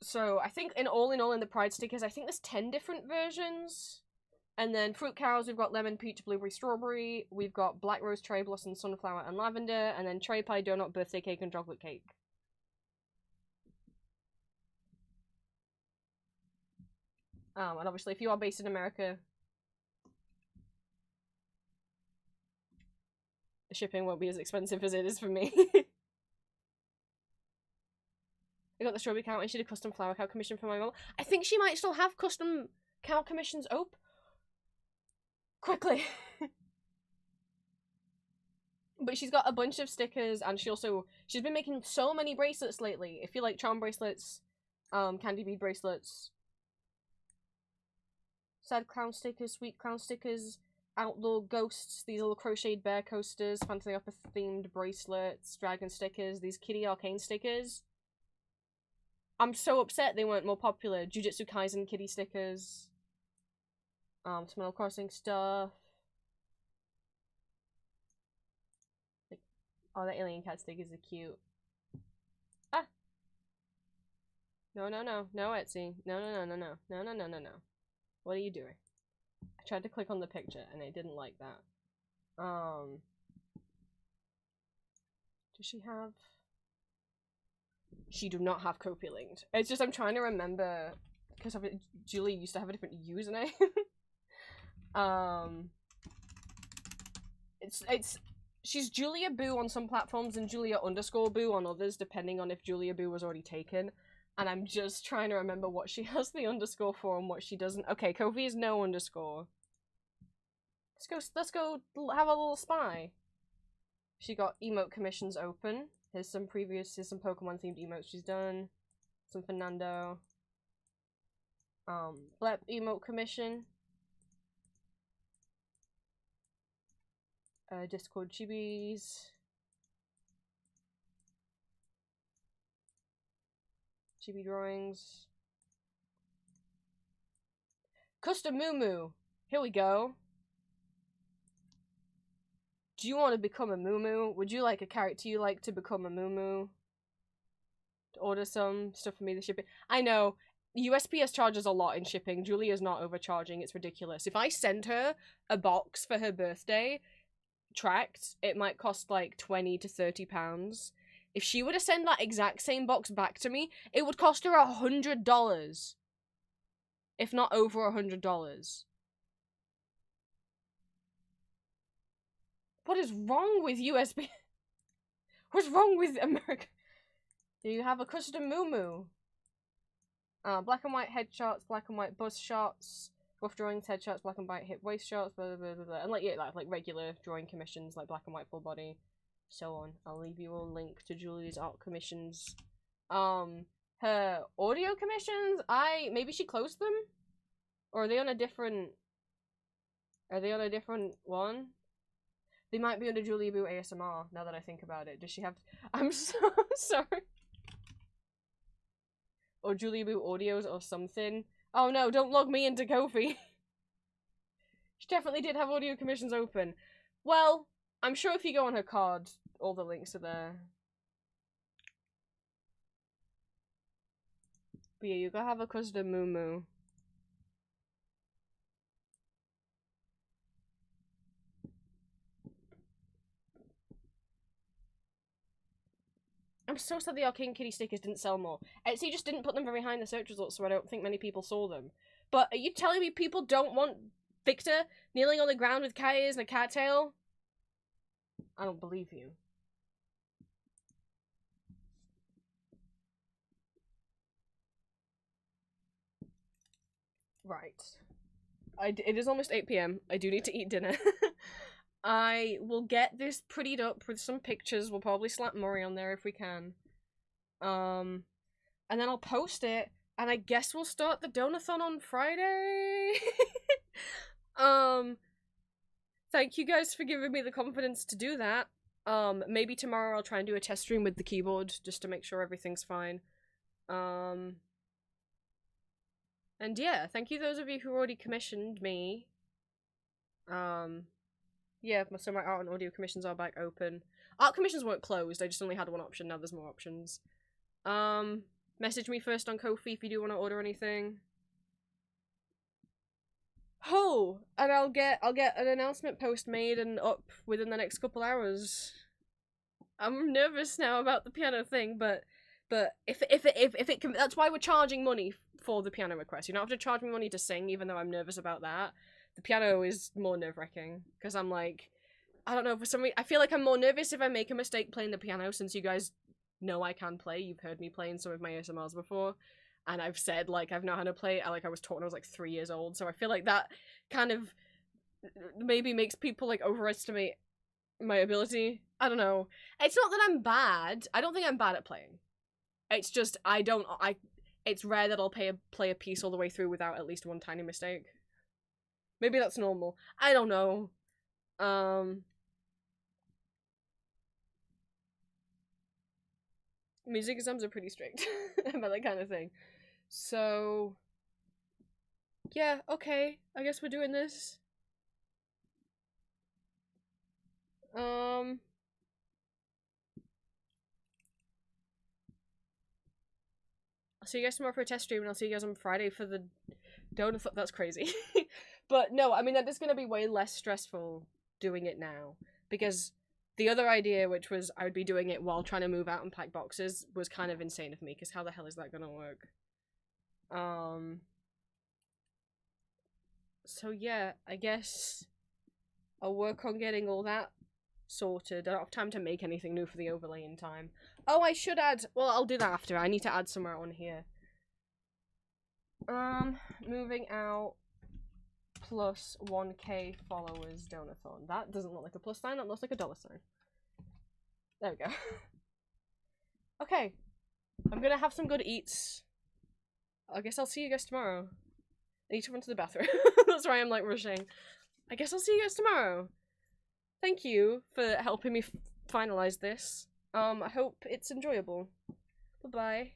So I think in all in the pride stickers, I think there's 10 different versions. And then fruit cows, we've got lemon, peach, blueberry, strawberry. We've got black rose, cherry blossom, sunflower, and lavender. And then cherry pie, donut, birthday cake, and chocolate cake. And obviously, if you are based in America, the shipping won't be as expensive as it is for me. I got the strawberry cow, and she did a custom flower cow commission for my mom. I think she might still have custom cow commissions open. Quickly. But she's got a bunch of stickers, and she's been making so many bracelets lately. If you like charm bracelets, candy bead bracelets, sad clown stickers, sweet clown stickers, outlaw ghosts, these little crocheted bear coasters, Fantasy Opera themed bracelets, dragon stickers, these kitty arcane stickers. I'm so upset they weren't more popular. Jujutsu Kaisen kitty stickers. Some Animal Crossing stuff. Like, oh, the alien cat stickers are cute. Ah! No, no, no. No, Etsy. No, no, no, no, no. No, no, no, no, no. What are you doing? I tried to click on the picture, and it didn't like that. Does she have... She do not have Kopi linked. It's just I'm trying to remember because Julie used to have a different username. She's Julia Boo on some platforms and Julia_Boo on others, depending on if Julia Boo was already taken. And I'm just trying to remember what she has the underscore for and what she doesn't. Okay, Kofi is no underscore. Let's go have a little spy. She got emote commissions open. Here's some Pokemon themed emotes she's done. Some Fernando. Blep emote commission. Discord chibis. Chibi drawings. Custom Moo. Here we go. Do you want to become a Moo? Would you like a character you like to become a Moo? To order some stuff for me to ship it. I know. USPS charges a lot in shipping. Julia's not overcharging. It's ridiculous. If I send her a box for her birthday, tracked, it might cost like £20 to £30. If she were to send that exact same box back to me, it would cost her $100. If not over $100. What is wrong with USB? What's wrong with America? Do you have a custom Moo? Black and white headshots, black and white bust shots, rough drawings, headshots, black and white hip waist shots, blah blah blah blah. And like regular drawing commissions, like black and white full body, so on. I'll leave you a link to Julie's art commissions. Her audio commissions, maybe she closed them? Or are they on a different one? They might be under Julia Boo ASMR, now that I think about it. Does she have... I'm so sorry. Or Julia Boo Audios or something. Oh no, don't log me into Kofi. She definitely did have audio commissions open. Well, I'm sure if you go on her card, all the links are there. But yeah, you gotta have a custom Moo. I'm so sad the Arcane Kitty stickers didn't sell more. Etsy just didn't put them behind the search results, so I don't think many people saw them. But are you telling me people don't want Victor kneeling on the ground with cat ears and a cat tail? I don't believe you. Right. It is almost 8 PM. I do need to eat dinner. I will get this prettied up with some pictures. We'll probably slap Murray on there if we can. And then I'll post it, and I guess we'll start the donathon on Friday. Thank you guys for giving me the confidence to do that. Maybe tomorrow I'll try and do a test stream with the keyboard, just to make sure everything's fine. And yeah, thank you those of you who already commissioned me. Yeah, so my art and audio commissions are back open. Art commissions weren't closed, I just only had one option, now there's more options. Message me first on Ko-fi if you do want to order anything. Oh, and I'll get an announcement post made and up within the next couple hours. I'm nervous now about the piano thing, but if it can, that's why we're charging money for the piano request. You don't have to charge me money to sing, even though I'm nervous about that. The piano is more nerve-wracking, because I'm like, I don't know, for some reason, I feel like I'm more nervous if I make a mistake playing the piano, since you guys know I can play. You've heard me play in some of my ASMRs before, and I've said, like, I've known how to play, I was taught when I was, like, 3 years old, so I feel like that kind of maybe makes people, like, overestimate my ability. I don't know. It's not that I'm bad. I don't think I'm bad at playing. It's just it's rare that I'll play a piece all the way through without at least one tiny mistake. Maybe that's normal. I don't know. Music exams are pretty strict about that kind of thing. So yeah, okay. I guess we're doing this. I'll see you guys tomorrow for a test stream, and I'll see you guys on Friday for the donut. That's crazy. But no, I mean, that is going to be way less stressful doing it now. Because the other idea, which was I would be doing it while trying to move out and pack boxes, was kind of insane of me, because how the hell is that going to work? So yeah, I guess I'll work on getting all that sorted. I don't have time to make anything new for the overlay in time. Oh, I should add... Well, I'll do that after. I need to add somewhere on here. Moving out plus 1k followers donathon. That doesn't look like a plus sign, that looks like a dollar sign. There we go. Okay. I'm gonna have some good eats. I guess I'll see you guys tomorrow. I need to run to the bathroom. That's why I'm like rushing. I guess I'll see you guys tomorrow. Thank you for helping me finalize this. I hope it's enjoyable. Bye-bye.